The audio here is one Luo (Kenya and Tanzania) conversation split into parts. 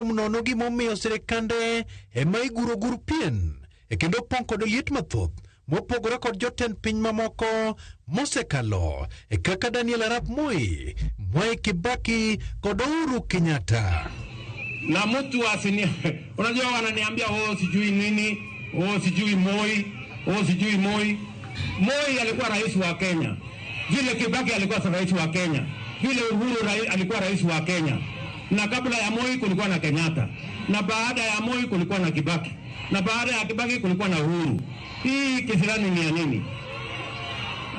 kuom nono gimomiyo sirikande ema iguro gur pien e kendo pong' kod liet mathoth mopogore kod jotend piny mamoko mosekalo kaka Daniel Arap Moi, Mwai Kibaki kod Uhuru Kenyatta. Na mtu unajua wananiambia sijui nini, sijui Moi, sijui Moi. Moi alikuwa rais wa Kenya. Vile Kibaki alikuwa rais wa Kenya. Vile Uhuru alikuwa rais wa Kenya. Na kabla ya Moi kulikuwa na Kenyatta. Na baada ya Moi kulikuwa na Kibaki. Na baada ya Kibaki kulikuwa na Uhuru. Hii kisirani ni ya nini?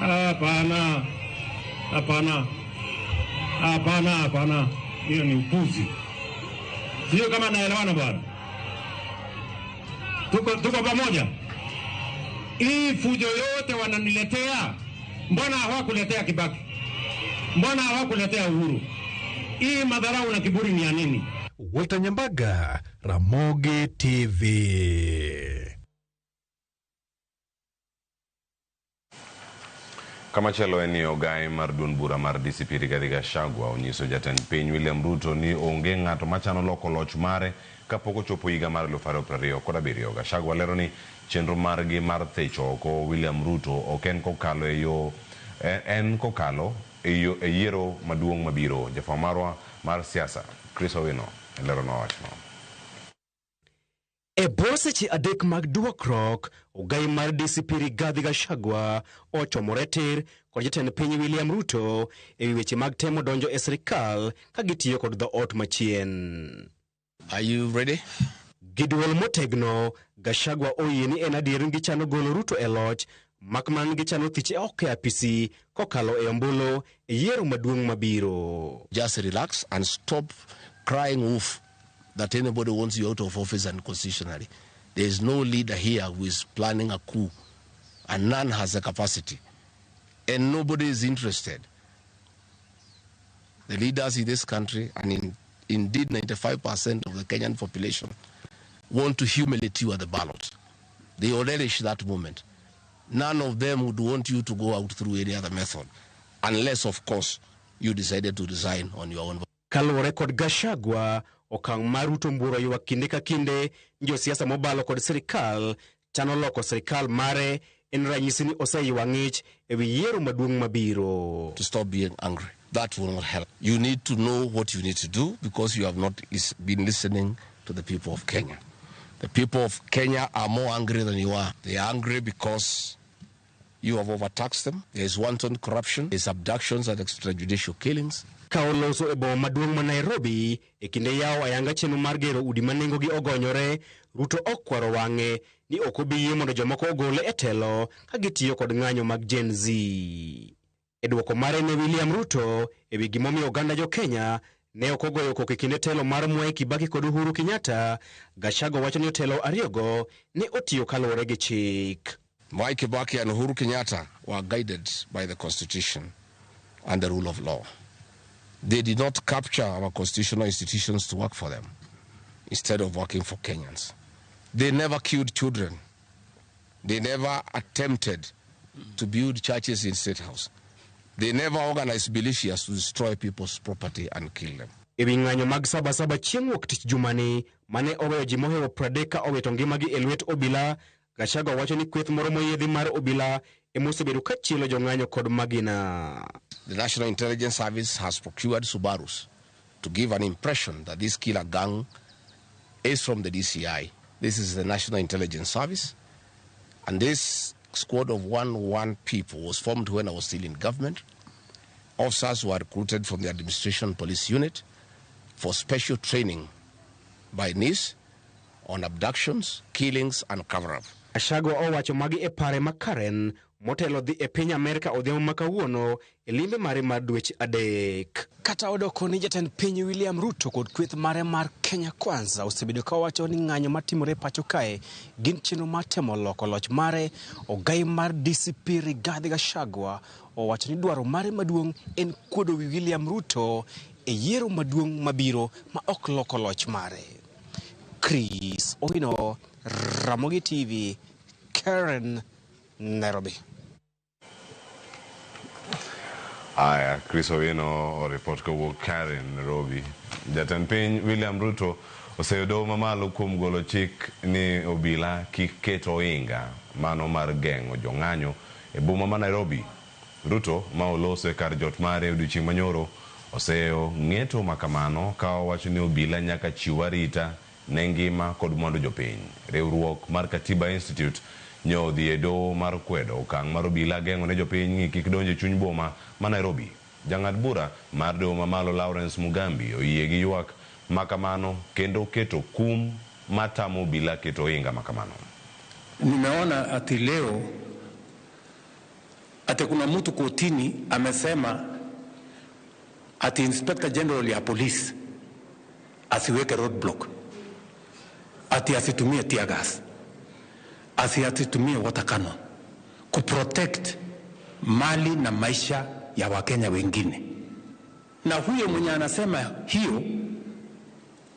Hapana. Hiyo ni upuzi. Sio kama naelewana bwana. Tuko pamoja. Hii fujo yote wananiletea. Mbona hawakuletea Kibaki? Mbona hawakuletea Uhuru? Hii madharau na kiburi ni ya nini? Walter Nyambaga, Ramogi TV. Kama chelo eni ogai mar duond bura mar DCP Rigathi Gachagua onyiso jatend piny William Ruto ni onge ng'ato machano loko loch mare kapok ochopo higa mar 2027. Gachagua lero ni chenro margi mar thecho oko William Ruto ok en kokalo e yiero maduong' mabiro. Jafwamb marwa mar siasa Chris Owino lero nowachno. E bwo seche adek mag duokruok, ogai mar DCP Rigathi Gachagua ochomore tir kod jatend piny William Ruto e weche mag temo donjo e sirikal ka gitiyo kod dhoot machien. Are you ready? Giduol motegno, Gachagua oyie ni en adier ni gichano golo Ruto e loch, makman gichano thiche oko e apisi kokalo e ombulu e yiero maduong' mabiro. Just relax and stop crying wolf that anybody wants you out of office unconstitutionally. There is no leader here who is planning a coup, and none has the capacity, and nobody is interested. The leaders in this country, and indeed 95% of the Kenyan population, want to humiliate you at the ballot. They will relish that moment. None of them would want you to go out through any other method, unless, of course, you decided to resign on your own. Kaluwore kod Gachagua, okang' mar Ruto mburo yuwa kinde ka kinde, jo siasa mobalo kod sirikal chano loko sirikal mare en ranyisi ni oseywa ng'ich ewi yiero maduong' mabiro. To stop being angry. That will not help. You need to know what you need to do because you have not been listening to the people of Kenya. The people of Kenya are more angry than you are. They are angry because you have overtaxed them. There is wanton corruption. There is abductions and extrajudicial killings. Kaoloso e boma maduong' ma Nairobi e kinde yawo ayanga chenro mar gero udi ma nengogi ogonyore, Ruto okwaro wang'e ni ok obi yie mondo jomoko ogole e telo ka gitiyo kod ng'anyo mag Gen Z. E dwoko mare ne William Ruto e wi gimomiyo oganda jo Kenya ne ok ogoyo koko e kinde telo mar Mwai Kibaki kod Uhuru Kenyatta, Gachagua wacho ni telo ariyogo ne otiyo kaluwore gi chik. Mwai Kibaki and Uhuru Kenyatta were guided by the Constitution and the rule of law. They did not capture our constitutional institutions to work for them, instead of working for Kenyans. They never killed children. They never attempted to build churches in State House. They never organized militias to destroy people's property and kill them. Ewi ng'anyo mag Sabasaba chieng' wuok tich jumani mane oweyo ji mohewo 30 ka owito ngimagi e lwet obila, Gachagua wacho ni kweth moro moyiedhi mar obila emosebedo ka chielo jong'anyo kod magina. The National Intelligence Service has procured Subarus to give an impression that this killer gang is from the DCI. This is the National Intelligence Service, and this squad of 101 people was formed when I was still in government. Officers were recruited from the Administration Police Unit for special training by NIS on abductions, killings, and cover-up. Gachagua owacho magi e pare makaren motelo dhi e piny Amerika odhiambo ma kawuono e limbe mare mar dweche adek. Kata odoko ni jatend piny William Ruto kod kweth mare mar Kenya Kwanza osebedo ka wacho ni ng'anyo matimore pacho kae gin chenro mar temo loko loch mare. Ogai mar DCP Rigathi Gachagua owacho ni dwaro mare maduong' en kuodo wi William Ruto e yiero maduong' mabiro ma ok loko loch mare. Chris Owino, Ramogi TV, Karen, Nairobi. Aya, Chris Owino report ko Karen Nairobi. Jatend piny William Ruto oseyudo mamalo kuom golo chik ni obila kik keto ohinga mano mar geng'o jong'anyo e boma ma Nairobi. Ruto ma oloso e kar jot mare odiochieng' manyoro oseo ng'eto makamano ka owacho ni obila nyaka chiw arita ne ngima kod mwandu jopiny. Riwruok mar Katiba Institute nyodhi e doho mar kwedo okang' mar obila geng'o ne jopiny kik donjo e chuny boma ma Nairobi. Jang'ad bura mar doho mamalo Lawrence Mugambi oyie gi ywak makamano kendo keto kum matamo obila keto ohinga makamano. Nimeona ati leo ati kuna mtu kotini amesema ati Inspector General ya Police asiweke roadblock, ati asitumie tear gas, asitumie water cannon kuprotect mali na maisha ya Wakenya wengine. Na huyo mwenye anasema hiyo,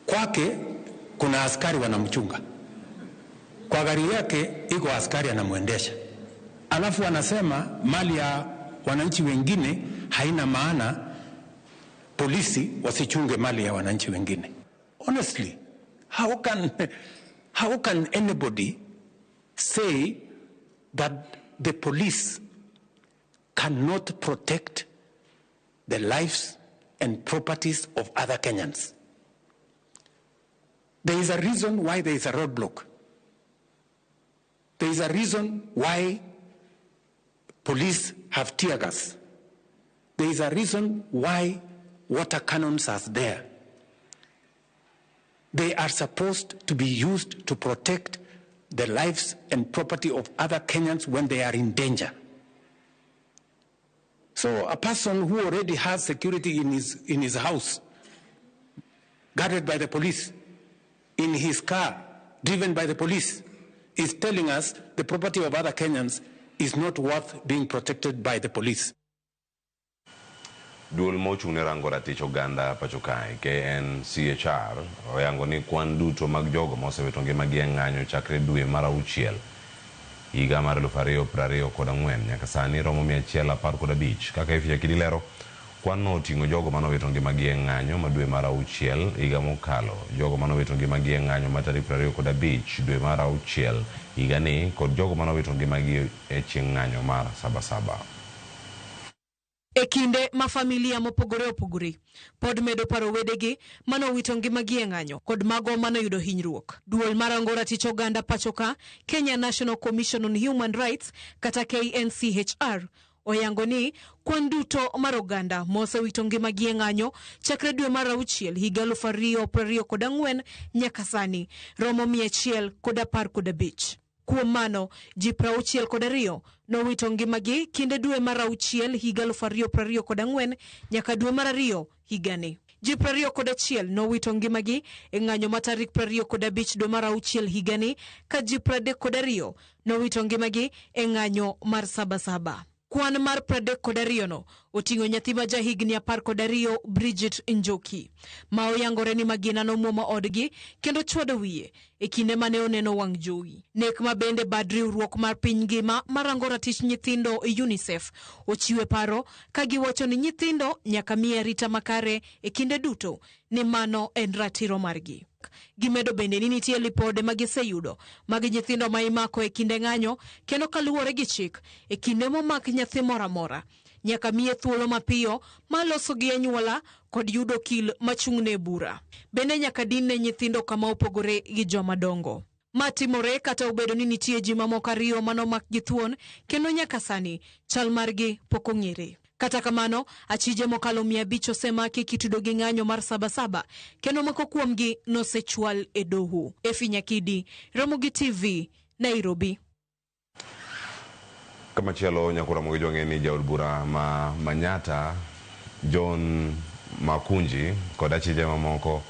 kwake kuna askari wanamchunga, kwa gari yake iko askari anamwendesha, alafu anasema mali ya wananchi wengine haina maana, polisi wasichunge mali ya wananchi wengine. Honestly, how can anybody say that the police cannot protect the lives and properties of other Kenyans? There is a reason why there is a roadblock. There is a reason why police have tear gas. There is a reason why water cannons are there. They are supposed to be used to protect the lives and property of other Kenyans when they are in danger. So a person who already has security in his house, guarded by the police, in his car, driven by the police, is telling us the property of other Kenyans is not worth being protected by the police. Duol mochung' ne rango ratich oganda pacho kae KNCHR oyango ni kwan duto mag jogo mosewito ngimagi e ng'anyo chakre dwe mar auchiel higa mar 2024 nyaka sani romo 115. Kaka Ifya Kidi lero, kwan no oting'o jogo manowito ngimagi e ng'anyo ma dwe mar auchiel higa mokalo, jogo manowito ngimagi e ng'anyo ma tarik 25 dwe mar auchiel higa ni, kod jogo manowito ngimagi e chieng' ng'anyo mar Sabasaba. E kinde ma familia mopogore opogore pod medo paro wedegi manowito ngimagi e ng'anyo kod mago manoyudo hinyruok. Duol marango ratich oganda pachoka, Kenya National Commission on Human Rights kata KNCHR, oyango ni kwan duto mar oganda mosewito ngimagi e ng'anyo chakre dwe mar auchiel higa 2024 nyaka sani romo 115. Kuom mano, ji 62 nowito ngimagi kinde dwe mar auchiel higa 2024 nyaka dwe mar 2 higani. Ji 21 nowito ngimagi e ng'anyo ma tarik 25 dwe mar auchiel higani, ka ji 32 nowito ngimagi e ng'anyo mar Sabasaba. Kwan mar 32 no oting'o nyathi ma jahigni 12 Bridget Njoki, ma oyangore ni magina nomuomo odgi kendo chwado wiye e kinde mane oneno wang' jowi. Nek ma bende bad riwruok mar piny ngima marango ratich nyithindo UNICEF ochiwe paro ka giwacho ni nyithindo nyaka miye arita makare e kinde duto, ni mano en ratiro margi. Gimedo bende ni nitie lipode magiseyudo mag nyithindo ma imako e kinde ng'anyo, kendo kaluwore gi chik e kinde momak nyathi mora mora nyaka miye thuolo mapiyo maloso gi anyuola kod yudo kil machung'ne bura. Bende nyaka din ne nyithindo kama opogore gi joma dongo. Matimore kata obedo ni nitie ji mamoko 2 manomak gi thuon, kendo nyaka sani chal margi pok ong'ere. Kata kamano, achije mokalo 500 osemaki kitudo gi ng'anyo mar Sabasaba, kendo moko kuomgi nosechwal e doho. Ifya Kidi, Ramogi TV, Nairobi. Kama chielo nyakura mwijo ngeni jaod bura ma Manyata John Makunji koda chije mamoko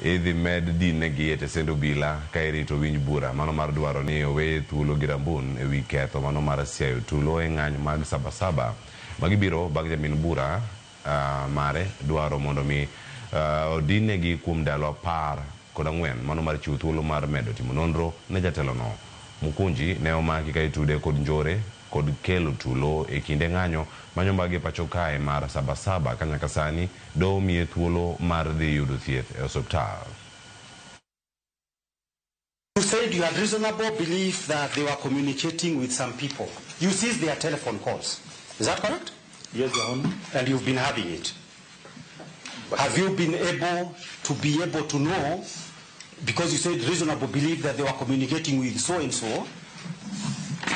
idhi med dinegi e tesendo bila ka irito winj bura mano mar dwaro ni owe thuolo gi rambun e wi ketho mano mar siayo tulo e ng'anyo mag Sabasaba magibiro bag jamin bura mare dwaro mondo mi dinegi kuom ndalo 14 mano mar chiwo thuolo mar medo timo nonro ne jatelo no. Mukunji ne omaki ka itude kod njore kod kelo tulo e kinde ng'anyo manyo mbagi pacho kae mar Sabasaba ka nyaka sani do miye thuolo mar dhi yudo thieth e osiptal. You said you had reasonable belief that they were communicating with some people. You seized their telephone calls. Is that correct? Yes, Your Honor. And you've been having it. Have you been able to know, because you said reasonable belief that they were communicating with so-and-so,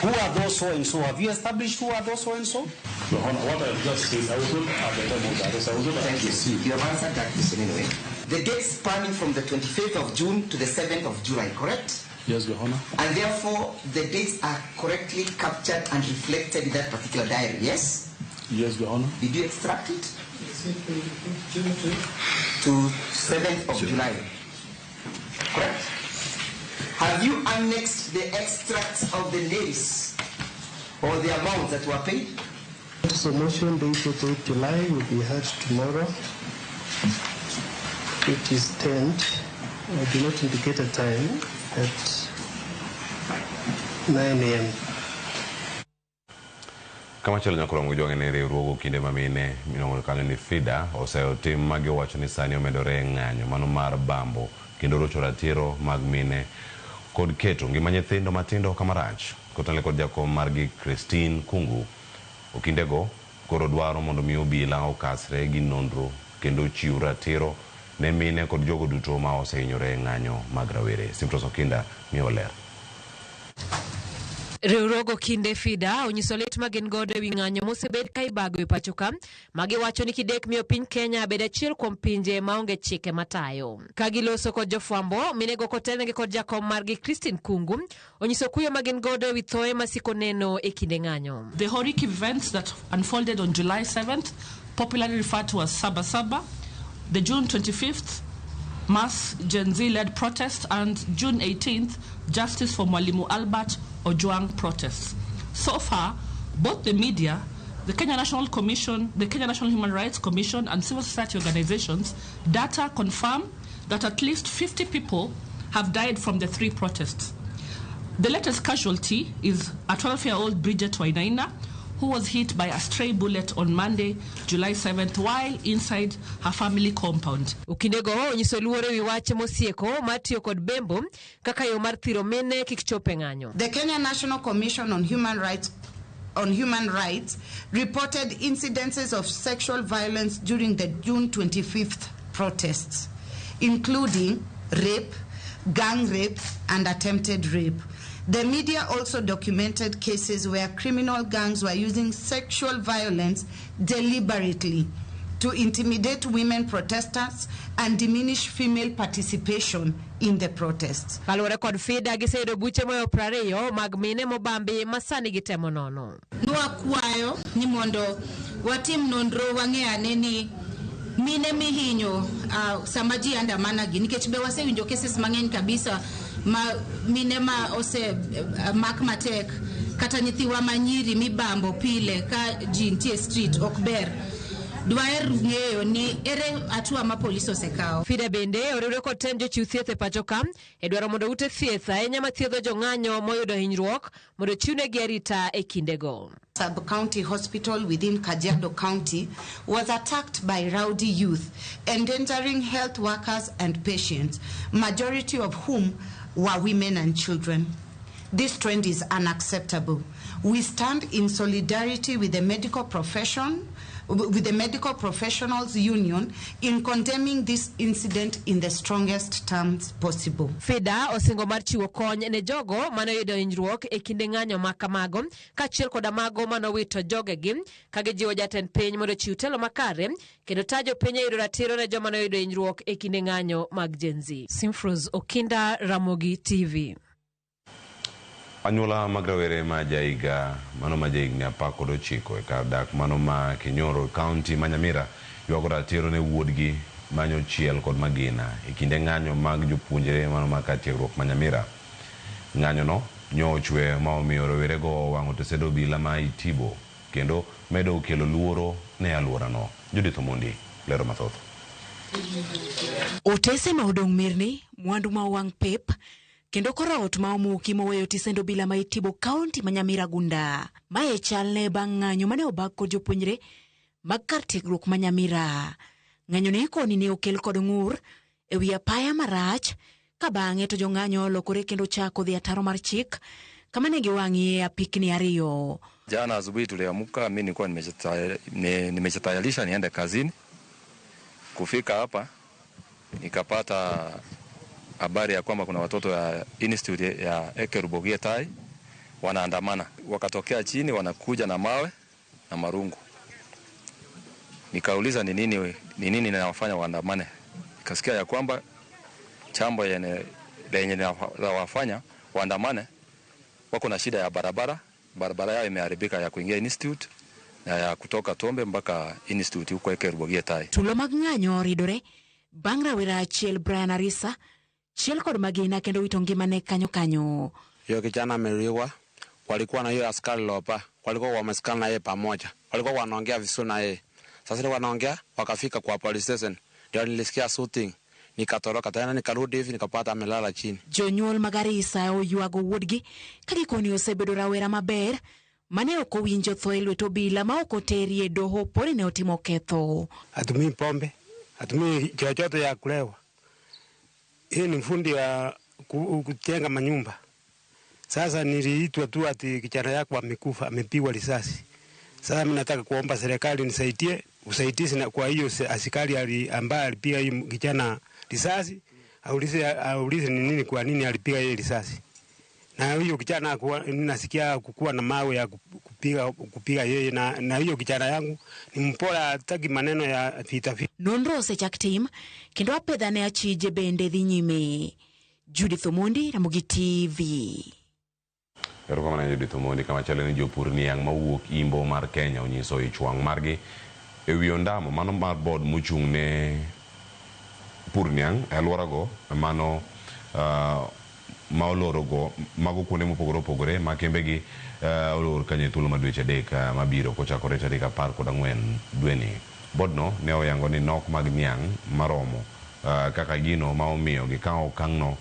who are those so-and-so? Have you established who are those so-and-so? Your Honor, what I just said, I was not at the time of the arrest. Thank you. You have answered that question anyway. The dates spanning from the 25th of June to the 7th of July, correct? Yes, Your Honor. And therefore, the dates are correctly captured and reflected in that particular diary, yes? Yes, Your Honor. Did you extract it? To 7th of July, correct? Have you annexed the extracts of the names or the amounts that were paid? So motion dated 8th July will be heard tomorrow, which is 10th. I do not indicate a time at 9 a.m. Kama chelo nyakoro mujonge ne riwruogo kinde mamine minongo kanyo ni FIDA oseo tim magi wacho ni sani omedore ng'anyo mano mar bambo kendo rocho ratiro mag mine kod keto ngima nyithindo matindo kamarach kotale kod jakom margi Christine Kungu okindego koro dwaro mondo mi obila okasre gi nonro kendo chiw ratiro ne mine kod jogo duto ma osehinyore ng'anyo mag rawere. Simpros Okinda miyo ler. Riwruogo kinde FIDA onyiso lit magin godo ewi ng'anyo mosebed ka ibago e pacho ka magi wacho ni kidek miyo piny Kenya bed achiel kuom pinje maonge chike matayo. Ka giloso kod jofwambo minego kotelnegi kod jakom margi Christine Kungu onyiso kuyo magin godo ewi thoe masiko neno e kinde ng'anyo. The horrific events that unfolded on July 7th, popularly referred to as Sabasaba, the June 25th mass Gen Z-led protest, and June 18th, Justice for Mwalimu Albert Ojwang protests. So far, both the media, the Kenya National Commission, the Kenya National Human Rights Commission, and civil society organizations, data confirm that at least 50 people have died from the 3 protests. The latest casualty is a 12-year-old Bridget Wainaina, who was hit by a stray bullet on Monday, July 7th, while inside her family compound. Ukindego onyiso luore wi wach mosieko matiyo kod bembo kaka yo mar thiro mine kik chope ng'anyo. The Kenya National Commission on Human Rights reported incidences of sexual violence during the June 25th protests, including rape, gang rape, and attempted rape. The media also documented cases where criminal gangs were using sexual violence deliberately to intimidate women protesters and diminish female participation in the protests. Kalore kod FIDA giseyudo buche moyo 20 mag mine mobambi masani gitemo nono. Nwakwayo ni mondo watim nonro wang'eane ni mine mihinyo sama ji andamana gi nikech be wasewinjo cases mang'eny kabisa mine ma ose mak matek kata nyithiwa manyiri mibambo pile ka ji nitie street ok ber. Dwaer ng'eyo ni ere atua ma polis osekao. FIDA bende oriwre kod tem jochiw thieth e pacho ka e dwaro mondo ute thieth ahinya mathiedho jong'anyo moyudo hinyruok mondo chiwnegi arita e kindego. Sub-county hospital within Kajiado County was attacked by rowdy youth, endangering health workers and patients, majority of whom were women and children. This trend is unacceptable. We stand in solidarity with the medical professionals union in condemning this incident in the strongest terms possible. FIDA osingo mar chiwo kony ne jogo manoyudo hinyruok e kinde ng'anyo ma kamago kaachiel koda mago manowito jogegi ka gijiwo jatend piny mondo chiw telo makare kendo tajo piny yudo ratiro ne joma noyudo hinyruok e kinde ng'anyo mag Gen Z. Simpros Okinda, Ramogi TV. Anyuola mag rawere ma jaiga mano ma jaigni 19 e kar dak mano ma Kinyoro County ma Nyamira ywago ratiro ne wuodgi manyo chiel kod magina e kinde ng'anyo mag jopuonjre mano ma kar tiegruok ma Nyamira. Ng'anyo no nyochwe ma omiyo rawerego wang'o tesedo obila ma Itibo kendo medo kelo luoro ne alwora no. Judith Omondi lero mathoth. Otese ma odong' mirni mwandu ma wang' pep kendo korot ma omuki moweyo tisendo bila maitibo kaunti ma Nyamira Gunda. Mae chalne bang' ng'anyo mane obak kod jopuonjre mag kar tiegruok ma Nyamira. Ng'anyo ni koni ne okel kod ng'ur e wi apaya marach, ka bang'e to jong'anyo lokore kendo chako dhi ataro mar chik kama ne giwang'ie apikni ariyo. Jana asubuhi tuliamka, mimi nilikuwa nimejitayarisha niende kazini. Kufika hapa nikapata habari ya kwamba kuna watoto ya institute ya Ekerubogie Tai wanaandamana. Wakatokea chini wanakuja na mawe na marungu. Nikauliza ni nini ninawafanya waandamane. Nikasikia ya kwamba chambo lenye wafanya waandamane wako na shida ya barabara. Barabara yao imeharibika ya kuingia institute na ya kutoka Tombe mpaka institute huko Ekerubogie Tai. Tulo mag ng'anyo ridore bang' rawera achiel Brian Arisa chiel kod magina kendo wito ngimane kanyo. Hiyo kijana ameliwa, walikuwa na hiyo askari lopa, walikuwa wamesikana na yeye pamoja, walikuwa wanaongea vizuri na yeye. Sasa wanaongea wakafika kwa police station, ndio nilisikia shooting, nikatoroka tena nikarudi hivi nikapata amelala chini. Jonyuol Magarisa oyuago wuodgi kagikoni osebedo rawera maber mane ok owinjo tho e lwet obila ma ok oteri e doho poni ne otimo ketho. Hatumii pombe, hatumii chochote ya kulewa. Hii ni fundi ya kujenga manyumba. Sasa niliitwa tu ati kijana yako amekufa, amepigwa risasi. Sasa mimi nataka kuomba serikali nisaidie, usaidizi na kwa hiyo askari ambaye alipiga hii kijana risasi, aulize ni nini, kwa nini alipiga hii risasi. Na hiyo kijana nasikia kukuwa na mawe ya kupiga yeye, na hiyo kijana yangu ni mpora, hataki maneno ya vita. Nonro osechak tim kendo apedhane achije bende dhi nyime. Judith Omondi, Ramogi TV. Erokamano Judith Omondi. Kama chale ni jopur niang' mawuok Imbo mar Kenya onyiso ichwang' margi e wi ondamo mano mar board mochung' ne pur niang' e alworago mano ma olorogo mago kuonde mopogore opogore ma kembegi olor kanye thuolo ma dweche adek mabiro kochakore tarik 14 dweni. Bodno ne oyango ni nok mag niang' maromo kaka gino ma omiyo gikawo okang'no.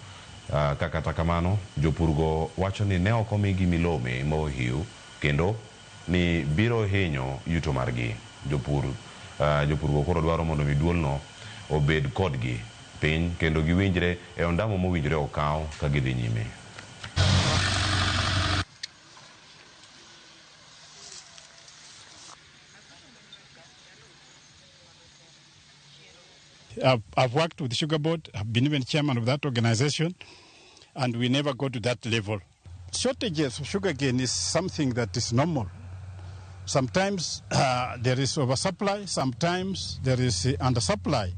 Kata kamano jopurgo wacho ni ne ok omigi milome mohiu kendo ni biro hinyo yuto margi. Jopurgo koro dwaro mondo miduolno obed kodgi piny kendo giwinjre e ondamo mowinjre okaw ka gidhi nyime. I've worked with the Sugar Board, I've been even chairman of that organization, and we never go to that level. Shortages of sugarcane is something that is normal. Sometimes there is oversupply, sometimes there is undersupply.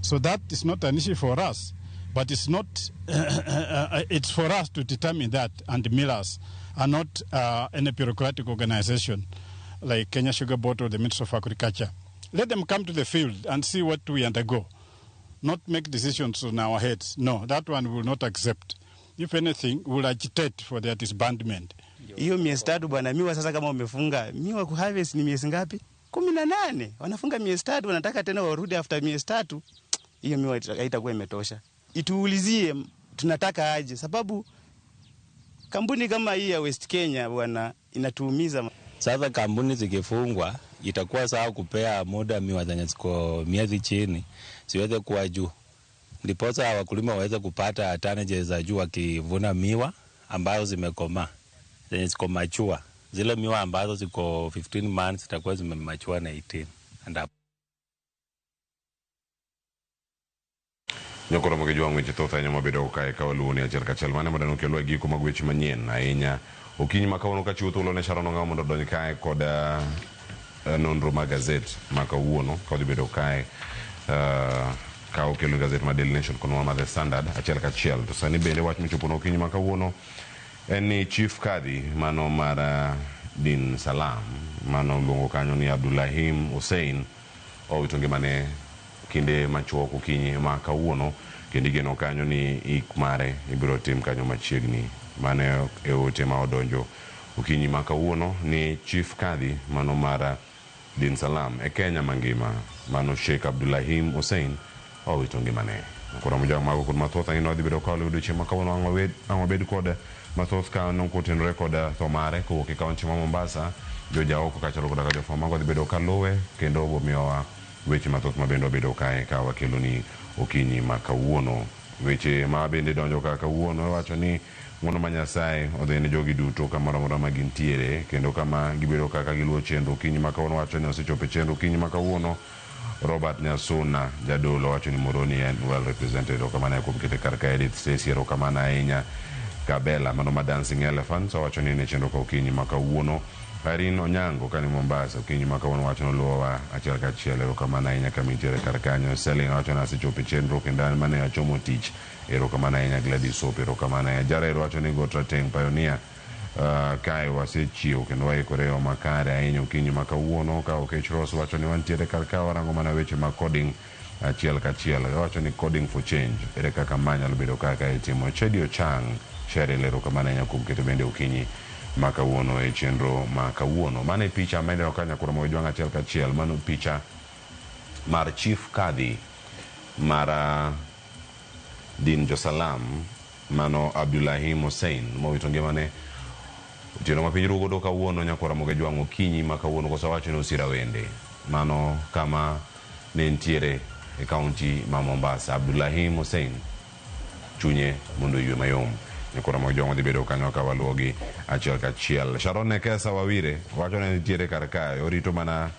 So that is not an issue for us, but it's not. It's for us to determine that, and the millers are not any bureaucratic organization like Kenya Sugar Board or the Ministry of Agriculture. Let them come to the field and see what we undergo. Not make decisions on our heads. No, that one we will not accept. If anything, we will agitate for their disbandment. Hiyo miezi 3 bwana, miwa sasa kama umefunga, miwa kuharvest ni miezi ngapi? 18. Wanafunga miezi 3, wanataka tena warudi after miezi 3. Hiyo miwa haitakuwa imetosha. Ituulizie tunataka aje, sababu kampuni kama hii ya West Kenya bwana inatuumiza. Sasa kampuni zikifungwa itakuwa sawa kupea muda miwa zenye ziko miezi chini siweze kuwa juu, ndiposa wakulima waweze kupata tanages za juu wakivuna miwa ambazo zimekomaa, zenye ziko machua. Zile miwa ambazo ziko 15 months zitakuwa zimemachua na 18 and up. Nyokoro moge juang weche thotha nyama bedo kae ka waluoni achiel kachiel mane madano kelo giko mag weche manyien ahinya okinyi makawuono ka chiwo thuolo ne Sharon Ong'aw mondo donj kae kod nonro mag gazet makawuono ka odhi bedo kae ka okelo gazet ma Daily Nation kono ma The Standard achiel kachiel. To sani bende wach michopono okinyi makawuono en ni Chief Kadhi mano mar Din Salam mano luongo kanyo ni Abdullahim Hussein owito ngimane kinde machuok okinyi makawuono kendo igeno kanyo ni ik mare ibiro tim kanyo machiegni. Mane e ote ma odonjo okinyi makawuono ni Chief Kadhi mano mar Din Salam e Kenya mangima mano Sheikh Abdullahim Hussein owito ngimane. kora mo jang mago kod mathoth ang'ino dhi bedo kawo odiochieng' ma kawuono ang' wabed kod mathoth ka nokotenore kod tho mare kowuok e kaonti ma Mombasa. Jojaoko kachalo koda ka jofwamb mago dhi bedo kaluwe kendo bomiyowa weche mathoth ma bende wabedo kae ka wakeloni okinyi ma kawuono. Weche ma bende donjo ka kawuono wacho ni ng'wono ma Nyasaye odhi ne jogi duto kamoro amora ma gintiere kendo kama gibedo kaka giluwo chenro okinyi ma kawuono. Wacho ni osechopo chenro okinyi ma kawuono. Robert Nyasuna jadolo wacho ni Moroni en well represented okamana kuom kete kar ka Edith Stacy okamana ahinya Kabela mano ma Dancing Elephants wacho ni ne chenro ka okinyi ma kawuono. Irene Onyango kani Mombasa okinyi ma kawuono wacho ni luwowa achiel kachiel okamana ahinya kama intiere kar kanyo. Selina wacho ni asechopo chenro kendo mane achomo tich erokamana ahinya Gladys Hope erokamana ahinya. Jared wacho ni Got Rateng Pioneer kae wasechiwo kendo waikore makare ahinya okinyi ma kawuono. Ka Okech Ross wacho ni wantiere kar ka warango mana weche ma coding achiel kachiel. Wacho ni coding for change ere kaka manyalo bedo kaka itimo. Chedi Ochang Cheryl erokamana ahinya kuom kete bende okinyi ma kawuono e chenro ma kawuono. Mano e picha ma ineno kanya kura mojwang' achiel kachiel. Mano picha mar Chief Kadhi mar Din Josalam mano Abdullahim Hussein mowito ngimane otieno ma piny rugo do kawuono nyakora moge jwang' okinyi ma kawuono kosa wacho ni Osira Wende mano kama ne ntiere e kaunti ma Mombasa. Abdullahim Hussein chunye mondo ywe mayom nyakora moge jwang' dhi bedo kanyo ka waluogi achiel kachiel. Sharon Nekesa Wawire wacho ni ntiere kar kae orito mana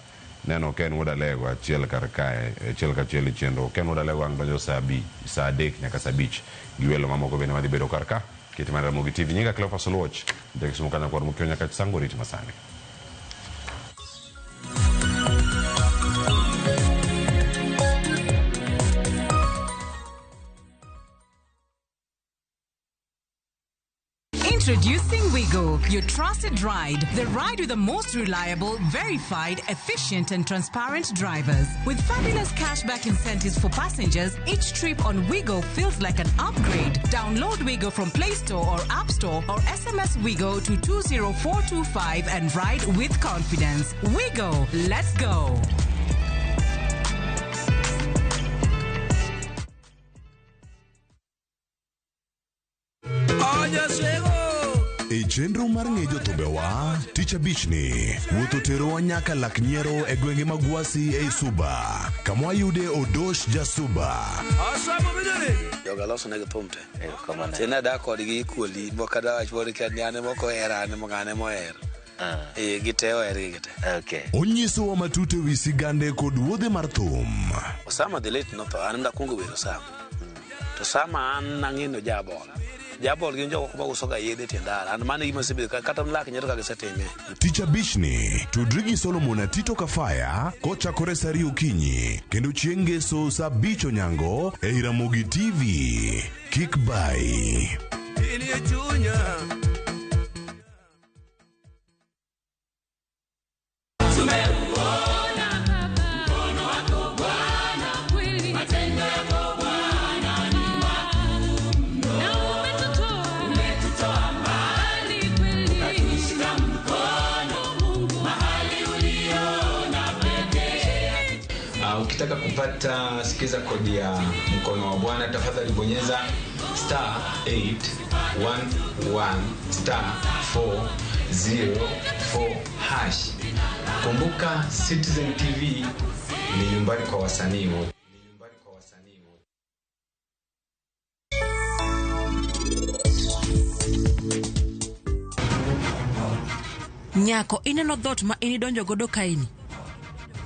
neno Ken Wodalego achiel kar kae achiel kachiel e chenro. Ken Wodalego ang' donjo sa 3 nyaka sa 5 gi welo mamoko bende madhi bedo kar ka kiti mar Ramogi TV. Nyinga Cleophas Oluoch ndek sumo kanya kwar mukyo nyaka chisango riti masani. Introducing Wigo, your trusted ride. The ride with the most reliable, verified, efficient and transparent drivers. With fabulous cashback incentives for passengers, each trip on Wigo feels like an upgrade. Download Wigo from Play Store or App Store or SMS Wigo to 20425 and ride with confidence. Wigo, let's go. E chenro mar ng'ejo thumbewa tich abich ni wuotho terowa nyaka lak nyiero e gwenge mag Gwasi e Suba kama wayude Odosh Jasuba. Joga loso ne thumte tena da kodgi kuoli mokada wachwori kanyane moko herane mongane moher giteo erigete. Okay. Onyiso wa matute wi sigande kod wuodhe mar thum. Osama the late no to an ndakungo wero Osama. To Sama an nang'ino Jabol gi jogo ko uso ga yede tendara and mane gima sebe kata mlak nyeto ka gisetime. Tich abich ni tudrigi Solomon Atito Kafaya kochakore sa 2 okinyi kendo chieng' ngeso sa 5 onyango e Ramogi TV. Kick by Ukitaka kupata sikiza kodi ya mkono wa Bwana tafadhali bonyeza *811*404#. Kumbuka Citizen TV ni nyumbani kwa wasanii wote. Nyako ineno dhot ma inidonjo godo kaini.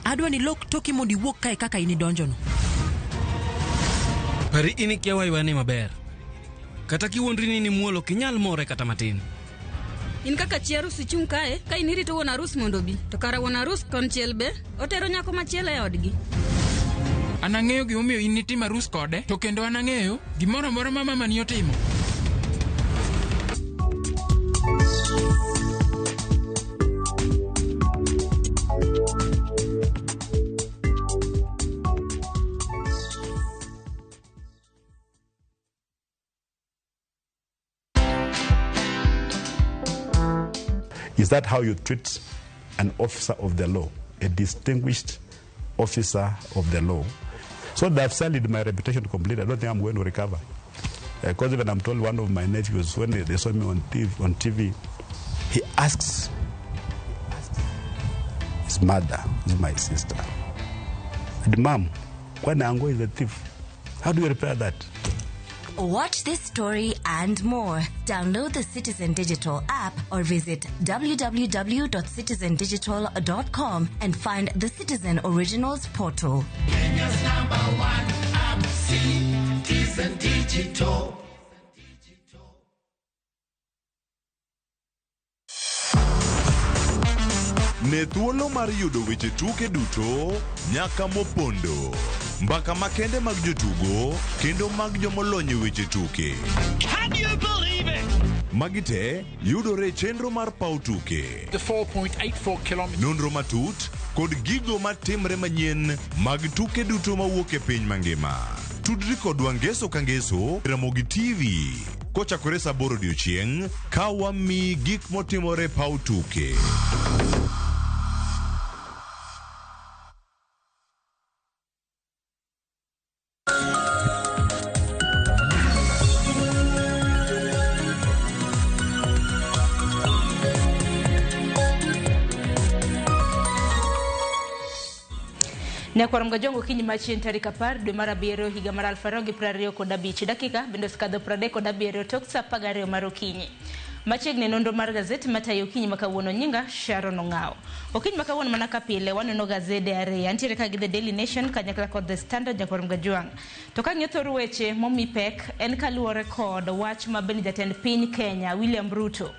Adwa ni lok toki mondi wuok kae kaka inidonjo no. Pari ini kia waiwane maber. Kata kiwondri ni muolo kinyal more kata matin. In kaka chiarus chung kae, ka inirito won arus mondo bi. To kara won arus konchiel be, otero nyako machielo e odgi. Anang'eyo gimomiyo in nitimo arus kode, to kendo anang'eyo gimoro amora ma mama ni otimo. Is that how you treat an officer of the law, a distinguished officer of the law? So they've sullied my reputation completely. I don't think I'm going to recover. Because even I'm told one of my nephews, when they saw me on TV, he asks his mother, is my sister, and Mom, when Ango is a thief, how do you repair that? Watch this story and more. Download the Citizen Digital app or visit www.citizendigital.com and find the Citizen Originals portal. Kenya's #1 app, Citizen Digital. Ne thuolo mar yudo weche tuke duto nyaka mopondo. Mbaka makende mag jotugo kendo mag jomolony e weche tuke. Can you believe it? Magite yudore chenro mar pau tuke. The 4.84 kilometers. Nonro matut kod gigo matimre manyien mag tuke duto mawuok e piny mangima. Tudri kodwa ngeso ka ngeso Ramogi TV. Kochakore saa 8 odiechieng' ka wami gik motimore pau tuke. Nyakwaram gajongo kinyi machien tarik 10 dwe mar 7 higa mar 2025 dakika bendo skadho 37 tok saa 12 mar okinyi. Machiegni nonro mar gazeti matayo okinyi makawuono nyinga Sharon Ongao. Okinyi makawuono mana kapile waneno gazede ariyo antiere ka gi The Daily Nation kanyakla kod The Standard Nyakwaram Gajwang'. To ka ng'iyo thor weche momi pek en kaluwore kod wach ma bende jatend piny Kenya William Ruto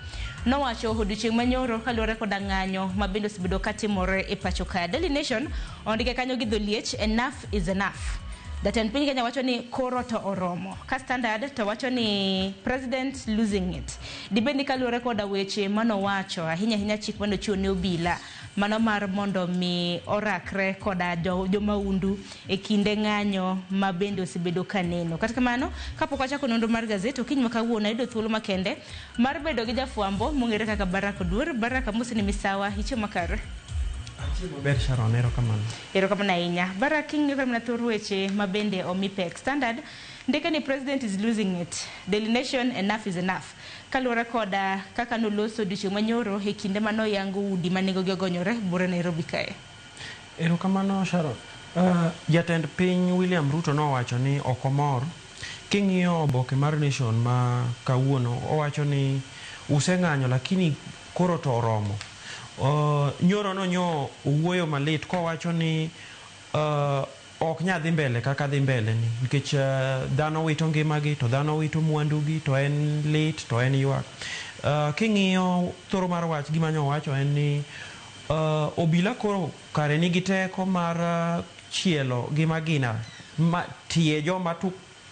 nowacho odiochieng' manyoro kaluwore kod ng'anyo ma bende osebedo katimore e pacho ka. Daily Nation ondike kanyo gi dholiech, enough is enough. Jatend piny Kenya wacho ni koro to oromo. Ka Standard to wacho ni president losing it. Dibendi kaluwore kod weche manowacho ahinya chik mano chiwo ne obila mano mar mondo mi orakre koda jomaundu e kinde ng'anyo ma bende osebedo kaneno. Kata kamano kapok wachako nonro mar gazeti okinyi makawuono ayudo thuolo makende mar bedo gi jafwambo mong'ere kaka Baraka Oduor. Baraka Musini Misawa hicho makare. Ber Sharon, erokamano ahinya. Baraka ing'e na thor weche ma bende omi pek. Standard ndike ni president is losing it. Daily Nation enough is enough. Kaluwore koda kaka noloso odiochieng' manyoro e kinde mano yango udi ma nengogi ogonyore bure Nairobi kae. Erokamano Sharon. Jatend piny William Ruto nowacho ni okomor. King'iyo oboke mar Nation ma kawuono owacho ni useng'anyo lakini koro to oromo. Nyoro no nyo uwuoyo malit kowacho ni ok nya dhi mbele kaka dhi mbele ni nikech dhano wito ngimagi to dhano wito mwandugi to en lit to en ywak. King'iyo thoro mar wach gima nyo wacho en ni obila koro kare nigi teko mar chielo gima gina tie joma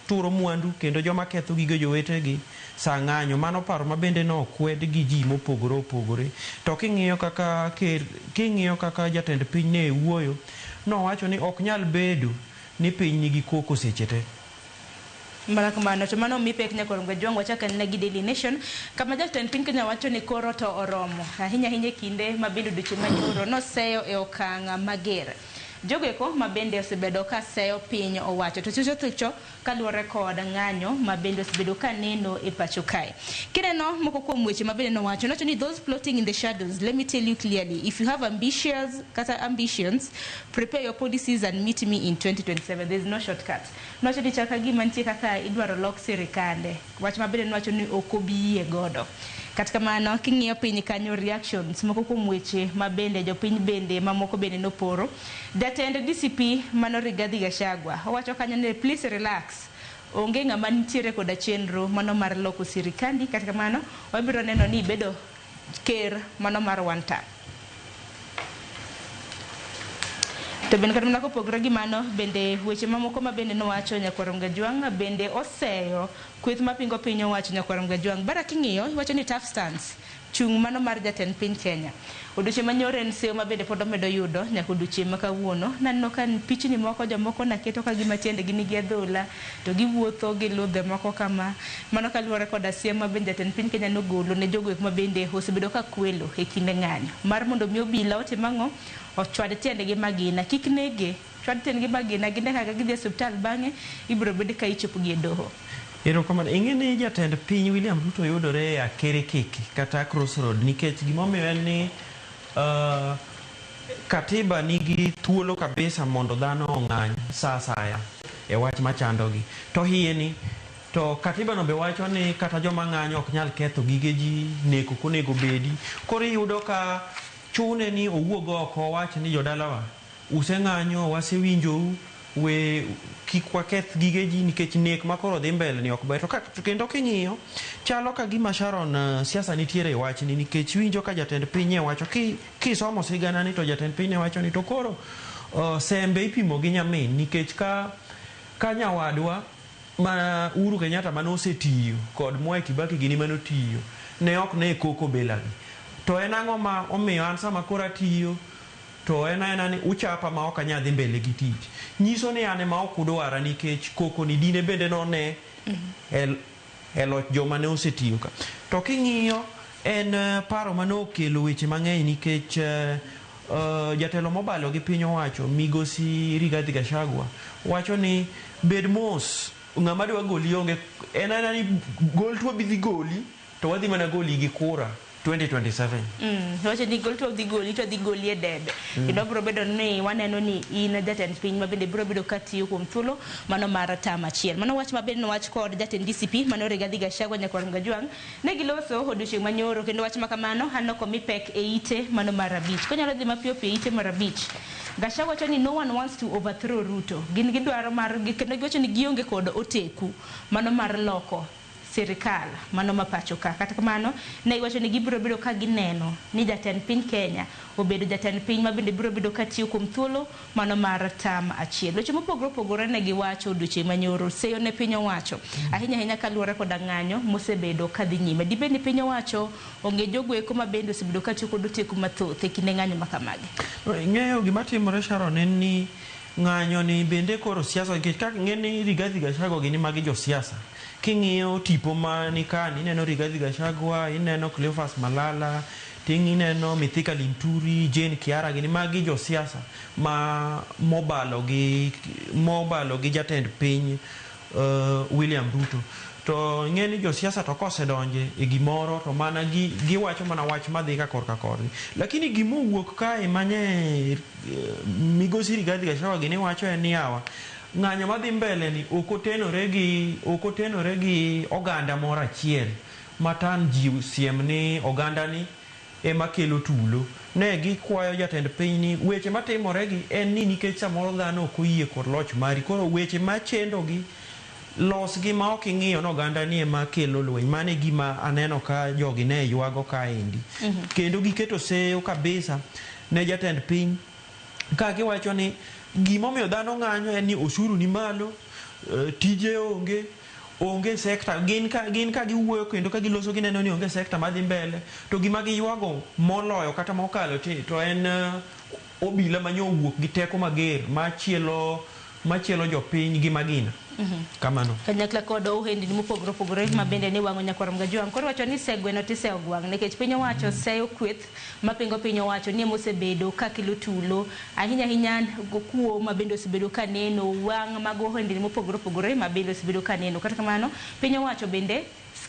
turo mwandu kendo joma ketho gigo jowetegi saa ng'anyo. Mano paro ma bende no kwed gi ji mopogore opogore. To king'iyo kaka jatend piny ne wuoyo no wacho ni ok nyal bedo ni piny nigi koko seche te. Marakamano to mano mi pek Nyakwaram Gajwang' wachaka ne gi Daily Nation kama jatend piny Kenya wacho ni koro to oromo ahinya kinde ma bende odiochieng' manyoro noseyo e okang' mager. Jogeko ma bende osebedo ka seyo piny owacho to chucho kaluwore kod ng'anyo ma bende osebedo ka neno e pacho kae. Kineno moko kuom weche ma bende nowacho ni those plotting in the shadows, let me tell you clearly, if you have ambitions, prepare your policies and meet me in 2027. There is no shortcut. Nowacho ni chaka gima nitie kaka idwaro lok sirikande. Wach ma bende nowacho ni ok obiye godo. Kata kamano king'iyo piny kanyo reactions moko kuom weche ma bende jopiny bende mamoko bende noporo. Jatend DCP mano Rigathi Gachagua owacho kanyo ni please relax. Onge ng'ama nitiere koda chenro mano mar loko sirikandi. Kata kamano wabiro neno ni bedo ker mano mar one time. To bende kata mana kopogore gi mano bende weche mamoko ma bende nowacho Nyakwaram Gajwang' bende oseyo kweth mapingo piny owacho Nyakwaram Gajwang'. Baraka ing'iyo iwacho ni tough stance chung' mano mar jatend piny Kenya. Odiochieng' manyoro en seyo ma bende pod omedo yudo nyaka odiochieng' ma kawuono. Naneno ka pichni moko jomoko naketo ka gima tiendegi nigi adhola to giwuotho gi ludhe moko kama. Mano kaluwore kod siem ma bende jatend piny Kenya nogolo ne jogwek ma bende osebedo ka kwelo e kinde ng'anyo mar mondo mi obila otim ang'o ochwad tiendegi magina kik nege chwad ten gi magina ginde kaka gidhi hospital bang'e ibiro bed ka ichopo gi doho. Erokamano, ing'eni jatend piny William Ruto yudore e Akerikiki kata Crossroad nikech gimomiyo en ni katiba nigi thuolo kabisa mondo dhano ong'any sa asaya e wach machandogi. To hieni, to katiba no be wacho ni kata joma ng'anyo ok nyal ketho gige ji, neko konego bedi. Koro iyudo ka chune ni owuog oko wach ni jodalawa useng'anyo, wasewinjou, we kik waketh gige ji nikech nek makoro dhi mbele ni ok ber. To kendo king'iyo chalo ka gima Sharon siasa nitiere e wachni nikech winjo ka jatend piny e wacho kisomo sigana ni to jatend piny e wacho ni to koro sembe ipimo gi nyamin nikech ka nyawadwa ma Uhuru Kenyatta manosetiyo kod Mwai Kibaki gini manotiyo ne ok ne koko belagi. To en ang'o ma omiyo an sama koro atiyo to ena ni uchapa ma ok anya dhi mbele gi tich. Nyiso ni ane ma ok udwara nikech koko ni dine bende none e loch joma ne osetiyo ka. To king'iyo en paro manokelo weche mang'eny nikech jatelo mobalo gi piny owacho Migosi Rigathi Gachagua wacho ni bed mos ng'ama dwa goli onge en ni gol tuo bidhi goli to wadhi mana goli gi kura 2027. Wacho ni gol to dhi goli to dhi goli e debe. Kendo biro bedo ni waneno ni in jatend piny ma bende biro bedo katiyo kuom thuolo mano mar tama achiel. Mano wach maber no wach kod jatend DCP mano Rigathi Gachagua Nyakwar Mgajwang' ne giloso odiochieng' manyoro kendo wach makamano hanoko mipek e ite mano mar abich. Konyalo dhi mapiyo piyo ite mar abich. Gachagua wacho ni no one wants to overthrow Ruto. Gin gidwaro mar kendo giwacho ni gionge kod oteku mano mar loko sirikal mano mapacho ka. Kata kamano ne iwacho ni gibiro bedo ka gineno ni jatend piny Kenya obedo jatend piny ma bende biro bedo katiyo kuom thuolo mano mar tam achiel. Weche mopogore opogore ne giwacho odiochieng' manyoro seyo ne piny owacho ahinya kaluwore koda ng'anyo mosebedo kadhi nyime. Dibed ni piny owacho onge jogo eko ma bende osebedo katiyo kod oteku mathoth e kinde ng'anyo makamagi. Ng'eyo gima timore Sharon en ni ng'anyo ni bende koro siasa nikech kaka ng'eni Rigathi Gachagua gini magi jo siasa. King'iyo tipo ma nikani ineno Rigathi Gachagua, ineno Cleophas Malala, ineno Mithika Linturi, Jane Kiara gini magi jo siasa ma mobalo gi jatend piny William Ruto. To ng'eni jo siasa to kosedonje e gimoro to mana giwacho mana wach madhi ka korka korgi. Lakini gimowuok kae manye Migosi Rigathi Gachagua gini wacho en ni yawa ng'anyo madhi mbele ni okotenore gi oganda moro achiel matan ji siem ni oganda ni ema kelo tulo. Ne gikwayo jatend piny ni weche matimore gi en ni nikech samoro dhano ok oyie kod loch mari koro weche machendo gi los gi ma ok ing'iyo no oganda ni ema kelo lweny. Mane gima aneno ka jogi ne ywago kaendi. Kendo giketo seyo kabisa ne jatend piny ka giwacho ni gimomiyo dhano ng'anyo en ni osuru ni malo, tije onge sekta gin ka giwuoyo kendo ka giloso gineno ni onge sekta madhi mbele to gima giywago moloyo kata mokalo to en obila manyo wuok gi teko mager machielo jopiny gi magina. Kamano. Kanyakla kod ohendni mopogore opogore ma bende ne wang'o Nyakwar Mgajwang' koro wacho ni segweno tiseo gwang' nikech piny owacho seyo kweth mapingo piny owacho ni mosebedo ka kelo tulo ahinya kuo ma bende osebedo ka neno wang' mag ohendni mopogore opogore ma bende osebedo ka neno. Kata kamano piny owacho bende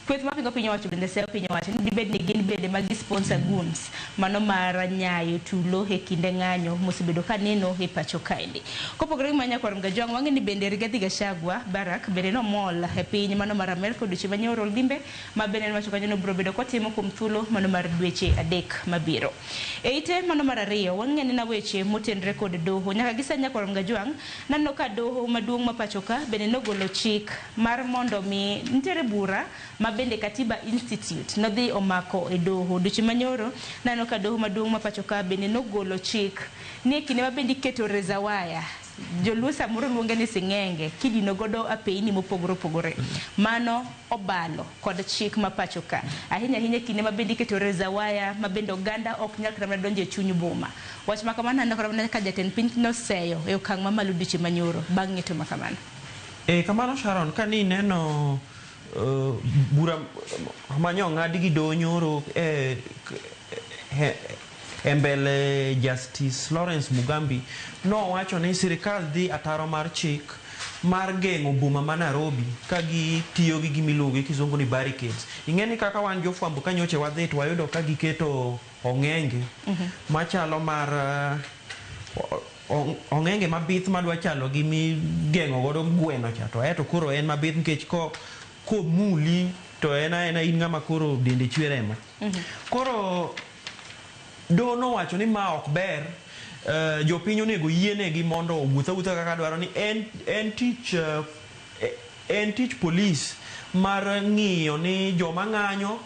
kweth mapingo piny owacho bende seyo piny owacho ni dibed ni gin bende magi sponsor goons mano mar nyayo tulo e kinde ng'anyo mosebedo ka neno e pacho kaendi. Kopogore gi Nyakwar Mgajwang' wang'e ni bende Rigathi Gachagua Barak bende no mol e piny mano mar Amerika odiochieng' manyoro limbe ma bende wacho kanyo no biro bedo kotimo kuom thuolo mano mar dweche 3 mabiro. E ite mano mar 2 wang'e ni na weche motenre kod doho nyaka gisa Nyakwar Mgajwang' nanno ka doho maduong' ma pacho ka bende nogolo chik mar mondo mi ntere bura ma bende Katiba Institute nodhi omako e doho odiochieng' manyoro nanno ka doho maduong' ma pacho ka bende nogolo chik ni kinde ma bende iketo rezawaya joluo samoro luonge ni sing'enge kidino godo apeini mopogore opogore mano obalo kod chik ma pacho ka ahinya kinde ma bende iketo rezawaya ma bende oganda ok nyal kata donjo e chuny boma. Wach makamano aneno ka jatend piny noseyo e okang' ma malo odiochieng' manyoro bang' ng'eto makamano. Kamano Sharon kani neno bura manyo ng'ad gi doho nyoro embele Justice Lawrence Mugambi no wacho ni sirikal dhi ataro mar chik mar geng'o boma ma Nairobi ka gitiyo gi gimiluongo kizungu ni barricades. Ing'eni kaka wan jofwambo ka nyoche wadhi to wayudo ka giketo ong'enge machalo mar ong'enge mabith madwa chalo gi migeng'o godo gweno cha to eto koro en mabith nikech komuli to en in ng'ama koro dende chwe remo. Koro dono wacho ni ma ok ber. Jopiny onego yienegi mondo owuotha wuotha kaka dwaro ni en tich polis mar ng'iyo ni joma ng'anyo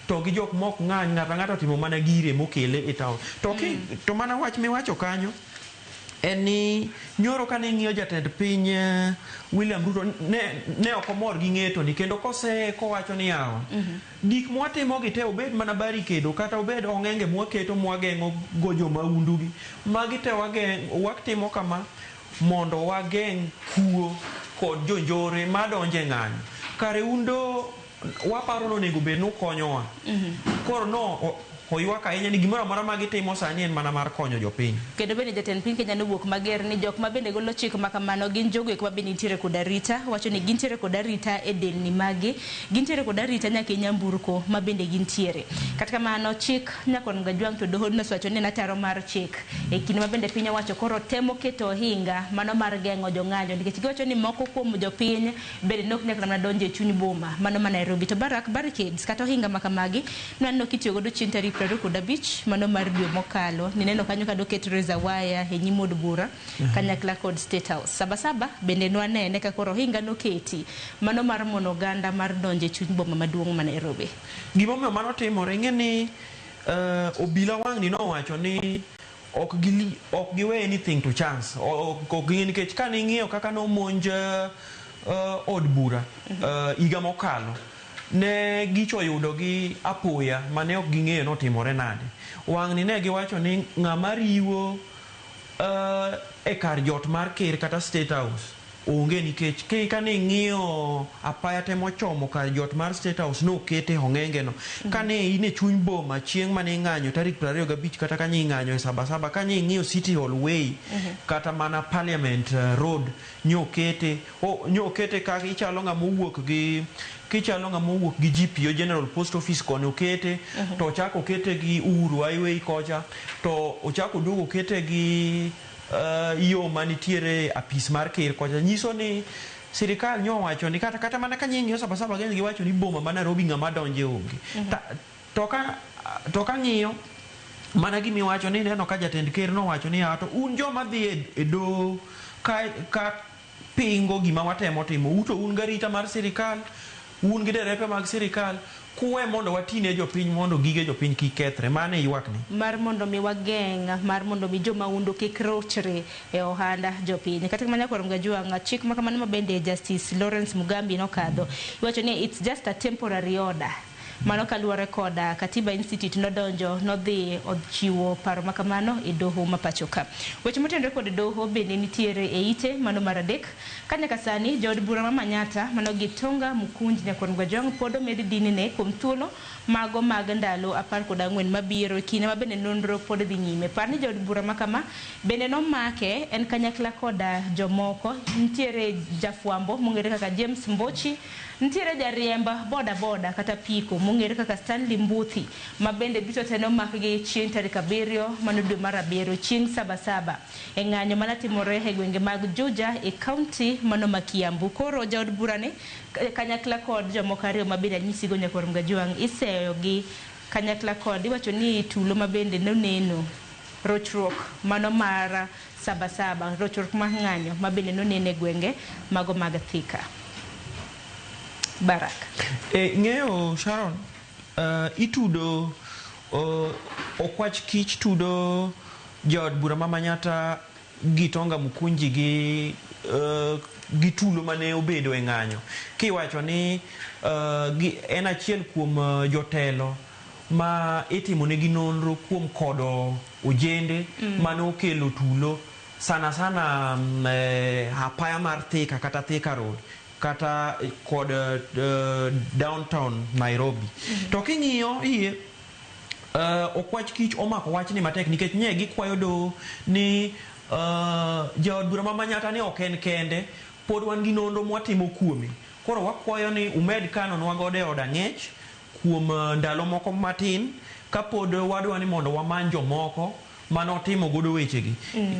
to gi jok mok ng'any ng'ato ng'ato timo mana gire mokele e town to mana wach miwacho kanyo en ni nyoro kane ng'iyo jatend piny William Ruto ne ok omor gi ng'eto ni kendo kowacho ni yawa gik mwatimo gi te obed mana barikedo kata obed ong'enge mwaketo mwageng'o go jomaundugi magi te watimo kama mondo wageng' kuo kod jonjore madonje ng'anyo kare undo waparo nonego bed nukonyowa koro no oywak ahinya ni gimoro amora ma gitimo sani en mana mar konyo jopiny. Kendo bende jatend piny Kenya nowuok mager ni jok ma bende golo chik ma kamano gin jogo ma bende nitiere kod arita, wacho ni gintiere kod arita e delni magi, gintiere kod arita nyaka e nyamburko ma bende gintiere. Kata kamano chik nyakon Gajwang' to doho nosewacho ni nataro mar chik e kinde ma bende piny owacho koro temo keto ohinga mano mar geng'o jong'anyo nikech giwacho ni moko kuom jopiny bende nok nyaka mana donjo e chuny boma mano ma Nairobi to barricades kata ohinga ma kamagi nanno kitiyo godo chieng' tarik 25 mano mar dwe mokalo nineno kanyo ka doket reservoir e nyim od bura kanyakla kod State House Sabasaba bende nwanene ka koro hinga noketi mano mar monoganda mar donje chuny boma maduong' ma Nairobi. Gimomiyo mano timore ng'eni obila wang' ni nowacho ni ok giwe anything to chance ok nikech ka ning'iyo kaka nomonj od bura higa mokalo ne gicho yudo gi apoya mane ok ging'eyo notimore nade. Wang' ni ne giwacho ni ng'ama riwo e kar jot mar ker kata State House onge nikech kane ng'iyo apaya temo chomo kar jot mar State House nokete ong'enge no kane in e chuny boma chieng' mane ng'anyo tarik 25 kata kanye ng'anyo e Sabasaba kanye ng'iyo City Hall Way kata mana Parliament Road nyokete kaka ichalo ng'ama owuok gi GPO General Post Office kone okete to ochako kete gi Uhuru Highway kocha to ochako duogo kete gi yo manitiere apis mar ker kocha nyiso ni sirikal nyo wacho ni kata mana kanye ng'iyo Sabasaba gen giwacho ni boma ma Nairobi ng'ama donje onge to ka ng'iyo mana gimi wacho ni neno ka jatend ker no wacho ni to un joma dhi e do ka pingo gima watemo timo uto un garita mar sirikal un gi derepe mag sirikal kuwe mondo watine jopiny mondo gige jopiny kik kethre mane ywak ni mar mondo mi wageng' mar mondo mi joma undu kik rochre e ohanda jopiny. Kata kamano Nyakwarum Gajwang' chik ma kamano ma bende Justice Lawrence Mugambi nokadho iwacho ni it's just a temporary order mano kaluwore koda Katiba Institute nodhi ochiwo paro makamano e doho ma pachoka. Weche motenore kod doho bende nitiere e ite mano mar adek kanyaka sani jood bura ma Manyatta mano Gitonga Mukunji Nyakwarum Gajwang' pod omed dinne kuom thuolo mago mag ndalo 14 mabiro kinde ma bende nonro pod dhi nyime. Par ni jood bura makama bende nomake en kanyakla koda jomoko nitiere jafwambo mong'ere kaka James Mbochi, nitiere jariemba boda kata piko mong'ere kaka Stanley Mbuthi ma bende duto te nomakgi chieng' tarik 7 mano dwe mar 7 chieng' Sabasaba e ng'anyo manatimore e gwenge mag Juja e kaunti mano ma Kiambu. Koro jaod burane kanyakla kod jomoko ariyo ma bende anyisigo Nyakwarum Gajwang' iseyogi kanyakla kod iwacho ni tulo ma bende noneno rochruok mano mar Sabasaba rochruok mar ng'anyo ma bende nonene gwenge mago mag Thika. Barak. Ng'eyo Sharon, itudo okwach kich tudo jood bura ma Manyatta Gitonga Mukunji gi tulo mane obedo e ng'anyo kiwacho ni en achiel kuom jotelo ma itimone gi nonro kuom kodo ojende mane okelo tulo sana apaya mar Thika kata Thika Road kata kod downtown Nairobi. To king'iyo okwach kich omako wach ni matek nikech nye gikwayo do ni jaod bura ma Manyatta ni ok en kende, pod wan gi nonro mwatimo kuome. Koro wakwayo ni umed kanonwa godo e od ang'ech kuom ndalo moko matin, ka pod wadwa ni mondo wamany jomoko manotimo godo wechegi.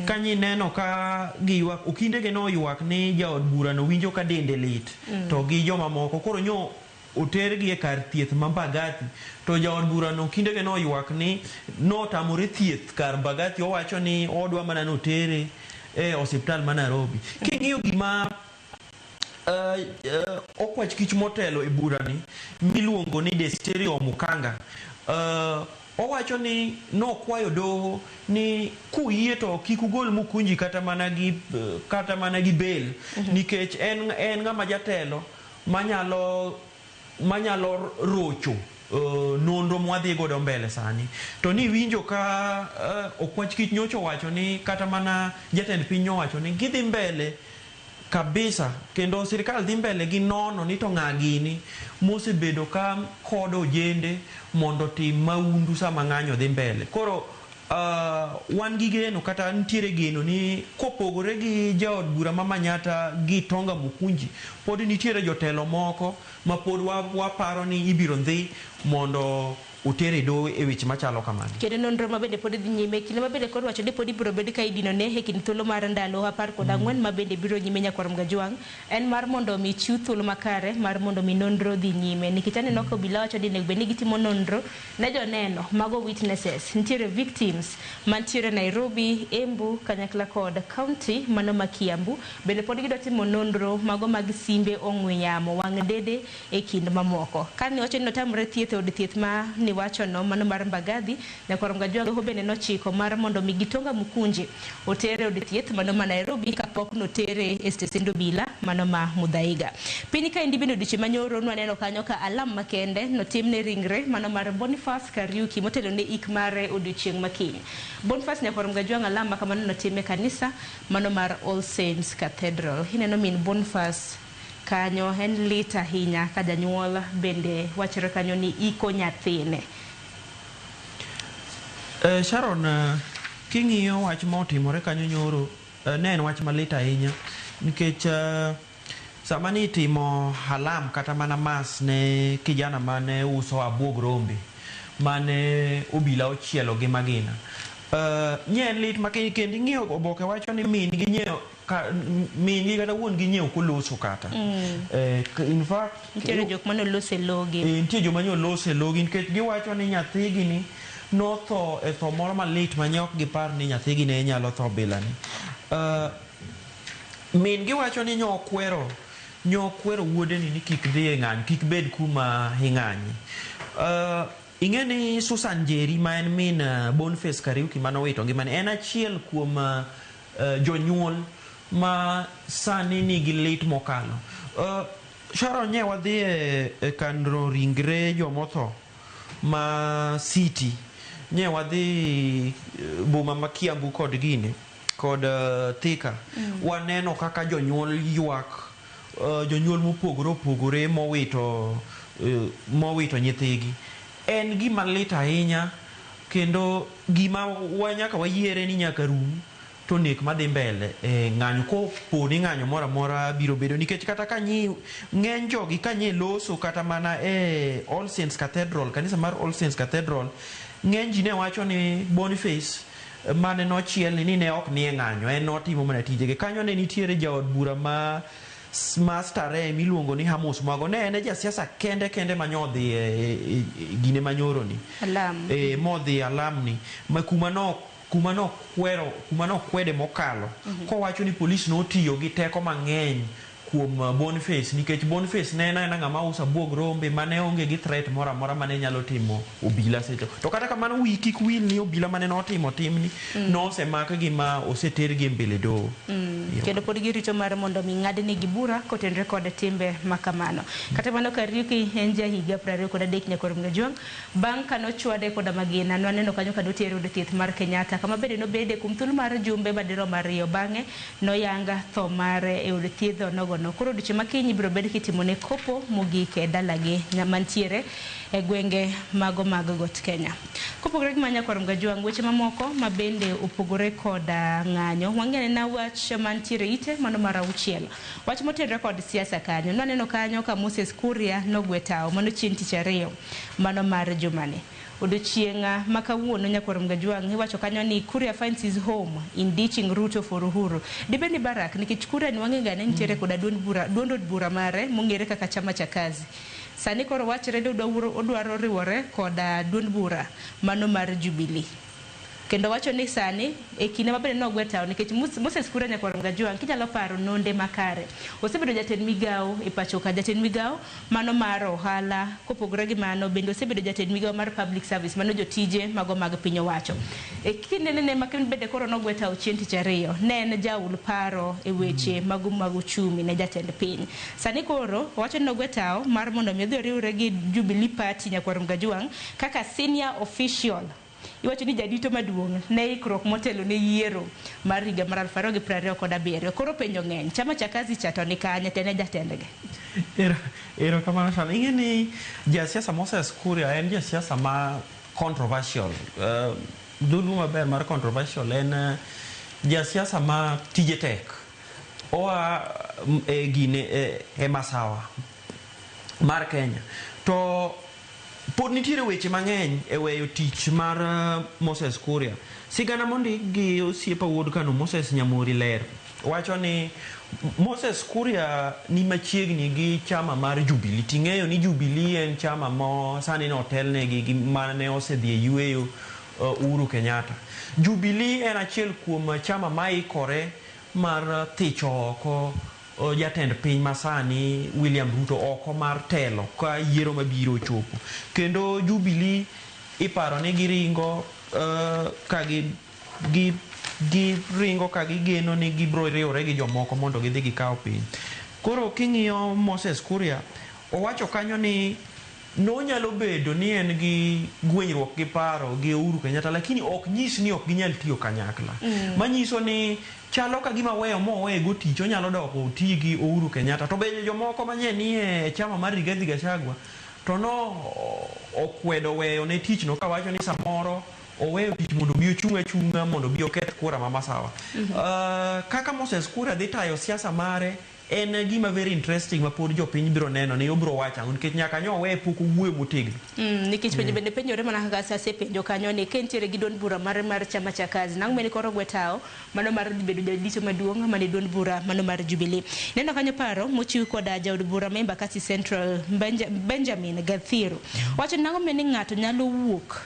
Kanyi neno ka giywak, okindege no ywak ni jaod bura no winjo ka dende lit, to gi joma moko. Koro nyo otergi e kar thieth ma Mbagathi, to jaod bura no kindege no ywak ni notamore thieth kar Mbagathi, owacho ni odwa mana notere e osiptal ma Nairobi. King'iyo gima okwach kich motelo e burani miluongo ni Desisterio Mukanga, owacho ni nokwayo doho ni kuyie to kik ugol Mukunji kata mana gi bail, nikech en ng'ama jatelo manyalo rocho nonro mwadhi godo mbele sani. To ni winjo ka okwach kich nyocho wacho ni kata mana jatend piny owacho ni gidhi mbele kabisa, kendo sirikal dhi mbele gi nono ni to ng'a gini mosebedo ka kodo ojende mondo tim maundu sama ng'anyo dhi mbele. Koro wan gi geno, kata ntiere geno ni kopogore gi jaod bura ma Manyatta gi Tonga Mukunji, pod nitiere jotelo moko ma pod waparo ni ibiro dhi mondo utere do e weche machalo kamano. Kendo nonro mabende pod dhi nyime, kinde mabende kod wacho ni pod ibiro bed ka idino ne e kind thuolo mar ndalo 14 mabende biro nyime Nyakwar Mgajwang', en mar mondo mi chiw thuolo makare mar mondo mi nonro dhi nyime, nikech aneno ka obila wacho ni nego bende gitimo nonro ne joneno mago witnesses, nitiere victims mantiere Nairobi, Embu, kanyakla kod county mano ma Kiambu. Bende pod gidwa timo nonro mago mag simbe ong'we yamo, wang' dede e kind mamoko. Kani wacho ni notamre thieth od thieth ma ni wacho no mano mar Mbagathi, Nyakwar Mgajwang' ho bende nochiko mar mondo mi Tonga Mukunji otere od thieth mano ma Nairobi kapok notere e stesend obila mano ma Muthaiga. Piny ka indi bende odiche manyoro nwaneno kanyo ka alam makende notimne ringre mano mar Boniface Kariuki motelo ne ik mare odiochieng' makiny. Boniface Nyakwar Mgajwang' alam makamano notime kanisa mano mar All Saints Cathedral. Hineno min Boniface kanyo en lit ahinya ka janyuol bende wachore kanyo ni iko nyathine. Sharon, king'iyo wach motimore kanyo nyoro, ne en wach malit ahinya nikech sama ni timo halam kata mana mas ne kijana mane uso abuog rombe mane obila ochielo gi magina. Nyen lit makiny kendi ng'iyo oboke wacho ni min gi nyeo min gi kata wuon gi nyeo koloso kata. In fact nitiere jok mane olose logi. Nitiere jok mane olose logi nikech giwacho ni nyathigi ni notho e tho moro malit manye ok gipar ni nyathigi ne nyalo tho bilani. Min gi wacho ni nyokwero wuodeni ni kik dhi e ng'anyo, kik bed kuma ing'anyi. Ing'eni Susan Njeri ma en min Boniface Kariuki manowito ngimane, en achiel kuom jonyuol ma sani nigi lit mokalo. Sharon, nye wadhi e kanro ringre jomotho ma City, nye wadhi boma ma Kiambu kod gini kod Thika. Waneno kaka jonyuol ywak, jonyuol mopogore opogore mowito nyithigi. En gima lit ahinya, kendo gima nyaka wayiere ni nyaka rum to nek madhi mbele ng'anyo kopo ni ng'anyo mora mora biro bedo, nikech kata ng'eny jogi kanye loso kata mana e All Saints Cathedral, kanisa mar All Saints Cathedral, ng'eny ji ne wacho ni Boniface mane nochiel ni ne ok ni e ng'anyo, en notimo mana tijege. Kanyo ne nitiere jaod bura ma stare miluongo ni Hamos Mwago, ne en jasiasa kende manyodhi gine manyoro ni modhi alam ni kuma no kwede mokalo, kowacho ni polis notiyo gi teko mang'eny kuom Boniface, nikech Boniface ne en ng'ama uso abuog rombe mane onge gi threat mora mora mane nyalo timo obila secho. To kata kamano kik wil ni obila mane notimo timni nosemak gi ma oseter gi mbele do. Kendo pod girito mar mondo mi ng'adne gi bura kotenre kod timbe makamano. Kata mano Kariuki en jahiga 23 Nyakwar Mgajwang', bang' kanochwade kod magina nwaneno kanyo kanotere od thieth mar Kenyatta, kama bende nobede kuom thuolo mar jumbe badiro mariyo, bang'e noyanga tho mare e od thieth onogo. Koro odiochieng' makiny biro bed kitimo ne kopo mogik e dalagi mantiere e gwenge mago mag got Kenya. Kopogore gi manya kwarom gajuang weche mamoko mabende opogore koda ng'anyo wang'ene na wach mantiere ite mano mar auchiel. Wach motenore kod siasa kanyo noneno kanyo ka Moses Kuria nogwetao mano chieng' tich ariyo mano mar jumani. Odiochieng' makawuono nyakwarom gajuang iwacho kanyo ni Kuria finds his home in ditching Ruto for Uhuru. Dibeni Barak nikech Kuria ni wang'e ne nitiere koda duond od bura mare mong'ere kaka chama cha kazi. Sani koro wachre odwaro riwore koda duond bura mano mar Jubilee. Kendo wacho ni sani e kinde mabende nogwetao nikech Moses Kuria nyakwarom gajuang kinyalo paro nonde makare. Osebedo jatend migao e pacho ka jatend migao mano mar ohala kopogore gi mano bende osebedo jatend migao mar public service mano jotije mago mag piny owacho. E kinde ne makin bende koro nogwetao chieng' tich ariyo ne en jaul paro e weche mag uchumi ne jatend piny. Sani koro wacho ni nogwetao mar mondo mi odhi riwre gi Jubilee Party nyakwarom gajuang kaka senior official. Iwacho ni jadito maduong' ne ikruok motelo ne yiero mar higa mar 2027 koro penjo ng'eny chama cha kazi chato ni kanye tene jatendge. Ero kamano sana ing'e ni jasiasa Moses Kuria en jasiasa ma controversial. Dulu maber mar controversial en jasiasa ma tije tek. Oa e masawa mar Kenya. To pod nitiere weche mang'eny e weyo tich mar Moses Kuria. Sigana mondik gi osiepa wuod kano Moses Nyamori ler wacho ni Moses Kuria ni machiegni gi chama mar Jubilee. Ting'eyo ni Jubilee en chama mo sani no telnegi gi mane osedhi e yueyo Uhuru Kenyatta. Jubilee en achiel kuom chama maikore mar thicho oko jatend piny masani William Ruto oko mar telo ka yiero mabiro chopo. Kendo Jubilee iparo ni giringo ka giringo ka gigeno ni gibro riwore gi jomoko mondo gidhi gikaw piny. Koro king'iyo Moses Kuria owacho kanyo ni nonyalo bedo ni en gi gwenyruok gi paro gi Uhuru Kenyatta lakini ok nyis ni ok ginyal tiyo kanyakla. Manyiso ni chalo ka gima weyo mowego tich onyalo doko oti gi Uhuru Kenyatta. To be jomoko manye ni e chama mar Rigathi Gachagua to no okwedo weyo ne tich no kawacho ni samoro oweyo tich mondo bi ochunga mondo bi oket kura ma masawa. Kaka Moses Kuria dhi tayo siasa mare en gima very interesting ma pod jopiny biro neno ni obro wacha nikech nyaka nyowe pok owuoyo motegno. Nikech bende penjore mana kaka sase penjo kanyo ni kentiere gi duond bura mar chama cha kazi nang' meni koro gwetao mano mar bedo jadito maduong' mane duond bura mano mar Jubilee. Neno kanyo paro mochiw koda jaod bura member Embakasi Central Benjamin Gathiru wacho nang'o meni ng'ato nyalo wuok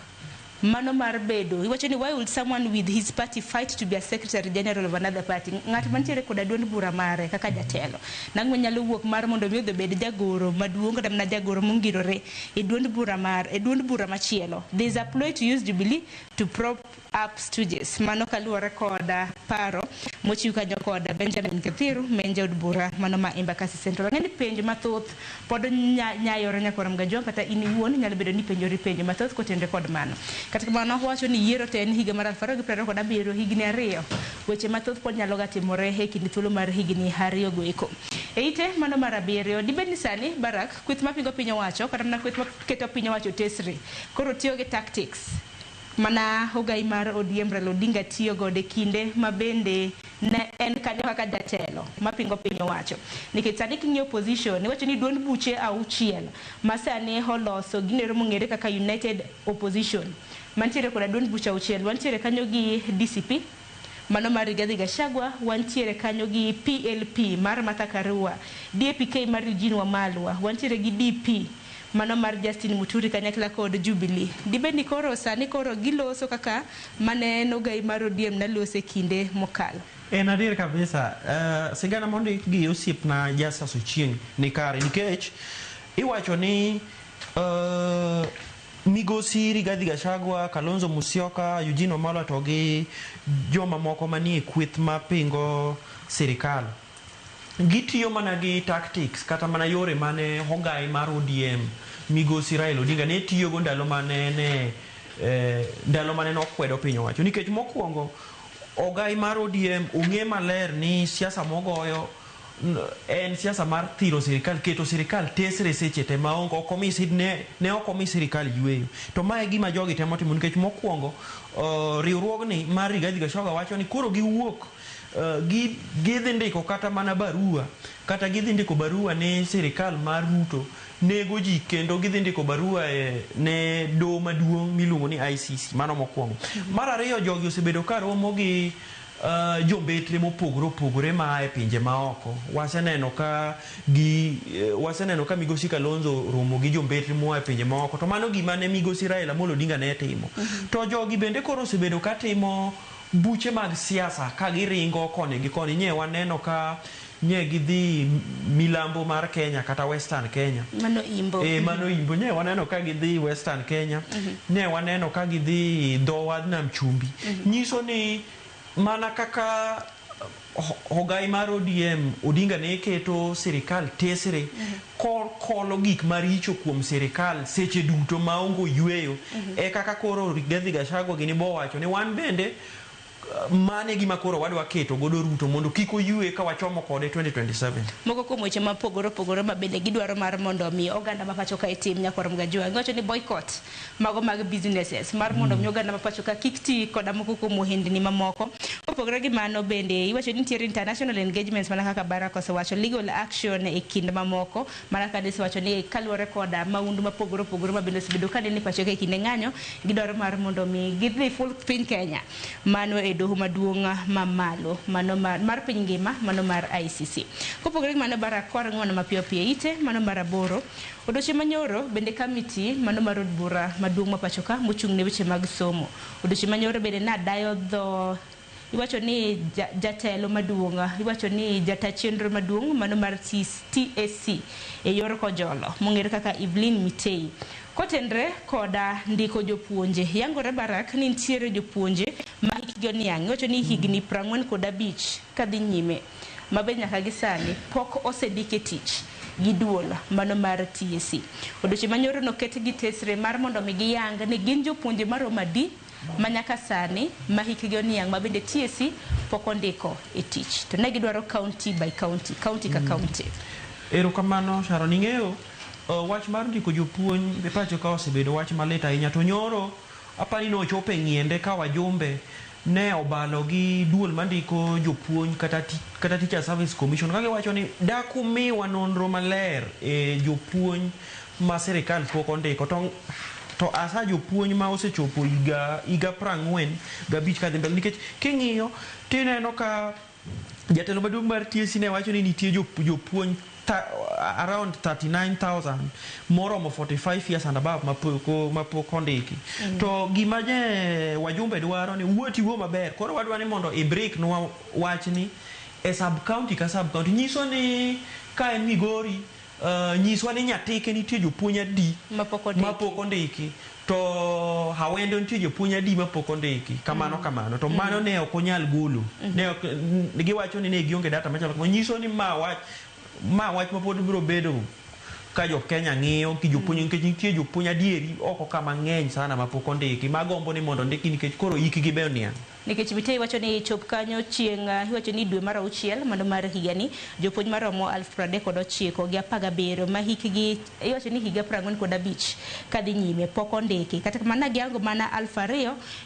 mano mar bedo iwacho ni why would someone with his party fight to be a secretary general of another party. Ng'at mantiere koda duond bura mare kaka jatelo nang'o nyalo wuok mar mondo mi obed jagoro maduong' kata mana jagoro mongirore e duond bura machielo. There is a ploy to use Jubilee to prop up stooges. Mano kaluwore koda paro mochiw kanyo koda Benjamin Gathiru men jaod bura mano ma Embakasi Central. Ng'eni penjo mathoth pod nyayore nyakwarom gajuang kata in iwuon nyalo bedo ni penjori penjo mathoth kotenre kod mano. Kata kamano wacho ni yiero te en higa mar 2027 higni ariyo. Weche mathoth pod nyalo ga timore e kinde thuolo mar higni ariyo go eko. Eite mano mar abiriyo dibeni sani Barak kweth mapingo piny owacho kata mana kweth maketo piny owacho tesre koro tiyo gi tactics mana ogai mar ODM Raila Odinga tiyo gode kinde mabende ne en kanyo kaka jatelo mapingo piny owacho. Nikech sani king'iyo opposition iwacho ni duond buche auchiel masani holoso ginero mong'ere kaka United Opposition mantiere koda duond buche auchiel wantiere kanyo gi DCP mano mar Rigathi Gachagua wantiere kanyo gi PLP mar Martha Karua, DAPK mar Eugene Wamalwa wantiere gi DP mano mar Justin Muturi kanyakla kod Jubilee. Dibeni koro sani koro giloso kaka mane nogai mar ODM nalose kinde mokalo. En adier kabisa sigana mondi gi osiep na jasiasa chieng' ni kare nikech iwacho ni migosi Rigathi Gachagua, Kalonzo Musyoka, Eugene Wamalwa to gi joma moko manie kweth mapingo sirikal gitiyo mana gi tactics kata mana yore mane ogai mar ODM migosi Raila Odinga ne tiyo go ndalo mane nokwedo piny owacho nikech mokwongo ogai mar ODM ong'e maler ni siasa mogoyo en siasa mar thiro sirikal, keto sirikal tesre seche te maongo komisi ne okomi sirikal yweyo. To mae gima jogi temo timo nikech mokwongo riwruogni mar Rigathi Gachagua wacho ni koro giwuok gidhi ndiko kata mana barua kata gidhi ndiko barua ne sirikal mar Ruto nego ji kendo gidhi ndiko barua ne doho maduong' miluongo ni ICC. Mano mokwongo. Mar ariyo, jogi osebedo ka romo gi jombetre mopogore opogore ma e pinje maoko. Waseneno ka Migosi Kalonzo romo gi jombetre moa e pinje maoko, to mano gima ne Migosi Raila Amolo Odinga ne timo. To jogi bende koro osebedo ka timo buche mag siasa ka giringo koni gi koni. Nye waneno ka nye gidhi milambo mar Kenya kata Western Kenya. Mano imbo. Mano imbo. Nye waneno ka gidhi Western Kenya. Nye waneno ka gidhi dho wadh Nam Chumbi. Nyiso ni mana kaka Hogai mar ODM Odinga ne keto sirikal tesre kolo gik maricho kuom sirikal seche duto maongo yweyo. E kaka koro Rigathi Gachagua gini bo wacho ni wan bende mane gima koro wadwa keto godo Ruto mondo kiko yue ka wachomo kode 2027. Moko kuom weche mapogore opogore ma bende gidwaro mar mondo mi oganda ma pacho ka itim Nyakwar Gachagua wacho ni boycott mago mag businesses mar mondo mi oganda ma pacho ka kik ti koda moko kuom ohendni mamoko. Opogore gi mano bende iwacho ni nitie international engagements mana kaka Barack osewacho, legal action e kind mamoko mana kaka osewacho ni kaluwore koda maundu mapogore opogore ma bende osebedo ka ni pacho ka e kinde ng'anyo gidwaro mar mondo mi gidhi full piny Kenya. Mano e doho maduong' mamalo, mano mar piny ngima, mano mar ICC. Kopogore gi mano Barack ng'wono mapiyo piyo ite, mano mar 8. Odiochieng' manyoro bende kamiti mano mar od bura maduong' ma pacho ka mochung' ne weche mag somo. Odiochieng' manyoro bende nadayo dho iwacho ni jatelo maduong', iwacho ni jata chenro maduong' mano mar TSC e yor kojolo mong'ere kaka Evelyn Mitei. Kotenre koda ndiko jopuonje, yangore Barack ni nitiere jopuonje ma hikgi oniang', iwacho ni higni 45 kadhi nyime mabe nyaka gi sani pok osendike tich gi duol mano mar TSC. Odiochieng' manyoro noket gi tesre mar mondo mi giyang ni gin jopuonje maromo adi manyaka sani ma hikgi oniang' ma bende TSC pok ondiko e tich. To ne gidwaro county by county, county ka county. Erokamano Sharon, ing'eyo wach mar ndiko jopuonj e pacho ka osebedo wach malit ahinya. To nyoro apani no chopo e ng'iende ka wajumbe ne obalo gi duol mandiko jopuonj kata Teacher Service Commission kage wacho ni dakumiwa nonro maler e jopuonj ma sirikal pok ondiko. To asa jopuonj ma osechopo higa 45 kadhi mbele, nikech king'iyo tineno ka jatelo maduong' mar TSC ne wacho ni nitie jopuonj around 39,000 moromo 45 years and above mapok ondiki. To gima wajumbe dwaro ni wuoti wo maber. Koro wadwa ni mondo break nwa wach ni e sub county ka sub county. Nyiso ni ka en Migori nyiswa ni Nyatike nitie jopuonj adi mapok ondiki. To Hawendo nitie jopuonj adi mapok ondiki. Kamano. To mano ne ok onyal golo. Ne giwacho ni ne gionge data machalo kamano. Nyiso ni ma wach mapod biro bedo ka jo Kenya ng'iyo ki jopuonj, nikech nitie jopuonj adieri oko kama ng'eny sana mapok ondiki magombo ni mondo ndiki nikech koro ikgi be oniang'. Nikech Mitei wacho ni chop kanyo chieng' iwacho ni dwe mar 6 mano mar higani jopuonj maromo 39 gi 17 ma hikgi iwacho ni higa 45 kadhi nyime pok ondiki. Kata kamano giango mana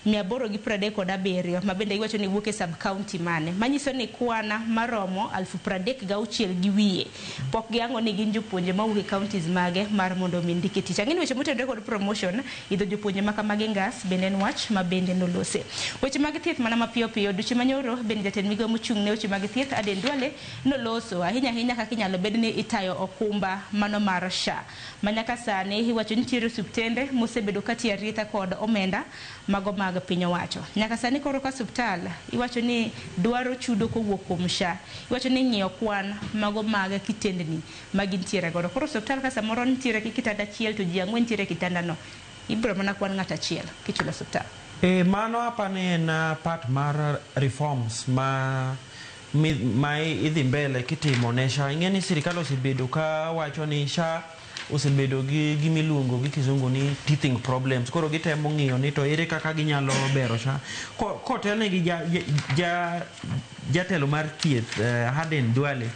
2,837 ma bende iwacho ni wuok e sub county mane, manyiso ni kwana maromo 36,000 gi wiye pok giango ni gin jopuonje ma wuok e counties mage mar mondo mi ndiki tich. Ang'eni weche motenore kod promotion idho jopuonje ma kamagi ngas bende en wach ma bende nolose. Weche mag thieth mana mapiyo piyo. Odiochieng' manyoro bende jatend migawo mochung' ne weche mag thieth Aden Duale noloso ahinya kaka inyalo bed ni itayo okumba mano mar SHA. Manyaka sani iwacho ni nitiere osuptende mosebedo katiyo arita kod omenda mago mag piny owacho. Nyaka sani koro ka osuptal iwacho ni dwaro chudo kowuok kuom SHA. Iwacho ni ng'iyo kwan mago mag kitendni magintiere godo. Koro osuptal ka samoro nitiere gi kitanda achiel to ji 4 nitiere kitanda no, ibiro mana kwan ng'at achiel kichulo osuptal. Mano apani en part mar reforms ma idhi mbele kitimo ne SHA. Ing'eni sirikal osebedo ka wacho ni SHA osebedo gi gimiluongo gi kizungu ni teething problems. Koro gitemo ng'iyo ni to ere kaka ginyalo bero SHA. Kotelne gi jatelo mar thieth Aden Duale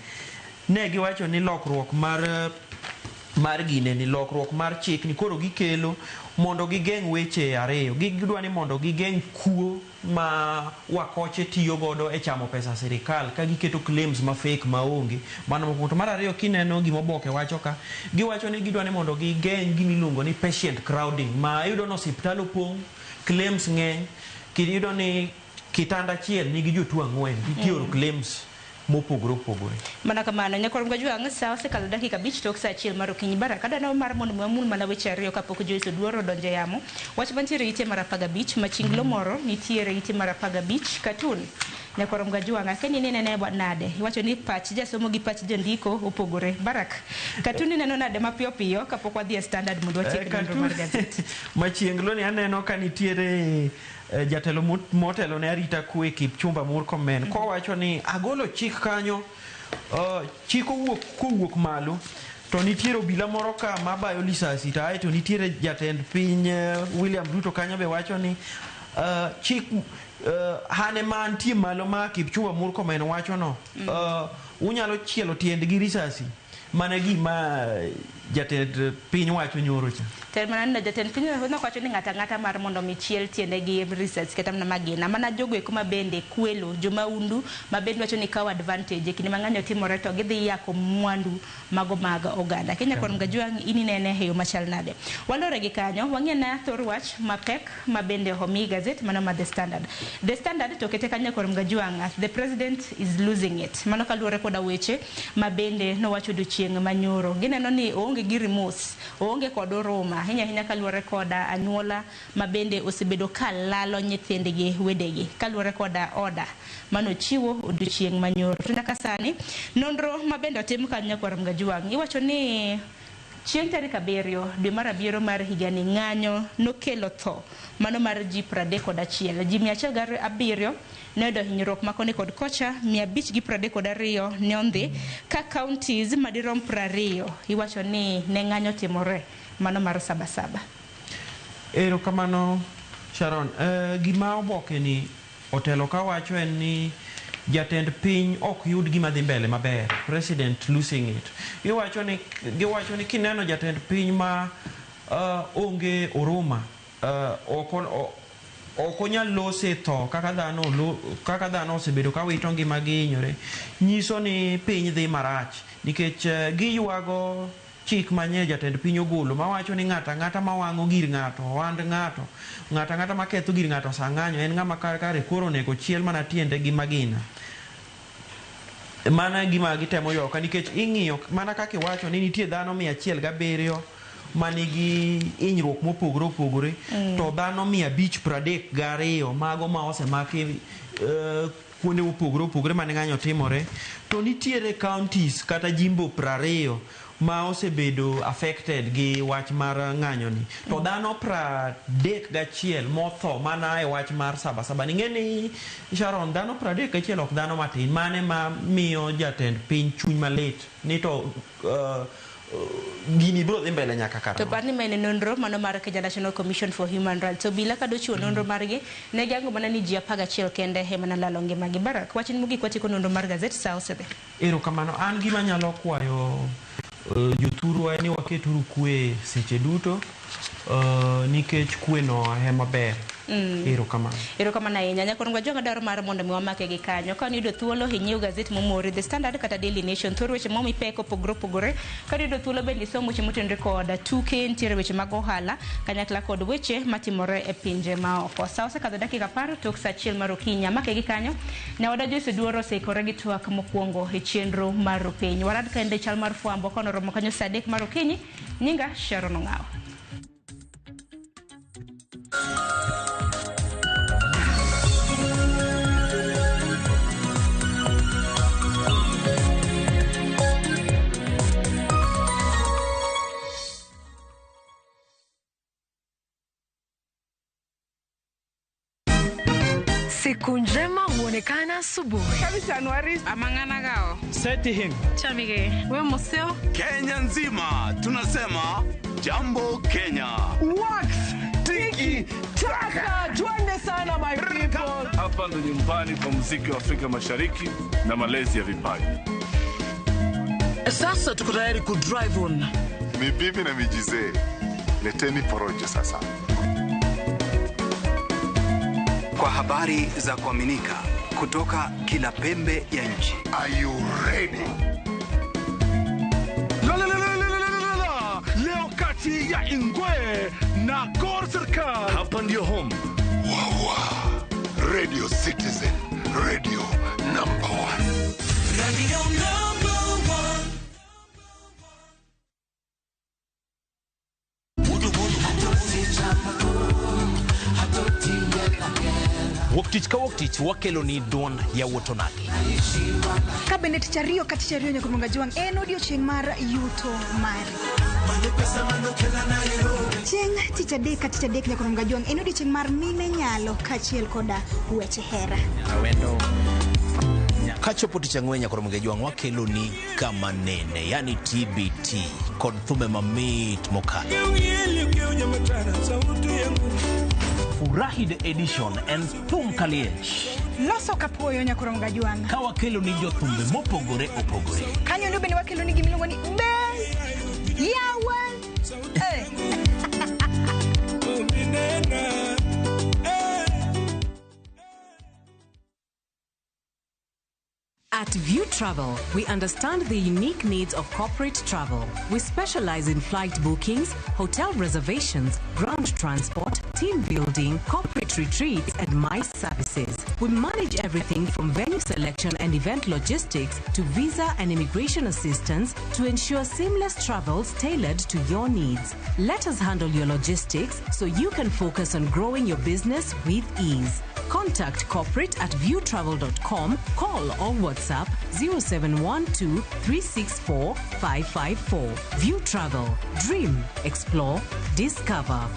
ne giwacho ni lokruok mar gine ni lokruok mar chik ni koro gikelo mondo gigeng' weche ariyo. Gidwa ni mondo gigeng' kuo ma wakoche tiyo godo e chamo pesa sirikal ka giketo claims ma fake maonge. Mano mokwongo. To mar ariyo kineno gima oboke wacho ka, giwacho ni gidwa ni mondo gigeng' gimiluongo ni patient crowding, ma iyudo ni osiptal opong', claims ng'eny, kiyudo ni kitanda achiel nigi jotuo 4, gitioro claims mopogore opogore. Mana kamano nyakor mga juang sa osekalo dakika 5 tok sa achiel mar okinyi Baraka dano mar mondo mamul mana weche ariyo kapok Joyce Oduor odonjo yamo. Wach mantiere ite mar 15 machinglo moro nitiere ite mar 15 katun. Nyakor mga juang keni nene nade iwacho ni pach jasomo gi pach jandiko opogore. Barak katun neno nade mapiyo piyo kapok wadhi e standard mondo watiek nonro mar gazet. Machienglo ni aneno ka nitiere jatelo motelo ne arita kwe Kipchumba Murkomen ko wacho ni agolo chik kanyo, chik kowuok malo to nitiere obila moro ka mabayo lisasi, to aeto nitiere jatend piny William Ruto kanyo be wacho ni chik hane mantie malo ma Kipchumba Murkomen wacho no, unyalo chielo tiend gi risasi. Mana gima jatend piny wacho nyoro cha. Termanan na jatend piny wacho ni ngata mar mondo michiel tiende gi research kata na magina. Mana jogo kuma bende kwelo joma undu mabende wacho ni kaw advantage kini mang'anyo timore to gidhi yako mwandu mago mag oganda. Kenya kwa mga juang ini nene heyo machal nade. Walore gi kanyo wang'e na thor wach mapek mabende homi gazet mana ma The Standard. The Standard to kete kanya kwa mga juang as the president is losing it. Mano kaluore koda weche mabende no wacho duchieng manyoro. Gineno ni oonge gi remorse, oonge kod oroma. Hinya kaluore koda anyuola mabende osebedo ka lalo nyithindgi wedegi kaluore koda oda mano chiwo odiochieng manyoro. Nyaka sani nonro mabende otim kanyo kwa mga juang iwacho ni chieng' tarik 7 dwe mar 7 mar higani ng'anyo nokelo tho mano mar ji 31, ji 107 ne do hinyruok makoni kod kocha 532 ne ondhi ka counties madirom 20 iwacho ni ne ng'anyo timore mano mar Sabasaba. Ero kamano Sharon, gima oboke ni otelo ka wacho en ni jatend piny ok yud gima dhi mbele maber, president losing it. Giwacho ni kineno jatend piny ma onge oroma, okonyal lose tho kaka dhano osebedo ka wito ngima gi hinyore, nyiso ni piny dhi marach nikech giywago chik manye jatend piny ogolo mawacho ni ng'ata mawang'o gir ng'ato, wand ng'ata maketho gir ng'ato sa ng'anyo en ng'ama kare koro nego chiel mana tiende gi magina. Mana gima gitemo yoka nikech ing'iyo mana kaka iwacho ni nitie dhano 107 manigi hinyruok mopogore opogore, to dhano 532 mago ma osemaki kuonde mopogore opogore mane ng'anyo timore, to nitiere counties kata jimbo 20 ma osebedo affected gi wach mar ng'anyo ni, to dhano 31 motho mana e wach mar Sabasaba. Ning'eni Sharon, dhano 31 ok dhano matin, mane ma miyo jatend piny chuny malit ni to gini bro dhi mbele nyaka kara. To parni mene nonro mano mar Kenya National Commission for Human Rights. So bila kado chiwo nonro margi ne jango mana ni ji 11 kende he mana lalo ngimagi. Barak wachin mugi kwatiko nonro mar gazet sa osebe. Ero kamano an gima nyalo kwayo jothuru ni waketuru kwe seche duto nikech kwe no hema ber. Ero kamano ahinya nyakor ngwa jonga daro mar mondo miwamake gi kanyo ka nido thuolo hinyiew gazet momori The Standard kata Daily Nation thoro weche momi peko pogore ka nido thuolo bende somo weche motenre koda tuke ntiere weche mag ohala kanyakla kod weche matimore e pinje maoko. Sa osekadho dakika 10 tok sa achiel mar okinyi make gi kanyo nyawada Joyce Oduor oseikore gi twak mokwongo e chenro mar piny. Warad kende chal mar fwambo kono romo kanyo sa 3 mar okinyi. Nyinga Sharon Ong'aw. Siku njema huonekana asubuhi. Kabisa Januari amangana gao. Seti hing. Chamige. We museo. Kenya nzima tunasema jambo Kenya. Wax. Tiki taka. Twende sana my people. Hapa ndo nyumbani kwa muziki wa Afrika Mashariki na malezi ya vipaji. Sasa tuko tayari ku drive on. Mibibi na mijize, leteni porojo sasa. Kwa habari za kuaminika kutoka kila pembe ya nchi. Are you ready? Leo kati ya Ingwe na Gor Serikali. Hapa ndio home. Wawa. Radio Citizen, radio number 1. Radio number 1. Woktich ka woktich wakelo ni duon ya wotonagi. Kabinet chario kati chario nyakurunga juang en odiochieng' mar yuto mari. Chieng' tich adek nyakurunga juang en odiochieng' mar mine nyalo kachiel koda weche hera. Awendo kachopo tich ang'wen nyakurunga juang wakelo ni kama nene, yani TBT kod thume mamit mokalo. Furahi the edition and thum kaliech. Loso kapuoyo nyakurunga juang. Ka wakelo ni jothumbe mopogore opogore. Kanyo ndio bende wakelo ni gimiluongo ni Be Yawa. At View Travel, we understand the unique needs of corporate travel. We specialize in flight bookings, hotel reservations, ground transport, team building, corporate retreats, and MICE services. We manage everything from venue selection and event logistics to visa and immigration assistance to ensure seamless travels tailored to your needs. Let us handle your logistics so you can focus on growing your business with ease. Contact corporate at viewtravel.com, call or WhatsApp 0712 364 554. View Travel. Dream, explore, discover.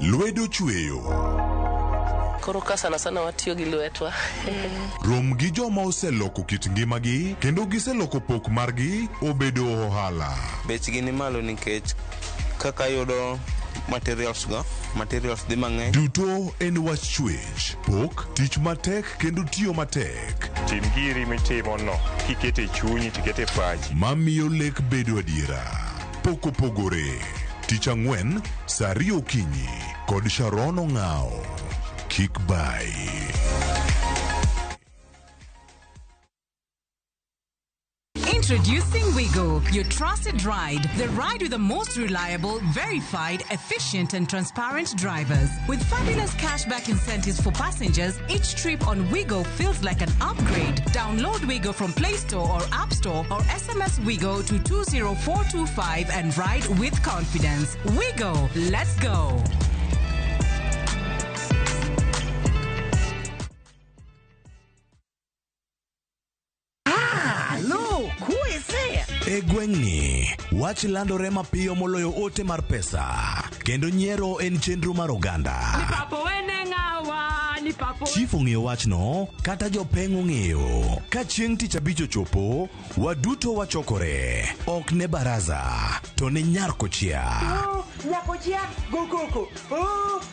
Lwedo chweyo. Koroka sana watiyo gi lwetwa. Rom gi joma oseloko kit ngimagi kendo giseloko pok margi obedo ohala. Bechgi ni malo nikech kaka yudo materials di mang'eny. Duto en wach chwech, pok, tich matek kendo tiyo matek. Tim giri mitimo no, kikete chunyi, tikete pachi. Mamiyo lek bedo adiera. Pok opogore. Tich ang'wen, saa 2 okinyi, kod Sharon Ong'ao. Kick by. Introducing Wigo, your trusted ride. The ride with the most reliable, verified, efficient, and transparent drivers. With fabulous cashback incentives for passengers, each trip on Wigo feels like an upgrade. Download Wigo from Play Store or App Store or SMS Wigo to 20425 and ride with confidence. Wigo, let's go. E gweng'ni, wach landore mapiyo moloyo ote mar pesa. Kendo nyiero en chenro mar oganda. Chief ong'eyo wachno, kata jopeng' ong'eyo. Ka chieng' tich abich ochopo, waduto wachokore. Ok ne baraza, to ne nyarkochia. Nyakochia, gokoko.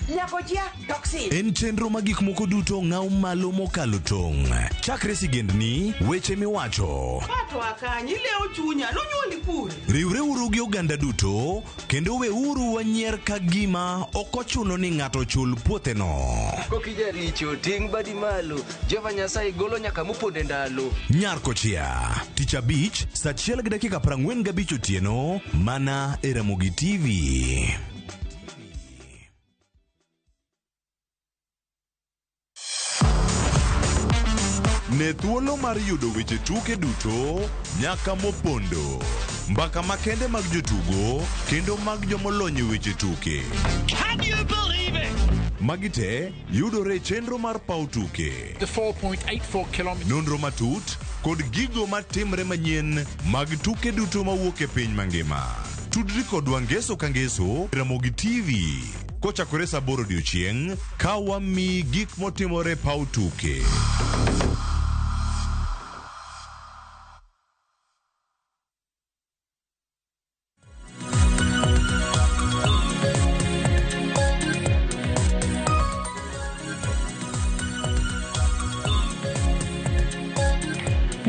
Nyakochia, toxin. En chenro ma gik moko duto ng'aw malo mokalo tong'. Chakre sigendni, weche miwacho. Pato akanyi leo chunya, nonyuoli pure. Riwre uru gi oganda duto, kendo we uru wanyier ka gima okochuno ni ng'ato chul puothe no. Kokijaricho, ting' badi malo, Jehova Nyasaye golo nyaka moponde ndalo. Nyarkochia, tich abich, saa 1:45 otieno, mana e Ramogi TV. Ne thuolo mar yudo weche tuke duto nyaka mopondo. Mbaka makende mag jotugo kendo mag jomolony weche tuke. Can you believe it? Magite yudore chenro mar pau tuke. The 4.84 kilometers. Nonro matut kod gigo matimre manyien mag tuke duto mawuok e piny mangima. Tudri kodwa ngeso ka ngeso Ramogi TV. Kochakore saa 8 odiechieng' ka wami gik motimore pau tuke.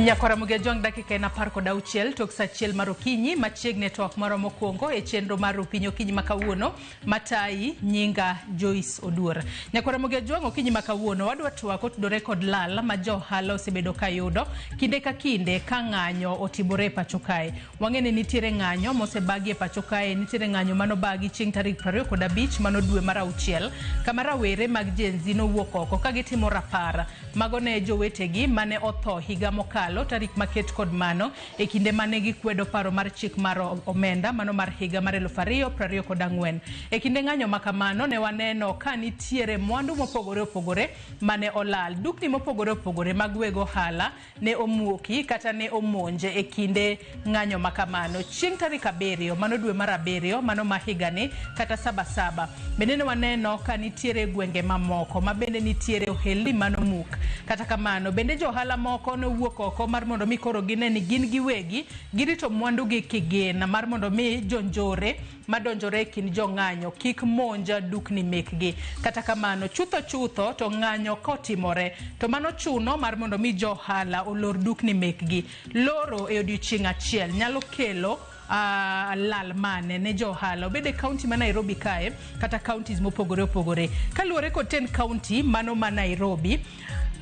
Nyakora Mugejong dakika na parko da uchiel tok sachiel marokinyi machiegni twak moro mokwongo e chenro mar Opiny Okinyi makawuono matai nyinga Joyce Oduor. Nyakora Mugejong okinyi makawuono wadwa twak otudore kod lal ma johala osebedo kayudo kinde ka kinde ka ng'anyo otimore pacho kae. Wang'eni nitiere ng'anyo mosebagi e pacho kae, nitiere ng'anyo manobagi chieng' tarik 25 mano dwe mar auchiel kama rawere mag Gen Z nowuok oko ka gitimo rapar magone jowetegi mane otho higa mokalo tarik maket kod mano e kinde mane gikwedo paro mar chik mar omenda mano mar higa mar 2024. E kinde ng'anyo makamano ne waneno ka nitiere mwandu mopogore opogore mane olal. Dukni mopogore opogore mag weg ohala ne omuoki kata ne omonje e kinde ng'anyo makamano. Chieng' tarik 7 mano dwe mar 7 mano ma higani kata Sabasaba. Bende ne waneno ka nitiere gwenge mamoko ma bende nitiere ohelni mano muk. Kata kamano bende johala moko ne wuok oko mar mondo mi koro gine ni gin giwegi girito mwandu gi kigena mar mondo mi jonjore madonjore kin jong'anyo kik monja dukni mekgi. Kata kamano chutho to ng'anyo kotimore to mano chuno mar mondo mi johala olor dukni mekgi. Loro e odiochieng' achiel nyalo kelo lal mane ne johala obede county ma Nairobi kae kata counties mopogore opogore. Kaluwore kod 10 county mano ma Nairobi,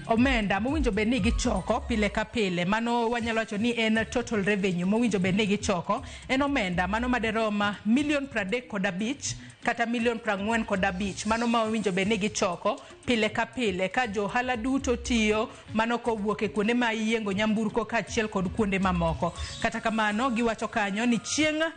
omenda mowinjo bed ni gichoko pile ka pile mano wanyalo wacho ni en total revenue mowinjo bed ni gichoko en omenda mano maderoma $35,000 kata $45,000 mano ma owinjo bed ni gichoko pile ka pile ka johala duto tiyo mano kowuok e kuonde ma yiengo nyamburko kaachiel kod kuonde mamoko. Kata kamano giwacho kanyo ni chieng'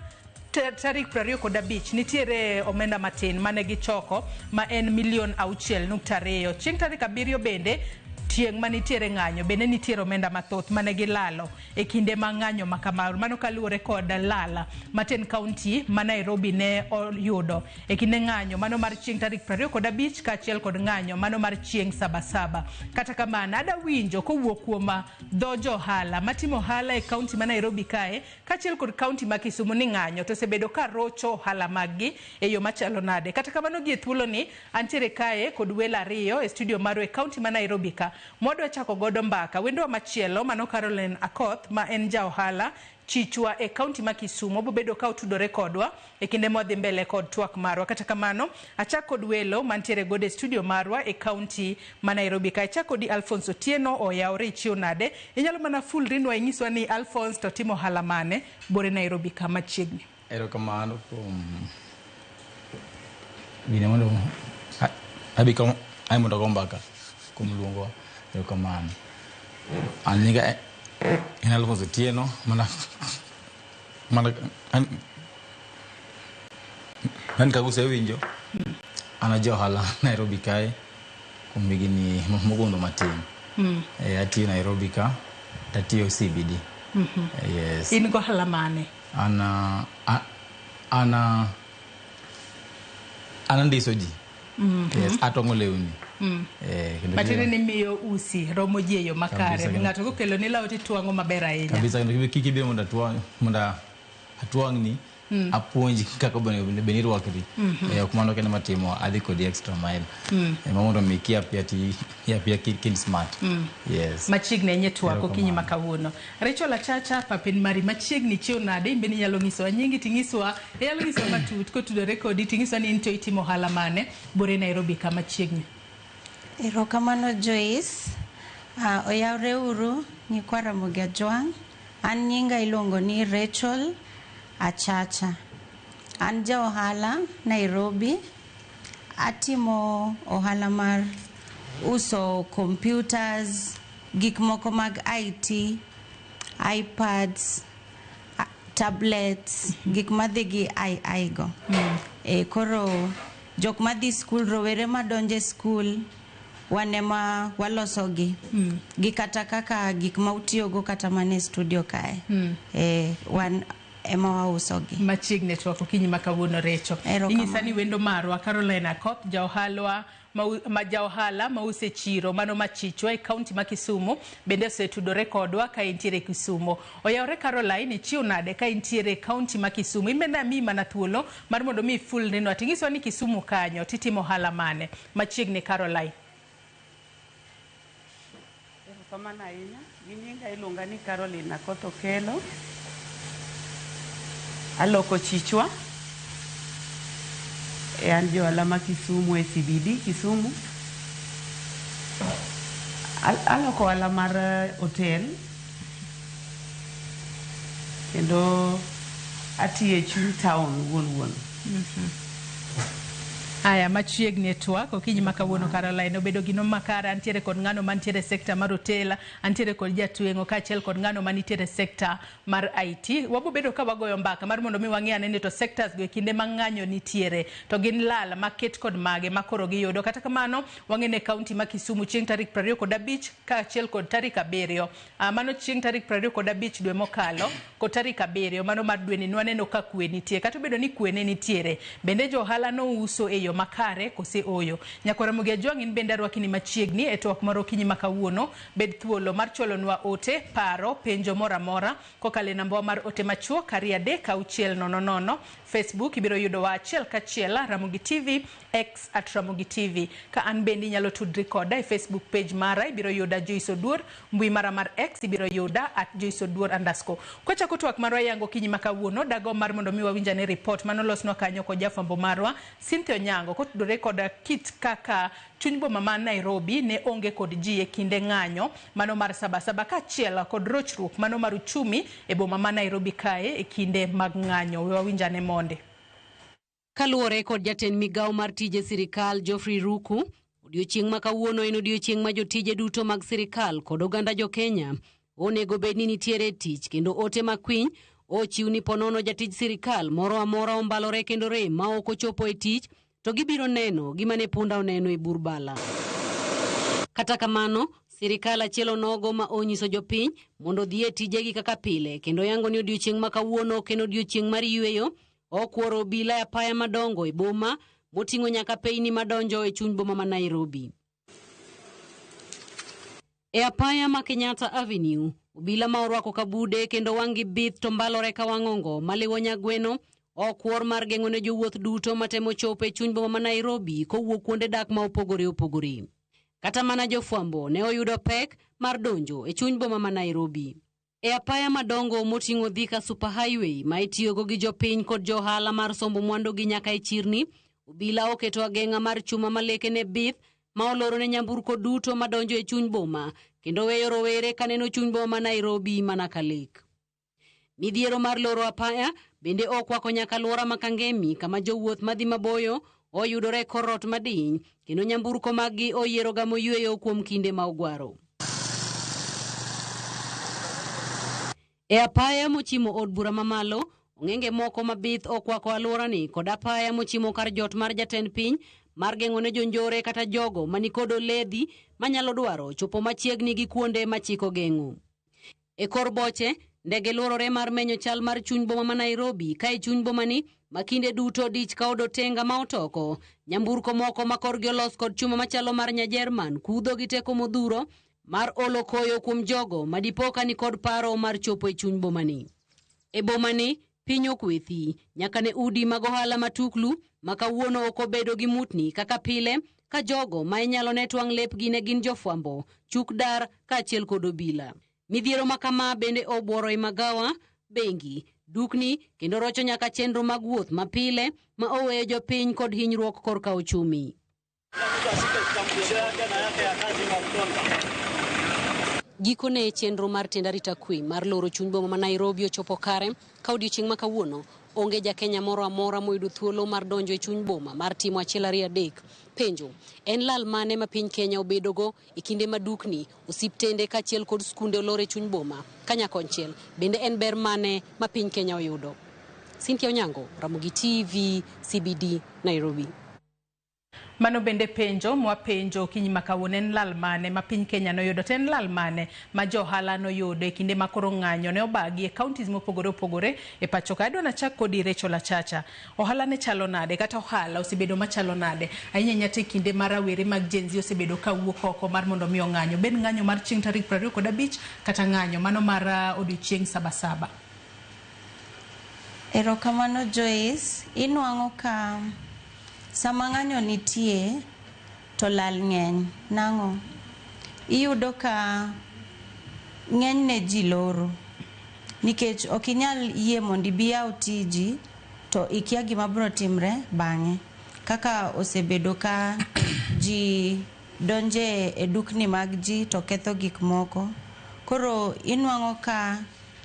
tarik 25 nitiere omenda matin mane gichoko ma en $6.2. Chieng' tarik 7 bende tieng' manitiere ng'anyo bende nitiere omenda mathoth mane gilalo e kinde ma ng'anyo makamano mano kaluwore kod lala maten county ma Nairobi ne oyudo e kinde ng'anyo mano mar chieng' tarik 25 kaachiel kod ng'anyo mano mar chieng' Sabasaba. Kata kamano ada winjo kowuok kuom dho johala matimo ohala e county ma Nairobi kae kaachiel kod county ma Kisumu ni ng'anyo to sebedo ka rocho ohala maggi e yo machalo nade. Kata kamano gi thuolo ni antiere kae kod welo ariyo e studio maro e county ma Nairobi ka modwa chako godo mbaka. Wendo machielo mano Caroline Akoth ma en ja ohala chichwa e county ma Kisumu bobedo ka otudore kodwa e kinde modhi mbele kod twak marwa. Kata kamano achak kod welo mantiere godo e studio marwa e county ma Nairobi ka. Achak kod Alphonse Otieno oyawre ichio nade. Inyalo mana full rinwa inyiswa ni Alphonse to timo ohala mane bore Nairobi ka machiegni. Erokamano gine mondo abika ai mondo gombaka kumluongo. Erokamano aniga en Alphonse Otieno mana an kaguse winjo ana johala Nairobi kae kuom higni mogundho matin. Atiyo Nairobi ka tatiyo CBD. Yes. In go ohala mane? Ana ndiso ji. Yes, atong'o lewni. Matene ni miyo usi romo jeyo makare ng'ato kokelo ni law titwang'o maber ahinya kabisa kiki biro monda atwang'ni apuonji kaka bende rwakri kumano kende matimo adhi kod extra mile mondo mikia pia kin smart. Yes, machiegni nye twako kinyi makawuono. Rachel Achacha papin mari machiegni chio nade imbe ni nyalo nyiso nyingi tingiswa nyalo nyiso matut kotudore kodi tingiswa ni into itimo ohala mane bore Nairobi ka machiegni. Erokamano Joyce, oyawre uru Nyakwara Mugejong. An nyinga iluongo ni Rachel Achacha. An ja ohala Nairobi. Atimo ohala mar uso computers, gik moko mag IT, iPads, tablets, gik madhi gi AI go. Koro jok madhi school, rowere madonje school wanema walosogi gi kata kaka gik ma utiyogo kata mane studio kae. Wan ema wausogi machiegni twako kinyi makawuono Recho. Inyisani wendo marwa Caroline Akoth jaohala mause chiro mano machichwa e county ma Kisumu bende osetudore kodwa ka intiere Kisumu. Oyawre Caroline ichio nade ka intiere county ma Kisumu imena mi mana thuolo mar mondo mi full neno atingiswa ni Kisumu kanyo titimo ohala mane machiegni Caroline. Erokamano ahinya. Ginyinga iluonga ni Caroline Akoth Okelo. Aloko chichwa. An johala ma Kisumu e CBD Kisumu. Aloko ohala mar hotel. Kendo atiye chuny town wuon. Aya machiegni e twak okinyi makawuono Caroline obedo gino makara antiere kod ng'ano mantiere sekta mar hotel, antiere kod jatwengo kaachiel kod ng'ano manitiere sekta mar IT. Wabo bedo ka wagoyo mbaka mar mondo mi wang'e anene to sectors go e kinde mang'anyo nitiere to gin lal maket kod mage makoro giyudo. Kata kamano wang'e ne kaunti ma Kisumu chieng' tarik 25 kaachiel kod tarik 7. Mano chieng' tarik 25 dwe mokalo kod tarik 7 mano mar dwe ni waneno ka kwe nitie. Kata bedo ni kwe ne nitiere bende jo ohala no uso e yo makare kose oyo. Nyakora Mugia Jwang' in bende arwakini machiegni e twak mar okinyi makawuono. Bed thuolo mar chwalonwa ote, paro, penjo mora mora kokale namba mar ote machuok 36000. Facebook ibiro yudo wa achiel kachiel Ramogi TV X @Ramogi TV. Ka an bende nyalo tudri koda e Facebook page mara ibiro yuda Joyce Oduor, mbui mara mar X ibiro yuda @JoyceOduor_. Kwachako twak marwa yango kinyi makawuono dago mar mondo mi wawinja ne report manolosnwa kanyo ko jafambo marwa Cynthia Onyango kotudore koda kit kaka chuny boma ma Nairobi ne onge kod ji e kinde ng'anyo mano mar sabasaba kaachiel kod rochruok mano mar uchumi e boma ma Nairobi kae e kinde mag ng'anyo. We wawinja ne monde. Kaluwore kod jatend migawo mar tije sirikal Geoffrey Ruku, odiochieng' ma kawuono en odiochieng' ma jotije duto mag sirikal kod oganda jo Kenya onego bed ni nitiere tich kendo ote makwiny ochiw ni ponono jatij sirikal moro amora ombalore kendo rem ma ok ochopo e tich to gibiro neno gima ne punda oneno e Burbala. Kata kamano, sirikal achiel onogo ma onyiso jopiny mondo dhi e tijegi kaka pile kendo yango ni odiochieng' ma kawuono kendo odiochieng' mar yweyo okworo obila e apaya madongo e boma moting'o nyaka peini madonjo e chuny boma ma Nairobi. E apaya ma Kenyatta Avenue, obila ma orwako kabude kendo wang'i bith to mbalore ka wang'ongo maliwo nyagweno okwor mar geng'o ne jowuoth duto matemo chopo e chuny boma ma Nairobi kowuok kuonde dak ma opogore opogore. Kata mana jofwambo ne oyudo pek mar donjo e chuny boma ma Nairobi. E apaya madongo moting'o Thika Super Highway ma itiyogo gi jopiny kod johala mar sombo mwandu gi nyaka e chirni, obila oketo ageng'a mar chuma maleke ne bith ma oloro ne nyamburko duto madonjo e chuny boma kendo weyo rowere kaneno chuny boma ma Nairobi mana kalek. Midhiero mar loro apaya bende okwako nyaka alwora ma Kangemi kama jowuoth madhi maboyo oyudore korot madiny kendo nyamburko maggi oyiero ga moyweyo kuom kinde ma ogwaro. E apaya mochimo od bura mamalo, ong'enge moko mabith okwako alworani kod apaya mochimo kar jot mar jatend piny mar geng'o ne jonjore kata jogo manikod oledhi manyalo dwaro chopo machiegni gi kuonde machiko geng'o. E kor boche, ndege luorore mar menyo chal mar chuny boma ma Nairobi ka e chuny boma ni makinde duto dich ka odotenga ma otoko, nyamburko moko ma korgi olos kod chuma machalo mar nya Jerman kudho gi teko modhuro mar olo koyo kuom jogo madipoka ni kod paro mar chopo e chuny boma ni. E boma ni, piny okwethi, nyaka ne udi mag ohala matuklu ma kawuono ok obedo gi mutni kaka pile ka jogo ma inyalo ne twang' lepgi ne gin jofwambo, chuk dar kaachiel kod obila. Midhiero makama bende obuoro i magawa, bengi, dukni kendo rocho nyaka chenro mag wuoth mapile ma oweyo jopiny kod hinyruok korka uchumi. Gikone chenro mar tend arita kwe mar loro chuny boma ma Nairobi ochopo kare ka odiochieng' ma kawuono onge ja Kenya moro amora moyudo thuolo mar donjo e chuny boma mar timo 1, 2, 3. Penjo, en lal mane ma piny Kenya obedogo e kinde madukni, osiptende kaachiel kod skunde olore chuny boma kanyakonchiel bende en ber mane ma piny Kenya oyudo? Cynthia Onyango, Ramogi TV, CBD, Nairobi. Mano bende penjo mwapenjo kinyi makawuono en lal mane ma piny Kenya noyudo, to en lal mane ma johala noyudo e kinde makoro ng'anyo ne obagi e counties mopogore opogore e pacho ka. Adwa nachak kodi Rachel Achacha, ohala ne chalo nade kata ohala osebedo machalo nade ahinya nyate kinde mar rawere mag Gen Z osebedo ka wuok oko mar mondo miyo ng'anyo bed ng'anyo mar chieng' tarik 25 kata ng'anyo mano mar odiochieng' sabasaba. Erokamano Joyce, inwang'o ka sama ng'anyo nitie to lal ng'eny. Nang'o? Iyudo ka ng'enyne ji loro nikech ok inyal yie mondo ibi yaw tiji to ikia gima biro timre bang'e, kaka osebedo ka ji donje e dukni mag ji to ketho gik moko. Koro inwang'o ka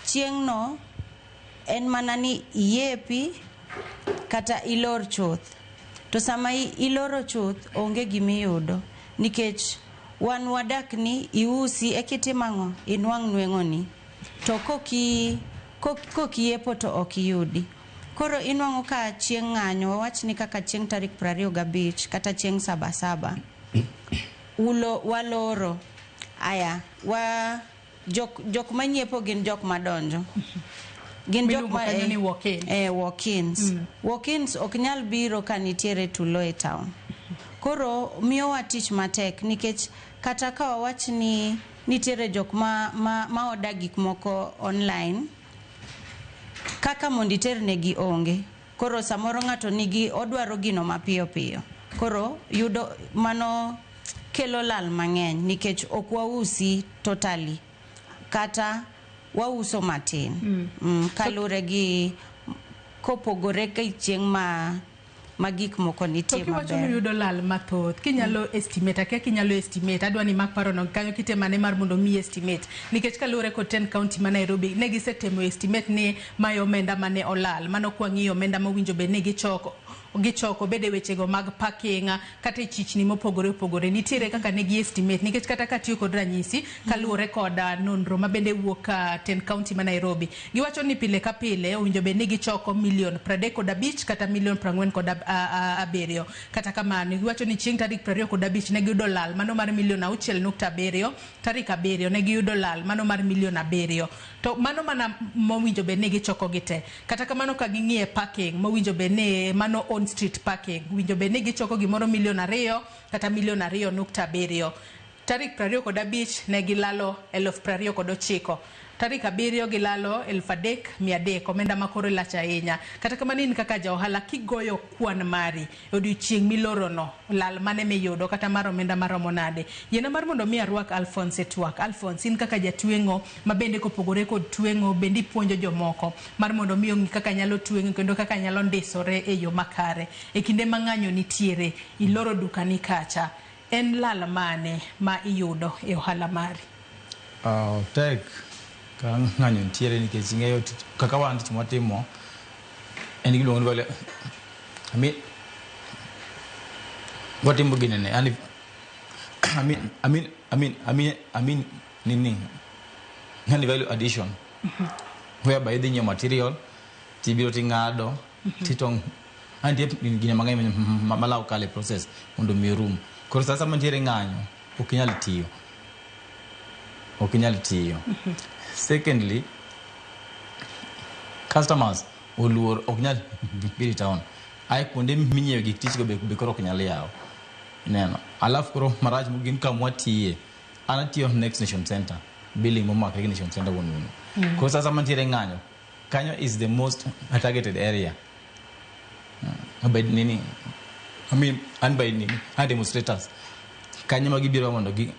chieng'no en mana ni iyepi kata ilor chuth, to sama iloro chuth onge gimiyudo nikech wan wadak ni iusi ekitimang'o inwang' nweng'oni to kokiyepo to ok yudi. Koro inwang'o ka chieng' ng'anyo, wawach ni kaka chieng' tarik 25 kata chieng' Sabasaba waloro aya jok manyiepo gin jok madonjo, gin jok ma walk-ins. Walk-ins ok nyal biro ka nitiere tulo e town. Koro miyowa tich matek nikech kata ka wawach ni nitiere jok ma oda gik moko online, kaka mondo iternegi onge. Koro samoro ng'ato nigi odwaro gino mapiyo piyo, koro yudo mano kelo lal mang'eny nikech ok wausi totally kata wauso matin. Kalure gi kopogore gi chieng' ma gik moko nitie maber. To kiwacho yudo lal mathoth, kinyalo estimate, akia kinyalo estimate, adwa ni mak paro no kanyo kitemane mar mondo mi estimate, nikech kalure ko 10 county ma Nairobi ne gisetemo estimate ni mayo omenda mane olal, mano kwang'iyo omenda mowinjo be ne gichoko bede wechego mag parking kata chichni mopogore opogore, nitiere kaka ne gi estimate nikech kata katiyo kod ranyisi kaluore kod nonro ma bende wuok 10 county ma Nairobi, giwacho ni pile ka pile owinjo be ne gichoko milion 35 kata milion 47. Kata kamano giwacho ni chieng' tarik 25 ne giyudo lal mano mar milion 6.7, tarik 7 ne giyudo lal mano mar milion 7. To mano mana mowinjo be ne gichoko gite. Kata kamano ka ging'iye parking mowinjo be ne mano on street parking, winjo be ne gichoko gimoro milion 2 kata milion 2.7. Tarik 25 ne gilalo 29,000. Tarik 7 gilalo 3,300, omenda makoro lach ahinya. Kata kamano in kaka ja ohala kigoyo kwan mari odiochieng' miloro no lal mane miyudo kata mar omenda maromo nade. Yiena mar mondo mi arwak Alphonse twak. Alphonse, in kaka jatweng'o ma bende kopogore kod tweng'o bende ipuonjo jomoko mar mondo mi ong'i kaka nyalo tweng'o kendo kaka nyalo ndisore e yo makare. E kinde ma ng'anyo nitiere, iloro dukani kacha, en lal mane ma iyudo e ohala mari? Tek ka ng'anyo nitiere nikech ing'eyo kaka wan tich mwatimo en giluongo ni vale watimo ginene nini yani value addition whereby idhi nyiewo material tibiro ting'ado titong' antie gine mang'eny malawo kale process mondo mi rum. Koro sasa mantiere ng'anyo ok inyal tiyo. Secondly, customers oluor ok nyal biri town. Ai kuonde minyiewo gik tich go be koro ok nyal yawo. Neno. Alafu koro marach mugin kamwa tiye. Anatiyo Next Nation Center. Billing momak Next Nation Center wonu. Koro sasa mantiere ng'anyo. Kanyo is the most targeted area. By nini? And by nini? And demonstrators. Kanyo magibiro mondo gi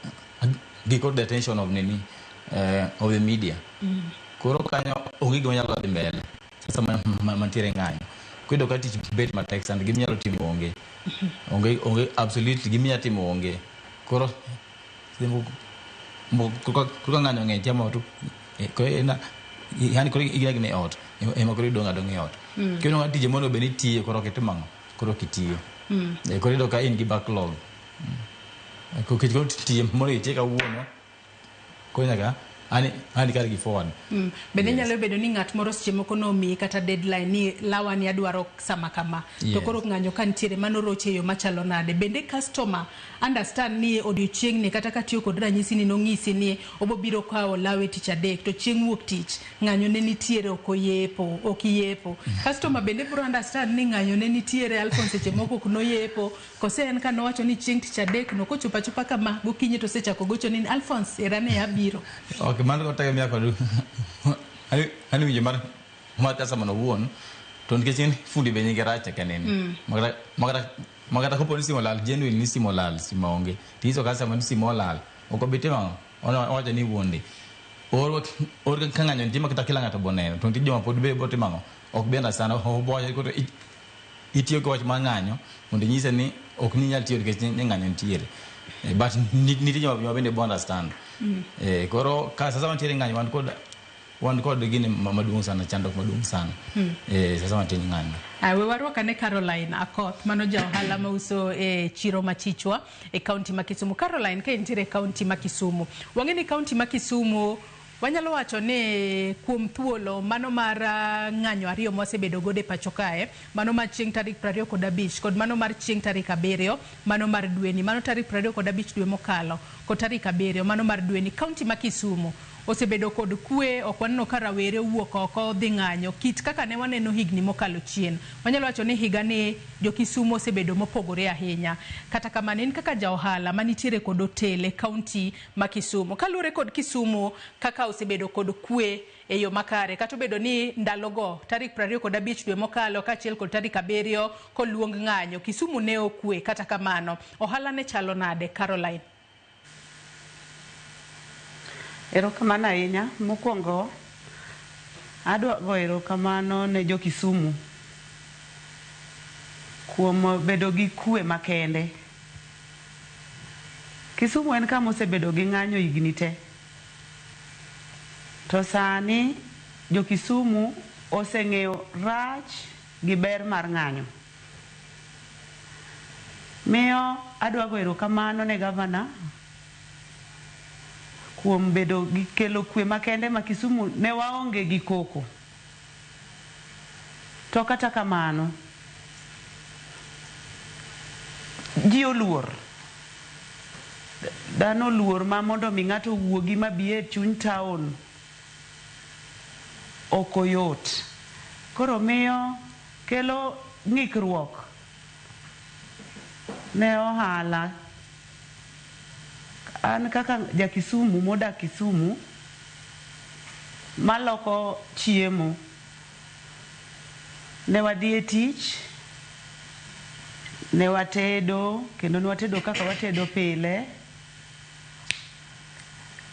caught the attention of nini of the media. Koro kanyo onge gima nyalo dhi mbele. Sasa mantiere ng'anyo. Kwedo ka tich bet matek and gima nyalo timo onge. Onge absolutely gima nyalo timo onge. Koro koro ng'anyo ng'eny chama to yani koro igine ot ema koro idong' e ot. Kendo ng'at tije mondo be nitie koro kitimo koro kitiyo. Koro ido ka in gi backlog. Koro tije mondo icheka wuono ko nyaka ani kar gi forward. Bende nyalo bedo ni ng'at moro seche moko nomi kata deadline ni lawani adwaro sama kama. To koro ng'anyo ka nitiere mano roche yo machalo nade. Bende customer understand ni odiochieng' ni kata katiyo kod ranyisi ni nong'isi ni obobiro kawo lawe tich adek to chieng' wuok tich ng'anyo ne nitiere ok iyepo. Customer bende biro understand ni ng'anyo ne nitiere Alphonse seche moko ok noyepo. Kose en ka nowacho ni chieng' tich adek no kochopa chopa kama gokinyi to sechako gocho ni Alphonse erane abiro. Okay, man ko tayo miya kodu. Ani winjo mar kasa mano wuon to nikech en fundi be nyinge racha kanene. Magata kopo ni simo lal genuine ni simo lal simo onge. Tizo kasa man simo lal. Oko bitema ona wacha ni wuonde. or ka ng'anyo nitie ma kata kila ng'ato boneno to nitie joma pod be botimang'o ok be understand oboyo koro itiyo gi wach mar ng'anyo mondo inyise ni ok ninyal tiyo nikech ni ng'anyo nitiere but nitie joma bende bo understand koro ka sasa mantiere ng'anyo wan kod gini maduong' sana chandruok maduong' sana sasa mantiere ng'anyo. We warwakane Caroline Akoth, mano ja ohala mauso e chiro machichwa e kaunti ma Kisumu. Caroline, ka intiere kaunti ma Kisumu, wang'e ni kaunti ma Kisumu wanyalo wacho ni kuom thuolo mano mar ng'anyo ariyo mosebedo gode pacho kae, mano mar chieng' tarik 25 kod mano mar chieng' tarik 7 mano mar dweni, mano tarik 25 dwe mokalo kod tarik 7 mano mar dweni. Kaunti ma Kisumu osebedo kod kwe, ok waneno ka rawere wuok oko dhi ng'anyo kit kaka ne waneno higni mokalo chien. Wanyalo wacho ni higa ni jo Kisumu osebedo mopogore ahinya. Kata kamano in kaka ja ohala manitiere kod hotel e kaunti ma Kisumu, kalure kod Kisumu kaka osebedo kod kwe e yo makare, kata obedo ni ndalogo tarik 25 dwe mokalo kaachiel kod tarik 7 koluong ng'anyo, Kisumu ne okwe. Kata kamano ohala ne chalo nade, Caroline? Erokamano ahinya. Mokwongo adwa go erokamano ne jo Kisumu kuom bedo gi kwe makende. Kisumu en kama osebedo gi ng'anyo higni te, to sani jo Kisumu oseng'eyo rach gi ber mar ng'anyo. Miyo adwa go erokamano ne gavana kuom bedo gi kelo kwe makende ma Kisumu ne waonge gi koko. To kata kamano ji oluor, dhano oluor ma mondo mi ng'ato wuogi mabi e chuny town ok oyot. Koro miyo kelo ng'ikruok ne ohala. An kaka ja Kisumu modak Kisumu maloko chiemo, ne wadhi e tich, ne watedo, kendo ne watedo kaka watedo pile,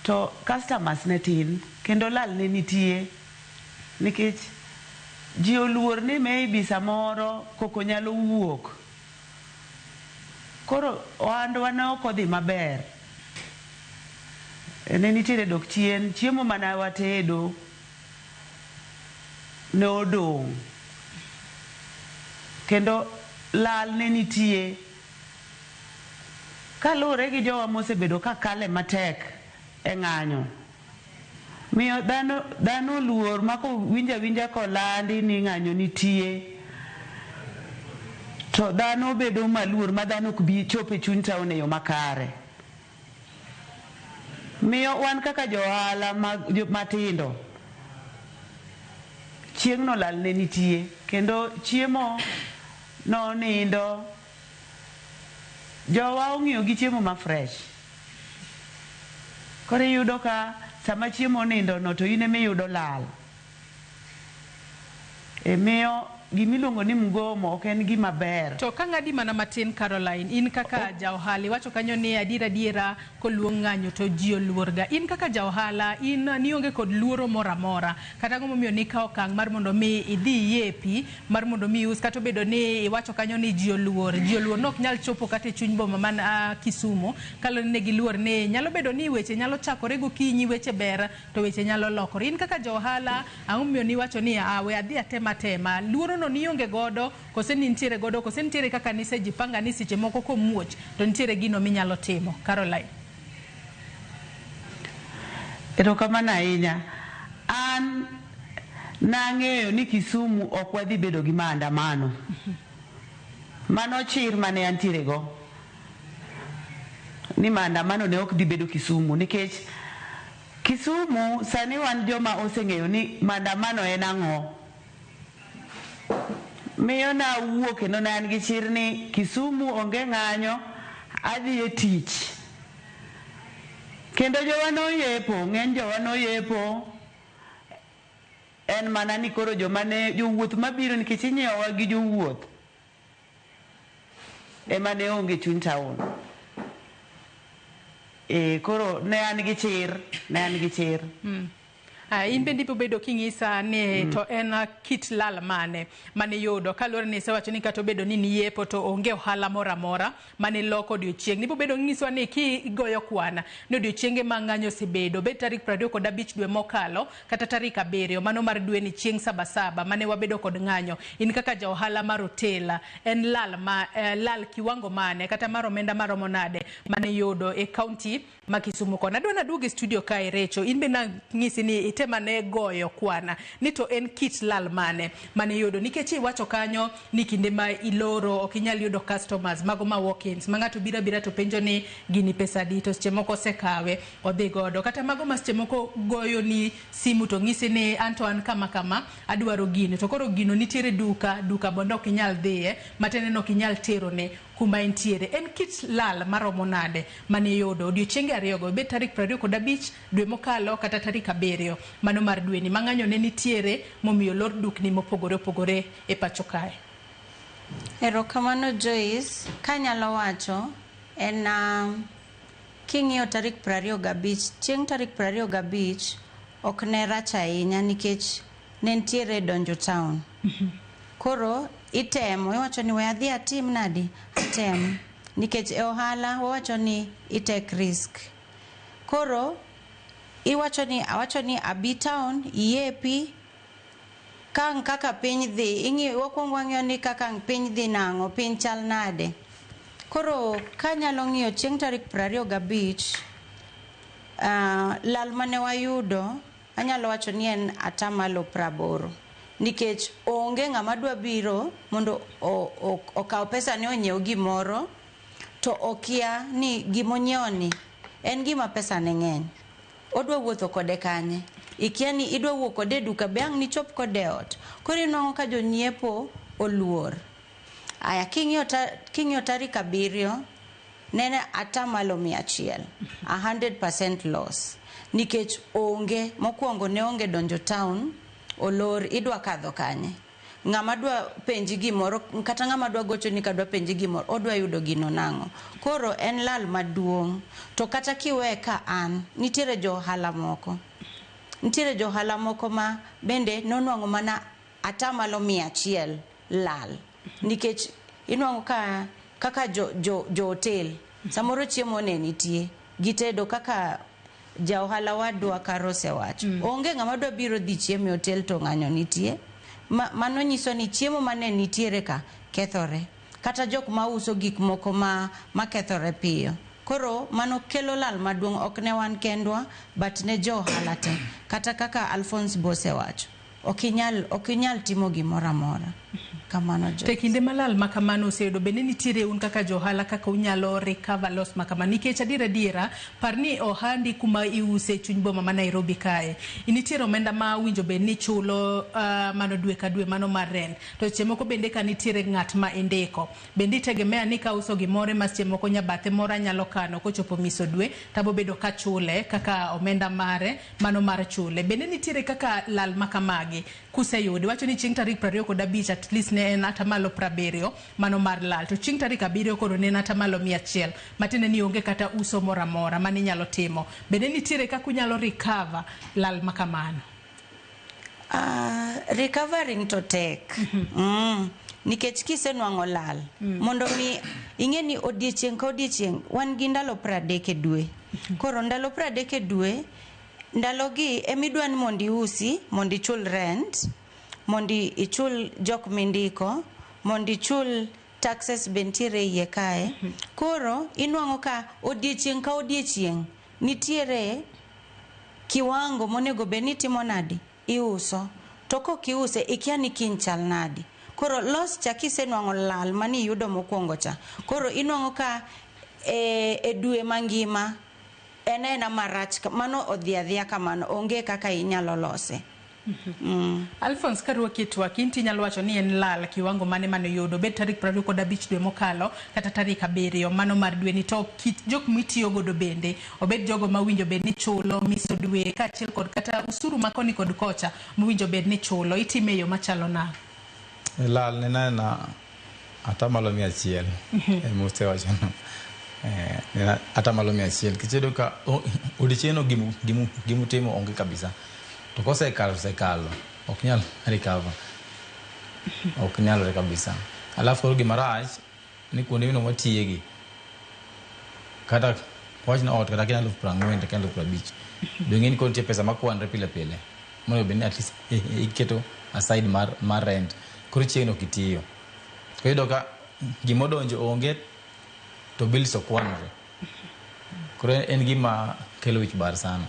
to customers ne tin kendo lal ne nitie nikech ji oluor ni maybe samoro koko nyalo wuok. Koro ohandwa ne ok odhi maber. Ne nitiere dok chien, chiemo mana watedo ne odong', kendo lal ne nitie. Kalure gi jowa mosebedo ka kale matek e ng'anyo, miyo dhano luor mako winja kolandi ni ng'anyo nitie, to dhano bedo maluor ma dhano ok bi chope chuny town e yo makare. Miyo wan kaka johala matindo, chieng' no lal ne nitie, kendo chiemo no nindo, jowa ong'iyo gi chiemo ma fresh. Koro iyudo ka sama chiemo nindo no to in emiyudo lal. Miyo gimiluongo ni mgomo ok en gima ber. To ka ng'adi mana matin, Caroline, in kaka ja ohala wacho kanyo ni adiera koluong ng'anyo to ji oluor ga. In kaka ja ohala, in nionge kod luoro moro amora, kata ang'o momiyo nikawo okang' mar mondo mi idhi yepi mar mondo mi us, kata obedo ni iwacho kanyo ni ji oluor nok nyal chopo kata e chuny boma man Kisumu, kaloni ne giluor ni nyalo bedo ni weche nyalo chakore gokinyi, weche ber to weche nyalo lokore. In kaka ja ohala, ang'o momiyo niwacho ni we adhi atema luoro no nionge godo, kose nitiere godo, kose nitiere kaka nisejipanga ni seche moko komuoch to nitiere gino minyalo timo, Caroline? Erokamano ahinya. An nang'eyo ni Kisumu ok wadhi bedo gi maandamano. Mano chir mane antiere go ni maandamano ne ok dhi bedo Kisumu, nikech Kisumu sani wan joma oseng'eyo ni maandamano en ang'o. Miyo na wuok kendo ne an gi chir ni Kisumu onge ng'anyo, adhi e tich. Kendo jowa noyepo, ng'eny jowa noyepo. En mana ni koro jowuoth mabiro nikech inyiewowa gi jowuoth ema ne onge chuny town. koro ne an gi chir in bende ipo bedo king'isa ni to en kit lal mane yudo kaluwore ni isewacho ni kata obedo ni niyepo to onge ohala moro amora mane loko odiochieng' nipo bedo ng'iswa ni kigoyo kwana ni odiochienge ma ng'anyo osebedo bet tarik 25 dwe mokalo kata tarik 7 mano mar dwe ni chieng' sabasaba mane wabedo kod ng'anyo in kaka ja ohala mar hotela en lal kiwango mane kata mar omenda maromo nade mane yudo e kaunti ma Kisumu kona. Adwa naduoge studio kae Recho, in be na ng'isi ni itema ne goyo kwana ni to en kit lal mane yudo nikech iwacho kanyo ni kinde ma iloro ok inyal yudo customers mago ma walk-ins ma ng'ato bira to penjo ni gini pesa di to seche moko sekawe odhi godo kata mago ma seche moko goyo ni simu to ng'isi ni anto an kama adwaro gini to koro gino nitiere duka bondo ok inyal dhiye matene no ok inyal tero ne kuma entiere. En kit lal maromo nade mane yudo odiochienge ariyogo bet tarik 25 dwe mokalo kata tarik 7 mano mar dwe ni mang'anyo ne nitiere momiyo lor dukni mopogore e pacho kae. Erokamano Joyce, kanyalo wacho en king'iyo tarik 25 chieng' tarik 25 ok ne rach ahinya nikech ne nitiere donjo town. Koro itemo iwacho ni we adhi atim nadi atem nikech e ohala wawacho ni take risk. Koro awacho ni abi town yepi kang kaka piny dhi wakwongo ng'iyo ni kaka piny dhi nang'o piny chal nade. Koro kanyalo ng'iyo chieng' tarik 25 lal mane wayudo anyalo wacho ni en atamalo 80 nikech onge ng'ama dwa biro mondo okaw pesa ne onyiew gimoro to okia ni gimonyiewo ni en gima pesa ne ng'eny odwa wuotho kode kanye ikia ni idwa wuok kode duka bang' ni chop kode ot koro inwang'o ka jonyiepo oluor. Aya king'iyo tarik 7 nene atamalo 100% loss nikech onge mokwongo ne onge donjo town olor idwa kadho kanye ng'ama dwa penji gimoro kata ng'ama dwa gocho ni kadwa penji gimoro odwa yudo gino nang'o. Koro en lal maduong' to kata kiwe ka an nitiere jo ohala moko ma bende nonwang'o mana atamalo 100 lal nikech inwang'o kaka jo hotel samoro chiemo ne nitie gitedo kaka ja ohala wadwa Karose wacho onge ng'ama dwa biro dhi chiemo e hotel to ng'anyo nitie mano nyiso ni chiemo mane nitiere ka kethore kata jok ma uso gik moko ma kethore piyo. Koro mano kelo lal maduong' ok ne wan kendwa but ne jo ohala te kata kaka Alphonse Bose wacho ok inyal timo gimoro amora kamano jo. Te kinde malal makamano oseyudo bende nitiere un kaka johala kaka unyalo recover loss makamano nikech adiera parni ohandi kuma iuse chuny boma ma Nairobi kae nitiere omenda ma winjo bed ni chulo mano dwe ka dwe mano mar rent to seche moko bende ka nitiere ng'at ma indiko bende itegemea ni ka uso gimore ma seche moko nyabathe moro nyalo kano kochopo miso dwe tabo bedo ka chule kaka omenda mare mano mar chule bende nitiere kaka lal makamagi kuseyudi wacho ni chieng' tarik 25 at least ne en atamalo 70 mano mar lal to chieng' tarik 7 koro ne en atamalo 100 matene ni onge kata uso moro amora mane nyalo timo bende nitiere kaka unyalo recover lal makamano. Recovering to tek nikech kisenwang'o lal mondo mi ing'e ni odiochieng' ka odiochieng' wan gi ndalo 30 e dwe koro ndalo 30 e dwe ndalogi emidwa ni mondi usi mondi chul rent mondi ichul jok mindiko mondi chul taxes bentiere iye kae koro inwang'o ka odiochieng' ka odiochieng' nitiere kiwango monego be ni timo nadi iuso to kokiuse ikia ni kiny chal nadi. Koro loss cha kisenwang'o lal mani yudo mokwongo cha koro inwang'o ka e dwe mangima enena marach mano odhiadhia kamano onge kaka inyalo lose. Alphonse Karuoki twak inti nyalo wacho ni en lal kiwango mane yudo bet tarik 25 dwe mokalo kata tarik 7 mano mar dwe ni to kit jok mitiyo godo bende obed jogo mawinjo bed ni chulo miso dwe kaachiel kod kata usuru makoni kod kocha mawinjo bed ni chulo itime yo machalo na lal ne na atamalo 100 muse wacho ata malo 100 kichedo ka odicheno gimu timo onge kabisa to kosekalo ok nyal recover ok nyal kabisa. Alafu gimarach ni kuonde mino matiegi kata wachna ot kata kina 40,000 kata 50,000 dongeni kontie pesa makwanre pile mondo beni at least iketo aside mar rent koro chiegno kitiyo koyudo ka gimodonjo onge to bills okwanre koro en gima kelo wich bar sana.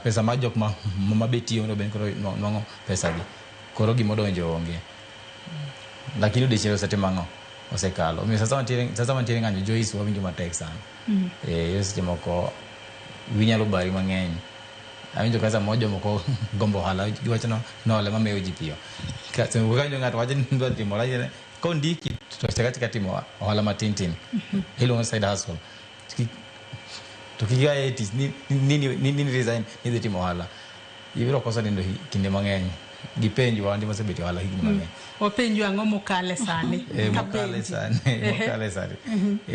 Pesa ma jok ma betiyo no ben koro nwang'o pesa gi koro gimodonjo onge lakini odechero sate mango osekalo omiyo sasa mantiere ng'anyo Joyce wawinjo matek sana. Yo seche moko winyalo bari mang'eny awinjo kasa mojo moko gombo hala giwacho no ole mamewo ji piyo kase wukanyo ng'ato wacho ni ndwa timo la ko ndiki to chaka timo ohala matin iluongo side hustle to kiga etis ni resign ni timo ohala ibiro kosa nindo kinde mang'eny gipenjwa ndi masebeti ohala higni mang'eny openjwa ang'o mokale sani mokale sani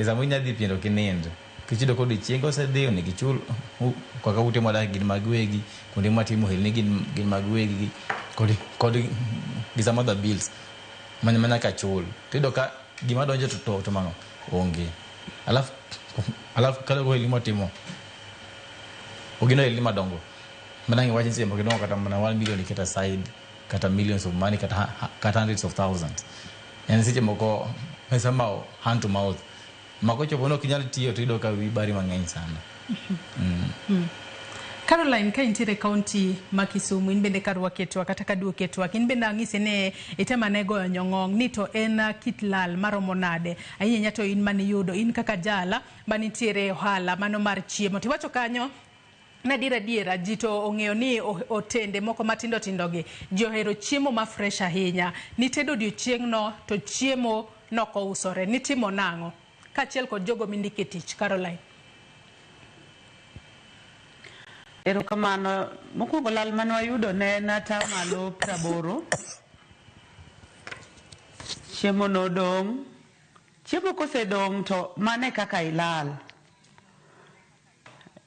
sama inyadhi piendo kinindo kichido kod chieng' osedhi onego ichul kaka ute modak gin mag wegi kuonde matimo ohelni gin mag wegi kod some other bills manya ka chul tido ka gima donjo to mango onge alafu kala go ohelni matimo ogino ohelni madongo manangi wachin sema kidongo kata mana 1 million iketa side kata millions of money kata hundreds of thousands yani seche moko pesa mao hand to mouth makocho bono kinyal tiyo to ido ka wibari mang'eny sana. Caroline ka intiere county ma Kisumu in bende karwa ketwa kata kaduo ketwa in bende ang'ise ne itema ne goyo nyong'ong ni to en kit lal maromo nade ahinya to in mani yudo in kaka jala manitiere ohala mano mar chiemo tiwacho kanyo na diera ji to ong'eyo ni otende moko matindo gi ji ohero chiemo ma fresh ahinya ni tedo odiochieng'no to chiemo noko usore ni timo nang'o kachiel kod jogo mindike tich. Caroline. Erokamano mokwongo lal mane wayudo ne nata malo 80. Chiemo nodong'. Chiemo kosedong' to mane kaka ilal.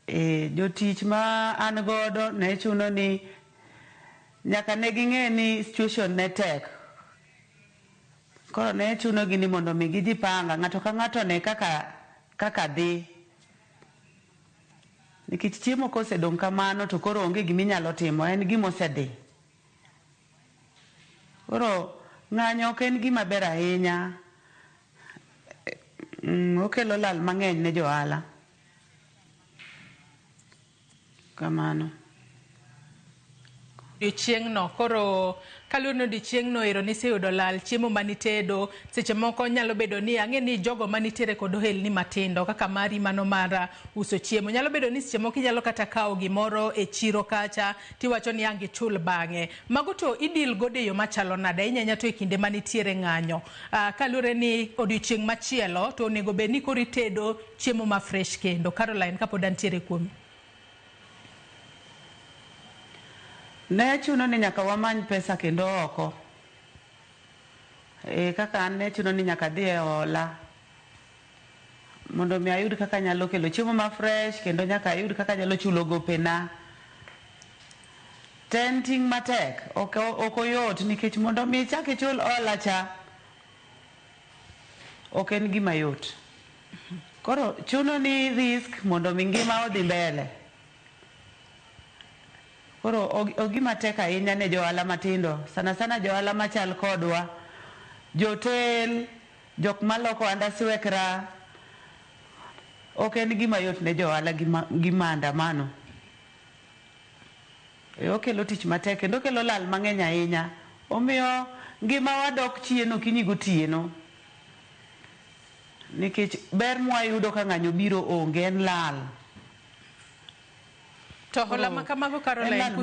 Jotich ma an godo ne chuno ni nyaka ne ging'e ni situation ne tek. Koro ne chuno gi ni mondo mi gijipanga ng'ato ka ng'ato ne kaka dhi. Nikech chiemo kosedong' kamano to koro onge giminyalo timo en gimosedhi. Koro ng'anyo ok en gima ber ahinya. Okelo lal mang'eny ne johala. Kamano. Odiochieng'no koro kaluno odiochieng'no ero niseyudo lal chiemo manitedo seche moko nyalo bedo ni ang'e ni jogo manitiere kod ohelni matindo kaka mari mano mar uso chiemo nyalo bedo ni seche moko inyalo kata kawo gimoro e chiro kacha tiwacho ni ang' ichul bang'e mago to idil godo e yo machalo nade inyanya to e kinde manitiere ng'anyo kalure ni odiochieng' machielo to onego bed ni koro itedo chiemo ma fresh kendo. Caroline kapod antiere kuomi. Ne chuno ni nyaka wamany pesa kendo oko. Kaka an ne chuno ni nyaka dhi e hola. Mondo mi ayud kaka nyalo kelo chiemo ma fresh kendo nyaka ayud kaka nyalo chulo gopena. Tenting matek ok oyot nikech mondo mi chak ichul hola cha ok en gima yot. Koro chuno ni risk mondo mi ngima odhi mbele. Koro ogima tek ahinya ne johala matindo sana johala machal kodwa jotel jok maloko andaswekra ok en gima yot ne johala gi maandamano. Okelo tich matek kendo okelo lal mang'eny ahinya omiyo ngima wadok chien okinyi gotieno nikech ber mwayudo ka ng'anyo biro onge en lal. To hola makamago Caroline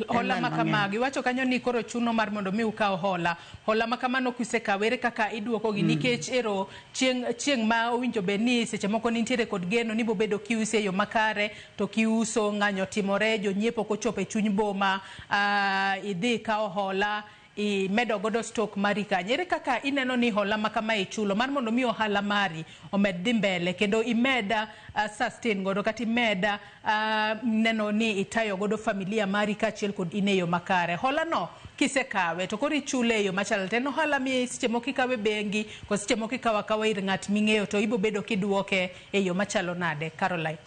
hola makamago iwacho kanyo ni koro chuno mar mondo mi ukaw hola makamano kusekawere kaka iduoko gi nikech ero chieng' ma owinjo be ni seche moko nitiere kod geno ni bobedo kiuse yo makare to kiuso ng'anyo timore jonyiepo kochopo e chuny boma idhi kaw hola imedo godo stock mari kanyo. Ere kaka ineno ni hola ma kama ichulo mar mondo mi ohala mari omed dhi mbele kendo imeda sustain godo kata imeda neno ni itayo godo familia mari kachiel kod ineyo makare. Hola no kisekawe to koro ichule eyo machal ten ohala mi seche moko ikawe bengi ko seche moko ikawa kawa ir ng'at ming'eyo to ibo bedo kiduoke eyo machalo nade, Caroline?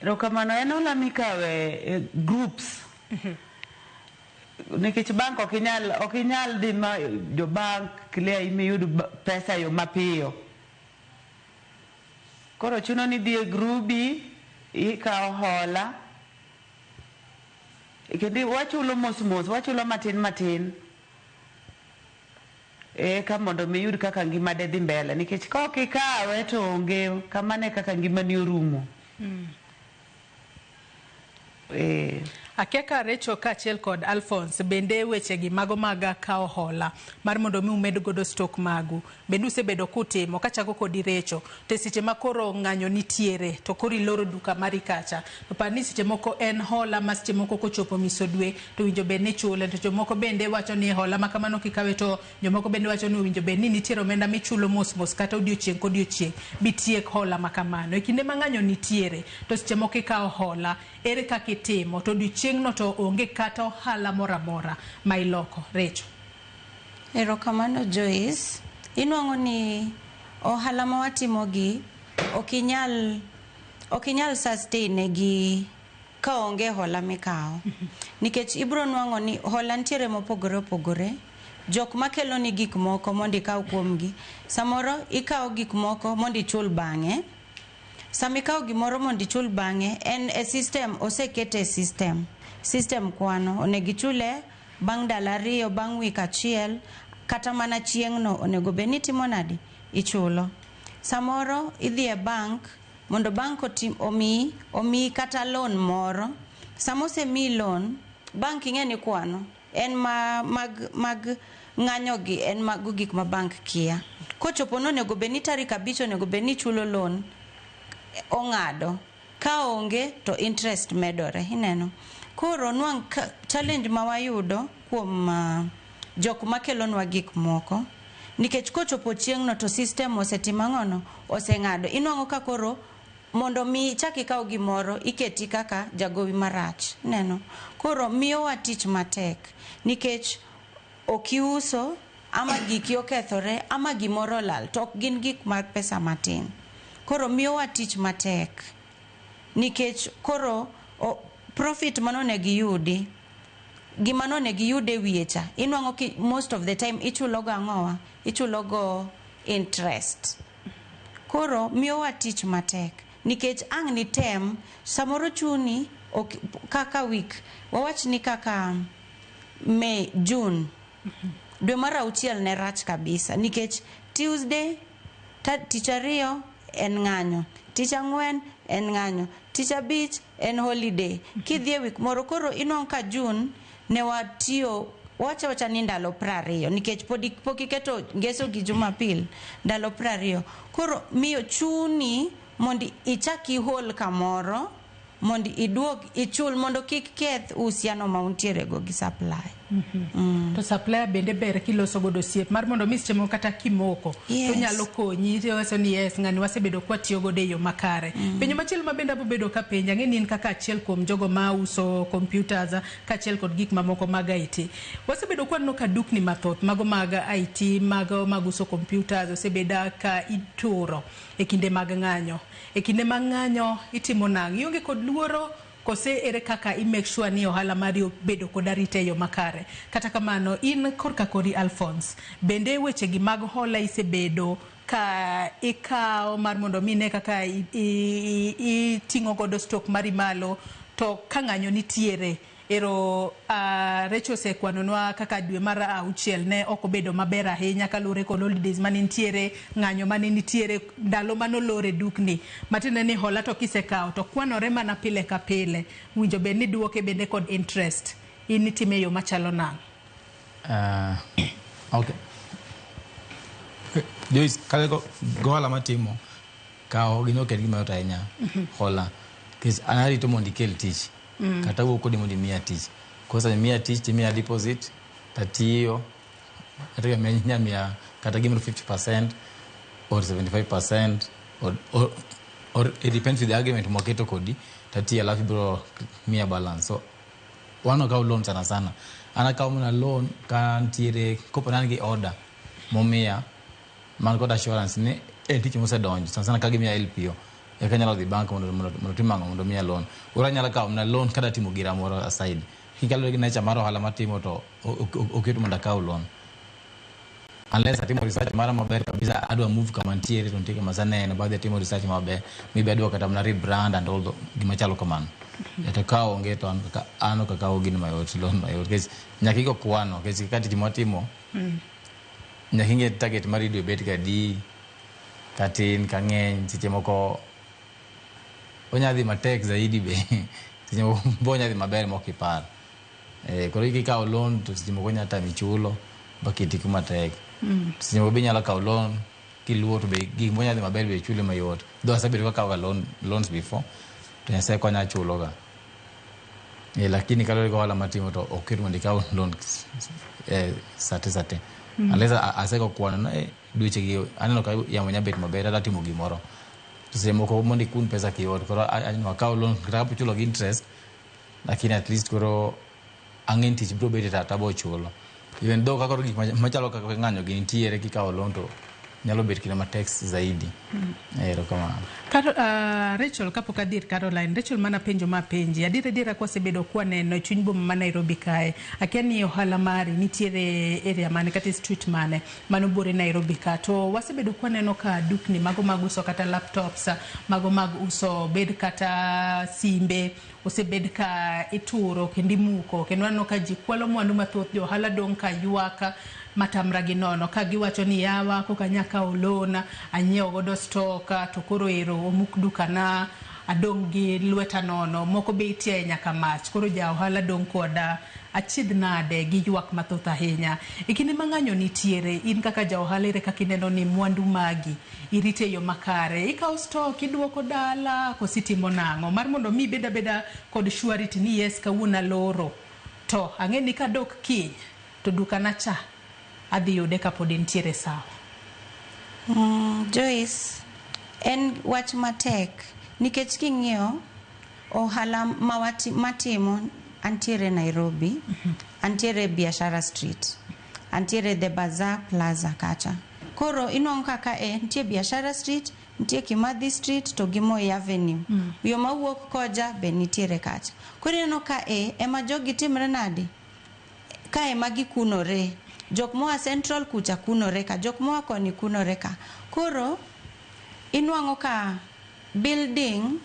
Rokamano en hola mikawe groups. Nikech bank ok inyal dhi ma jo bank clear imiyud pesa yo mapiyo. Koro chuno ni dhi e grubi ikawo hola kendo wachulo mos wachulo matin ka mondo miyud kaka ngima de dhi mbele nikech ka ok ikawe to onge kamane kaka ngima ni orumo. Akiaka Recho kachiel kod Alphonse bende wechegi mago maga kao hola mar mondo mi umed godo stock magu bende usebedo kutimo kachako kodi Recho te seche makoro ng'anyo nitiere to koro iloro duka mari kacha to pani seche moko en hola ma seche moko kochopo misodwe to winjo bed ni chule to jomoko bende wacho ni hola ma kamano kikawe to jomoko bende wacho ni winjo bed ni nitiere omenda michulo mos kata odiochieng' kodiochieng' bitiek hola ma kamano. E kinde ma ng'anyo nitiere to seche moko ikawo hola ere kaka itimo to odiochieng' no to onge kata ohala moramora ma iloko. Recho. Erokamano Joyce, inuango ni ohala ma watimo gi okinyal sustain gi ka onge hola mikao. Nikech ibro nuango ni hola ntiere mopogore opogore. Jok makelo ni gik moko mondi ikaw kuomgi. Samoro ikaw gik moko mondi chul bang'e. Samikaw gimoro mondi chul bang'e en e system osekete system kwano onegi chule bang' dala riyo bang' wik achiel kata mana chieng' no onego beni timo nadi ichulo. Samoro idhi e bank mondo bank omi kata loan moro. Samose mi loan bank ing'eni kwano en mag ng'anyo gi en mag gik ma bank kia. Kochopo no onego beni tarik 5 onego beni chulo loan ong'ado ka onge to interest medore ineno. Koro nuang challenge ma wayudo kuom jok makelonwa gik moko nikech kochopo chieng' no to system osetima ng'ono oseng'ado inuango ka koro mondo mi chak ikaw gimoro iketi kaka jagowi marach neno. Koro miyo wa tich matek nikech okiuso ama giki okethore ama gimoro lal to ok gin gik mag pesa matin. Koro miyo wa tich matek nikech koro profit manone giyudi gima none giyude wiecha inuango ki most of the time ichulogo ang'owa ichulogo interest. Koro miyo wa tich matek nikech ang' ni tem samoro chuni kaka week wawach ni kaka May June dwe mar 6 ne rach kabisa nikech Tuesday tich ariyo en ng'anyo, tich ang'wen en ng'anyo, tich abich en holiday. Kidhie week moro koro inuango ka June ne watiyo wacha ni ndalo 20 nikech pok iketo ngeso gi Jumapil ndalo 20. Koro miyo chuni mondi ichaki hol kamoro mondi iduog ichul mondo kik keth usiano ma untiere go gi supply. To supply bende ber kiloso godo siep mar mondo mi seche moko kata kimoko to nyalo konyi waso ni ng'ani wasebedo kwa tiyo godo e yo makare. Penyo machielo ma bende abobedo ka penja ng'eni in kaka achiel kuom jogo ma uso computers kachiel kod gik mamoko mag IT. Wasebedo kwa no ka dukni mathoth mago mag IT mago mag uso computers osebeda ka ituro e kinde mag ng'anyo. E kinde mag ng'anyo itimo nang' ionge kod luoro kose ere kaka i make sure ni ohala mari bedo kod arita yo makare. Kata kamano in korka kori Alphonse bende weche gi mag hola isebedo ka ikaw mar mondo mine kaka itingo godo stock mari malo to ka ng'anyo nitiere ero Recho se kwanonwa kaka dwe mar 6 ne okobedo maber ahinya kalure kod holidays mane nitiere ng'anyo mane nitiere ndalo manolore dukni matine ni hola to kisekaw to kwanore mana pile ka pile winjo bed ni duoke bende kod interest in itime yo machalo nang'. Okay. Joyce kalego gohala matimo kao gino ket gima yot ahinya hola kis anari to mondi kel tich kata wo kodi mondi miya tich kosa mia tich mia deposit tatiyo ataka mia kata give me 50% or 75% or it depends with the argument mwaketo kodi tatiyo alafu bro mia balance. So wano ka loan sana ana ka muna loan kan tire kopo nangi order momia man ko assurance ne tich mo se donjo sana ka gimia LPO ya kanyalo di bank mondo timanga mondo mia loan ora nyala ka muna loan kada timo gira moro aside kikalo gi nature maro hala matimo to oketo mondo ka loan unless atimo research mara maber kabisa adwa move kama ntiere to ntike masane na baadhi ya timo research maber maybe adwa kata mna rebrand and all gima chalo kamano yatakao onge to ano kakao gini mayot loan mayot kes nyakiko kwano kes kati timotimo nyakinge target mari dwe bet ka di katin kangeny siche moko onyadhi matek zaidi be siche moko bonya dhi maber mokipar koro iki kao loan to siche moko nyata michulo bakiti kuma tek siche moko binyala kao loan kiluo to be gik bonya dhi maber be chule mayot do asabe ka kao loans before to yase konya chulo ga lakini kalo ko wala matimo to okiru ndikao loan sate aleza aseko kuona na duche gi aneno ka ya mwenye bet maber ata timo gimoro tusemo ko mondi kun pesa kiot koro anyo account loan kitapo chulo gi interest lakini at least koro angin tich bro bet ata bo chulo even though kakoro gik machalo ka nganyo gi ntiere ki kao loan to nyalo bet kina tax zaidi kama Rachel kapoka dir Caroline Rachel mana penjo mapenji adira kwa sebedo kwa neno chunybo mama Nairobi kae akiani ohala mari nitiere area mane kati street mane manubore Nairobi ka to wasebedo kwa neno ka dukni mago maguso kata laptops mago maguso bed kata simbe osebed ka ituro kendimuko kenwano ka jikwalo mwandu mathoth jo ohala donka yuaka matamragi nono kagiwacho ni yawa koka nyaka olona anyiewo godo stoka to koro ero omuk dukana adongi lweta nono moko beitie nyaka mach koro ja ohala dong koda achidh nade gi ywak mathoth ahinya ikini manganyo nitiere in kaka ja ohala ire kaka ineno ni mwandu magi irite yo makare ikao stock iduoko dala kositimo nango mar mondo mi beda kod surety ni yes kawuna loro to angeni ka dok kiny to dukana cha adhi yude kapod ntiere sawa. Joyce, en wach matek nikech king'iyo ohala matimo antiere Nairobi, antiere Biashara Street, antiere The Bazaar Plaza kacha. Koro inuang kaka ntie Biashara Street, ntie Kimathi Street to gi Moi Avenue. Yo mawuok koja be nitiere kacha. Koro ino ka ema jogi timre nadi? Ka ema gikunore. Jok moa Central kucha kunore ka, jok moa koni kunore ka. Koro inuango ka building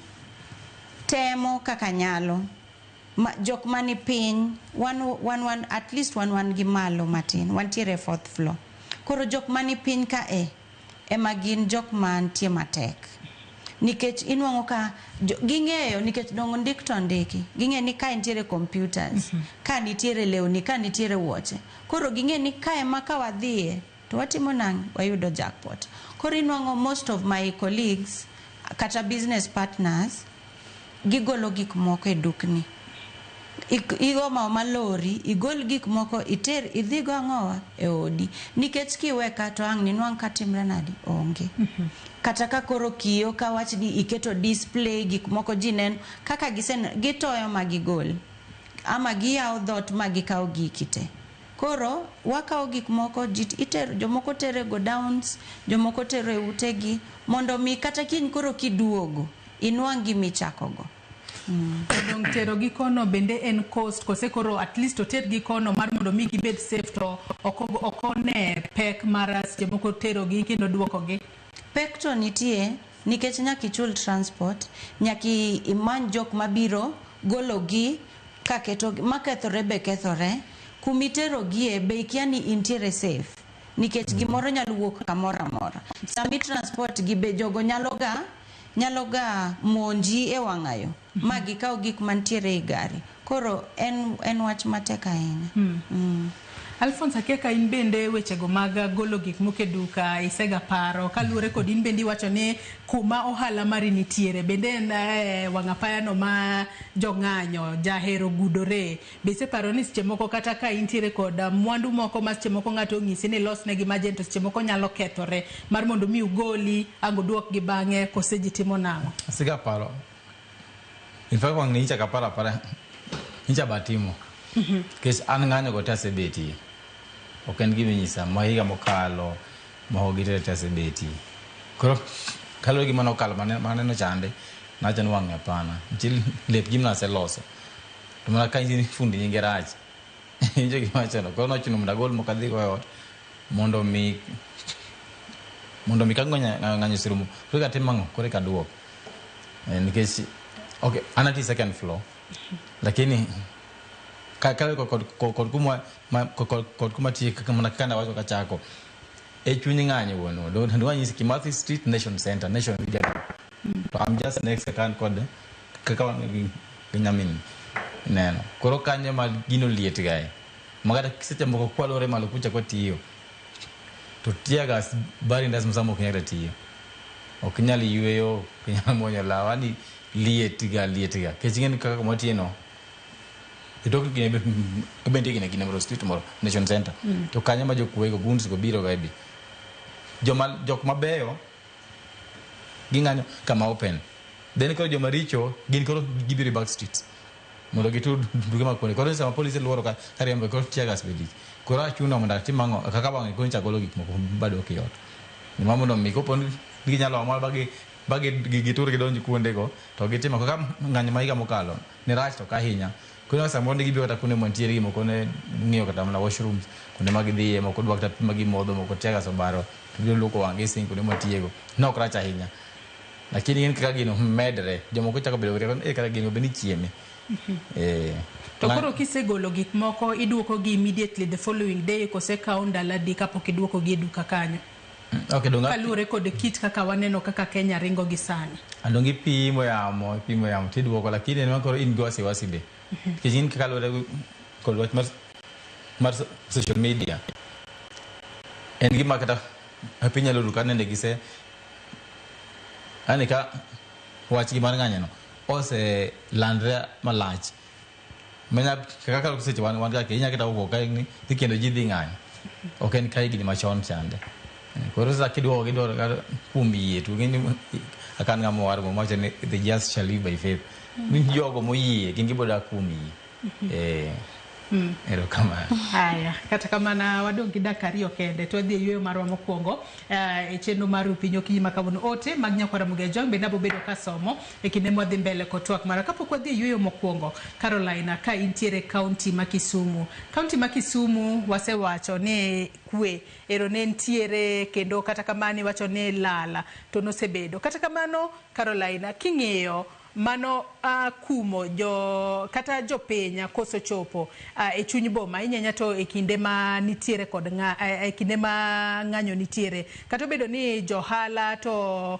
temo kaka nyalo jok mani piny one at least one gi malo matin wantiere 4th floor. Koro jok mani piny ka ema gin jok man tie matek nikech inuango ka ging'eyo nikech dongo ndik to ndiki ging'e ni ka nitiere computers ka nitiere lewni ka nitiere wuoche koro ging'e ni ka ema ka wadhie to watimo nang wayudo jackpot. Koro inuango most of my colleagues kata business partners gigolo gik moko e dukni igo malori igol gik moko idhigo ang'owa e odi nikech kiweka to ang' ninuang' katimre nadi onge kata ka koro kiyo ka wach ni iketo display gik moko jinen kaka gitoyo magigol ama giyawo dhot magikawo gikite. Koro wakao gik moko jomoko tere go downs jomoko tere utegi mondo mi kata kiny koro kiduogo inuang' gimichakogo. Dong tero gikono bende en cost kose koro at least oter gikono mar mondo mi gibed safe to okone pek maras jomoko tero gi kendo duoko gi pek to nitie nikech nyaki chul transport nyaki imany jok mabiro golo gi kaketo makethore be kethore kumitero gie be ikiani intiere safe nikech gimoro nyalo wuok kamora mora sami transport gi be jogo nyalo ga monji e wangayo magi kaw gik mantiere e gari koro en wach matek ahinya. Alphonse Akeka, in bende wechego mag golo gik moke duka isega paro kaluwore kod in bende iwacho ni kuma ohala mari nitiere bende en wang'apaya no ma jong'anyo jahero gudore be iseparo ni seche moko kata ka intiere kod mwandu moko ma seche moko ng'ato ong'isi ni losnegi majen to seche moko nyalo kethore mar mondo mi ugoli ango duok gi bang'e kose ji timo nang'o? Asiga paro. In fact wang' ni ichaka paro apara incha batimo. Kes an ng'anyo go tase beti. Ok en gimi nyisa mahiga mokalo mahogire tase beti. Koro kalo gi mano kalo maneno chande nacha nwang'e apana. Nchil lep gimna se loso. To mana ka inji fundi nyinge rach. Injo gima chano. Koro nochuno munda gol mokadhi go ot mondo mi kango ng'anyo sirumu. Koro ka timango kore ka duok. Nikech okay, anati second floor. Lakini kaka kod kuma tie kaka mana kana wacho kachako e chunyi ng'anyo wono do nyisi Kimathi Street Nation Center Nation Media to I'm just next second kod kaka ginyamin neno koro kanyo ma gino liet gae magata kiseche moko kwalore malo kucha kwa tiyo to tiagas bari ndas msamo kenyata tiyo okinyali yueyo kinyala monyo lawani liet ga kechingen kaka motieno Itoki bende gine moro street moro Nation Center. To kanyo ma jokuwego guns go biro gabi. Jok mabeyo ging'anyo kama open. Then koro joma richo gin koro gibiro back streets. Mondo gitu duge makone. Koro sama polisi luoro ka riembo koro tiagas bedi. Koro achuno mondo timango kaka bang'e koro chako gik moko bado kiyot. Ni mamondo miko pon ginyalo amal bagi gitur gidonjo kuonde go to gitimo kaka ng'anyo maiga mokalo. Ni rach to kahinya. Kuna samonde gibi wata kune montieri moko ne ng'iyo kata mana washrooms kune magidhiye moko dwak kata magi modho moko tiaga sobaro tibiro luoko wange sink kune matiego nok rach ahinya lakini en kaka gino medre jomoko chako bedo kata gino beni chieme to koro kisegolo gik moko iduoko gi immediately the following day kose kawo ndalo adi kapok iduoko gi duka kanyo? Okay, kaluwore kod kit kaka waneno kaka Kenya ringo gi sani adongi pimo yamo tiduoko lakini en koro in go wasiwasi be Kijin kakalore kod wach mar social media en gima kata piny nyalo ruka nende gise anika wach gimar ng'anyo no ose landre malach menya kaka kalo kuseche wan ga Kenya kata ugo ka ni kendo ji dhi ng'anyo ok en kai gini machon chande koro sa kidwo kumbiye tu ngini akan ngamo war mo macho ne the just shall live by faith ni jogo moyie kingi boda kumi ero kama haya kata kama na wadongi dakari okende to dhi yweyo marwa mokwongo e chenro mar Upinyo Kinyi makabuno ote mag Nyakwara Mugejo be nabo bedo kasomo e kinde modhi mbele kotwak mara kapok wadhi yweyo mokwongo Carolina ka intiere county ma Kisumu wasewacho ni kwe ero ne ntiere kendo kata kamani wacho ne lala to nosebedo kata kamano Carolina king'eyo mano kumo kata jopenya koso chopo e chuny boma inyanya to e kinde ma nitiere kod e kinde ma ng'anyo nitiere kata bedo ni johala to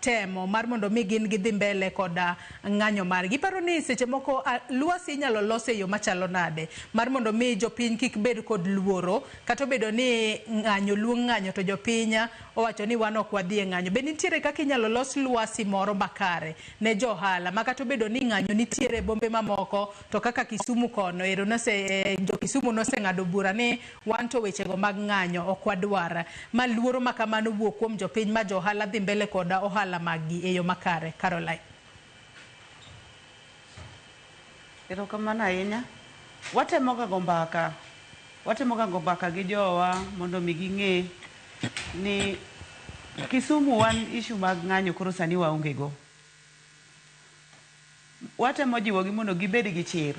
temo mar mondo mi gin gidhi mbele kod ng'anyo margi paro ni seche moko luasi inyalo lose yo machalo nade mar mondo mi jopiny kik bed kod luoro kata bedo ni ng'anyo luong ng'anyo to jopinya owacho ni wan ok wadhi e ng'anyo be nitiere kaka inyalo los luasi moro makare ne johala makato bedo ni ng'anyo nitiere bombe mamoko to kaka Kisumu kono ero jo Kisumu ng'ado bura ni wan to wechego mag ng'anyo ok wadwar ma luoro makamano wuok kuom jopiny ma johala dhi mbele koda ohala magi e yo makare Caroline. Ero kamano ahinya watemo ga gombaka gi jowa mondo mi ging'e ni Kisumu wan issue mag ng'anyo koro sani waonge go. Watemo jiwogi mondo gibed gi chir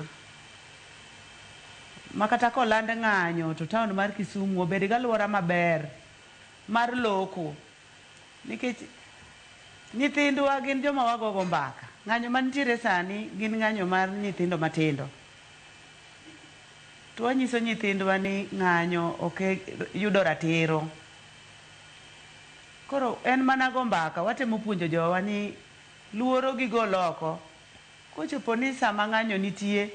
makata koland ng'anyo to town mar Kisumu obed gi alwora maber mar loko nikech nyithindwa gin joma wagogo mbaka. Ng'anyo mantiere sani gin ng'anyo mar nyithindo matindo to wanyiso nyithindwa ni ng'anyo ok yudo ratiro. Koro en mana go mbaka watemo puonjo jowa ni luoro gi goloko kochopo ni sama ng'anyo nitie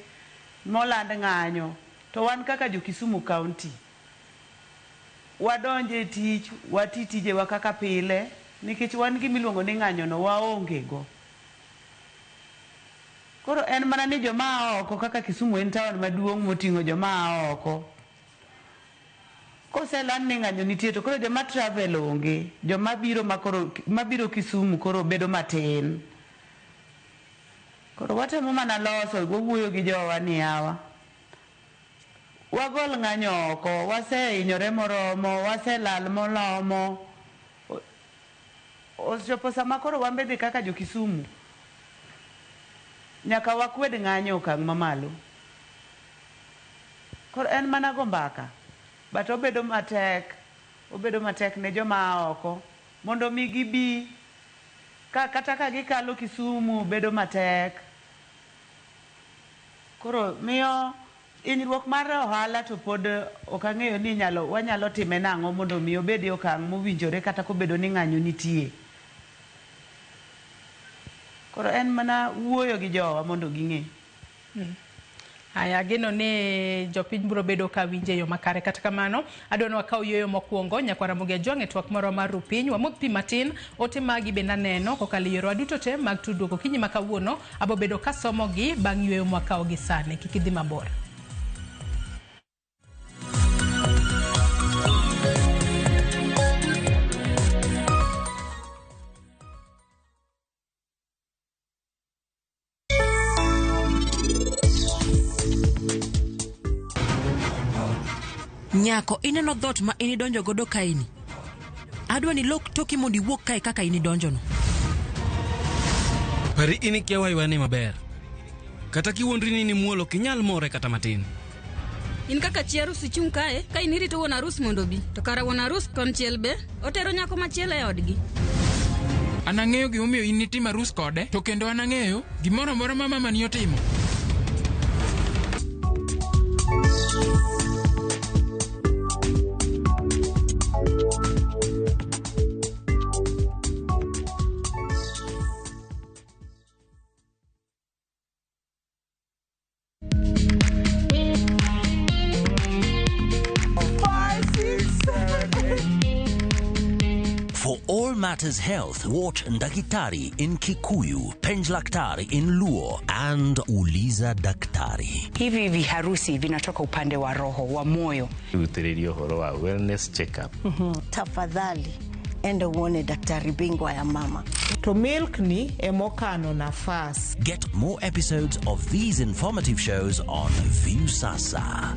moland ng'anyo to wan kaka jo Kisumu County wadonje tich watitije wa kaka pile nikech wan gi miluongo ni ng'anyo no waonge go. Koro en mana ni joma oko kaka Kisumu en town maduong' moting'o joma oko. Koseland ni ng'anyo nitie to koro joma travel onge, joma biro mabiro Kisumu koro bedo matin. Koro watemo mana loso wawuoyo gi jowa ni yawa. Wagol ng'anyo oko, waseinyore moromo, waselal molomo. Ochopo sama koro wambedhi kaka jo Kisumu. Nyaka wakwed ng'anyo okang' mamalo. Koro en mana go mbaka. But obedo matek ne joma oko mondo mi gibi kata ka gikalo Kisumu bedo matek. Koro miyo inyruok mar ohala to pod okang'eyo ni wanyalo time nang'o mondo mi obedi okang' mowinjore kata kobedo ni ng'anyo nitie. Koro en mana wuoyo gi jowa mondo ging'e. Aya geno ne jopiny biro bedo ka winje yo makare. Kata kamano adwano akaw yoyo mokwongo nyakwara Muge Jong e twak moro mar rupiny wamodh pi matin ote magi bende aneno kokalo yoro aduto te mag tudruok okinyi ma kawuono abo bedo kasomo gi bang' yweyo mwakawo gi sani kik idhi mabor. Nyako ineno dhot ma inidonjo godo kaini. Adwa ni lok toki mondi wuok kae kaka inidonjo no. Pari inikia waiwane maber. Kata kiwondri ni muolo kinyal more kata matin. In kaka chi arus chung kae, ka inirito wuon arus mondo bi. To kara wuon arus konchiel be, otero nyako machielo e odgi. Anang'eyo gimomiyo in nitimo arus kode, to kendo anang'eyo gimoro amora ma mama ni otimo. For all matters health, watch Ndakitari in Kikuyu, Penj Laktari in Luo, and Uliza Daktari. Hivi viharusi vinatoka upande wa roho, wa moyo. Utirerio horo wa wellness check-up. Tafadhali, enda uone daktari bingwa ya mama. To milk ni emokano nafas. Get more episodes of these informative shows on Viusasa.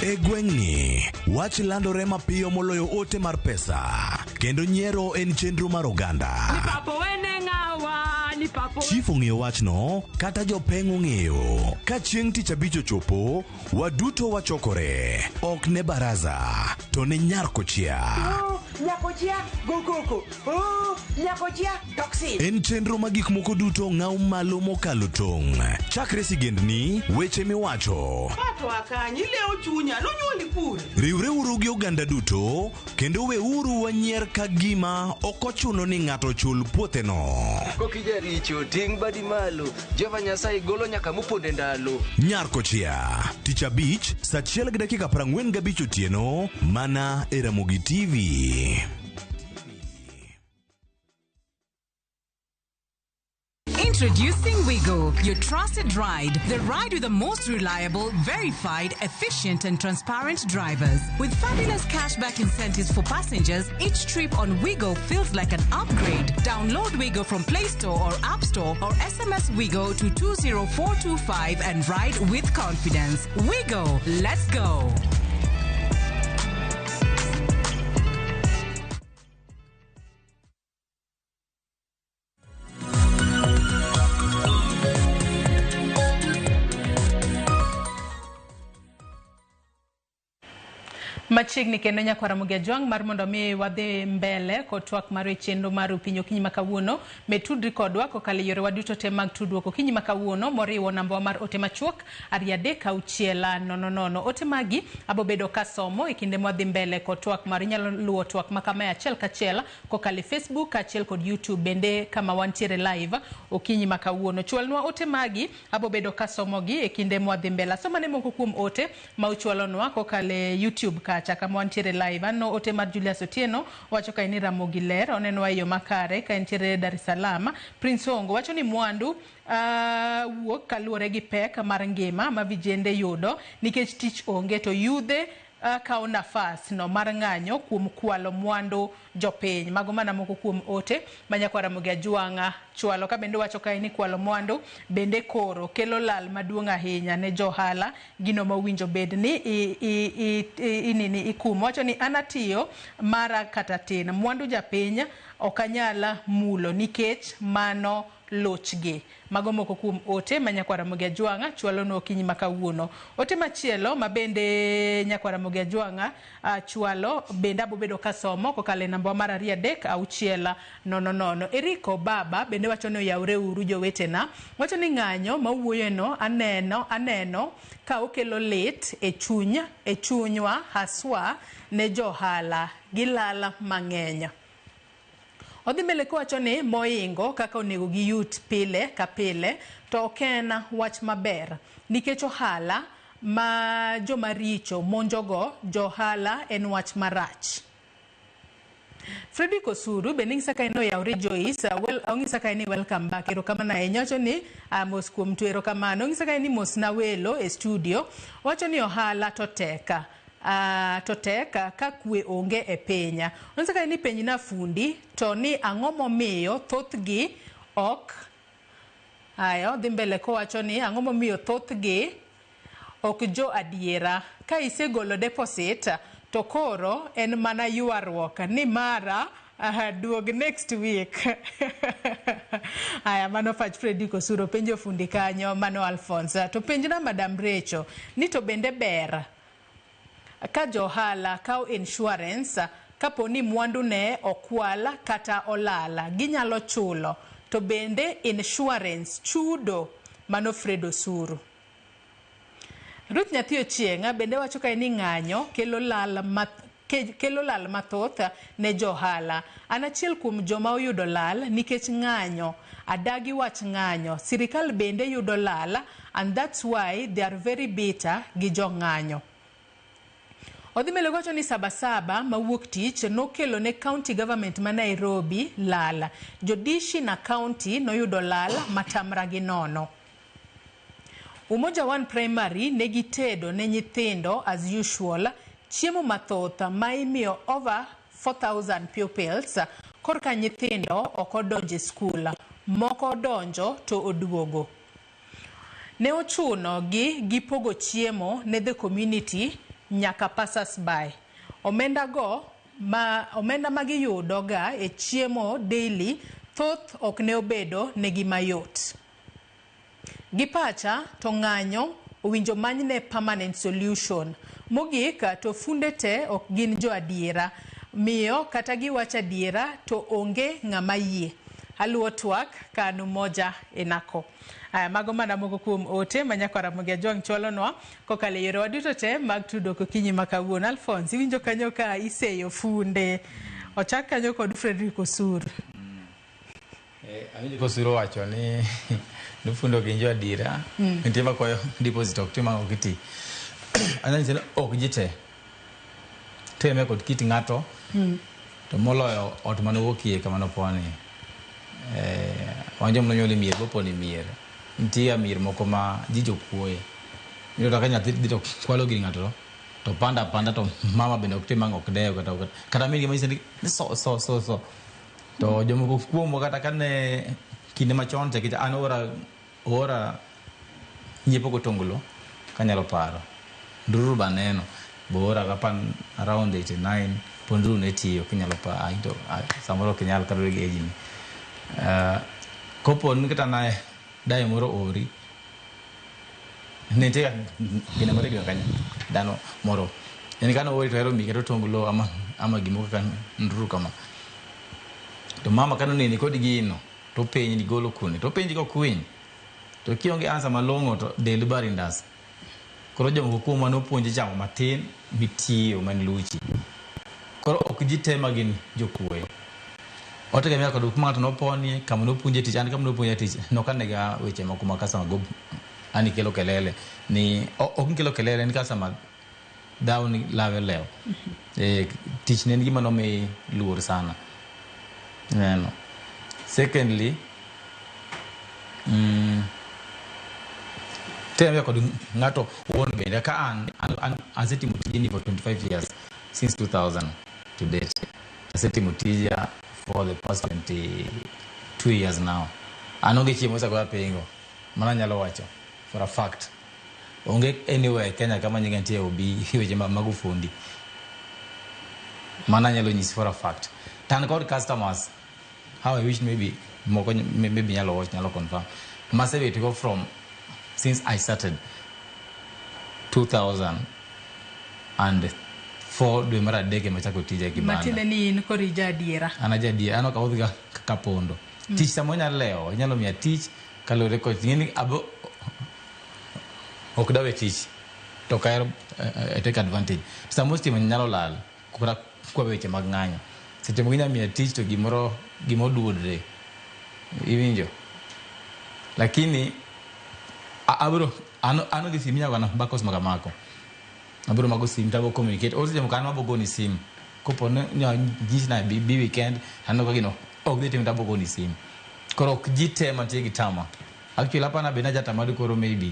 E gweng'ni, wach landore mapiyo moloyo ote mar pesa. Kendo nyiero en chenro mar oganda. Ni papo wene ng'awa, ni papo. Chief ong'eyo wachno, kata jopeng' ong'eyo. Ka chieng' tich abich ochopo, waduto wachokore. Ok ne baraza, to ne nyarkochia. Nyakochia, gokoko. Nyakochia, toxin. En chenro ma gik moko duto ng'aw malo mokalo tong'. Chakre sigendni, weche miwacho. Pato akanyi leo chunya, nonyuoli pur. Riwre uru gi oganda duto, kendo we uru wanyier ka gima okochuno ni ng'ato chul puothe no. Kokija richo, ting' badi malo, Jehova Nyasaye golo nyaka muponde ndalo. Nyarkochia, tich abich, saa 1:45 otieno, mana e Ramogi TV. Introducing Wigo, your trusted ride. The ride with the most reliable, verified, efficient, and transparent drivers. With fabulous cashback incentives for passengers, each trip on Wigo feels like an upgrade. Download Wigo from Play Store or App Store or SMS Wigo to 20425 and ride with confidence. Wigo, let's go. machiegni kendo nyakwara Mugiajwang mar mondo mi wadhi mbele kod twak mar chenro mar Upinyo Okinyi makawuono metudri kodwa kokalo yore waduto te mag tudruok okinyi makawuono moriwo namba mar ote machuok 36000. Ote magi abobedo kasomo e kinde mwadhi mbele kod twak mar nyalo luwo twak makama achiel kachiel kokalo Facebook achiel kod YouTube bende kama wantiere live okinyi makawuono. Chwalnwa ote magi abobedo kasomo gi e kinde mwadhi mbele. Somane moko kuom ote ma uchwalonwa kokalo YouTube kacha kama wantiere live. Ano ote mar Julius Otieno wacho ka ni Ramogi Ler onenwa yo makare ka entiere Dar es Salaam. Prince Ongo wacho ni mwandu wuok kaluore gi pek mar ngima ma vijende yudo nikech tich onge to yudhe kao nafas no mar ng'anyo kuom kwalo mwandu jopiny. Mago mana moko kuom ote manyakwara Mugiajwang chwalo ka bende wacho ka ni kwalo mwandu bende koro kelo lal maduong' ahinya ne johala gino mawinjo bedni ikumo. Wacho ni anatiyo mara kata tin mwandu japiny okanyala mulo nikech mano lochgi. Mago moko kuom ote manyakwara Mugiajwang chwalo no okinyi makawuono. Ote machielo mabende nyakwara Mugiajwang chwalo bende abobedo kasomo kokale namba mar 36000. Eriko Baba bende wacho no yaure uru jowetena. Wacho ni ng'anyo mawuoyo no aneno ka okelo lit e chunywa haswa ne johala gilala mang'eny. Odhi mbele kowacho ni moingo kaka onego gi yut pile ka pile to okena wach maber nikech ohala ma jomaricho monjogo johala en wach marach. Fredrick Osuru bende ng'isa ka ino yaure Joyce ong'isa ka ni welcome back erokamano ahinya. Wacho ni mos kuom tu erokamano. Ong'isa ka ni mos na welo e studio. Wacho ni ohala to teka ka kwe onge e penya. Onse ka ni penj na fundi to ni ang'o momiyo thothgi ok ayo dhi mbele ko wacho ni ang'o momiyo thothgi ok jo adiera ka isegolo deposit to koro en mana yuarruok ni mara duog next week. Aya mano fach Fredrick Osuru penjo fundi kanyo mano Alphonse to penjna Madam Recho ni to bende ber ka johala kao insurance kapo ni mwandu ne okwala kata olala ginyalo chulo to bende insurance chudo. Mano Fred Osuru. Ruth Nyathi Ochieng bende wacho ka ni ng'anyo kelo lal mathoth ne johala. An achiel kuom joma oyudo lal nikech ng'anyo. Adagi wach ng'anyo. Sirikal bende yudo lal and that's why they are very bitter gi jo ng'anyo. Odhi mbele wacho ni Sabasaba mawuok tich nokelo ne county government ma Nairobi lal. Jodishi na county noyudo lal matamra gi nono. Umoja One Primary negitedo ne nyithindo as usual chiemo mathoth ma imiyo over 4000 pupils korka nyithindo okodonje skul. Moko donjo to oduogo. Ne ochuno gi pogo chiemo ne the community nyaka passers by. Omenda magiyudo ga e chiemo daily thoth ok ne obedo ne gimayot. Gipacha to ng'anyo owinjo manyne permanent solution. Mogik to funde te ok gin jo adiera. Miyo kata giwacho adiera to onge ng'ama yie. Aluo twak kanu moja enako. Mago mana moko kuom ote manyakwara Mugiajwang chwalonwa kokale yore waduto te mag tudruok okinyi makawuono. Alphonse iwinjo kanyo ka iseyo funde ochak kanyo kod Fredrick Osuru. Awinjo Osuru wacho ni funde ginjo adira nitie makwayo deposit ok tima ok ti. Ananyise ok jite teme kod kit ng'ato to moloyo ot manowuokie kamano poni. Wanjo mnonyole mier boponi mier ntia mier moko ma jijo kuoye ndio kanya nyathi to kwalo gi ng'ato to panda to mama bende ok tim ok dewo kata mingi ma iseni so to jomoko kuomo kata kane kinde machon te kita an ora nyiepo gotongolo kanyalo paro nduru baneno bora kapan around 89 pondru ne tiyo kinyalo pa aito samoro kinyal kadore gi ejini. Kopo nikita nae dai moro ori nente gina mare gina kanya dano moro yani kana wori to hero mi keto tongulo ama gimoko kan nduru kama to mama kana ni kod gino to penyi ni golo kuni to penji ko kwiny to kionge ansa malongo to del barindas koro jomo kuma no puonje chamo matin mitiyo man luchi koro ok jitema gin jokuoyo otege mia kod kuma to no poni kama no puonje tich an kama no puonje tich no kanega weche moko makasa go ani kelo kelele ni ok kelo kelele ni kasa mag down level leo tich ne gima no me luor sana no secondly tell kod ngato won bende ka an asetimo tijini for 25 years since 2000 to date asetimo tija for the past 22 years now anonge chiemo sa kwa pengo mana nyalo wacho for a fact onge anywhere Kenya kama nyinga ntie obi weje magu fundi mana nyalo nyisi for a fact tan kod customers how I wish maybe nyalo watch nyalo confirm massive to go from since I started 2004 dwe mara deke machako tija kibanda matine ni in kori jadiera anajadia ano ka odhiga kapondo tich samonya leo nyalo mia tich kalore ko ngini abo ok dawe tich to kaero take advantage samosti nyalo lal kura kwa weche mag ng'anyo sete mginya mia tich to gimodudre iwinjo lakini abro ano gisimia wana bakos magamako abro mago sim tabo communicate ozi mkano abo goni sim kopo nya jisna bi weekend hano ko gino ogde tim tabo goni sim koro jite mate gitama actually hapa na benaja tamadi koro maybe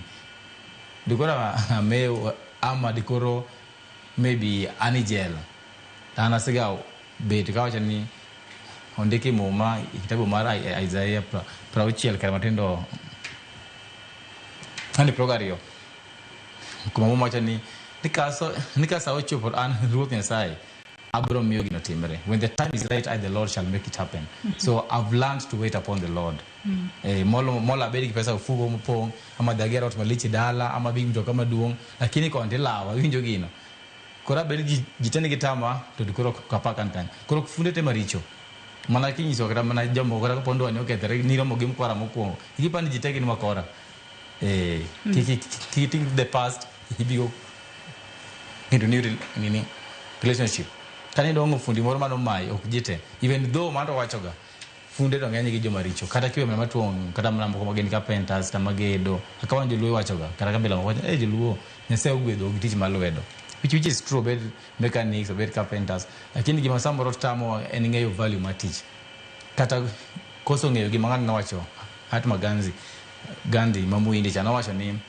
dikora me ama dikoro maybe anigel tana sigao bet kawacha ni ondiki muma kitabu mara Isaiah prauchiel kama matendo ani progario kuma muma chani nikasa ochopo an ruoth Nyasaye abro miyo gino timre when the time is right the Lord shall make it happen so I've learned to wait upon the Lord mola bedi pesa ufugo mpong ama dagera ot malichi dala ama big mto kama duong lakini ko ndelawa winjo gino kora bedi jitene gitama to dikoro kapakan kan koro kufundete maricho mana kinyi so kara mana jambo kora pondo anyo ketere ni romo gim kwara moko ikipani jiteke ni makora kiki the past hibigo into new relationship kani dongo fundi moro mano mai okjite even though mando wachoga funde to ng'eny gi joma richo kata kiwe mama tuong kata mna moko mageni carpenters tamagedo akawanjo luo wachoga kata kabila wacho luo Nyasaye ogwedho gi tich malwedo which is true bed mechanics bed carpenters lakini gima samoro tamo en ng'eyo value ma tich kata koso ng'eyo gima ng'ano wacho hatma Gandhi mamuindi chana wacho ni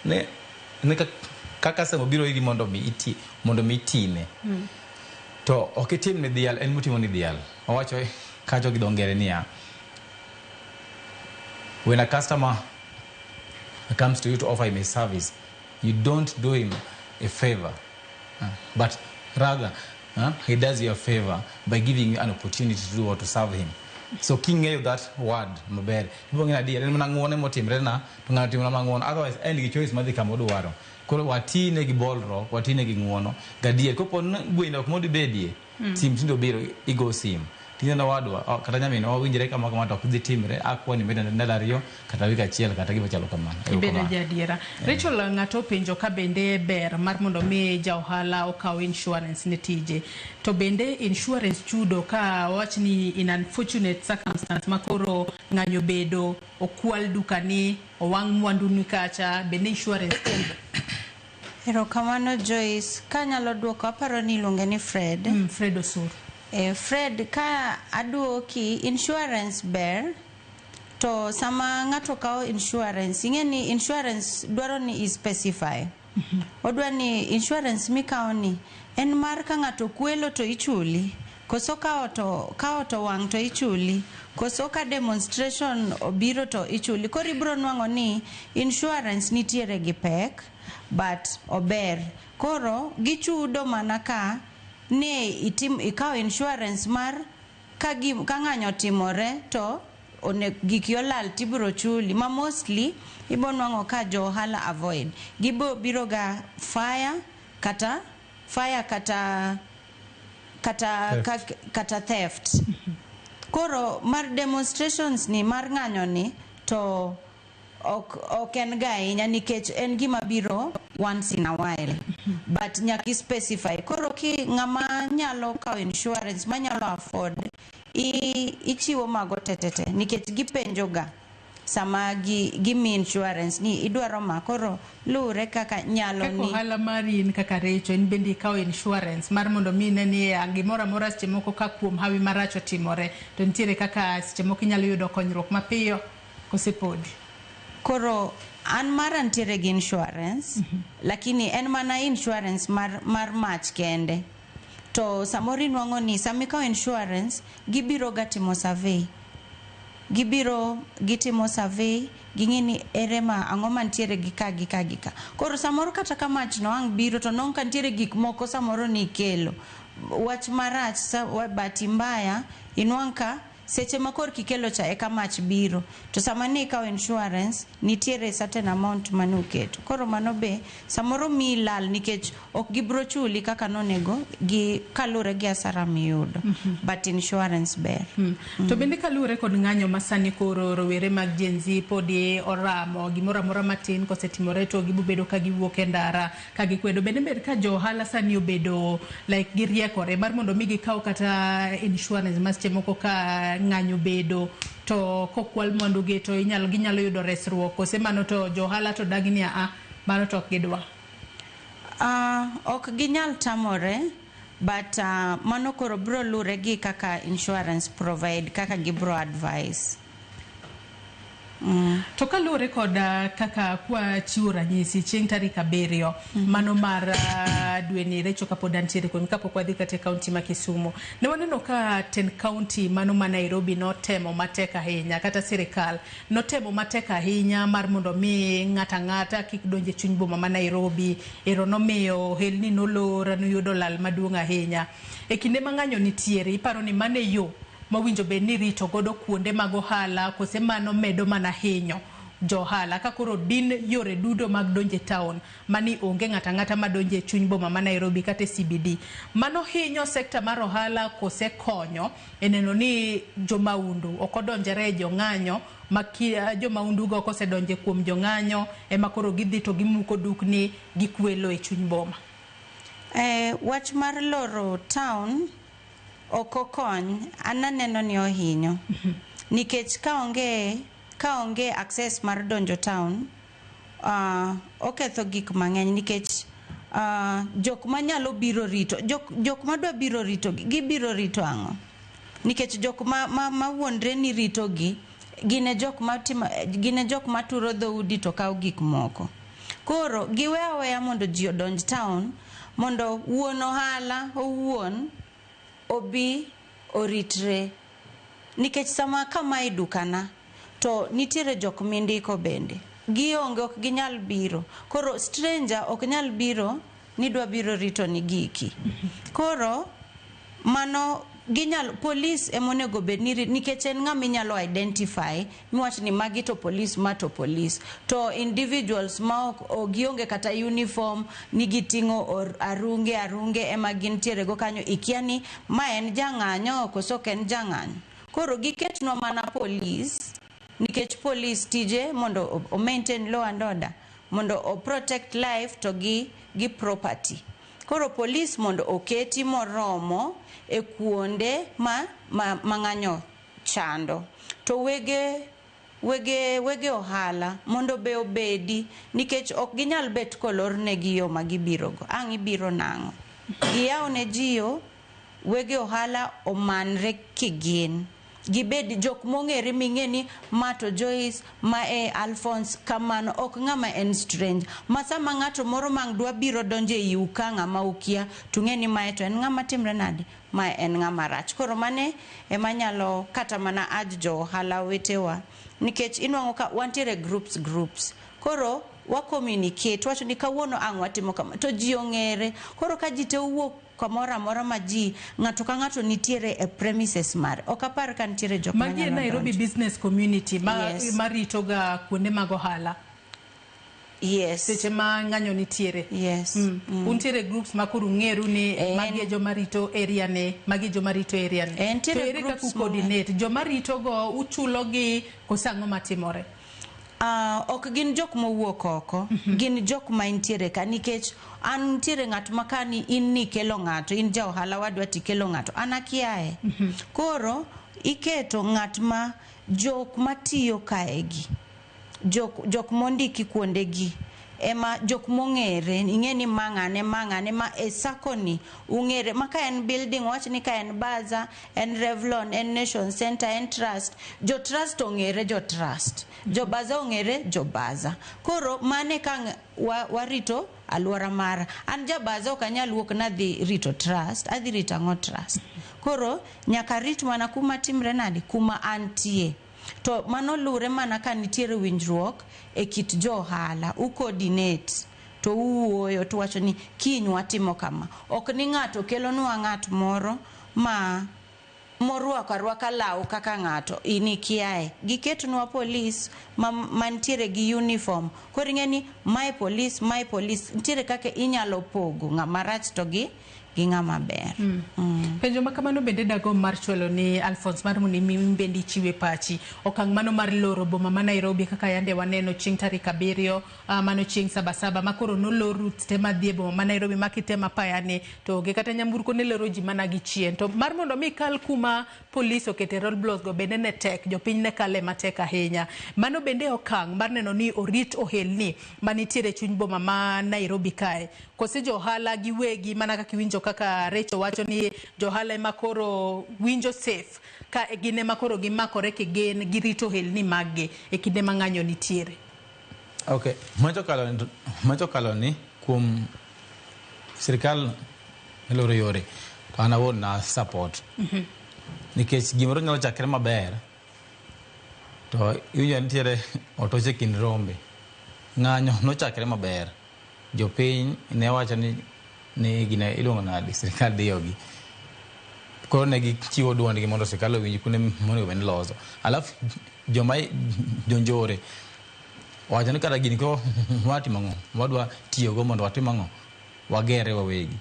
ne kaka samo biro iri mondo mi itine to okitim ne dial en mutimo ni dial owacho kajo gidongere niya when a customer comes to you to offer him a service you don't do him a favor but rather he does you a favor by giving you an opportunity to do or to serve him so king that word maber ibongina dial en manangone motimre na to ngati manangone otherwise en gi choice madhi kamodo waro koro watine gi bolro watine gi nguono gadiel kopo gwenda ok modi bedie sim tindo biro igo sim tinena wadwa kata nyamino winjire kama to kudhi timre akwani meda ndalario kata wika chiel kata giba chalo kamano ibedo jadiera Rachel ngato penjo ka bende ber mar mondo mi ja ohala okaw insurance ne tije to bende insurance chudo ka wachni in unfortunate circumstance makoro ng'anyo bedo okwal dukani owang mwandu ni kacha bende insurance Erokamano Joyce kanyalo duoko aparo ni iluonge ni Fred Fred Osur Fred ka aduoki insurance ber to sama ng'ato kawo insurance ing'eni insurance dwaro ni specify odwa ni insurance mikawo ni en mar ka ng'ato kwelo to ichuli koso kawo to wang' to ichuli koso ka demonstration obiro to ichuli koro ibro nwang'o ni insurance nitiere gi pek but ober koro gichudo mana ka ne ikawo insurance mar ka ng'anyo timore to gik yolal tibro chuli ma mostly ibo nwang'o ka jo ohala avoid gibo biro ga fire kata fire kata theft. Koro mar demonstrations ni mar ng'anyo ni to ok en ga ahinya nikech en gima biro once in a while, but nyaki specify. Koro ki ng'ama nyalo kawo insurance manyalo afford ichiwo mago tetete nikech gipenjo ga sama gimi insurance ni idwaro ma. Koro lure kaka nyalo ni ohala mari kaka recho en bende kawo insurance mar mondo mi ne ni gimoro amora seche moko ka kuom hawi marach otimore to nitiere kaka seche moko inyalo yudo konyruok mapiyo kosepodi. Koro an mara nitiere gi insurance lakini en mana insurance mar mach kende. To samori nwang'o ni sami kawo insurance gibiro ga timo survey, gitimo survey ging'ini ere ma ang'o mantiere gi ka. Koro samoro kata ka mach no ang' biro to non kantiere gik moko samoro ni kelo wach marach bati mbaya inwang' ka seche makor kikelo cha eka mach biro to sama ni kawo insurance nitiere certain amount manu keto. Koro mano be samoro mi lal nikech ok gibro chuli kaka nonego gi kalure gi asara miyudo, but insurance ber. To bende kalure kod ng'anyo masani koro rowere mag Gen Z podi oramo gimoro amora matin kosetimore to gibubedo ka giwuok e ndara ka gikwedo. Bende ber ka jo ohala sani obedo like giriekore mar mondo mi gikaw kata insurance mas moko ka ng'anyo bedo to kokwal mwandu ge to ginyalo yudo resruok kose mano to jo ohala to dagni mano to ok gidwa. Ok ginyal tamore, but mano koro bro lure gi kaka insurance provide kaka gibro advice. To kalure kod kaka kwa chiwo ranyisi chieng' tarik 7 mano mar dwe ni recho kapod antiere kuom kapok wadhi kata kaunti ma Kisumu ne waneno ka ten kaunti mano ma Nairobi notemo matek ahinya kata sirikal notemo matek ahinya mar mondo mi ng'ata kik donje chuny boma ma Nairobi. Ero nomiyo helni nolora noyudo lal maduong' ahinya e kinde ma ng'anyo nitiere. Iparo ni mane yo mawinjo be ni rito godo kuonde mag ohala kose mano medo mana hinyo jo ohala ka koro din yore dudo mag donje town mani onge ng'ata madonje chuny boma ma Nairobi kata CBD. Mano hinyo sekta mar ohala kose konyo eneno ni jo maundu okodonjere jo ng'anyo jo maundu go kose donje kuom jo ng'anyo ema koro gidhi to gimuko dukni gikwelo e chuny boma. Wach mar loro town okokony ananeno ni ohinyo nikech ka onge access mar donjo town oketho gik mang'eny nikech jok manyalo biro rito jok madwa biro rito gibiro rito ang'o nikech jok ma wuondre ni rito gi gine jok maturo dhoudi to kawo gik moko. Koro giwe aweya mondo ji odonj town mondo wuon ohala owuon obi oritre nikech sama kama e dukana to nitiere jok mindiko bende gionge ok ginyal biro. Koro stranger ok nyal biro ni dwa biro rito ni giki. Koro mano police emonego bed ni nikech en ng'ama inyalo identify miwach ni magi to police ma to police to individuals ma gionge kata uniform ni giting'o arunge ema gintiere go kanyo ikia ni ma en jang'anyo koso ok en jang'anyo. Koro giketnwa mana police nikech police tije mondo o maintain law and order mondo o protect life to gi property. Koro police mondo oketi moromo e kuonde ma ng'anyo chando to wege ohala mondo be obedi nikech ok ginyal bet kolor ne gi yo ma gibiro go ang' ibiro nang'o giyaw ne jiyo wege ohala omanre kigin gibed jok mong'ere ming'eni ma to Joyce ma Alphonse kamano ok ng'ama en strange ma sama ng'ato moro mang dwa biro donje iu ka ng'ama ukia tung'eni ma to en ng'ama timre nade ma en ng'ama rach. Koro mane ema nyalo kata mana jo ohala wetewa nikech inwang'o ka wantiere groups koro wa communicate wacho ni kawuono ang' watimo kama to ji ong'ere. Koro ka ji te wuok kamoro amora ma ji ng'ato ka ng'ato nitiere e premises mare ok apar ka nitiere jok manyalo Nairobi business community marito ga kuonde mag ohala. Yes. Seche ma ng'anyo nitiere. Yes. Untiere groups ma kuru ng'eru ni magi joma rito area ne, magi joma rito area ne. To ere kaka u coordinate joma rito go uchulo gi kosango matimore? Ok gin jok mowuok oko, gin jok ma intiere ka, nikech an ntiere ng'at ma kani in nikelo ng'ato, in ja ohala wadwa tikelo ng'ato, an akiaye. Koro iketo ng'at ma jok matiyo kaegi, jok mondiki kuondegi, ema jok mong'ere, ing'eni mang'ane ma e sakoni ung'ere, ma ka en building, wach ni ka en Baza, en Revlon, en Nation Center, en Trust, jo Trust ong'ere jo Trust, jo Baza ong'ere jo Baza. Koro mane ka warito alwora mara, an ja Baza ok anyal wuok nadhi rito Trust, adhi rito ang'o Trust? Koro nyaka rit mana kuma timre nadi, kuma antie. To mano lure mana ka nitiere winjruok e kit jo ohala, u coordinate, to uwuoyo, to wacho ni kiny watimo kama. Ok ni ng'ato kelo nwa ng'at moro ma morwako arwaka law kaka ng'ato, ini kiaye. Giketnwa polis mantiere gi uniform. Koro ing'eni my police, nitiere kaka inyalo pogo ng'ama rach to gi ng'ama ber. Penjo ma kamano bende dago mar chwelo ni Alphonse mar muni mbendi chiwe pachi. Okang' mano mar loro boma ma Nairobi kaka yande waneno chieng' tarik 7 mano chieng' Sabasaba ma koro noloro tema dhi boma ma Nairobi makitema payane to ge kata nyamburko ne loro ji mana gi chien. To mar mondo mi kal kuma polis okete roadblocks go bende ne tek, jopiny ne kale matek ahinya. Mano bende okang' mar neno ni orit ohelni manitiere chuny boma ma Nairobi kae. Kose jo ohala gi wegi mana kaka winjo kaka Recho wacho ni johala ema koro winjo safe ka gine makoro gimakore kegen girito helni magge e kinde ma ng'anyo nitiere. Okay, macho kalo ni kuom sirikal eloro yore to an awuon na support. Nikech gimoro nyalo chakre maber to iwinjo nitiere otoche kind rombe. Ng'anyo nochakre maber, jopiny ne wacho ni gine iluongo nadi sirikal diyogi, koro ne gichiwo duondgi mondo sirikal owinj kuonde monego bed ni loso. Alafu joma jonjore wacho ni kata gini ko watimo ang'o, wadwa tiyogo mondo watim ang'o, wagere wawegi.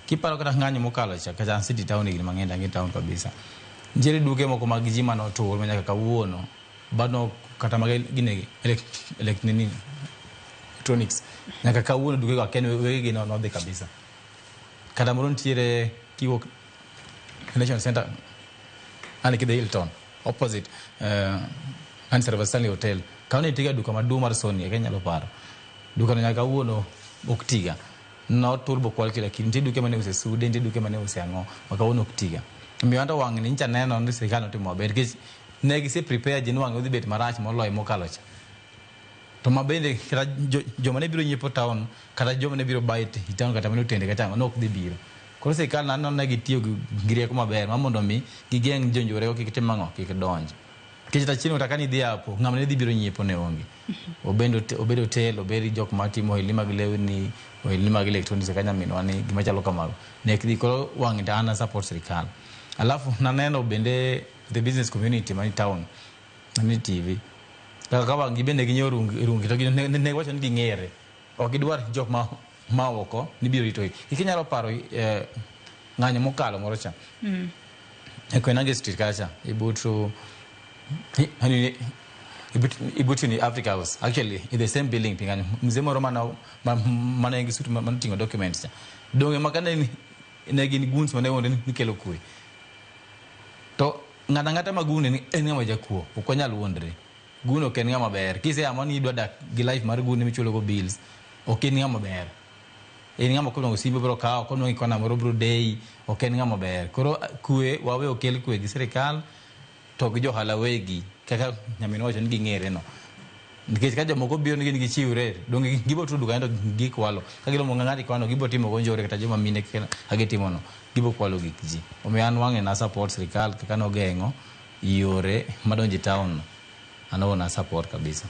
Kiparo kata ng'anyo mokalo cha kata city town gini mang'eny ang'e town kabisa, nitiere duke moko mag ji manotur manyaka kawuono bado kata mag gine electronics nyaka kawuono duke go ken wegi no dhi kabisa. Kata moro nitiere kiwuok Nation Center ani kidhi Hilton opposite Answer Stanley Hotel kawni tiga duka maduong' mar Sony Kenya nyalo paro duka no nyaka kawuono ok tiga no turbo quality lakini nitie duke mane use sude, nitie duke mane use ang'o makawuono ok tiga. Miyo anto wang' ni ncha neno ni sirikal otimo maber nikech ne gise prepare ji ni wang' odhi bet marach moloyo mokalo cha. To mabende kata joma ne biro nyiepo town kata joma ne biro buy town kata mane otende kata no ok dhi biro. Koro sirikal nano ne gitiyo gi rieko maber ma mondo mi gigeng' jonjore kik tim ang'o, kik donj. Nikech ta chieng' kaka ni dhi apo ng'ama ne dhi biro nyiepo ne onge. Obedo hotel, obedo jok matimo ohelni mag lewni, ohelni mag electronics kaka nyaminwa ni gima chalo kamago. Ne kidhi koro wang' ta ana support sirikal. Alafu naneno bende the business community mani town ni TV kaka wang' gibende ginyo rungi to ne wacho ni ging'ere ok gidwar jok ma oko ni biro rito ikinyalo paro ng'anyo mokalo moro cha e Koinange Street kacha ibutu ni Africa House actually in the same building pingani mzee moro mana ngi suit man tingo documents cha donge makane ne gin guns mane wonde ni kelo kwe to ng'ata magune ni en ng'ama jakuo ok wanyal wuondre guno ken ng'ama ber kise amoni idwa dak gi life mar gune michulo go bills ok en ng'ama ber en ng'ama kono simbe bro kawo kono ikona moro bro day ok en ng'ama ber koro kwe wawe okel kwe gi sirikal to gi johala wegi kaka nyamin wacho ni ging'ere no nikech ka jomoko biro ni gichiwre donge gibo tudu kendo gikwalo ka gilomo ng'ati kwano gibo timo gonjore kata joma mine agitimo no gibo kwalo gik ji omiyo an wang'e na support sirikal kaka no geng'o yore madonje town ano na support kabisa.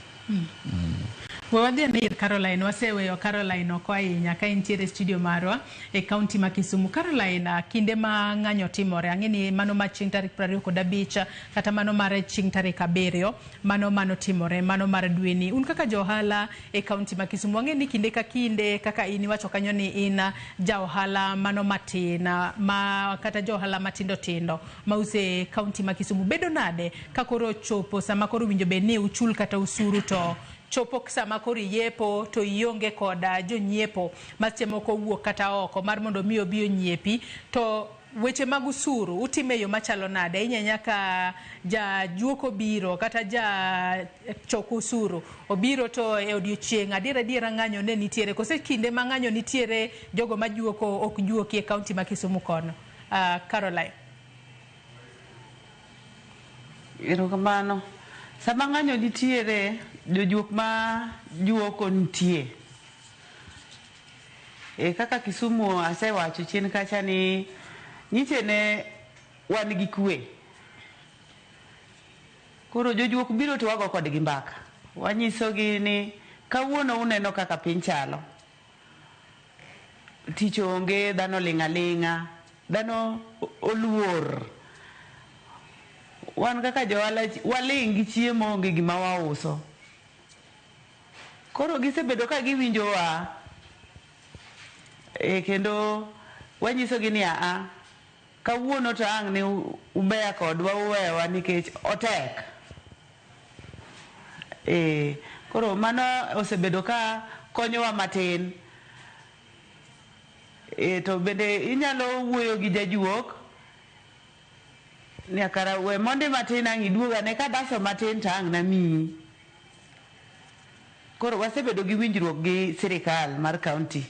Wadhi ni Caroline, waseweyo Caroline oko ahinya ka intiere studio marwa e kaunti ma Kisumu. Caroline, kinde ma ng'anyo timore, ang'eni mano ma chieng' tarik 25 kata mano mar chieng' tarik 7, mano timore, mano mar dweni. Un kaka johala e kaunti ma Kisumu, ang'eni kinde ka kinde kaka in iwacho kanyo ni in jaohala mano matin, ma kata johala matindo tindo ma use kaunti ma Kisumu. Bedo nade ka koro chopo sama koro winjo be ni uchul kata usuru to chopo sama koro yepo to ionge koda jonyiepo maseche moko wuok kata oko mar mondo mi obi onyiepi, to weche mag usuru utime yo machalo nade? Inya nyaka jajuoko biro kata ja choko usuru obiro to e odiochieng' adiera ng'anyo ne nitiere, kose kinde ma ng'anyo nitiere jogo majuoko ok juoki e kaunti ma Kisumu kono? Caroline. Erokamano. Sama ng'anyo nitiere, jojuok ma juoko nitie. Kaka Kisumu asewacho chien kacha ni nyiche ne wan gi kwe. Koro jojuok biro to wago kodgi mbaka. Wanyisogi ni kawuono uneno kaka piny chalo. Tich onge, dhano ling'a, dhano oluor. Wan kaka johala waling' gi chiemo onge gima wauso. Koro gisebedo ka giwinjowa, kendo wanyisogi ni kawuono to ang' ni ubeya kodwa uwewa nikech otek. Koro mano osebedo ka konyowa matin. To bende inyalo wuoyo gi jajuok nyakara we monde matin ang' iduogane ka daso matin to ang' namiyi. Koro wasebedo gi winjruok gi sirikal mar kaunti.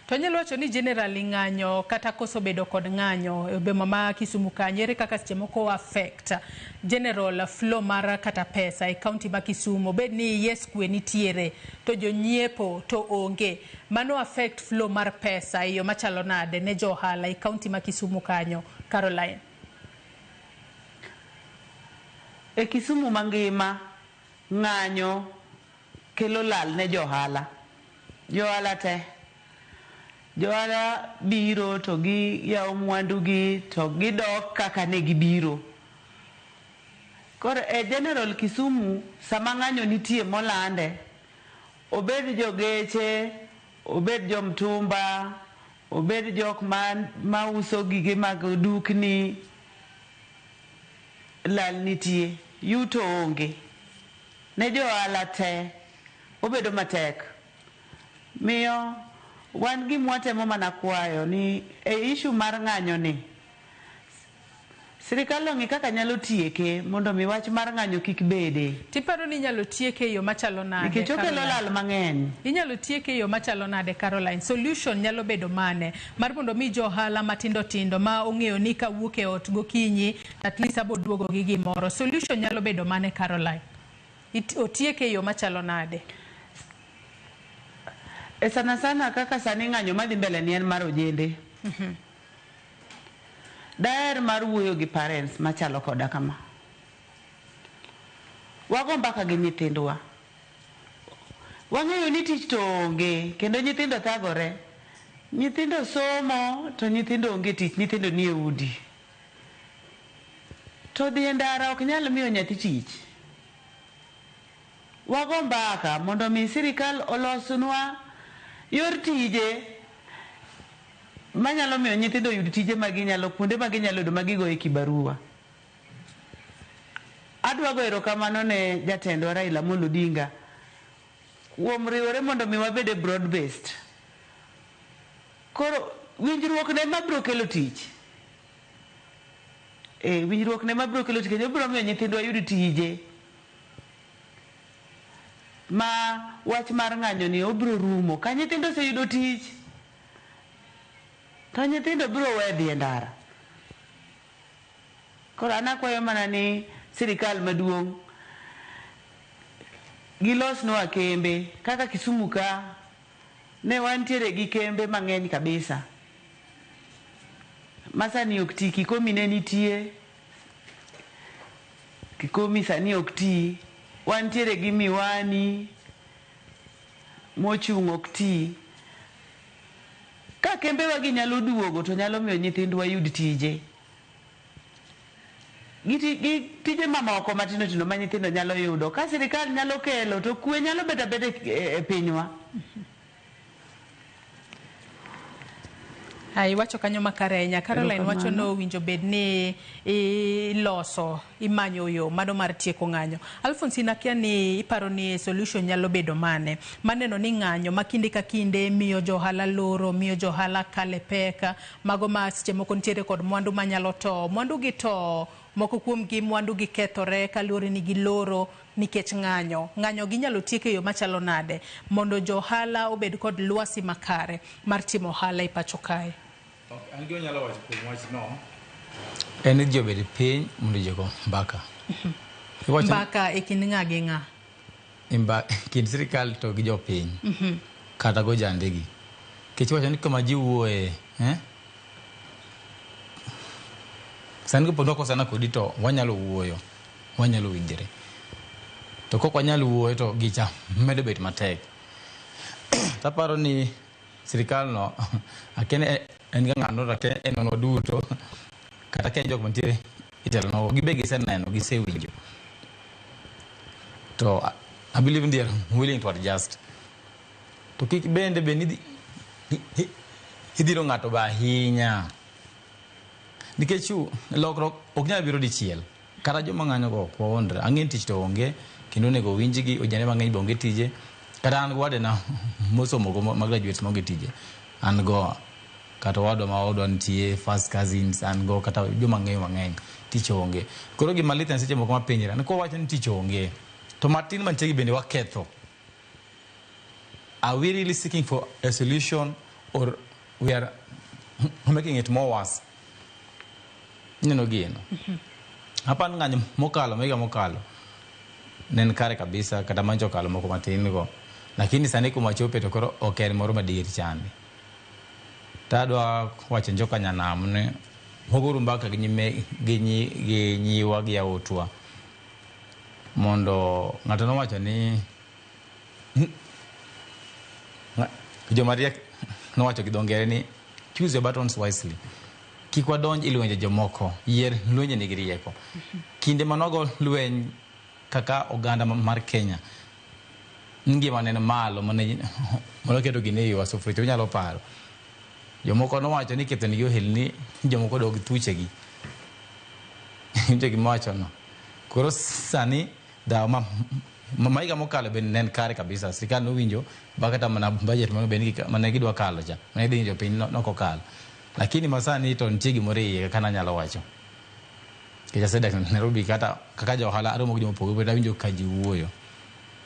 To nyalo wacho ni generally ng'anyo kata koso bedo kod ng'anyo e boma ma Kisumu kanyo ere kaka seche moko affect general flow mar kata pesa e kaunti ma Kisumu? Bed ni yes kwe nitiere to jonyiepo to onge, mano affect flow mar pesa e yo machalo nade ne johala e kaunti ma Kisumu kanyo, Caroline? E Kisumu mangima ng'anyo kelo lal ne johala. Johala te. Johala biro to gi yawo mwandugi to gidok kaka ne gibiro. Koro e general Kisumu sama ng'anyo nitie molande, obed jogeche, obed jomtumba, obed jok ma uso gige mag dukni, lal nitie, yuto onge. Ne johala te obedo matek. Miyo wan gi mwatemo mana kwayo ni e issue mar ng'anyo ni sirikal ong'i kaka nyalo tieke mondo mi wach mar ng'anyo kik bede. Tiparo ni inyalo tieke yo machalo nade? Nikech okelo lal mang'eny. Inyalo tieke yo machalo nade, Caroline? Solution nyalo bedo mane mar mondo mi johala matindo tindo ma ong'eyo ni kawuok e ot gokinyi at least aboduogo gi gimoro? Solution nyalo bedo mane, Caroline? Otieke yo machalo nade? Sana kaka sani ng'anyo madhi mbele ni en mar ojende. Daher mar wuoyo gi parents machalo koda kama. Wago mbaka gi nyithindwa. Wang'eyo ni tich to onge kendo nyithindo thagore. Nyithindo somo to nyithindo onge tich, nyithindo nie udi. To dhi e ndara ok nyal miyo nyathi tich. Wago mbaka mondo mi sirikal olosnwa yor tije manyalo miyo nyithindo yud tije maginyalo kuonde maginyalo yudo magigoe kibarua. Adwa go erokamano ne jatendwa Raila Amolo Odinga kuom riwore mondo mi wabede broad based. Koro winjruok ne mabro kelo tich. Winjruok ne mabro kelo tich kendo bro miyo nyithindwa yud tije. Ma wach mar ng'anyo ni obro rumo ka nyithindo se yudo tich to nyithindo bro wedhi e ndara. Koro anakwayo mana ni sirikal maduong' gilosnwa kembe kaka Kisumu ka ne wantiere gi kembe mang'eny kabisa. Masani ok ti, Kikomi ne nitie, Kikomi sani ok ti, wantiere gi Miwani, mochung' ok ti. Ka kembewa gi nyalo duogo to nyalo miyo nyithindwa yud tije. Tije mamoko matindo tindo ma nyithindo nyalo yudo. Ka sirikal nyalo kelo to kwe nyalo bet abeta e pinywa. Ai wacho kanyo makare ahinya. Caroline wacho no winjo bed ni iloso imanyo yo mano mar tieko ng'anyo. Alphonsine akia ni iparo ni solution nyalo bedo mane. Maneno ni ng'anyo makinde ka kinde miyo johala loro, miyo johala kale peka, mago ma seche moko ntiere kod mwandu manyalo to. Mwandu gi to moko kuom gi mwandu gi kethore kaluwore ni gi loro nikech ng'anyo. Ng'anyo gi nyalo tieke yo machalo nade mondo johala obed kod lwasi makare mar timo ohala e pacho kae. An gima nyalo wacho kuom wach no en ni jobed piny mondo jogo mbaka. Mbaka e kind ng'a gi ng'a? Kind sirikal to gi jopiny kata go jandegi. Kech wacho ni kama ji wuoye sani ko podoko sana kodi to wanyalo wuoyo, wanyalo winjre. To kok wanyalo wuoyo to gicha medo bet matek. Taparo ni sirikal no akene en ga ng'ano rake en ono duto kata ke jok mantiere itelo no gibe giseneno gisewinjo. To I believe they are willing to adjust. To kik bende benidi idiro ng'ato ba hinya. Nikech lokruok ok nyal biro dichiel. Kata joma ng'anyo go ok wawondre. Ang'en tich to onge kendo nego winjgi ojane mang'eny bonge tije. Kata an wadena mosomo go ma graduates monge tije. An go kata wadwa ma wadwa nitie first cousins an go kata joma ng'eny tich onge. Koro gima lit en seche moko mapenjra ni ko wacho ni tich onge. To matin mantie bende waketho. Are we really seeking for a solution or we are making it more worse? Nino gino. Hapa ng'anyo mokalo mega mokalo. Nen kare kabisa kata manjo kalo moko matin go. Lakini sani kuma chope to koro oken moro madir chande. Tadwa wacho njoka nyanam ne hoguru mbaka gi nyiwa gi yautwa. Mondo ng'ato no wacho ni Jomariek no wacho gi dongere ni choose your battles wisely. Kik wadonj ilwenje jomoko, yier lwenje nigi rieko. Kinde manogo lweny kaka oganda mar Kenya ngima neno malo mane keto gine yo asofrito nyalo paro. Jomoko no wacho ni ketho ni yo helni jomoko dog thuchegi. Inte gimacho no. Koro sani da maiga mokalo ben nen kare kabisa. Sirikal no winjo bakata mana budget mano ben mane gidwa kalo ja. Mane dinjo piny no kokalo. Lakini masani to ntie gimore kana nyalo wacho. Kecha seda Nairobi kata kaka johala aromo gi jomopogo beda winjo kaji wuoyo.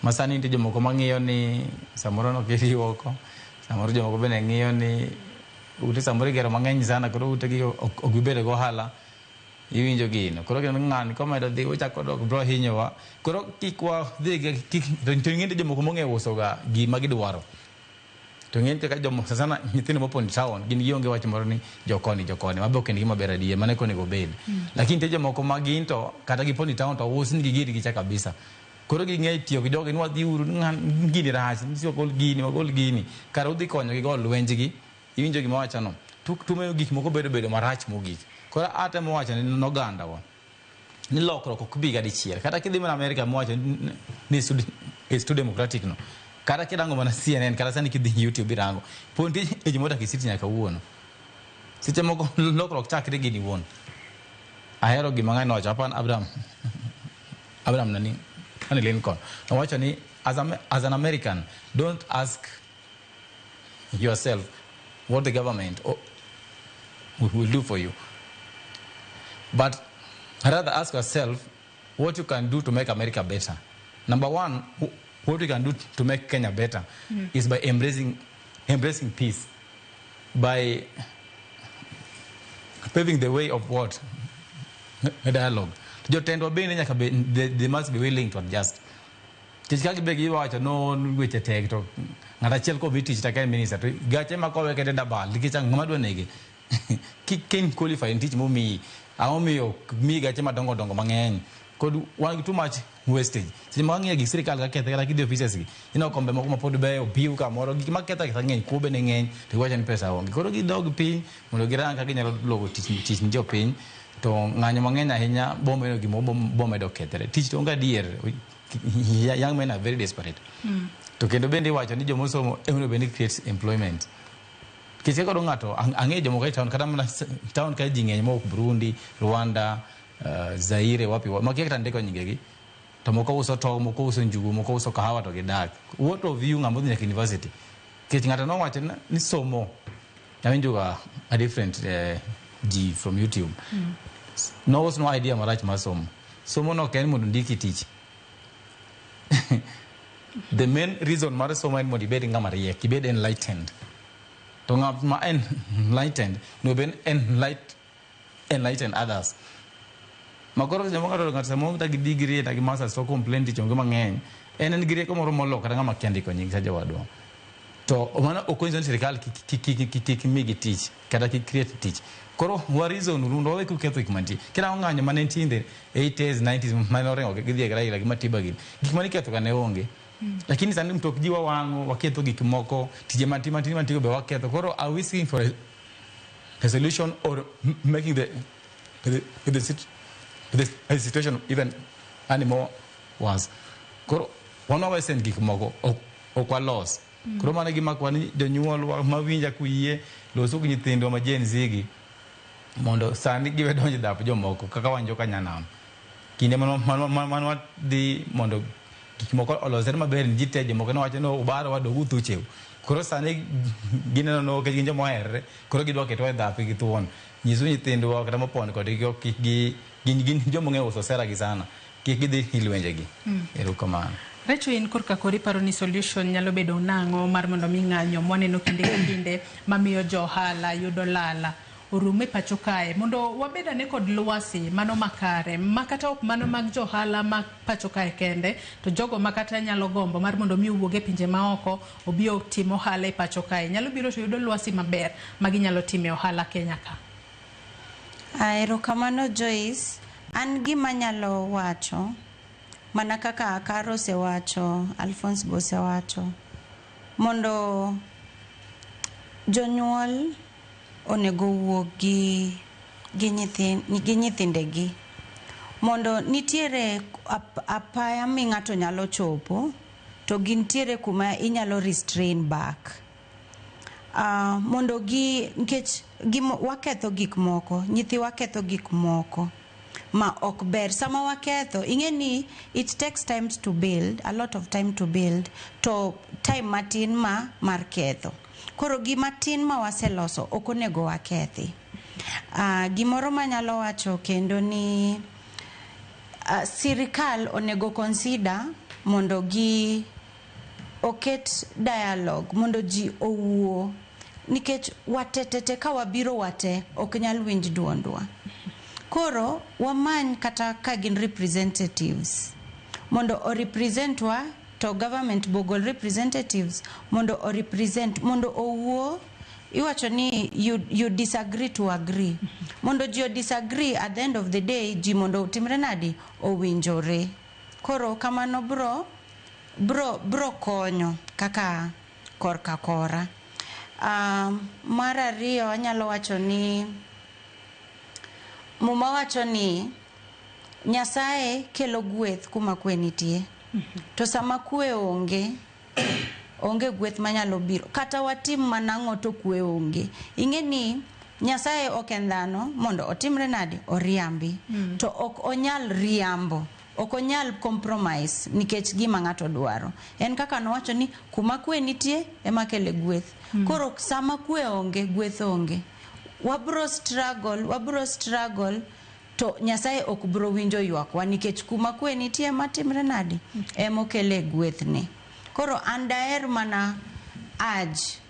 Masani nitie jomoko mang'iyo ni samoro no kiriwo oko. Samoro jomoko bende ng'iyo ni ute samoro gero mang'eny sana koro ute gi ok gibede go ohala. Iwinjo gino. Koro gino ng'ani komedo dhi uchako dok bro hinyowa. Koro kikwa dhi to ng'ente jomoko mong'eyo uso ga gima gidwaro. To ng'ente ka jomo sana nyithindo mopon town gin gionge wach moro ni jokoni mabe ok en gima ber adier mane kone go bed. Lakini te jomoko magin to kata giponi town to usni gigiri gicha kabisa. Koro ging'e tiyo gi jogi nwa dhi uru gini rach nisi ogol gini kara udhi konyo gi gol lwenjgi. Iwinjo gima wacho no tumeyo gik moko bedo marach mogik. Koro ate mo wacho ni noganda wa ni lokruok ok bi ga dichiel. Kata kidhi mana America mo wacho ni is too democratic no. Kata kirango mana CNN kata sani kidhi YouTube irango ponti e jimota kisiti nyaka wuono. Seche moko lokruok chakre gini wuon. Ahero gima ng'ano wacho apan Abraham nani Lincoln. No wacho ni as an American don't ask yourself what the government will do for you. But rather ask yourself what you can do to make America better. Number one, what we can do to make Kenya better is by embracing peace, by paving the way of what? A dialogue. They must be willing to adjust. Tichkaki begi wacho no weche tek to ng'ata chiel ko bitich ta ken minister to gache makowe kete dabal nikech ng'ama dwa nege ken qualify tich momi aomiyo mi gache madongo mang'eny kod wan gi too much wastage seche ma wang'iyo gik sirikal ka kethe kata kidhi offices gi ineno kombe moko ma pod beyo opiw kamoro gik ma ketho ketha ng'eny kuobe ne ng'eny to giwacho ni pesa onge koro gidog piny mondo girang kaka ginyalo logo tich ni jopiny to ng'anyo mang'eny ahinya bomedo gimo bomedo kethre tich to onge adier young men are very desperate to kendo bende iwacho ni jomosomo emo bende creates employment kise kodo ng'ato ang'e jomoko e town kata mana town ka ji ng'eny mok Burundi Rwanda Zaire wapi makia kata ndiko nyingegi to moko uso tong moko uso njugu moko uso kahawa to gidak what of you ng'amo dhi nyaka university kech ng'ato nowacho ni somo nawinjoga a different G from YouTube no was no idea marach mar somo no ken mondo ndiki tich the main reason mar somo en mondo ibed ng'ama riek ibed enlightened to ng'ama enlightened no ben enlighten others makoro jamo ng'ato samo ta gi degree ta gi masters to complain tich onge mang'eny en gi rieko moro molo kata ng'ama kiandiko nying sa jawadwa to mana okonyo sirikal kik migi tich kata kik create tich koro wa reason rundo we ku ketho ikmanti kira ng'anyo mane tinde 80s 90s manorengo gidhi gara ila gimatiba gin gik mane ketho kane onge lakini sani mtok jiwa wango waketho gik moko tije mantigo be waketho koro are we seeking for a solution or making the situation even anymore worse koro wano wa send gik moko okwa loss koro mane gima kwani jonyuol mawinja kuyie loso gi nyithindo ma Gen Z gi mondo sani giwe donjo dap jomoko kaka wanjo kanyanam kinde mano di mondo gik moko olosere maber ni jite jomoko no wacho no ubaro wadogu thucheu koro sani gineno no ke ginjo moherre koro gidwa keto e dap gi thuon nyiso nyithindo kata mopon kod gin jomo ng'eyo uso sera gi sana kik gidhi hilwenje gi erokamano Recho in korka kori paro ni solution nyalo bedo nang'o mar mondo mi ng'anyo mwaneno kinde mamiyo johala yudo lala orume pacho kae mondo wabeda ne kod luasi mano makare makata ok mano mag johala ma pacho kae kende to jogo makata nyalo gombo mar mondo mi uwuoge pinje maoko obio timo ohala e pacho kae nyalo biro to yudo luasi maber magi nyalo time ohala Kenya ka. Erokamano Joyce, an gima nyalo wacho mana kaka Karo se wacho, Alphonse bo se wacho, mondo jonyuol onego wuog gi nyithindegi mondo nitiere apaya mi ng'ato nyalo chopo to gintiere kuma inyalo restrain back mondo nikech waketho gik moko nyithi waketho gik moko ma ok ber sama waketho ing'eni it takes time to build a lot of time to build to time matin mar ketho koro gima tin ma waseloso ok onego wakethi gimoro manyalo wacho kendo ni sirikal onego consider mondo gi oket dialogue mondo ji owuo nikech watetete ka wabiro wate ok nyal winj duondwa koro wamany kata ka gin representatives mondo o representwa to government bogol representatives mondo o represent mondo owuo iwacho ni you disagree to agree mondo ji disagree at the end of the day ji mondo timre nadi owinjore koro kamano bro konyo kaka korka kora mar ariyo anyalo wacho ni muma wacho ni Nyasaye kelo gweth kuma kwe nitie to sama kwe onge gweth manyalo biro kata watim manang'o to kwe onge ing'eni Nyasaye ok en dhano mondo otimre nadi oriambi to ok onyal riambo ok onyal compromise nikech gima ng'ato dwaro en kaka nowacho ni kuma kwe nitie ema kele gweth koro sama kwe onge gweth onge wabro struggle to Nyasaye ok bro winjo ywakwa nikech kuma kwe nitie matimre nadi emokele gwethni koro andaer mana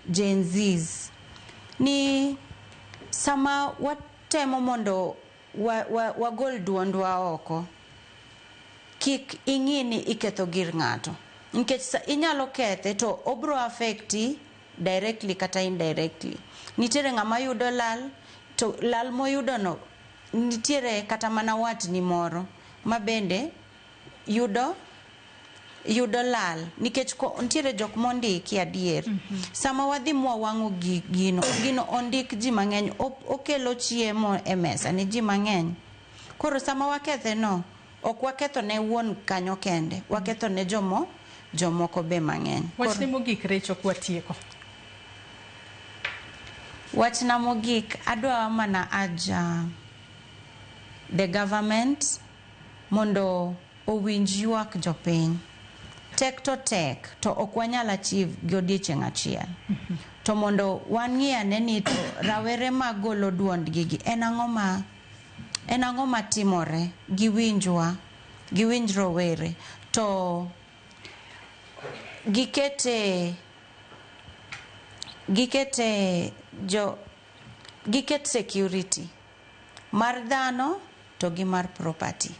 Gen Zs ni sama watemo mondo wagol duondwa oko kik ing'ini iketho gir ng'ato nikech inyalo kethe to obro affecti directly kata indirectly nitiere ng'ama yudo lal to lal moyudo no nitiere kata mana watni moro mabende yudo lal nikech ntiere jok mondiki adier. Sama wadhi mwawang'o gino ondik ji mang'eny, okelo chiemo e mesa ni ji mang'eny. Koro sama wakethe no, ok waketho ne wuon kanyo kende, waketho ne jomoko be mang'eny. Wachni mogik Recho kwatieko. Wachna mogik, adwa mana aja the government mondo owinj ywak jopiny. Tek to ok wanyal achieve godiechieng' achiel. To mondo wang'iyane ni to rawere magolo duond gigi en ang'o ma timore, giwinj rowere to giket security mar dhano to gi mar property.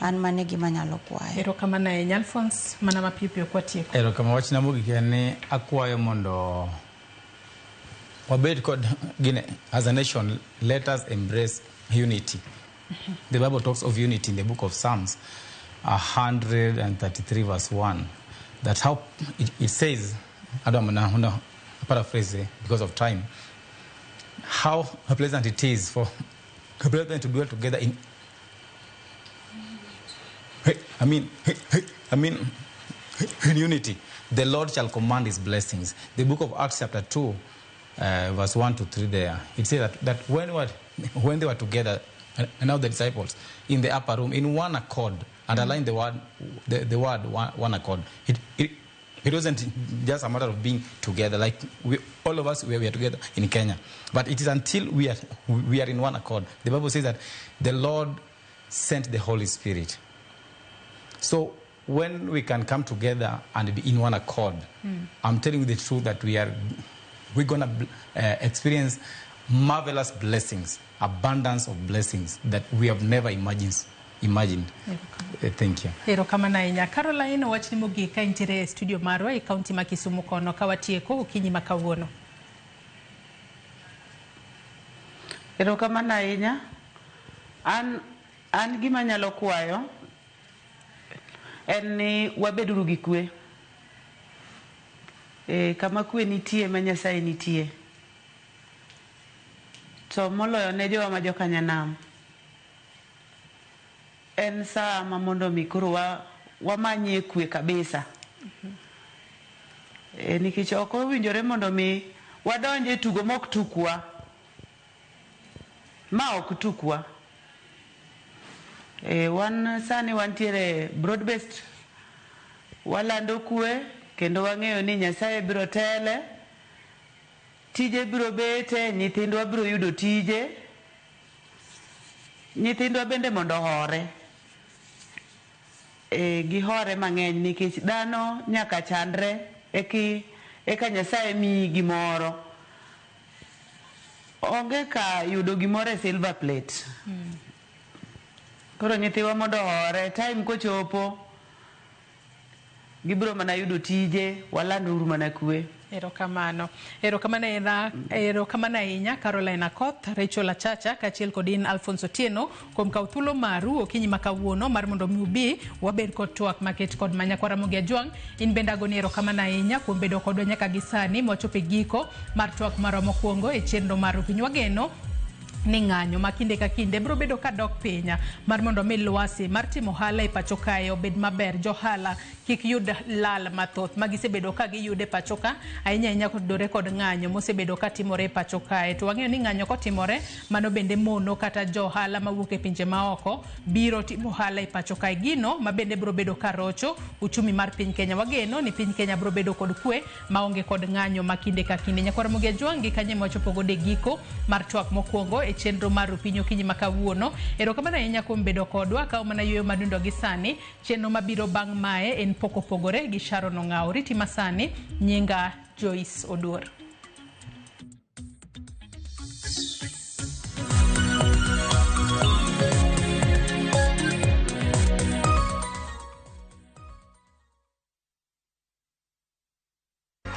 An mane gima nyalo kwayo. Erokamano ahinya Alphonse, mana mapiyo kwatieko. Erokamano, wachna mogik en ni akwayo mondo wabed kod gine as a nation, let us embrace unity. The Bible talks of unity in the book of Psalms 133 verse 1, that how it says, I don't know, paraphrase because of time, how pleasant it is for brethren to dwell together in in unity. The Lord shall command his blessings. The book of Acts chapter 2 verse 1 to 3 there, it says that when they were together, and now the disciples in the upper room in one accord, underline the word one accord. It wasn't just a matter of being together, like all of us we are together in Kenya, but it is until we are in one accord. The Bible says that the Lord sent the Holy Spirit. So when we can come together and be in one accord, I'm telling you the truth that we're going to experience marvelous blessings, abundance of blessings that we have never imagined. Thank you. Erokamano ahinya. Caroline, wachni mogik ka intiere e studio marwa e kaunti ma Kisumu kono ka watieko okinyi ma kawuono. Erokamano ahinya. An gima nyalo kwayo en ni wabeduru gi kwe. Kama kwe nitie ma Nyasaye nitie. To moloyo ne jowa ma jokanyanam. En saa ma mondo mi koro wamanye kwe kabisa. Nikech ok owinjore mondo mi wadonje tugo mok tukwa. Ma ok tukwa. Sani wantiere broad based, walando kwe kendo wang'eyo ni Nyasaye biro tele, tije biro bete, nyithindwa biro yudo tije, nyithindwa bende mondo hore, gihore mang'eny nikech dhano nyaka chandre eka Nyasaye miyi gimoro. Onge ka yudo gimoro e silver plate. Koro nyithiwa mondo hore, time kochopo gibiro mana yudo tije, walanduru mana kwe. Erokamano ahinya Caroline Akoth, Rachel Achacha kachiel kodin Alphonse Otieno kuom kawo thuolo maru okinyi ma kawuono mar mondo mi ubi wabed kod twak maket kod Manyakwara Mogi Ajwang'. In bende agoni erokamano ahinya kuom bedo kodwa nyaka gisani mochopo e giko mar twak marwa mokwongo e chenro mar piny wageno ni ng'anyo ma kinde ka kinde biro bedo ka dok pinya mar mondo mi lwasi mar timo ohala e pacho kae obed maber. Johala kik yud lal mathoth magisebedo ka giyude pacho ka ahinya kodore kod ng'anyo mosebedo ka timore e pacho kae. To wang'eyo ni ng'anyo kotimore, mano bende mono kata johala mawuok e pinje maoko biro timo ohala e pacho kae, gino ma bende biro bedo ka rocho uchumi mar piny Kenya. Wageno ni piny Kenya biro bedo kod kwe maonge kod ng'anyo ma kinde ka kinde. Nyakwara Mogi Ajwang' gi kanye mochopo gode giko mar twak mokwongo e chenro mar Rupinyo okinyi ma kawuono. Erokamano ahinya kuom bedo kodwa ka mana yueyo madundo gi sani. Chenro mabiro bang' mae en pok opogore gi Sharon Ong'aw. Riti masani, nyinga Joyce Oduor.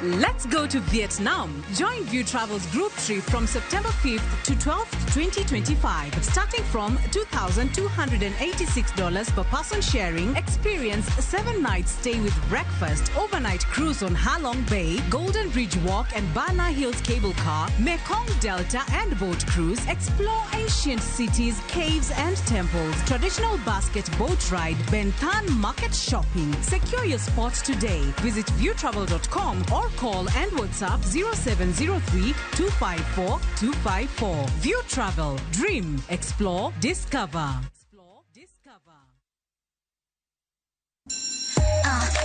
Let's go to Vietnam. Join View Travel's group trip from September 5th to 12th, 2025. Starting from $2,286 per person sharing, experience a 7-night stay with breakfast, overnight cruise on Halong Bay, Golden Ridge Walk and Bana Hills cable car, Mekong Delta and boat cruise, explore ancient cities, caves and temples, traditional basket boat ride, Ben Thanh market shopping. Secure your spots today. Visit viewtravel.com or call and WhatsApp 0703 254 254. View Travel. Dream. Explore. Discover.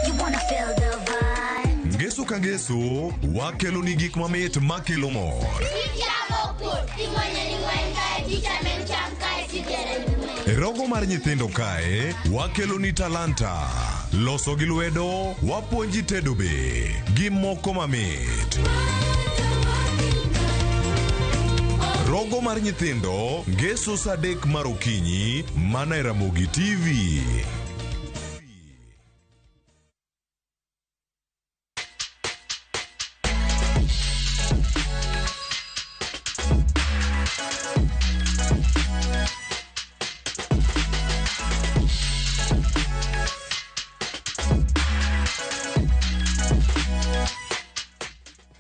You wanna feel the vibe. Ngeso ka ngeso, wakelo ni gik mamit makelo mor. Rogo mar nyithindo kae, wakelo ni talanta. Loso gi lwedo, wapuonji tedo be, gi moko mamit. Rogo mar nyithindo, ngeso saa 3 mar okinyi, mana e Ramogi TV.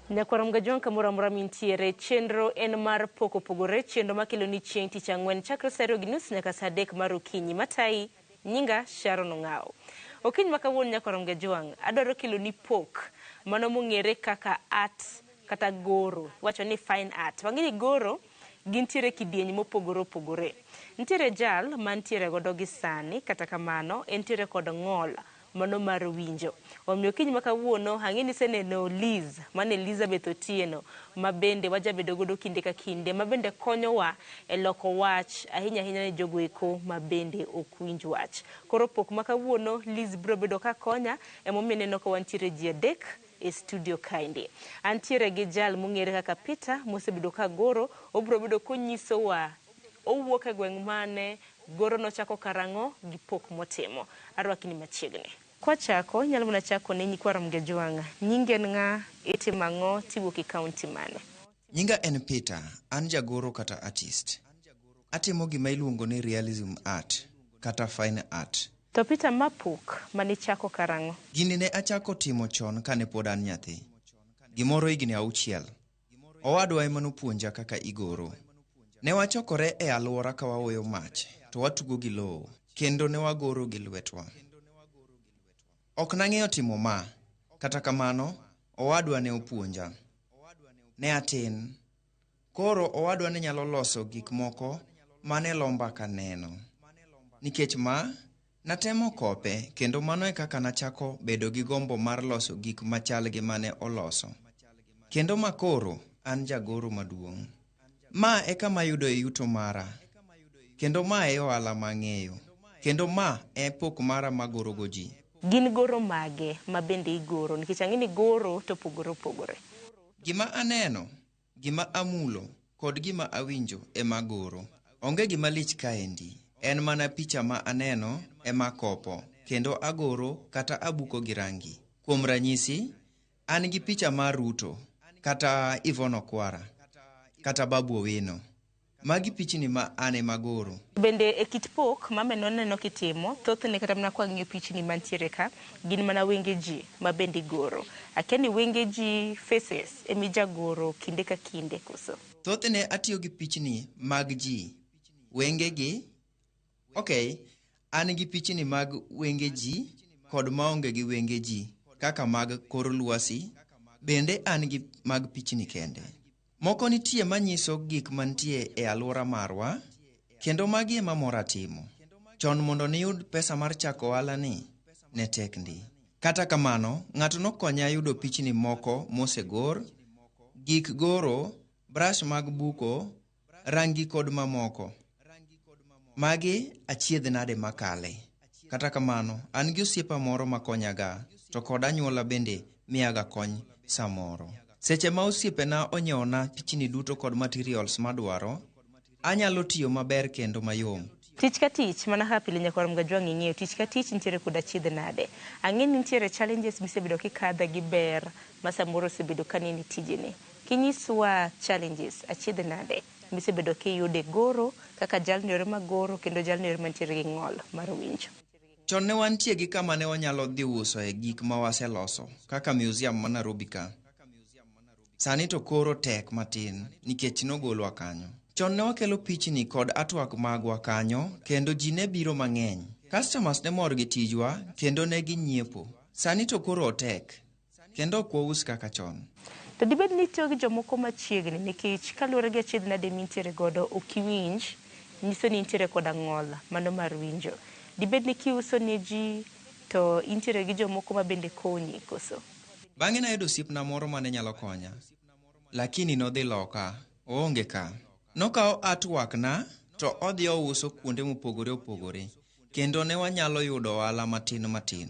Nyakwaram gajon kamura mura mintiere chenro en mar poko pogore chenro makelo ni chieng' tich ang'wen chakre saa 2:30 nyaka saa 3 mar okinyi. Matai nyinga Sharon Ong'ao. Okinyi makawuono nyakwaram gajon adwaro kelo ni pok mano mong'ere kaka art kata goro, wacho ni fine art. Wang'eni goro gintiere kidieny mopogore opogore. Ntiere jal mantiere godo gi sani, kata kamano entiere kod ng'ol mano mar winjo. Omiyo kiny makawuono hang'eni seneno Liz, mane Elizabeth Otieno, mabende wajabedo godo kinde ka kinde, mabende konyowa e loko wach ahinya ahinya ne jogo eko mabende ok winj wach. Koro pok makawuono Liz biro bedo ka konya, emomiyo neno ka wantiere ji adek e studio kaindi. Antiere gi jal mong'ere kaka Peter mosebedo ka goro, obiro bedo konyisowa owuok e gweng' mane, goro no chako karang'o gi pok motimo. Arwaki ni machiegni. Kwa chako, nyalo muna chako ne Nyikwaram Gajuanga. Nyingen nga itimang'o tiwuok e kaunti mane? Nyinga en Peter, an jagoro kata artist. Atimo gima iluongo ni realism art kata fine art. To Peter, mapok mane chako karang'o? Gini ne achako timo chon kane pod an nyathi. Gimoro higni 6. Owadwa ema nopuonja kaka igoro. Ne wachokore e alwora ka waoyo mach, to watugo gi lowo, kendo ne wagoro gi lwetwa. Ok nang'eyo timo ma, kata kamano, owadwa ne opuonja. Ne atin. Koro owadwa ne nyalo loso gik moko mane lomba ka neno. Nikech ma, natemo kope, kendo mano e kaka nachako bedo gi gombo mar loso gik machal gi mane oloso. Kendo makoro, an jagoro maduong'. Ma e kama yudo e yuto mara. Kendo ma e ohala mang'eyo. Kendo ma e pok mara magoro goji. Gin goro mage mabende igoro, nikech ang'eni goro to pogore opogore. Gima aneno, gima amulo, kod gima awinjo e magoro. Onge gima lich kaendi. En mana picha ma aneno e makopo, kendo agoro kata abuko gi rangi. Kuom ranyisi, an gi picha mar Ruto, kata Yvonne Okwara, kata Babu Owino. Magi pichni ma ane magoro. Bende e kit pok mameno neno kitimo, thothne kata mna kwa ng'iyo pichni mantiere ka, gin mana wenge ji mabende goro. Akiani wenge ji faces emija goro kinde ka kinde koso. Thothne atiyo gi pichni mag ji. Wenge gi, an gi pichni mag wenge ji kod maonge gi wenge ji, kaka mag kor lwasi, bende an gi mag pichni kende. Moko nitie manyiso gik mantie e alwora marwa, kendo magi ema mora timo. Chon mondo niyud pesa mar chako ohala ni, ne tek ndi. Kata kamano, ng'ato nokonya yudo pichni moko mosegor, gik goro, brush mag buko, rangi kod mamoko. Magi achiedh nade makale. Kata kamano, an gi osiepa moro makonyaga, to kod anyuola bende miyaga kony samoro. Seche ma osiepena onyeona pichni duto kod materials madwaro, anyalo tiyo maber kendo mayom Tich ka tich mana ka pile nyakwarom gajwang' ing'eyo tich ka tich nitiere kuda chidh nade. Ang'e ni nitiere challenges misebedo kikadhe gi ber ma samoro osebedo ka nini tijeni. Kinyiswa challenges achidh nade misebedo kiyude goro kaka jalni yore magoro kendo jalni yore mantiere gi ng'ol mar winjo. Chon ne wantie gi kama ne wanyalo dhi uso e gik ma waseloso kaka museum ma Nairobi ka. Sani to koro tek matin nikech nogolwa kanyo. Chon ne wakelo pichni kod artwork magwa kanyo kendo ji ne biro mang'eny. Customers ne mor gi tijwa kendo ne ginyiepo. Sani to koro otek kendo ok waus kaka chon. To dibed ni itiyo gi jomoko machiegni nikech kaluwore gi achidh nade mintiere godo ok iwinj nyiso ni intiere koda ng'ol mano mar winjo. Dibed ni kiuso ne ji to intiere gi jomoko ma bende konyi koso. Bang'e nayudo osiepna moro mane nyalo konya, lakini nodhi loka, oonge ka. Nokawo artwork na to odhi ouso kuonde mopogore opogore, kendo ne wanyalo yudo ohala matin matin.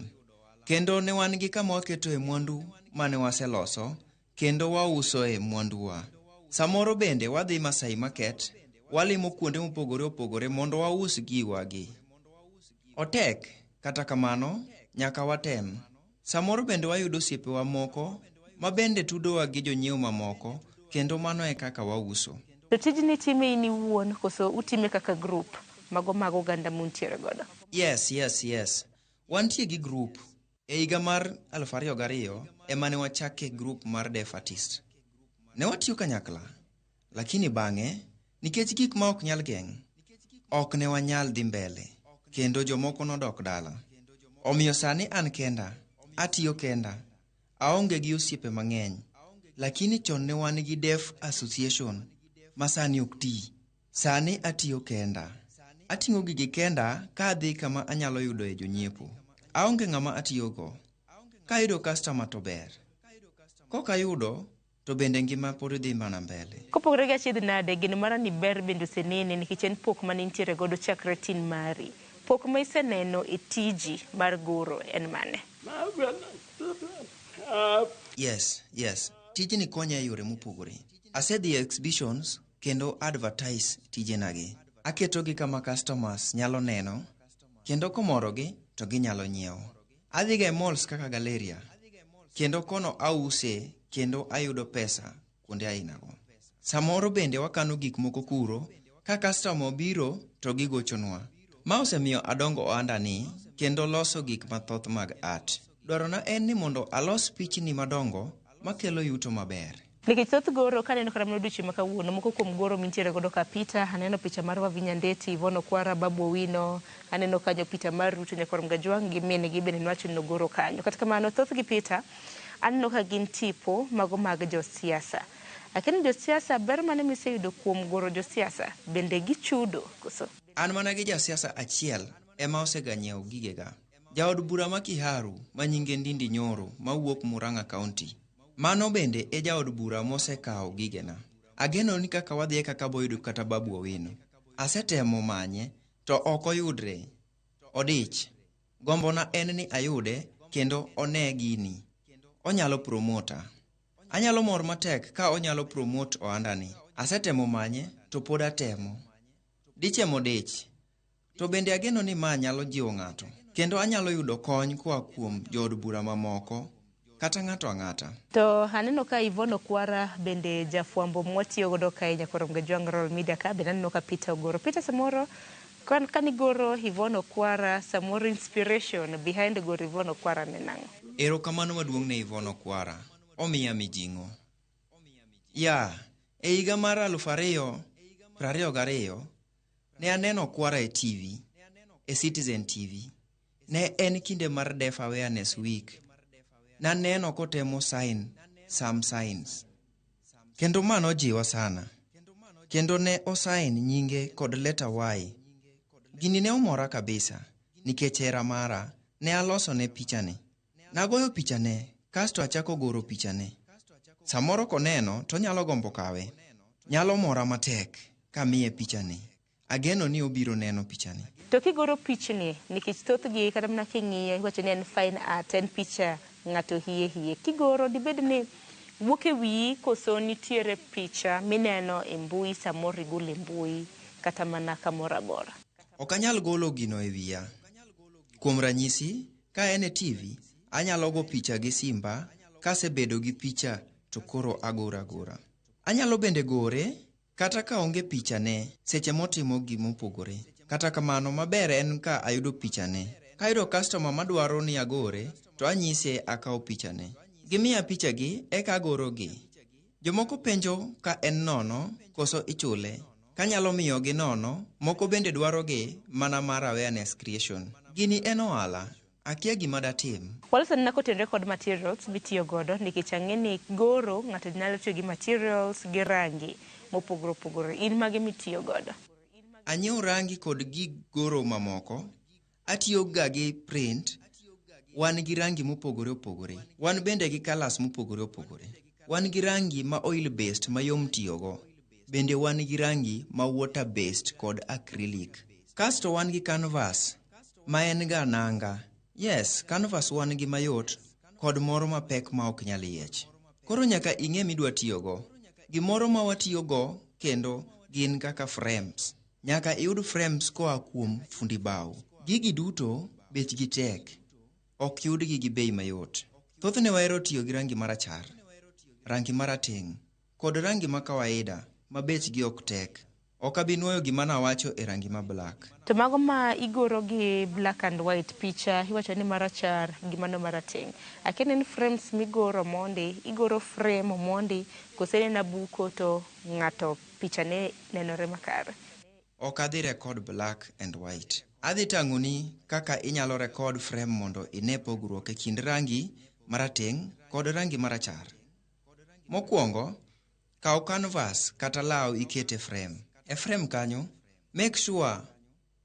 Kendo ne wan gi kama waketo e mwandu mane waseloso, kendo wauso e mwanduwa. Samoro bende wadhi Masai Market, walimo kuonde mopogore opogore mondo waus giwagi. Otek, kata kamano, nyaka watem. Samoro bende wayudo osiepewa moko, ma bende tudowa gi jonyiewo mamoko, kendo mano e kaka wauso. To tijni time in iwuon koso utime kaka group mago oganda muntiere godo? Yes. Wantie gi group. E higa mar 2002 ema ne wachake group mar Deaf Artist. Ne watiyo kanyakla, lakini bang'e, nikech gik ma ok nyal geng', ok ne wanyal dhi mbele, kendo jomoko nodok dala. Omiyo sani an kenda, atiyo kenda, aonge gi osiepe mang'eny, lakini chon ne wan gi Deaf Association, ma sani ok ti. Sani atiyo kenda. Ating'o gigi kenda ka adhi kama anyalo yudo e jonyiepo. Aonge ng'ama atiyogo. Ka yudo customer to ber. Koka yudo, to bende ngima pod dhi mana mbele. Kopogore gi achidh nade, gino mara ni ber bende osenene nikech en pok ma nintiere godo chakre tin mari. Pok ma iseneno e tiji mar goro en mane? Yes. Tijni konya e yore mopogore. Asedhi exhibitions kendo advertise tijenagi. Aketogi kama customers nyalo neno, kendo komorogi to ginyalo nyiewo. Adhiga e malls kaka Galleria, kendo kono ause kendo ayudo pesa kuonde ainago. Samoro bende wakano gik moko kuro, ka customer biro to gigochonwa. Ma osemiyo adongo ohandani kendo loso gik mathoth mag art. Dwarona en ni mondo alos pichni madongo makelo yuto maber. Nikech thoth goro kaneno kata mno duchi makawuono moko kuom goro mintiere godo kapita, aneno picha mar Wavinya Ndeti, Yvonne Okwara, Babu Owino, aneno kanyo picha mar Ruto Nyakwarom Gajwang' gi mine gi bende nwacho no goro kanyo. Kata kamano thoth gi picha aneno ka gin tipo mago mag josiasa. Lakini josiasa ber mane miseyudo kuom goro josiasa bende gichudo koso? An mana gi jasiasa achiel ema oseganyiewo gigega. Jaod bura ma Kiharu ma nyinge Ndindi Nyoro mawuok Murang'a County. Mano bende e jaod bura mosekawo gigena. Ageno ni kaka wadhie kaka boyudo kata Babu Owino. Asetemo manye to ok oyudre. Odich. Gombona en ni ayude kendo one gini. Onyalo promota. Anyalo mor matek ka onyalo promote ohandani. Asetemo manye to pod atemo. Dichemo dich. To bende ageno ni ma nyalo jiwo ng'ato. Kendo anyalo yudo kony koa kuom jood bura mamoko kata ng'ato ang'ata. To aneno ka Yvonne Okwara bende jafwambo mwatiyo godo ka Nyakwarom Gajwang' Royal Media ka bende aneno ka Peter Ogoro. Peter samoro kanigoro Yvonne Okwara samoro inspiration behind goro Yvonne Okwara ne nang'o? Erokamano maduong' ne Yvonne Okwara. Omiya mijing'o. E higa mar 2022 ne aneno Okwara e TV, e Citizen TV. Ne en kinde mar Deaf Awareness Week. Naneno kotemo some signs. Kendo mano jiwa sana. Kendo ne osign nyinge kod letter Y. Gini ne omora kabisa, nikech hera mara ne aloso ne pichane. Nagoyo pichane, kasto achako goro pichane. Samoro koneno to nyalo gombo kawe. Nyalo mora matek kamiye pichane. Ageno ni obiro neno pichane. To kigoro pichni nikech thoth gi kata mana king'iye iwacho ni en fine art, en picha ng'ato hie. Kigoro dibed ni wuok e wiyi koso nitiere picha mineno e mbui samoro igolo e mbui kata mana kamoro amora? Ok anyal golo gino e wiya. Kuom ranyisi, ka en e TV, anyalo go picha gi simba, kasebedo gi picha to koro agora. Anyalo bende gore, kata ka onge picha ne, seche motimo gimopogore. Kata kamano, maber en ka ayudo picha ne. Ka ayudo customer madwaro ni agore, to anyise akaw picha ne. Gimiya picha gi, eka agoro gi. Jomoko penjo ka en nono, koso ichule. Kanyalo miyo gi nono, moko bende dwaro gi mana mar awareness creation. Gini en ohala, akia gima datim. Walson nako tenre kod materials mitiyo godo nikech ang'eni goro ng'ato nyalo tiyo gi materials gi rangi mopogore. In mage mitiyo godo? Anyiew rangi kod gig goro mamoko. Atiyo ga gi print. Wan gi rangi mopogore. Wan bende gi colors mopogore. Wan gi rangi ma oil based mayom tiyogo. Bende wan gi rangi ma water based kod acrylic. Kasto wan gi canvas ma en ga nanga. Yes, canvas wan gi mayot kod moro mapek ma ok nyal yiech. Koro nyaka ing'e midwa tiyogo. Gimoro ma watiyogo kendo gin kaka frames. Nyaka iud frames koa kuom fundi bao. Gigi duto bechgi tek. Ok yudgi gi bei mayot. Thothne wahero tiyo gi rangi marachar, rangi marateng', kod rangi ma kawaida ma bechgi ok tek. Ok abi nuoyo gima nawacho e rangi ma black. To mago ma igoro gi black and white picha, iwacho ni marachar gi mano marateng'. Akia en frames migoro mondi, igoro frame mondi, kose en buko to ng'ato picha ne nenore makare. Ok adhi record black and white. Adhi tang'oni kaka inyalo record frame mondo ine pogruok e kind rangi marateng' kod rangi marachar. Mokwongo, kaw canvas kata law ikete frame. E frame kanyo, make sure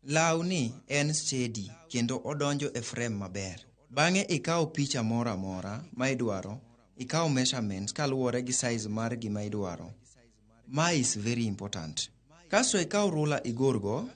law ni en steady kendo odonjo e frame maber. Bang'e ikaw picha mora ma idwaro, ikaw measurements kaluwore gi size mar gima idwaro. Ma is very important. Kasto ikaw ruler igorgo,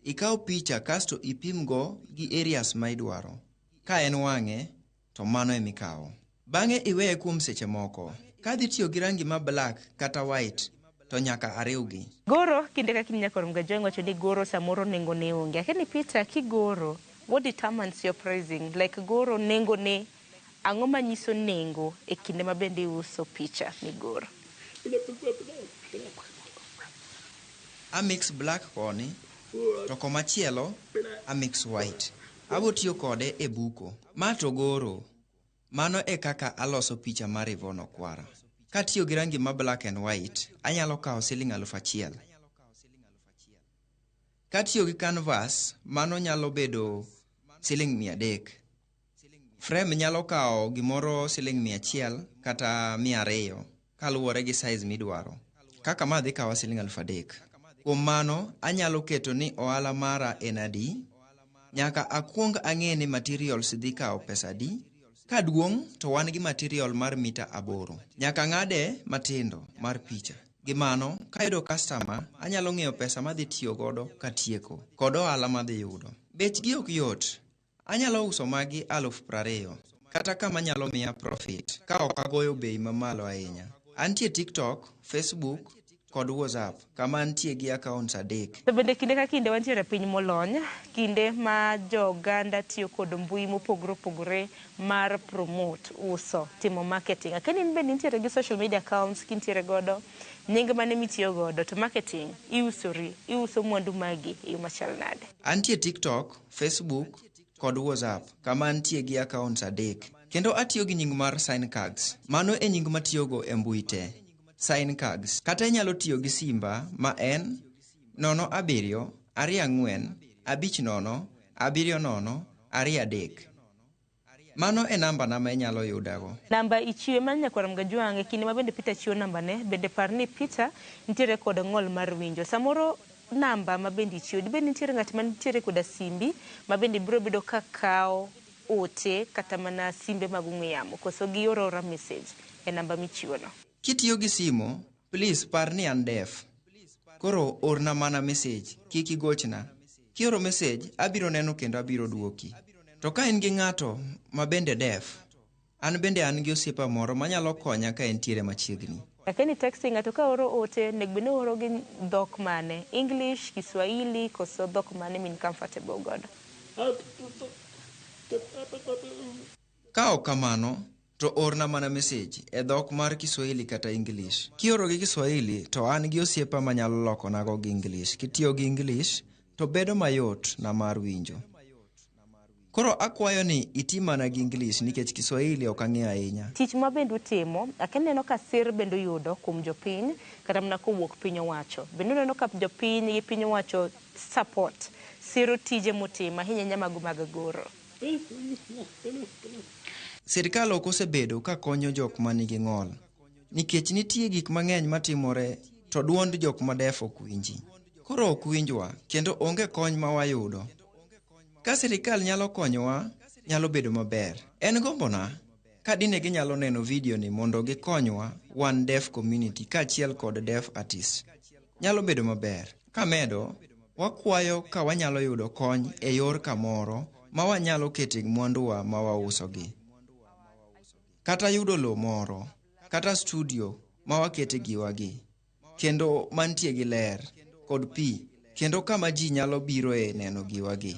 ikaw picha kasto ipimgo gi areas ma idwaro. Ka en wang'e, to mano emikaw. Bang'e iweye kuom seche moko. Ka dhi tiyo gi rangi ma black kata white, to nyaka ariwgi. Goro kinde ka kinde nyako Rumga Joeng wacho ni goro samoro nengo ne onge. Lakini Peter, kigoro, what determines your pricing? Like goro nengo ne, ang'o manyiso nengo e kinde ma bende uso picha migoro? A mix black koni, to komachielo a mix white. Abo tiyo kode e buko. Ma to goro. Mano e kaka aloso picha mar Yvonne Okwara. Katiyo gi rangi ma black and white, anyalo kawo Sh1,000. Katiyo gi canvas, mano nyalo bedo Sh300. Frame nyalo kawo gimoro Sh100 kata 200 kaluwore gi size midwaro. Kaka ma dhi kawo Sh3,000. Kuom mano, anyalo keto ni ohala mara en adi. Nyaka akwong ang'e ni materials dhi kawo pesa adi. Ka duong' to wan gi material mar mita 8. Nyaka ng'ade matindo mar picha. Gi mano, ka yudo customer, anyalo ng'eyo pesa madhi tiyo godo katieko, kod ohala madhi yudo. Bechgi ok yot. Anyalo uso magi 20,000. Kata kama nyalo miya profit, ka ok agoyo bei mamalo ahinya. Antie TikTok, Facebook, kod WhatsApp, kama antie gi accounts 3. To bende kinde ka kinde wantiere piny molony, kinde ma joganda tiyo kod mbui mopogore mar promote, uso, timo marketing. Akeni in bende intiere gi social media accounts kintiere godo, nying mane mitiyo godo, to marketing, iuso mwandu magi e yo machal nade? Antie TikTok, Facebook, kod WhatsApp, kama antie gi accounts 3. Kendo atiyo gi nying mar sign cards. Mano e nying matiyogo e mbui te. Sign cards. Kata inyalo tiyo gi simba ma en 0724507023. Mano e namba na ma inyalo yudago. Namba ichiwe man nyako Rumga Joeng e kinde ma bende Peter chiwo namba ne, bende par ni Peter nitiere kod ng'ol mar winjo. Samoro namba ma bende ichiwo, bende nitiere ng'at ma nitiere koda simbi ma bende biro bedo ka kawo ote kata mana simbe mag ong'we yamo, koso gioro ora message e namba michiwo no. Kitiyo gi simu, please par ni an def. Koro orna mana message, kik igochna. Kioro message, abiro neno kendo abiro duoki. To ka en gi ng'ato ma bende def, an bende an gi osiepa moro manyalo konya ka entiere machiegni. Lakini texting ng'ato ka oro ote negbino oro gi dhok mane, English, Kiswahili, koso dhok mane min comfortable godo. Ka ok kamano, to orna mana message e dhok mar Kiswahili kata English. Kioro gi Kiswahili, to an gi osiepa manyalo loko nago gi English. Kitiyo gi English, to bedo mayot na mar winjo. Koro akwayo ni iti mana gi English nikech Kiswahili ok ang'eyo ahinya. Tich ma bende utimo, akeneno ka sir bende yudo kuom jopiny kata mana kowuok piny owacho. Bende neno ka jopiny gi piny owacho support siro tije mutimo ahinya mago mag goro. Sirkal ok osebedo ka konyo jok ma nigi ng'ol. Nikech nitie gik mang'eny matimore to duond jok ma deaf ok winji. Koro ok winjwa kendo onge kony ma wayudo. Ka sirkal nyalo konyowa, nyalo bedo maber. En gombona ka dine ginyalo neno video ni mondo gikonywa one deaf community kaachiel kod deaf artists. Nyalo bedo maber. Kamedo, wakwayo ka wanyalo yudo kony e yor kamoro ma wanyalo kete mwanduwa ma wausogi. Kata yudo lo moro, kata studio ma wakete giwagi. Kendo mantie gi ler kod pi, kendo kama ji nyalo biro e neno giwagi.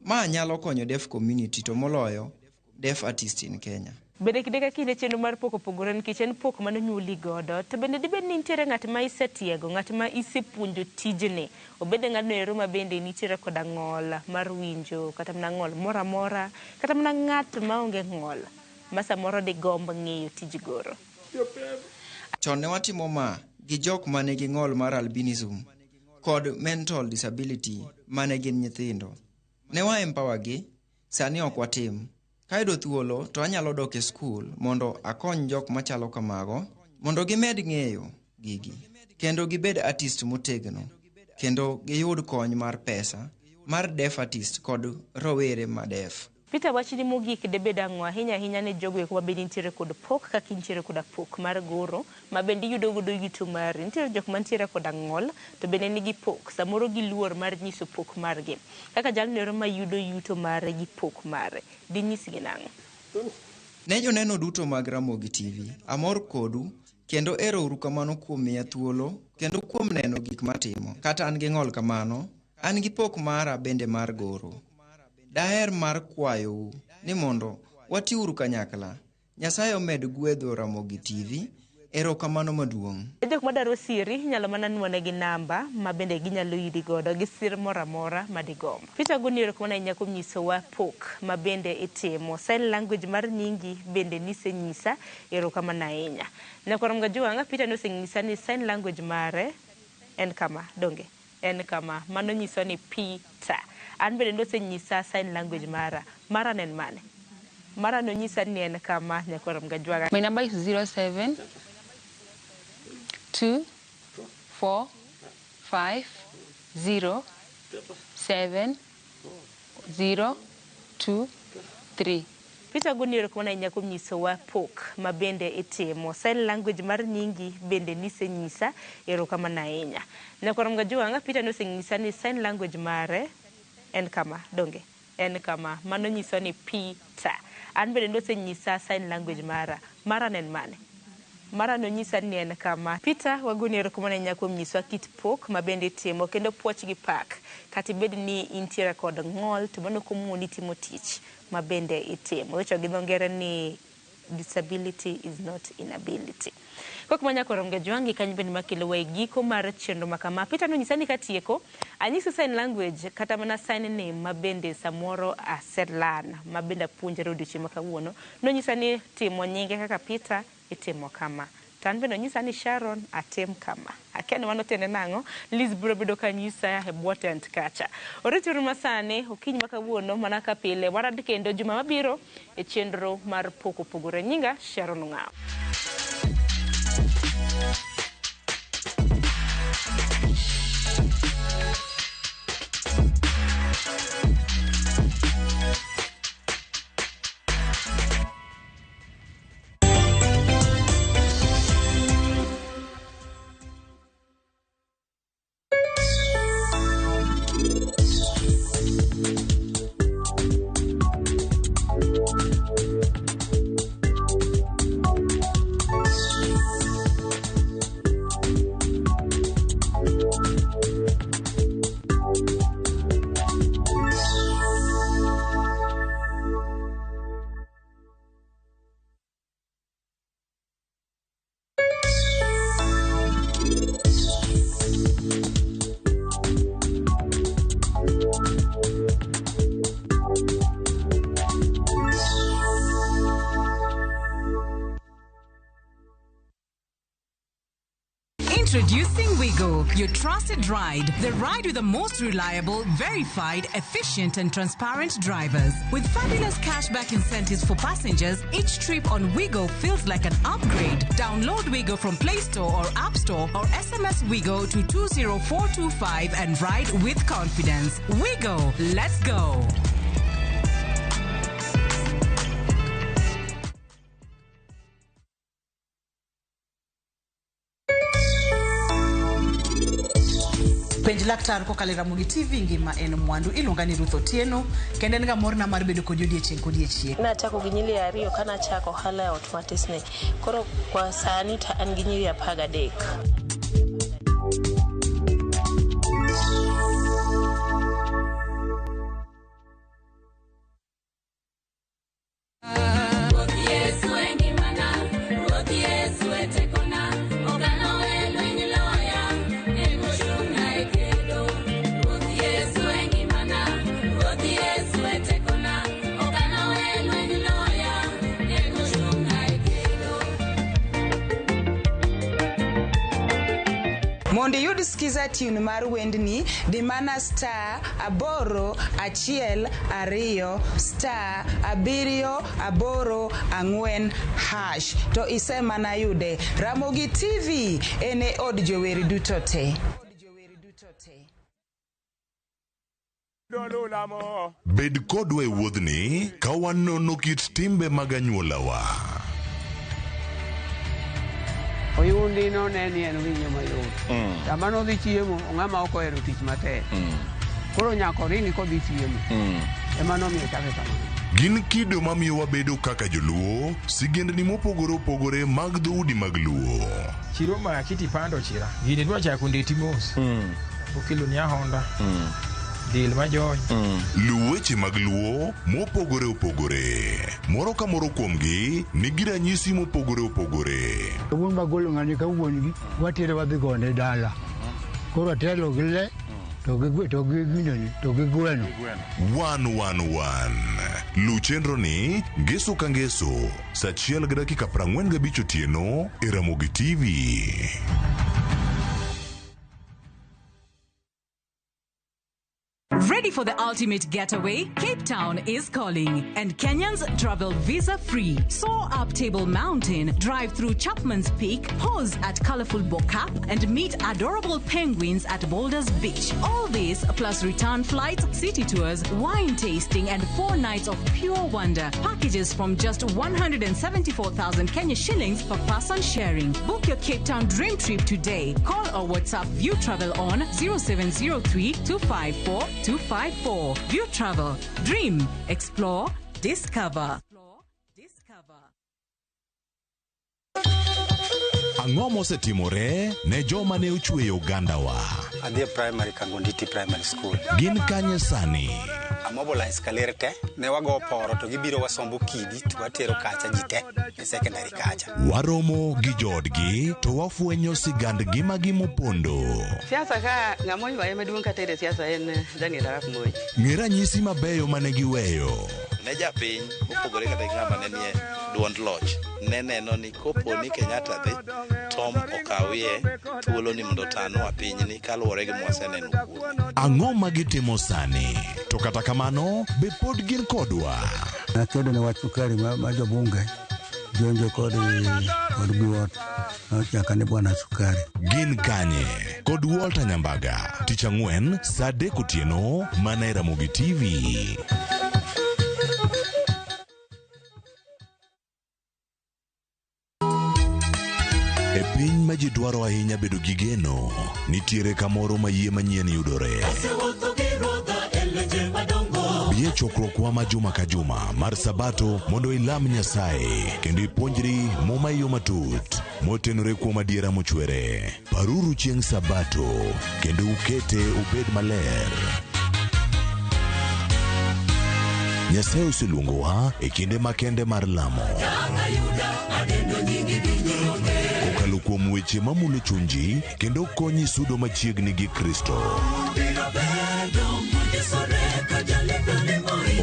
Ma nyalo konyo deaf community to moloyo deaf artist in Kenya. Bende kinde ka kinde chenro mar pok opogore nikech en pok manonyuoli godo. To bende dibed ni nitiere ng'at ma isetiego, ng'at ma isepuonjo tijni. Obede ng'atno ero ma bende nitiere koda ng'ol mar winjo, kata mana ng'ol moro amora, kata mana ng'at ma onge ng'ol ma samoro digomb ng'eyo tij goro. Chon ne watimo ma gi jok mane gi ng'ol mar albinism kod mental disability mane gin nyithindo. Ne wa empower gi, sani ok watim. Kayudo thuolo to anyalo dok e skul mondo akony jok machalo kamago, mondo gimed ng'eyo gigi, kendo gibed artist motegno, kendo giyud kony mar pesa mar deaf artist kod rowere ma deaf. Peter, wachni mogik debed ang'o ahinya ne jogo eko mabende nitiere kod pok kaka nitiere koda pok mar goro ma bende yudo godo yuto mari. Nitiere jok mantiere koda ng'ol to bende nigi pok, samoro gi luor mar nyiso pok margi. Kaka jalnero ma yudo yuto mare gi pok mare, di nyisgi nang'o? Ne joneno duto mag Ramogi TV, amor kodu kendo ero uru kamano kuom miya thuolo kendo kuom neno gik matimo. Kata an gi ng'ol kamano, an gi pok mara bende mar goro. Daher mar kwayo ni mondo watiuru kanyakla. Nyasaye omed gwedho Ramogi TV. Erokamano maduong'. Jok madwaro siri nyalo mana nuone gi namba ma bende ginyalo yudi godo gi sir moro amora ma digombo. Peter Guniero kuma na nyako nyisowa pok ma bende itimo. Sign language mar nyingi bende nisenyisa. Erokamano ahinya. Nyakoram Gajuanga Peter nosenyisa ni sign language mare en kama donge. En kama mano nyiso ni Peter. An bende nosenyisa sign language mara nen mane. Mara no nyisa ni en kama Nyakoram Gajuanga. My number is 07 2 4 5 0 7 0 2 3. Peter Guniero kuma na nyako nyisowa pok ma bende itimo. Sign language mar nyingi bende nisenyisa. Erokamano ahinya. Nyakoram Gajuanga Peter nosenyisa ni sign language mare en kama donge. En kama mano nyiso ni Peter. An bende nosenyisa sign language mara nen mane. Mara no nyisa ni en kama. Peter Waguniero kuma na nyako nyiswa kit pok ma bende timo kendo puoch gi pak. Kati bed ni intiere kod ng'ol to mano komuni timo tich ma bende itimo. Wecho gi dhongere ni disability is not inability. Kwa kuma Nyakoram Gajuanga kanyo bende makelo wa giko mar chenro makama. Peter no nyisa ni katieko anyisi sign language kata mana sign name ma bende samoro aselan ma bende puonjere odiochieng' ma kawuono. No nyisa ni timo nyinge kaka Peter itimo kama. Tan bende nyisa ni Sharon atem kama. Akia ni mano tene nang'o. Liz biro bedo ka nyisa e bwo tent kacha. Orituru masane okinyi makawuono mana ka pile warad kendo juma mabiro e chenro mar pok opogore. Nyinga Sharon Ng'ao. Introducing Wigo, your trusted ride. The ride with the most reliable, verified, efficient and transparent drivers. With fabulous cashback incentives for passengers, each trip on Wigo feels like an upgrade. Download Wigo from Play Store or App Store or SMS Wigo to 20425 and ride with confidence. Wigo, let's go. Penj laktar kokalo Ramogi TV ngima en mwandu iluonga ni Ruth Otieno kendo en ga morna mar bedo kod odiechieng kodiechieng. Nachako gi nyiri ariyo kana chako hala ya ot matisne. Koro kwa sani ta an gi nyiri 13. Mondi yud skiza tune mar wendni di mana star 812 star 784 hash to ise mana yude. Ramogi TV ene od joweri duto te. Bed kodwa e wuodhni ka wanono kit timbe mag anyuolawa. Oyundi no neni en winyo mayot. Sama no dhi chiemo, ng'ama ok ohero tich matek. Koro nyako ringi kodhi chiemo. Ema nomiyo chake kamano. Gin kido mamiyo wabedo kaka joluo, sigendni mopogore opogore mag dhoudi mag luo. Chiro ma kiti pando chira. Gini dwa chako ndeti mos. Okelo ni ahonda. Dil majony. Luweche mag luo mopogore opogore. Moro ka moro kuomgi nigi ranyisi mopogore opogore. Wuon magolo ng'ani ka wuongi watere wadhi gone dala. Koro telo gi le to gi gweno. 111 Luw chenro ni ngeso ka ngeso saa 1:45 otieno e Ramogi TV. Ready for the ultimate getaway? Cape Town is calling, and Kenyans travel visa-free. Soar up Table Mountain, drive through Chapman's Peak, pause at colorful Bokap, and meet adorable penguins at Boulders Beach. All this plus return flights, city tours, wine tasting, and 4 nights of pure wonder. Packages from just 174,000 Kenya shillings per person sharing. Book your Cape Town dream trip today. Call or WhatsApp View Travel on 0703 254 254. View Travel. Dream. Explore. Discover. Ang'o mosetimore ne joma ne ochweyo Ugandawa? Adhi primary Kangonditi Primary School. Gin kanye sani? Amobilize kalerte ne wago poro to gibiro wasombo kidi to watero kacha jite e secondary kacha. Waromo gi jodgi to wafwenyo sigandgi magimopondo. Siasa ka ng'amo ywaye maduong' ka tere siasa en Daniel Arap Moi. Ng'e ranyisi mabeyo mane giweyo. Ne japiny opogore kata ng'ama ne nie duond loch ne neno ni kopo ni Kenyatta dhi Tom okawie thuolo ni mondo tanwa pinyni kaluwore gi mwaseneno kuome. Ang'o magitimo sani? To kata kamano be pod gin kodwa. Akedo ne wach sukari ma jobunge jonjo kod buot nochaka ne bwana sukari. Gin kanye kod Walter Nyambaga tich ang'wen saa 3 otieno mana e Ramogi TV. E piny ma ji dwaro ahinya bedo gi geno, nitiere kamoro ma yie manyien yudore. Bie chokruokwa ma juma ka juma mar Sabato mondo ilam Nyasaye kendo ipuonjri muma yo matut motenore kuom adiera mochwere. Paruru chieng' Sabato kendo ukete ubed maler. Nyasaye oseluongowa e kinde makende mar lamo. Kokalo kuom weche mamulo chunji kendo konyi sudo machiegni gi Kristo.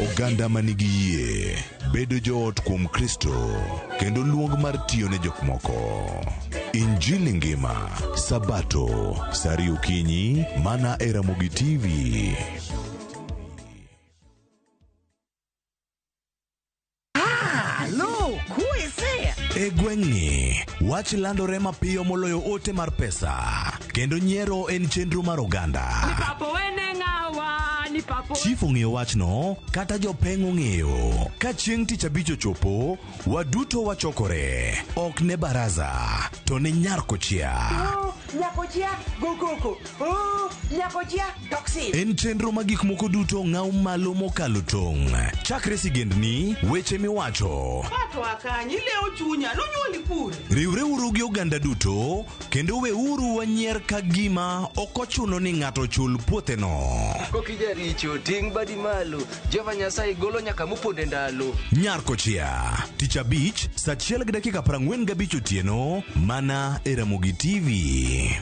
Oganda manigi yie bedo joot kuom Kristo kendo luong mar tiyo ne jok moko. Injili ngima, Sabato, Sari Ukinyi, mana era Mugi TV. Lo, kuise. E gweng'ni, wach landore mapiyo moloyo ote mar pesa. Kendo nyiero en chenro mar oganda. Chief ong'eyo wachno, kata jopeng' ong'eyo. Ka chieng' tich abich ochopo, waduto wachokore. Ok ne baraza, to ne nyarkochia. Nyakochia, gokoko. Nyakochia, toxin. En chenro ma gik moko duto ng'aw malo mokalo tong'. Chakre sigendni, weche miwacho. Pato akanyi leo chunya, nonyuoli kure. Riwre uru gi oganda duto, kendo we uru wanyier ka gima okochuno ni ng'ato chul puotheno. Kokija richo, ting' badi malo. Jehova Nyasaye golo nyaka moponde ndalo. Nyarkochia, tich abich, saa 1:45 otieno, mana e Ramogi TV.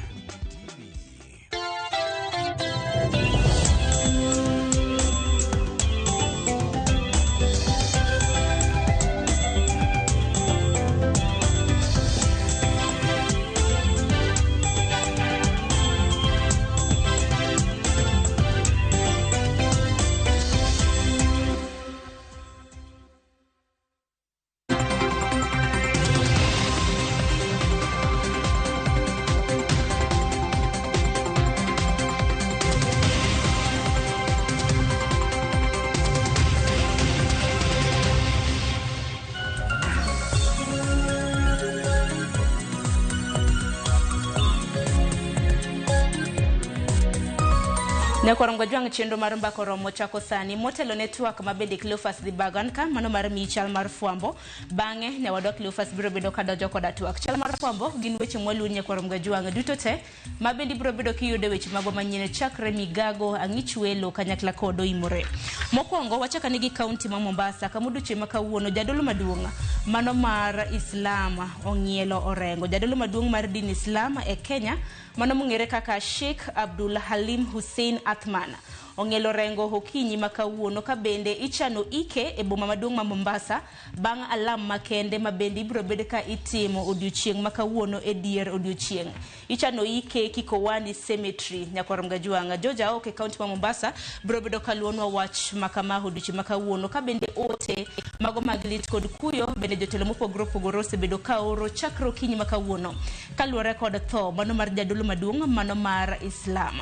Ne kwarongo jwang chendo mar mbako romo chako sani motelo network mabende Cleophas dhi bagan ka mano mar michal mar fwambo bange ne wadok Cleophas biro bedo kadojo koda twak chal mar fwambo gin weche mwalunye kwarongo jwang duto te mabende biro bedo kiyude weche mago manyene chakre migago ang'ich welo kanyakla kodo imore mokwongo wachaka nigi county ma Mombasa kamudu chema kawuono jadolo maduong' mano mar Islam ong'ielo orengo jadolo maduong' mar din Islam e Kenya mano mung'ere kaka Sheikh Abdul Halim Hussein Athman ong'elo rengo hokinyi makawuono ka bende ichano ike e boma maduong' ma Mombasa bang' alam makende ma bende ibiro bed ka itimo odiochieng' makawuono e dier odiochieng' ichano ike Kikowani Cemetery nyakwaronga juanga Georgia oke county ma Mombasa biro bedo kaluonwa wach makama odiochieng' makawuono ka bende ote mago maglit kod kuyo bende jotelo mopogore opogore osebedo ka oro chakro kinyi makawuono kaluwore kod tho mano mar jadolo maduong' mano mar Islam.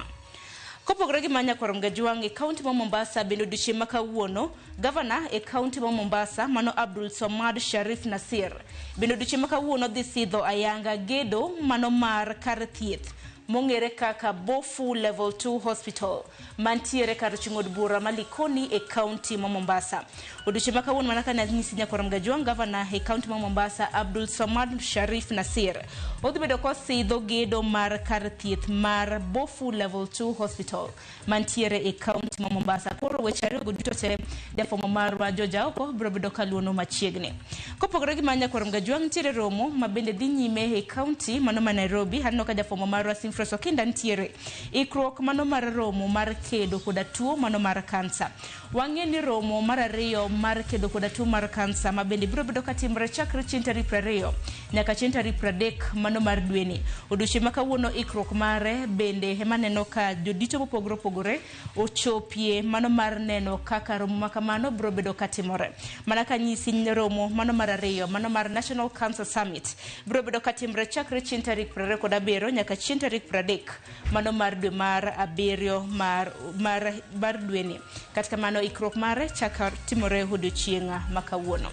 Kopogore gi manya kwaronga juang e county ma Mombasa bendo odiochieng' makawuono governor e county ma Mombasa mano Abdul Somad Sharif Nasir bendo odiochieng' makawuono dhi sidho ayanga gedo mano mar kar thieth mong'ere kaka Bofu Level 2 Hospital mantiere kar chung'od bura malikoni e county ma Mombasa odiochieng' makawuono manaka na nyisi nyakwaronga juang governor e county ma Mombasa Abdul Somad Sharif Nasir odhi bedo kosidho gedo mar kar thieth mar Bofu Level 2 Hospital mantiere e county ma Mombasa koro weche ariyo duto te jafomo marwa Georgia oko biro bedo kaluono machiegni kopogore gi manya kwaronga juang tiere romo mabende dhi nyime e county mano ma Nairobi hanno ka jafomo marwa Simfreso Kinda ntiere ikruok mano mar romo mar kedo koda tuo mano mar kansa wang'e ni romo mar ariyo mar kedo koda tuo mar kansa mabende biro bedo katimre chakre chieng' tarik 20 nyaka chieng' tarik 30 mano mar dweni odiochieng' makawuono ikruok mare bende ema neno ka jodito mopogore opogore ochopie mano mar neno kaka romo makamano biro bedo katimore mana ka nyisi romo mano mar ariyo mano mar National Cancer Summit biro bedo katimre chakre chieng' tarik 27 nyaka chieng' tarik 30 mano mar dwe mar abiriyo mar dweni katika mano ikruok mare chaka timore odiochieng' makawuono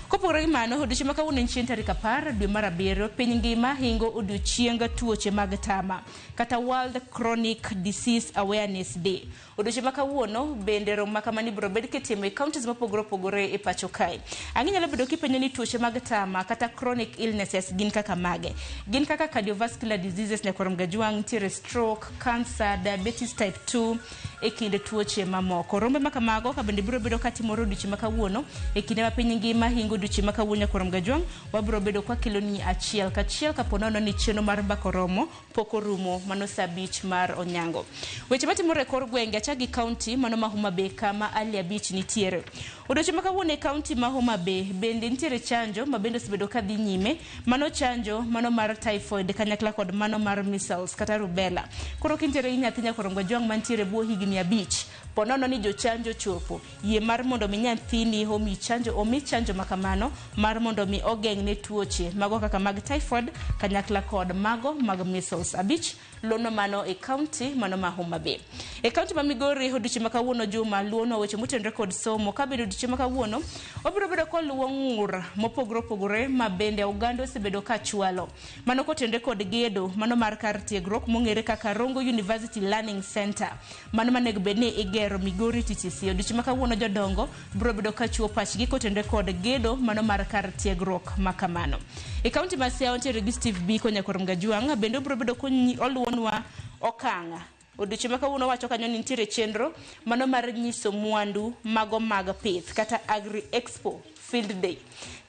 kopogore gi mano odiochieng' makawuono en chieng' tarik 10 dwe mar abiriyo piny ngima hingo odiochieng' tuoche mag tama kata World Chronic Disease Awareness Day odiochieng' makawuono bende romo makamani biro bed kitimo e counties mopogore opogore e pacho kae ang'inyalo bedo kipenjo ni tuoche mag tama kata chronic illnesses gin kaka mage gin kaka cardiovascular diseases nyakwaronga juang tiere stroke cancer diabetes type 2 e kinde tuoche mamoko rombe makamago ka bende biro bedo katimore odiochieng' makawuono e kinde ma piny ngima hingo odiochieng' makawuono nyakwaronga juang wabiro bedo kwa kiloni achiel kachiel kaponono ni chenro mar mbako romo pok orumo mano sabich mar onyango weche matimore kor gwenge achagi county mano ma Homa Bay kama Ali Abich nitiere. Odiochieng' ma kawuono e county ma Homa Bay bende nitiere chanjo ma bende osebedo ka dhi nyime, mano chanjo mano mar typhoid kanyakla kod mano mar measles kata rubella. Koro kintiere gi nyathi nyakoro jwang' mantiere buo higni 5 ponono ni jochanjo chopo, yie mar mondo mi nyathini omi chanjo makamano mar mondo mi ogeng' ne tuoche mago kaka mag typhoid kanyakla kod mago mag measles. Abich lono mano e county mano ma Homa Bay. E county ma Migori odiochieng' ma kawuono Juma luono weche motenore kod somo ka bedo odiochieng' ma kawuono obiro bedo koluwo ng'ur mopogore opogore ma bende oganda osebedo ka chwalo. Mano kotenore kod gedo mano mar kar tiegruok mong'ere kaka Rongo University Learning Center. Mano manego bed ni igero Migori TTC. Odiochieng' ma kawuono jodongo biro bedo ka chuo pachgi kotenore kod gedo mano mar kar tiegruok makamano. E county ma Siaya nitiere gi Steve Biko Nyakorom Gajwang' bende biro bedo oluwonwa okanga. Odiochieng' ma kawuono wacho kanyo ni nitiere chenro mano mar nyiso mwandu mago mag pith kata Agri Expo Field Day.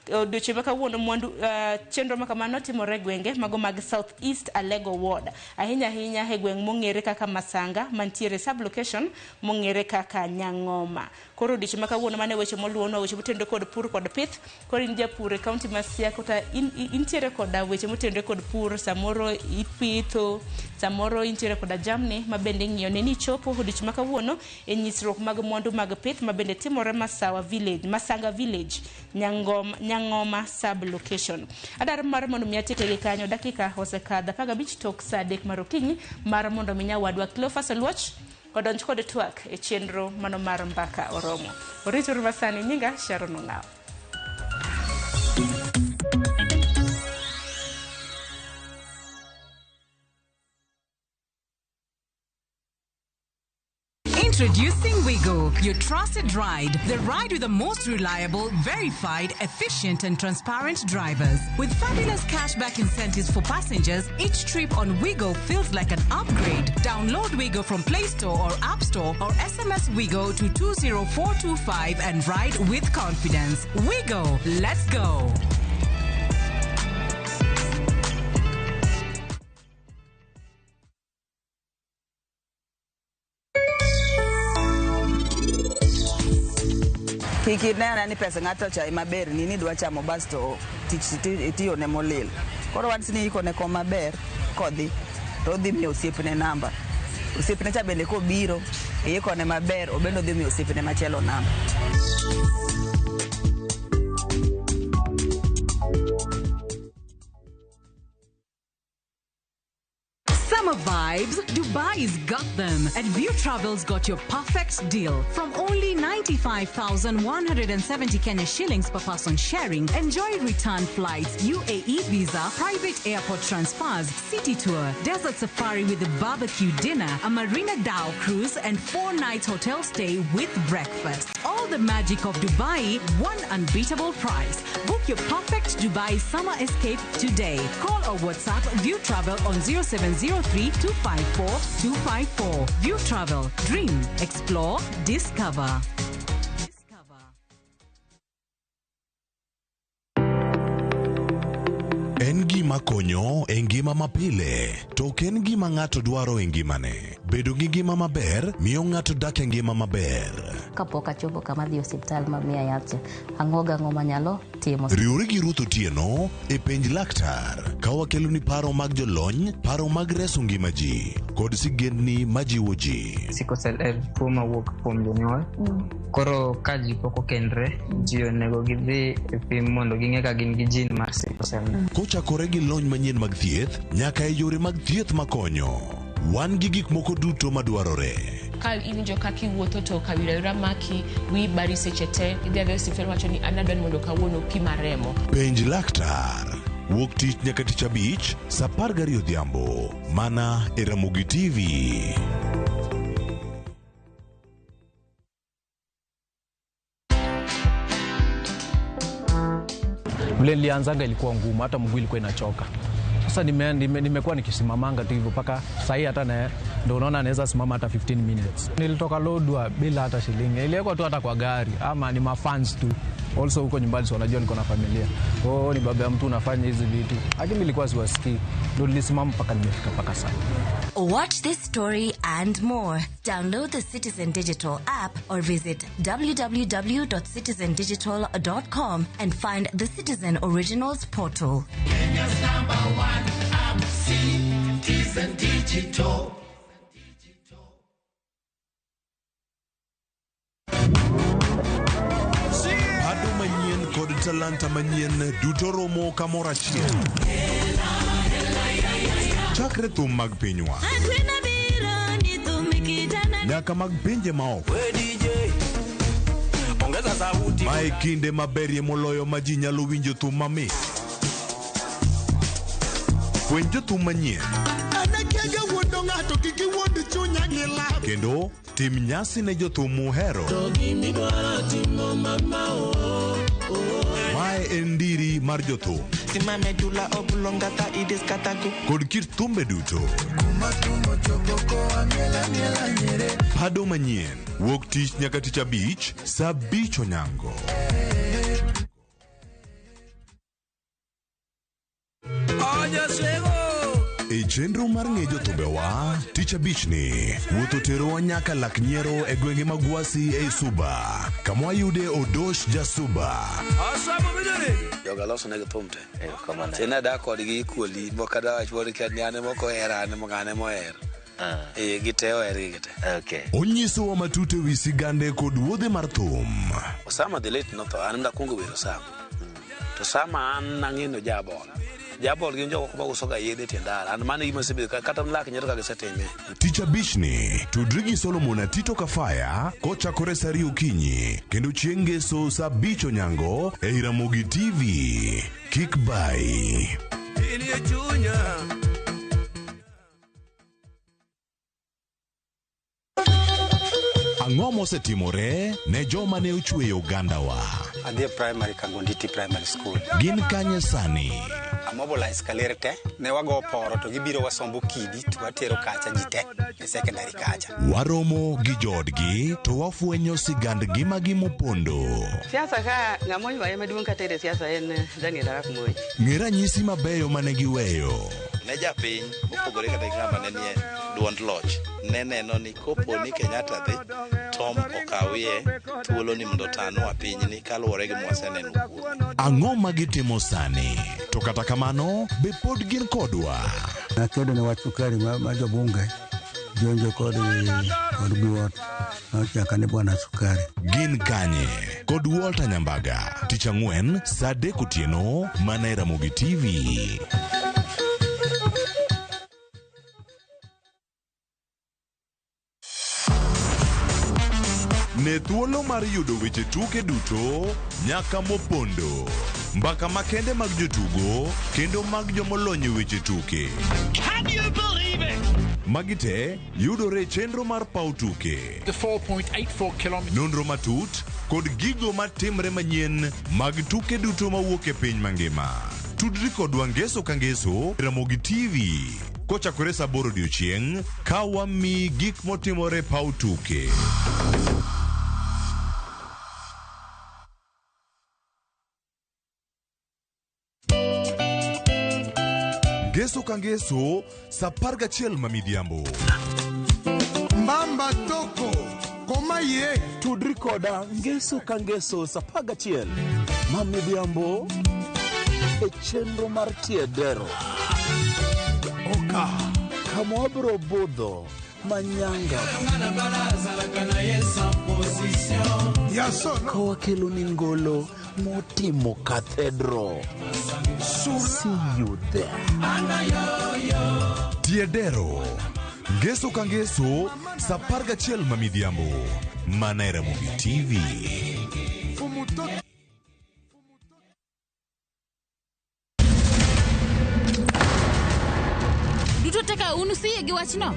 Odiochieng' ma kawuono mwandu chenro makamano timore gwenge mago mag South East Alego Ward. Ahinya e gweng' mong'ere kaka Masanga mantiere sublocation mong'ere kaka Nyang'oma. Koro odiochieng' ma kawuono mane weche moluwono weche motendore kod pur kod pith. Koro in japur e county ma Siaya kata intiere kod weche motendore kod pur, samoro ipitho, samoro intiere kod jamni ma bende ng'iyo ne ni chopo odiochieng' ma kawuono e nyisruok mag mwandu mag pith ma bende timore Masanga Village, Nyang'oma sublocation. Adar mar mondo mi atieke gi kanyo dakika osekadha 15 tok saa 3 mar okinyi mar mondo mi nyawadwa Cleophas Oluoch odonj kod twak e chenro mano mar mbaka oromo. Oritur masani nyinga Sharon Ong'aw. Introducing Wigo, your trusted ride. The ride with the most reliable, verified, efficient and transparent drivers. With fabulous cashback incentives for passengers, each trip on Wigo feels like an upgrade. Download Wigo from Play Store or App Store or SMS Wigo to 20425 and ride with confidence. Wigo, let's go. Kiki nena ni pesa ng'ato cha maber ni dwa chamo basto tiyo ne molil. Koro wan sini iko ne ko maber kodhi to dhi mi osiepne namba. Osiepne cha bende ko biro iko ne maber obendo dhi mi osiepne machielo namba. Summer vibes, Dubai's got them. And View Travel's got your perfect deal. From only 95,170 Kenya shillings per person sharing, enjoy return flights, UAE visa, private airport transfers, city tour, desert safari with a barbecue dinner, a Marina Dow cruise, and 4 nights hotel stay with breakfast. All the magic of Dubai, one unbeatable price. Book your perfect Dubai summer escape today. Call or WhatsApp View Travel on 0703-254-254. View Travel. Dream. Explore. Discover. En gima konyo e ngima mapile, to en gima ng'ato dwaro e ngimane. Bedo gi ngima maber miyo ng'ato dak e ngima maber. Kapok achopo kama dhi osiptal mamiya yath, ang'o manyalo timo. Riwri gi Ruth Otieno e penj laktar, ka wakelo ni paro mag jolony, paro mag reso ngima ji, kod sigendni majiwo ji. Sickle cell en tuo mawuok kuom jonyuol. Koro ka ji pok okendre, ji onego gidhi e pim mondo ging'e ka gin gi jin mar sickle cell. Kochakore gi lony manyien mag thieth, nyaka e yore mag thieth makonyo. Wan gi gik moko duto madwarore. Ka iwinjo kaka iwuotho to kawira maki wi bari seche te idhi adhi osiptal wacho ni an adwani mondo kawuono pima remo. Penj laktar. Wuok tich nyaka tich abich, saa 12 odhiambo. Mana e Ramogi TV. Vile nilianzaga ilikuwa ngumu, hata mguu ilikuwa inachoka. Sasa nimekuwa nikisimamanga tu hivyo paka sahi hata ndio unaona naweza simama hata 15 minutes. Nilitoka Lodwar bila hata shilingi. Iliwekwa tu hata kwa gari ama ni mafans tu. Also huko nyumbani wanajua niko na familia. Ni baba ya mtu unafanya hizi vitu. Lakini nilikuwa siwasikii. Ndio nilisimama mpaka nimefika mpaka sasa. Watch this story and more. Download the Citizen Digital app or visit www.citizendigital.com and find the Citizen Originals portal. Kenya's #1 app, Citizen Digital. Ado manyien kod talanta manyien duto romo kamoro achiel. Chakre thum mag pinywa nyaka mag pinje maoko. Mae kinde maberie moloyo ma ji nyalo winjo thum mamit. Puonj jothum manyien kendo tim nyasi ne jothum muhero. Mae en ndiri mar jothum kod kit thumbe duto. Pado manyien wuok tich nyaka tich abich saa 5 onyango. E chenro mar ng'e jothumbewa, tich abich ni wuotho terowa nyaka lak nyiero e gwenge mag Wasi e Suba, kama wayude Odosh Jasuba. Joga loso ne thumte. Tena da kodgi kuoli mokada wachwori kanyane moko herane mogane moher. Giteo erigete. Okay. Onyiso wa matute wi sigande kod wuodhe mar thum. Osama the late notho, an ndakungo wero Osama. To Sama an nang'ino jabol. Jabol gi jogo ko uso ga yedhe tiendara. An mane gima sebedo kata mlak nyeto ka gisetime. Tich abich ni tudri gi Solomon Atito Kafaya kochakore saa 2 okinyi kendo chieng' ngeso saa 5 onyango e Ramogi TV. Kik bai. Ang'o mosetimore ne joma ne ochweyo Ugandawa? Adhi primary Kangonditi Primary School. Gin kanye sani? Mobilize kalerte ne wago poro to gibiro wasombo kidi to watero kacha jite e secondary kacha. Waromo gi jodgi to wafwenyo sigandgi magi mopondo. Siasa ka ng'amoy waye maduong' ka tere siasa en Daniel Arap Moi. Ng'era nyisi mabeyo mane giweyo. Ne japiny opogore kata ng'ama ne nie duond loch ne neno ni kopo ni Kenyatta dhi Tom okawie thuolo ni mondo tano apinyni kaluwore gi mwaseneno kuom. Ang'o magitimo sani? To kata kamano be pod gin kodwa. Nakedo ne wach sukari ma jobunge jonjo kod Guot nochaka ne bwana sukari. Gin kanye kod Walter Nyambaga tich ang'wen saa 3 otieno mana e Ramogi TV. Ne thuolo mar yudo weche tuke duto nyaka mopondo. Mbaka makende mag jotugo kendo mag jomolony weche tuke. Can you believe it? Magite yudore chenro mar pau tuke. The 4.84 kilometers. Nonro matut kod gigo matimre manyien mag tuke duto mawuok e piny mangima. Tudri kodwa ngeso ka ngeso Ramogi TV. Kochakore saa 8 odiechieng' ka wami gik motimore pau tuke. Ngeso ka ngeso saa 11 mamidhiambo. Mbamba toko koma ye. Tudri koda ngeso ka ngeso saa 11 mamidhiambo e chenro mar tiedero. Oka kama wabro budho manyanga kowa kelo ni ngolo motimo kathedro. See you there. Tiedero ngeso ka ngeso saa 11 mamidhiambo mana e Ramogi TV. Duto teka unusiye gi wachno.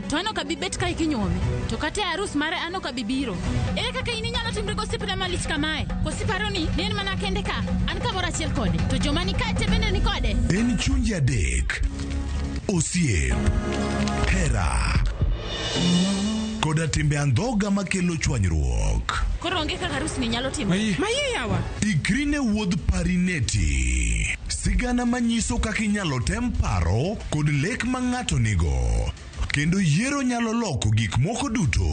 To ano kabibet ka ikinyuome. To kate arus mare ano kabibiro. Ere kaka ini nyalo timre gosipre malich kamae. Kosiparo ni nen mana kende ka. An kamoro achiel kode. To joma ni kate bende ni kode. En chunji adek. Osiep, hera, koda timbe andhoga makelo chwanyruok. Koro onge kaka arus ni nyalo timo. Maye yawa. Ikri ne wuodh Parineti. Sigana manyiso kaka inyalo tem paro kod lek ma ng'ato nigo. Kendo yiero nyalo loko gik moko duto.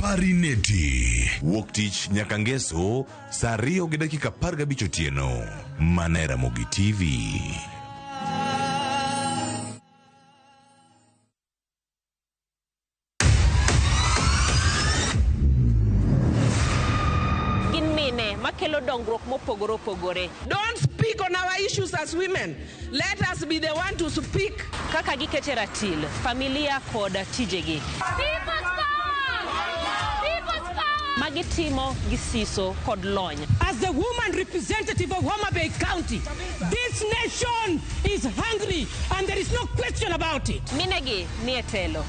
Parineti. Wuok tich nyaka ngeso saa 2:15 otieno. Mana Ramogi TV. Makelo dongruok mopogore opogore. Don't speak on our issues as women. Let us be the one to speak. Kaka gikete ratil, familia koda tijegi. People's power! People's power! Magitimo gisiso kod lony. As the woman representative of Homa Bay County, this nation is hungry and there is no question about it. Minegi ni etelo.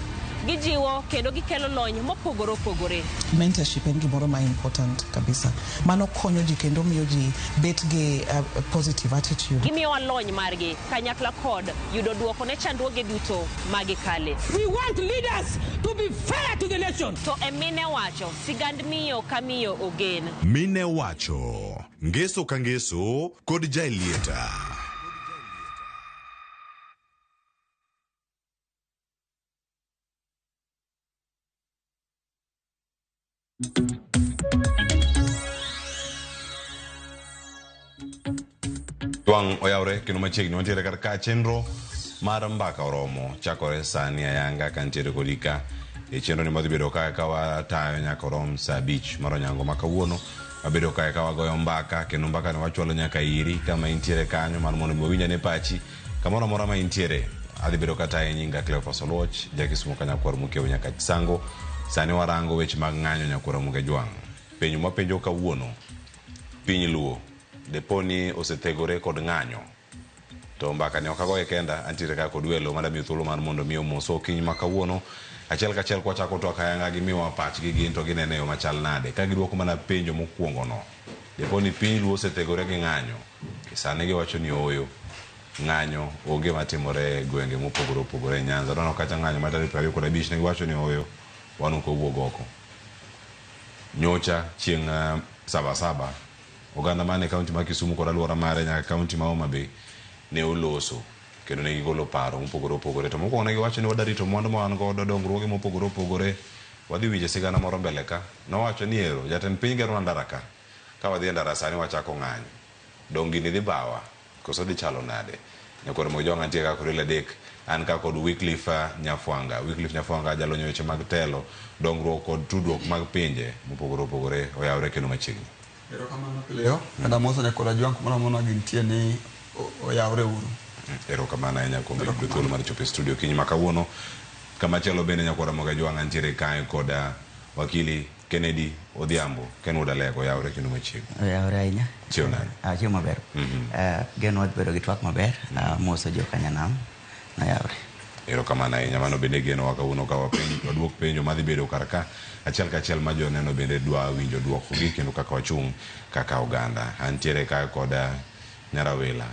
Gijiwo kendo gikelo lony mopogore opogore. Mentorship en gimoro ma important kabisa. Mano konyo ji kendo miyo ji bet gi positive attitude. Gimiyo lony margi kanyakla kod yudo duoko ne chandruoge duto magikale. We want leaders to be fair to the nation. To emine wacho sigand miyo kamiyo ogen. Mine wacho ngeso ka ngeso kod jailieta. Twang oyawre kendo machiegni wantiere kar ka chenro mar mbaka oromo chakore sani ayanga kantiere kodika e chenro ni madhi bedo ka watayo nyaka orom saa 5 mar onyango ma kawuono wabedo ka wagoyo mbaka kendo mbaka ne wachwalo nyaka iri kama intiere kanyo mar mondo winja ne pachi kamoro amora ma intiere adhi bedo kata e nyinga Cleophas Oluoch Jakisumo Kanyakwar Mukeo nyaka Chisango. Sani warango weche mag ng'anyo Nyakwar Muge Jwang'. Penjo mapenjo kawuono piny Luo deponi osethegore kod ng'anyo to mbaka ne okagoye kenda antiere ka kod welo mada mi thuolo mar mondo mi omoso kiny ma kawuono achiel kachiel kwa chako to kayanga gi miwa pachgi gin to ginene yo machal nade ka giduoko mana penjo mokwongo no deponi piny Luo osethegore gi ng'anyo sani giwacho ni oyo ng'anyo onge matimore gwenge mopogore opogore Nyanza dono kacha ng'anyo ma tarik 25 ne giwacho ni oyo wanu ko wuog oko nyocha chieng' Sabasaba oganda mane kaunti ma Kisumu kod alwora mare nyaka kaunti ma Homa Bay ne oloso kendo ne gigolo paro mopogore opogore to mokwongo ne giwacho ni wadarito mwandu ma wan godo dongruoge mopogore opogore wadhi winje sigana moro mbele ka nowacho ni ero jatend piny gero ndaraka ka wadhi ndara sani wachako ng'anyo dongi ni dhi bawa koso dhi chalo nade Nyakwar Muge Jwang' antie ka kod adek an ka kod Wycliffe Nyafwanga jalonyo weche mag telo dongruok kod tudruok mag pinje mopogore opogore oyawre kendo machiegni. Erokamano Leo kada moso Nyakwar Jwang' kumoro mono gintie ni oyawre uru. Erokamano ahinya kuom bedo thuolo mar chopo e studio kiny ma kawuono kama chielo bende Nyakwar Muge Jwang' antiere kae kod wakili Kennedy Odhiambo Kenwood Alego oyawre kendo machiegni. Oyawre ahinya. Chieo nade? Chieo maber. Geno bedo gi twak maber moso jo kanyanam na yawre. Erokamano ahinya mano bende geno wakawuono ka waduok penjo madhi bedo kar ka achiel kachiel ma joneno bende dwa winjo duoko gi kendo kaka wachung' kaka oganda antiere ka kod Nyarawela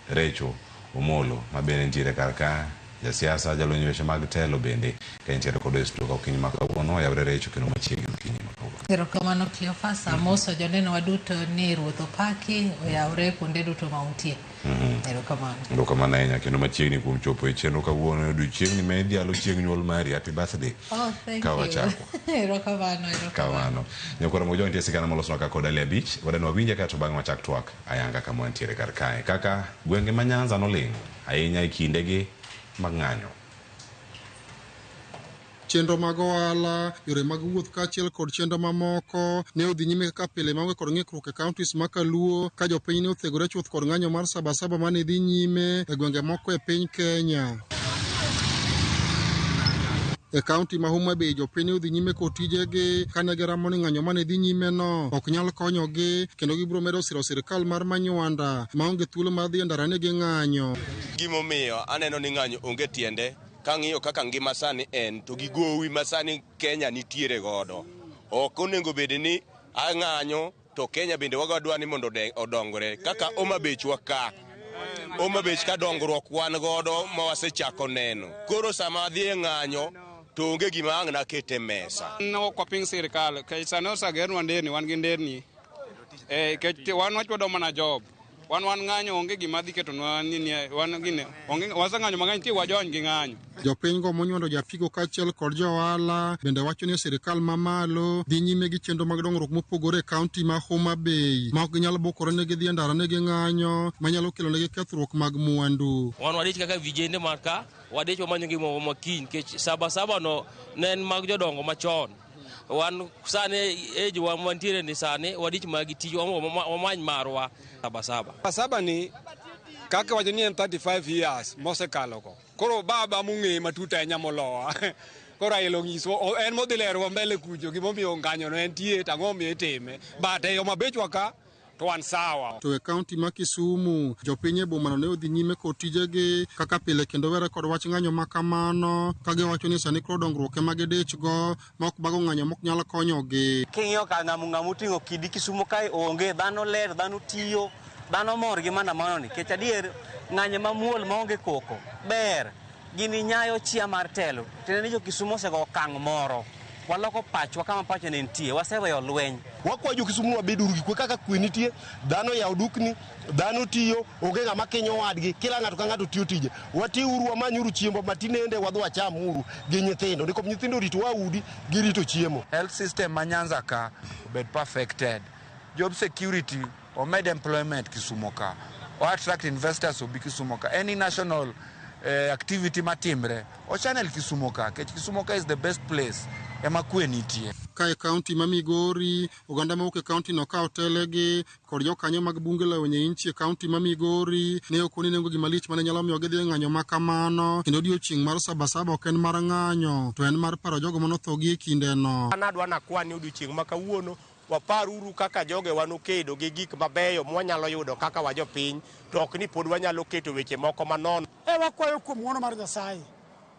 Recho Omolo ma bende ntiere kar ka jasiasa jalonyo weche mag telo bende ka ntiere kod studio ka kiny ma kawuono oyawre Recho kendo machiegni kiny ma kawuono. Erokamano Cleophas amoso joneno waduto ni ruoth opaki oyawre kuonde duto ma untie. Erokamano ahinya kendo machiegni kuom chopo e chenro kawuono odiochiengni ma idhialo chieng' nyuol mari happy birthday. Ka wachako. Erokamano. Nyakwar Muge Jwang' nitie sigana molosnwa ka kod Ali Abich wadani wawinje kae to bang'e wachak twak ayanga kama wantiere kar kae kaka gwenge ma Nyanza noling' ahinya e kindegi mag ng'anyo. Chenro mag ohala, yore mag wuoth kaachiel kod chenro mamoko ne odhi nyime kaka pile maonge kod ng'ikruok e kauntis ma Kaluo ka jopiny ne othegore chuth kod ng'anyo mar Sabasaba mane dhi nyime e gwenge moko e piny Kenya. E kaunti ma Homa Bay jopiny odhi nyime kod tijegi kane giramo ni ng'anyo mane dhi nyime no ok nyal konyogi kendo gibiro medo siro sirkal mar Manywanda maonge thuolo mar dhi e ndarane gi ng'anyo. Gimomiyo aneno ni ng'anyo onge tiende kang'iyo kaka ngima sani en to gi gowi ma sani Kenya nitiere godo ok onego bed ni ang'anyo to Kenya bende wagadwa ni mondo odongre kaka Homa Bay ka Homa Bay ka dongruok wan godo ma wasechako neno koro sama dhi e ng'anyo to onge gima ang' nakete mesa. No kwa ping sirikal ke sano sager wandeni wan gi nderni ke wan wachodo mana job wan ng'anyo onge gima dhi keto ni wan gine onge wasang'anyo mang'any ti wajony gi ng'anyo. Jopiny go monywando japiko kaachiel kod johala bende wacho ni sirikal mamalo dhi nyime gi chenro mag dongruok mopogore e kaunti ma Homa Bay ma ok ginyal bokore ne gidhi e ndara ne gi ng'anyo manyalo kelo negi kethruok mag mwandu. Wan wadich kaka vijende man ka wadich wamanyo gimoro makiny kech saba no ne en mag jodongo machon. Wan sani eji wa mantiere ni sani wadich magi tiyo wamany marwa saba ni kaka wacho ni en 35 years mosekalo ko koro baba mung'e matuta e nyamoloa koro ilo nyiso en modhi lero mbele kucho gimomiyo ng'anyo no entie tang'o miyo itime but e yo mabechwa ka to wan sawa. To e kaunti ma Kisumu jopiny e bomano ne odhi nyime kod tijegi kaka pile kendo were kod wach ng'anyo ma kamano ka giwacho ni sani koro dongruok ema gidichgo ma ok bago ng'anyo mok nyalo konyogi. King'iyo ka ng'amu ting'o kidi Kisumu kae onge dhano ler dhano tiyo dhano mor gi maandamano ni kech adier ng'anyo mamuol maonge koko ber gini nyayo chia mar telo tene ni jo Kisumu osego okang' moro waloko pachwa kama pacho ne nitie waseweyo lweny wakwa jo Kisumu wabeduru gi kwe kaka kwe nitie dhano yaw dukni dhano tiyo onge ng'ama kinyo wadgi kila ng'ato ka ng'ato tiyo tije watiuru wamanyuru chiembo matinende wadhi wachamuru gi nyithindo nikom nyithindo rito waudi girito chiemo. Health system ma Nyanza ka obed perfected, job security omed employment Kisumu ka o attract investors obi Kisumu ka any national activity matimre o channel Kisumu ka kech Kisumu ka is the best place ema kwe nitie. Ka e kaunti ma Migori oganda mawuok e kaunti no ka otelegi kod jokanyo mag bunge la wenye inchi e kaunti ma Migori ne okoni nengo gima lich mane nyalo miyo gidhi e ng'anyo ma kamano kendo odiochieng' mar Sabasaba ok en mar ng'anyo to en mar paro jogo manothogi e kindeno. Anadwa nakwani odiochieng' ma kawuono waparuru kaka joge wanokedo gi gik mabeyo mwanyalo yudo kaka wajopiny to ok ni pod wanyalo keto weche moko manono. Wakwayo kuom ng'wono mar Nyasaye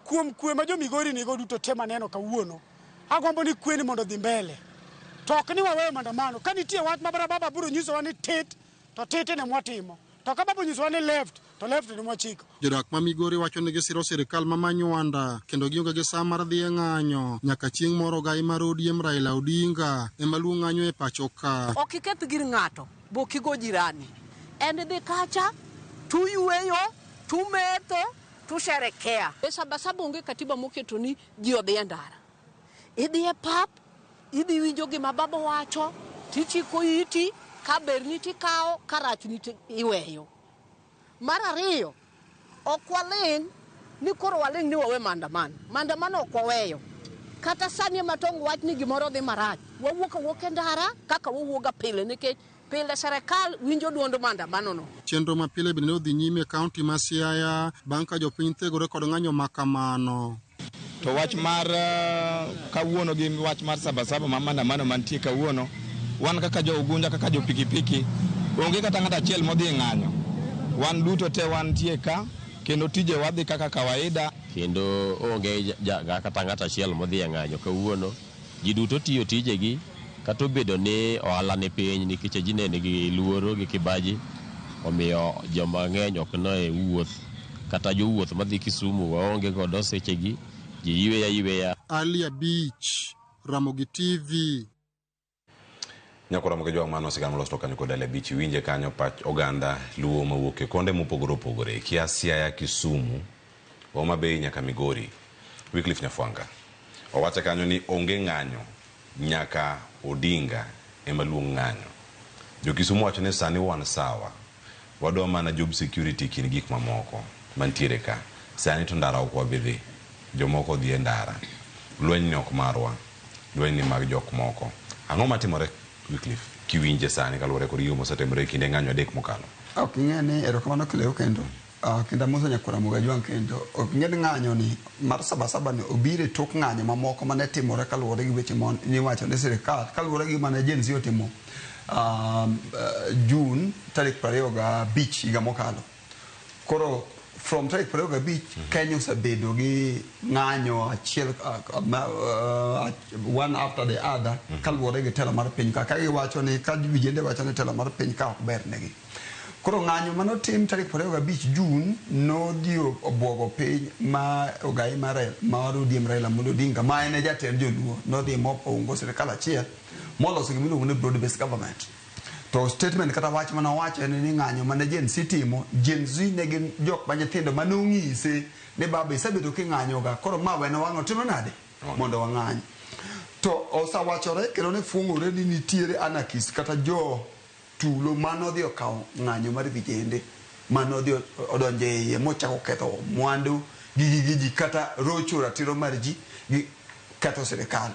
kuom kwe ma jo Migori nigo duto te maneno kawuono agombo ni kwe ni mondo dhi mbele to ok ni waweyo maandamano ka nitie wach ma baba biro nyisowa ni tit to tit ne mwatimo to ka baba nyisowa ni left to left ne mwachiko. Jodak ma Migori wacho ni gisiro sirikal ma manywanda kendo gionge gi sa mar dhi e ng'anyo nyaka chieng' moro gai mar ODM Raila Odinga ema luwo ng'anyo e pacho ka. Ok iketh gir ng'ato bokigo jirani en dhi kacha tuyueyo tumetho tusherekea. Sabasaba onge katiba moketo ni ji odhi e ndara idhi e pap idhi winjo gima baba wacho tichiko iti ka berni tikawo ka rachni iweyo. Mar ariyo ok waling' ni koro waling' ni wawe maandamano ok waweyo kata sani matong wach ni gimoro dhi marach wawuok e ndara kaka wawuoga pile nikech pile serikal winjo duond maandamano no. Chenro ma pile bende odhi nyime e kaunti ma Siaya bang' ka jopiny thegore kod ng'anyo ma kamano. To wach mar kawuono gi wach mar Sabasaba ma maandamano mantie kawuono wan kaka jo Ugunja kaka jo pikipiki onge kata ng'ato achiel modhi ng'anyo wan duto te wan tie ka kendo tije wadhi kaka kawaida kendo onge kata ng'ato achiel modhi ng'anyo kawuono ji duto tiyo tijegi kata obedo ni ohala ni piny nikech ji ne nigi luoro gi kibaji omiyo joma ng'eny ok no e wuoth kata jowuoth madhi Kisumu waonge godo sechegi ji yweya. Alia Beach Ramogi TV. Nyakora moke jwang mano sigano losto kanyo kod Alia Beach winje kanyo pach oganda luo mawuok e konde mopogore opogore kia Siaya Kisumu Homa Bay nyaka Migori. Wycliffe Nyafwanga owacho kanyo ni onge ng'anyo nyaka Odinga ema luong ng'anyo. Jo Kisumu wacho ni sani wan sawa wadwa mana job security kin gik mamoko mantiere ka sani to ndara ok wabidhi jomoko dhi e ndara lweny ni ok marwa lweny ni mag jok moko. Ang'o matimore Wycliffe kiwinje sani kaluwore kod gigo mosetimore kinde ng'anyo adek mokalo? Ok ing'e ni erokamano kileo kendo kendo Musa Nyakora Mugajwang kendo ok ing'e ni ng'anyo ni mar Sabasaba ni obire tok ng'anyo mamoko mane timore kaluwore gi weche niwacho ni sirikal kaluwore gi mane Gen Z otimo June tarik 25 higa mokalo. Koro from tarik 25 Kenya osebedo gi ng'anyo achiel one after the other kaluwore gi telo mar piny ka giwacho ni ka vijende wacho ni telo mar piny ka ok ber negi. Koro ng'anyo manotim tarik 25 Jun nodhi obwogo piny ma ogai mar ODM Raila Amolo Odinga ma en jatend joluo nodhi mopongo sirikal achiel moloso gimiluongo ni broad based government. To statement kata wach manowacho en ni ng'anyo mane Gen Z timo, Gen Z ne gin jok ma nyithindo manong'ise ni baba isebedo king'anyoga koro ma wene wang'o timo nade mondo wang'any. To osawachore kendo ne fung'ore ni nitiere anarchist kata jo tulo manodhi okawo ng'anyo mar vijende manodhi odonje iye mochako ketho mwandu gi kata rocho ratiro mar ji gi ketho sirikal.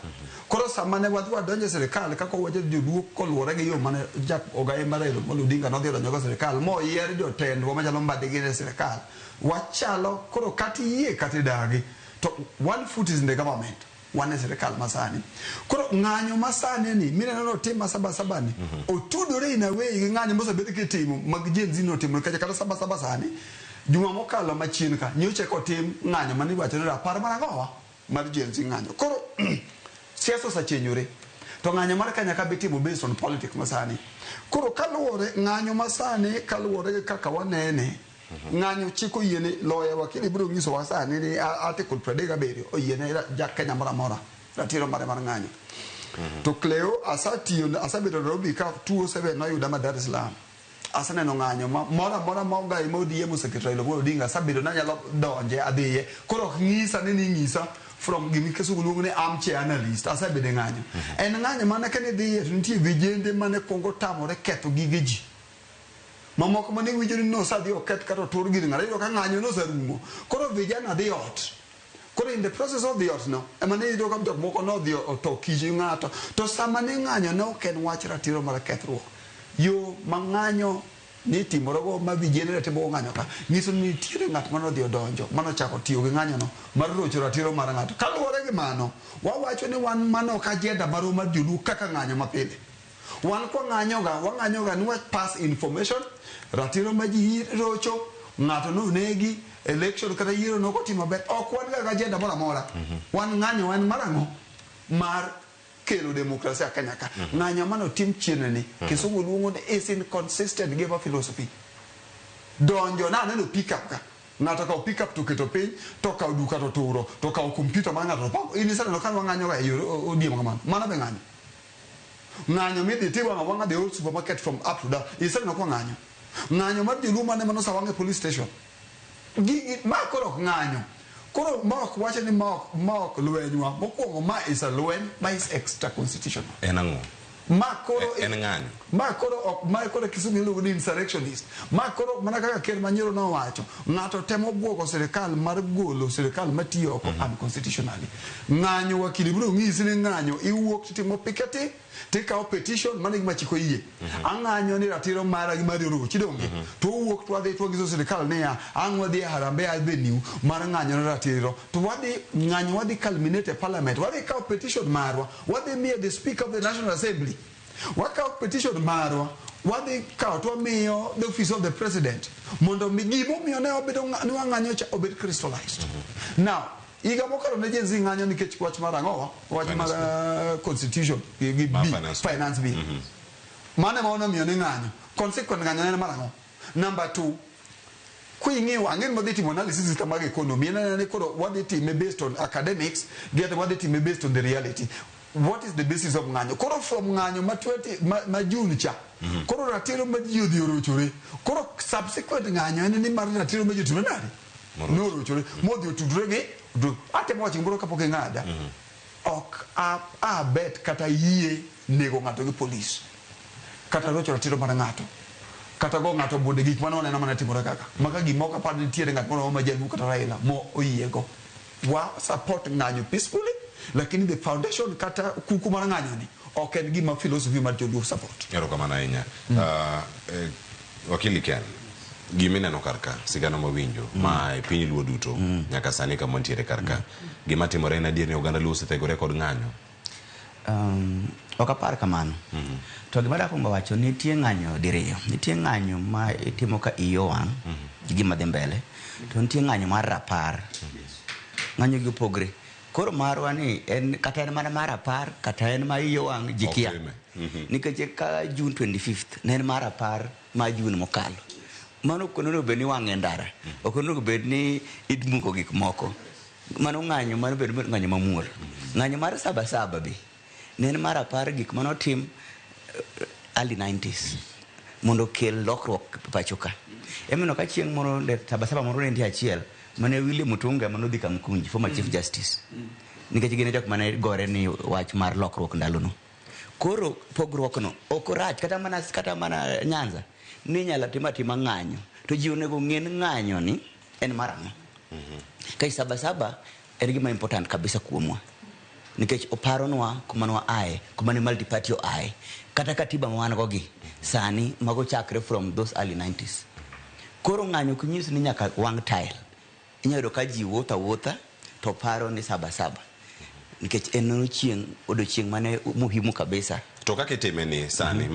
Koro sama ne wadonjo sirikal kaka wacho joluo koluwore gi yo mane ogai mar Raila Amolo Odinga nodhi donjo sirikal moyier jotendwa machalo mbadigi ne sirikal wachalo koro kati yie kati dagi to one foot is in the government one sirikal masani. Koro ng'anyo masani ni mineno no tim Sabasaba ni otudore ina we gi ng'anyo mosebed kitimo mag Gen Z no timo kata Sabasaba sani juma mokalo machien ka nyoche ko tim ng'anyo mani wacho ni rapar maragowa mar Gen Z ng'anyo. Koro siasa osechenyore to ng'anyo mar Kenya ka bitimo based on politics masani. Koro kaluwore ng'anyo masani kaluwore gi kaka wanene ng'anyo chiko yiene loya wakili biro nyiso wasani ni article 37 oyiene Kenya mora mora ratiro mare mar ng'anyo. To Cleo asabedo Nairobi ka 207 noyuda ma Dar es Salaam asaneno ng'anyo mora ma ogai ODM secretary Raila Amolo Odinga asabedo nanyalo donje adhiye koro ng'isa ni ng'isa from gimi kesugu luongo ni armchair analyst asabedo ng'anyo. En ng'anyo mana kane dhiye to nitie vijende mane kongo tamore ketho gige ji mamoko mane winjo ni no sadhi oket kata otur gir ng'ato ka ng'anyo no sarumo koro vijana dhi ot koro in the process of the ot no emane yudo ka jok moko no dhi to kiji ng'ato to sama ne ng'anyo no ken wach ratiro mar kethruok yo mang'anyo ni timorego ma vijende timo ng'anyo ka nyiso ni tiere ng'at mano dhi odonjo mano chako tiyo gi ng'anyo no mar rocho ratiro mar ng'ato kaluwore gi mano wawacho ni wan mano ka agenda maro mar joluo kaka ng'anyo mapile wan kwa wang'anyoga ni wach pass information ratiro ma ji rocho ng'ato no negi election kata yiero no kotimo ber ok wan ga agenda moro amora wan ng'anyo wan marang'o mar kelo demokrasia Kenya ka ng'anyo mano tim chien ni kisungu luongo ni is inconsistent giver philosophy donjo na neno pick up ka ng'ato ka pick up to keto piny to ka duka to turo to ka computer ma ng'ato pa ini sana no kan ng'anyo ga yoro odiemo kamano mana be ng'anyo mi dhi tiwa wanga the old supermarket from up to down isana no ng'anyo mar joluo mane mano sawange police station ma koro ng'anyo koro mok wacho ni mok lwenywa mokwongo ma is a lweny ma is extra constitutional en ang'o ma koro en ng'anyo ma koro Kisumu iluongo ni insurrectionist ma koro mana kaka ker manyoro nowacho ng'ato temo bwogo sirikal mar golo sirikal matiyo oko unconstitutionally ng'anyo wakili biro ng'isi ni ng'anyo iwuok titimo picketing tikawo petition mane gima chiko yie ang'anyo ni ratiro mara gi mari rochi donge to wuok to adhi to gizo sirikal ne ang'wa dhi Harambee Avenue mar ng'anyo ni ratiro to wadhi ng'anyo wadhi culminate parliament wadhi kawo petition marwa wadhi miyo the speaker of the National Assembly wakawo petition marwa wadhi kawo to miyo the office of the president mondo gimo miyo ne obedo ni ng'anyo cha obed crystallized now iga mokalo ne Gen Z ng'anyo nikech wach mar ang'owa wach mar constitution gi finance bill mane maono miyo ni ng'anyo consequent ng'anyo ne mar ang'o number 2 kuing'iyo ang'en modhi timo analysis mag economy ne koro wadhi time based on academics get wadhi time based on the reality what is the basis of ng'anyo koro from ng'anyo ma June cha koro ratiro ma ji odhi orochore koro subsequent ng'anyo en ni mar ratiro ma ji timo nade no rochore modhi otudre gi atemo wacho mboro kapok ng'ada ok a bet kata yie nego ng'ato gi police kata rocho ratiro mar ng'ato kata go ng'ato bude gik mano nena mana timore kaka maka gimoko aparo nitiere ng'at moro ma jaluo kata Raila mo oyiego wa support ng'anyo peacefully lakini the foundation kata kuku mar ng'anyo ni ok en gima philosophy mar joluo support erokamano ahinya wakili Ken gimineno karka sigano mawinjo ma e piny luo duto nyaka sani kama ntiere karka gima timore en adier ni oganda luo osethegore kod ng'anyo ok apar kamano to gima dakwongo wacho nitie ng'anyo diriyo nitie ng'anyo ma itimo ka iyo wang' gima dhi mbele to nitie ng'anyo mar rapar ng'anyo gi opogre koro marwa ni en kata en mana mar rapar kata en ma iyo wang' jikia nikech ka June 25th ne en mar rapar ma June mokalo mano kono be ni wang'e ndara okono be ni idmuko gik moko mano ng'anyo mano be ng'anyo mamuol ng'anyo mar Sabasaba be nen mar apar gik mano tim early 90s mondo kel lokruok pachoka emeno ka chieng' moro de Sabasaba moro ne achiel mane William Mutunga mano dhi Kamkunji former chief justice nikech gine jok mane gore ni wach mar lokruok ndalono koro pogruok no okorach kata mana Nyanza ni nyala tima ng'anyo to ji onego ng'en ng'anyo ni en marang'o kai Sabasaba en gima important kabisa kuomwa nikech oparonwa kuma nwa ae kuma ne multi party ae kata katiba mwan go gi sani mago chakre from those early 90s koro ng'anyo kunyis ni nyaka wang tile inyalo ka ji wuotha to paro ni Sabasaba nikech en chieng' mane muhimu kabisa to kake time ni sani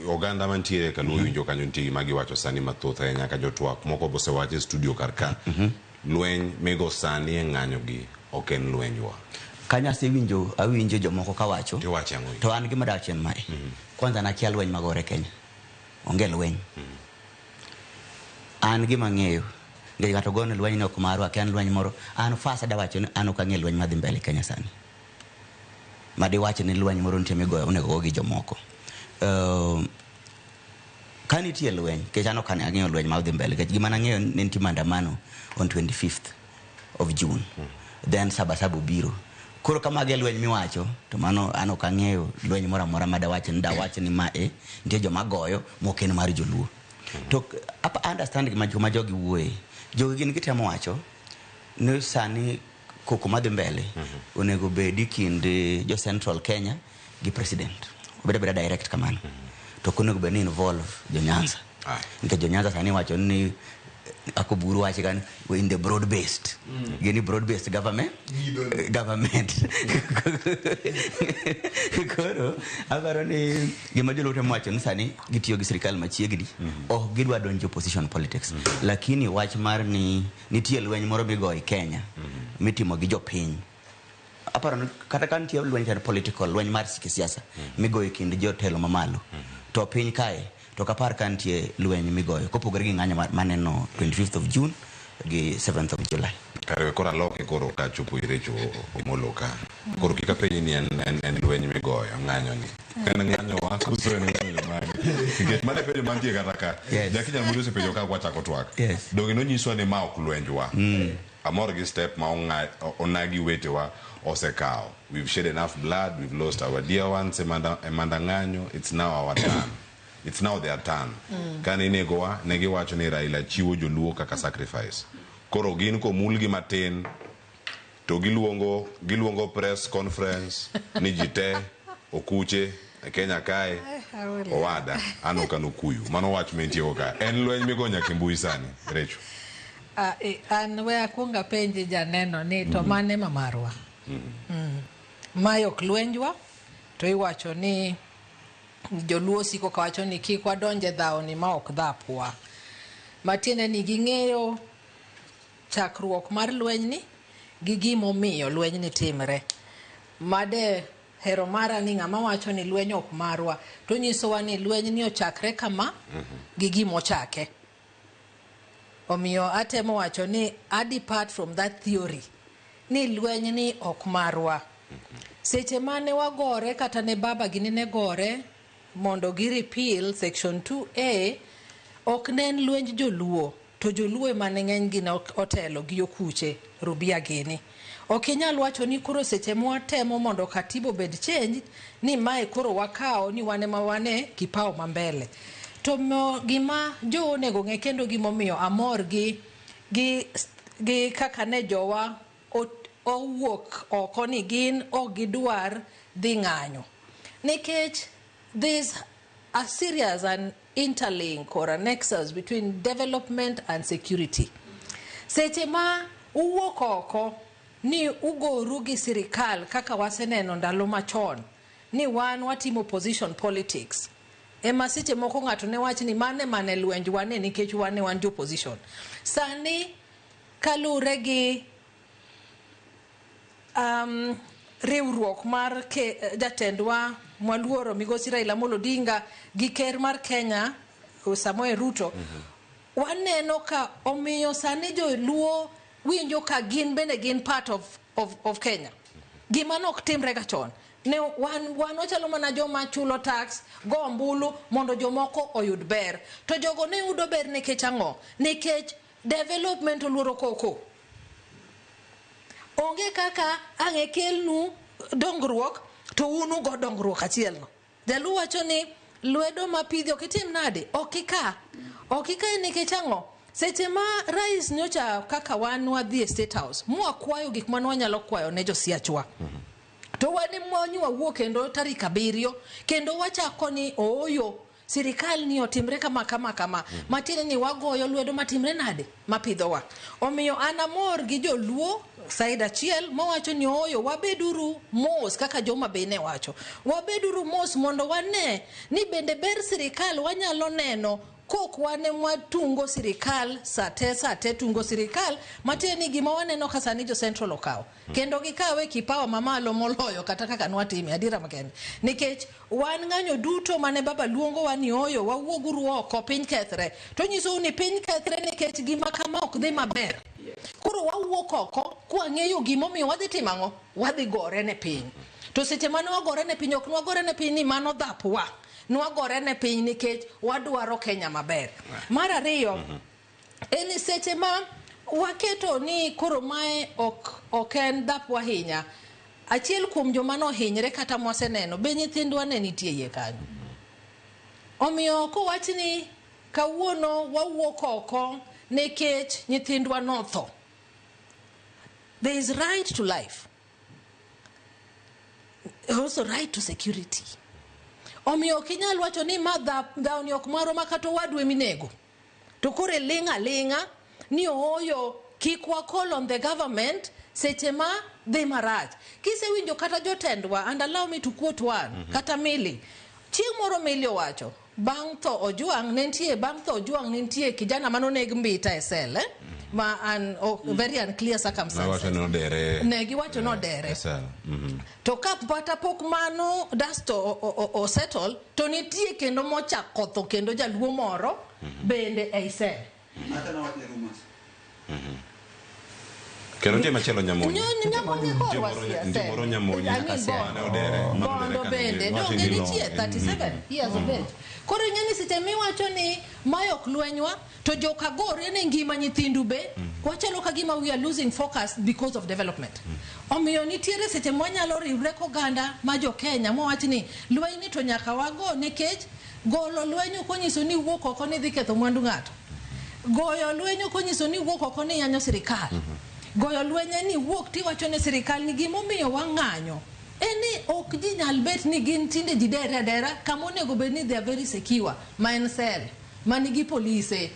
oganda mantiere ka winjo kanyo ntie magi wacho sani mathoth ahinya ka jotwak moko bose wache studio karka lweny mego sani e ng'anyo gi ok en lwenywa kanya awinjo jomoko kawacho to an gima dachien mae kwanza nakia lweny magore Kenya onge lweny an gima ng'eyo ngai gato gone lweny ne ok marwa kan lweny moro an fasa dawacho ni an ok ang'e lweny madhi mbele Kenya sani madi wacho ni lweny moro nitie migoyo onego gi jomoko kanitie lweny kech an ok ang'eyo lweny madhi mbele kech gima nang'eyo ni nitie maandamano on 25th of June then Sabasaba biro koro kama ge lweny miwacho to mano an ok ang'eyo lweny moro amora madawacho ni mae nitie joma goyo moken mar joluo to understand gima jogi wuoye jogi gin gitemo wacho ni sani koko madhi mbele onego bedi kind jo Central Kenya gi president obeda direct kamano to konego bedi involve jo Nyanza nikech jo Nyanza sani wacho ni akoburu wache kan in the broad based gini broad based government koro abaro ni gima jolo temo wacho ni sani gitiyo gi sirikal machiegni gidwa donjo opposition politics lakini wach mar ni nitie lweny moro migoyo Kenya mitimo gi jopiny aparo kata kan tiyo lweny tan political lweny mar siasa migoyo kind jotelo mamalo to piny kae to kapar kan tie lweny migoyo kopogore gi ng'anyo maneno 25th of June gi 7th of July kare kora loke koro ka chupo irecho moloka koro kika penyi ni en lweny migoyo ng'anyo ni en ng'anyo wako so en ng'anyo mani nikech mane penyo mantie kata ka jakinya mudo se penyo ka kwachako twak donge no nyiswa ni ma ok lwenjwa amor gi step ma onagi wetewa osekao we've shed enough blood we've lost our dear ones emanda ng'anyo it's now our turn it's now their turn kane negowa negi wacho ni Raila chiwo joluo kaka sacrifice koro gin ko mulgi matin to giluongo press conference ni jite okuche Kenya kae owada ano kanukuyu mano wach mentie ka en lweny migonya kimbui sani Recho an we akwonga penje janeno ni to mane mamarwa mayo ok lwenjwa to iwacho ni joluo siko kawacho ni kik wadonje dhao ni ma ok dhapwa matiende ni ging'eyo chakruok mar lweny ni gi gimomiyo lweny ni timre made hero mara ni ng'ama wacho ni lweny ok marwa to nyisowa ni lweny ni ochakre kama gi gimochake omiyo atemo wacho ni I depart from that theory ni lweny ni ok marwa seche mane wagore kata ne baba gini ne gore mondo gi repeal section 2A ok nen lwenj joluo to joluo mane ng'eny gi otelo gi okuche Rubia gini ok inyal wacho ni koro seche mwatemo mondo katiba bed change ni mae koro wakao ni wane mawane kipao mambele to gima jo onego ng'e kendo gimomiyo amor gi kaka ne jowa owuok oko ni gin ok gidwar dhi ng'anyo nikech there's a serious and interlink or a nexus between development and security. Seche ma uwuok oko ni ugoru gi sirikal kaka waseneno ndalo machon ni wan watimo opposition politics ema seche moko ng'ato ne wach ni mane lwenj wane nikech wan jo opposition sani kalure gi riwruok mar jatendwa mwaluoro migosi Raila Amolo Odinga gi ker mar Kenya Samoei Ruto waneno ka omiyo sani joluo winjo ka gin bende gin part of Kenya. Gima nok timre ga chon. Ne wan ochalo mana joma chulo tax, go ombulu mondo jomoko oyud ber. To jogo ne yudo ber nikech ang'o? Nikech development oluoro koko. Onge kaka ang'e kelnu dongruok to unu go dongruok achiel no. Jaluo wacho ni lwedo mapidhi ok itim nade? Okika nikech ang'o? Seche ma rais nyocha kaka wan wadhi e State House, mwakwayo gik mane wanyalo kwayo ne josiachwa. To wani mwanyi wawuok kendo tarik 7 kendo wachako ni oyo sirikal ni otimre kama matine ni wagoyo lwedo matimre nade mapidhowa. Omiyo anamor gi joluo side achiel mowacho ni oyo wabeduru mos kaka joma bene wacho. Wabeduru mos mondo wane ni bende ber sirikal wanyalo neno kok wane mwatungo sirikal sate tungo sirikal mateni gima waneno kasani jo central okaw kendo gikawe kipawa mamalo moloyo kata kaka nwatime adira makende nikech wan ng'anyo duto mane baba luongo wani oyo wawuoguru oko piny kethre to nyiso ni piny kethre nikech gima kama ok dhi maber koro wawuok oko kwang'eyo gima omiyo wadhi timang'o wadhi gore ne piny to seche mane wagore ne piny ok nwagore ne piny ni mano dhapwa nwagore ne piny nikech wadwaro Kenya maber. Mar ariyo eni seche ma waketo ni koro mae ok en dhapwa ahinya. Achiel kuom joma nohinyre kata mwaseneno be nyithindwa ne nitie iye kanyo. Omiyo kowach ni kawuono wawuok oko nikech nyithindwa notho. There is right to life. Also right to security. Omiyo kinyal wacho ni ma dhawni ok maro makato wadwe minego. To kore linga ni oyo kik wakol on the government seche ma dhi marach. Kisewinjo kata jotendwa and allow me to quote one kata Mili. Chieng' moro Mili owacho bang' tho Ojwang' ne nitie kijana manoneg Mbita e sel ma an very unclear circumstances. Ne giwacho nodere. To ka pata pok mano dasto o settle to nitie kendo mochako tho kendo jaluo moro bende e sel. Kero tie machielo Nyamonyi. Nyamonyi moro Nyamonyi ne odere. Bondo bende donge nitie 37 years of age. Koro ng'eni seche miwacho ni mayok lwenywa to joka gore ne ngima nyithindu be wachalo ka gima we are losing focus because of development. Omiyo nitiere seche mwanyalo riwre koganda ma jo Kenya mowach ni lweny to nyaka wago nikech golo lwenyo konyiso ni wuok oko ni dhi ketho mwandu ng'ato. Goyo lwenyo konyiso ni wuok oko ni yanyo sirikal. Goyo lwenye ni wuok tiwacho ne sirikal ni gimomiyo wang'anyo. Eni ok ji nyal bet ni gin tinde ji dera kama onego bed ni they are very secure. Ma en sel, manigi polise.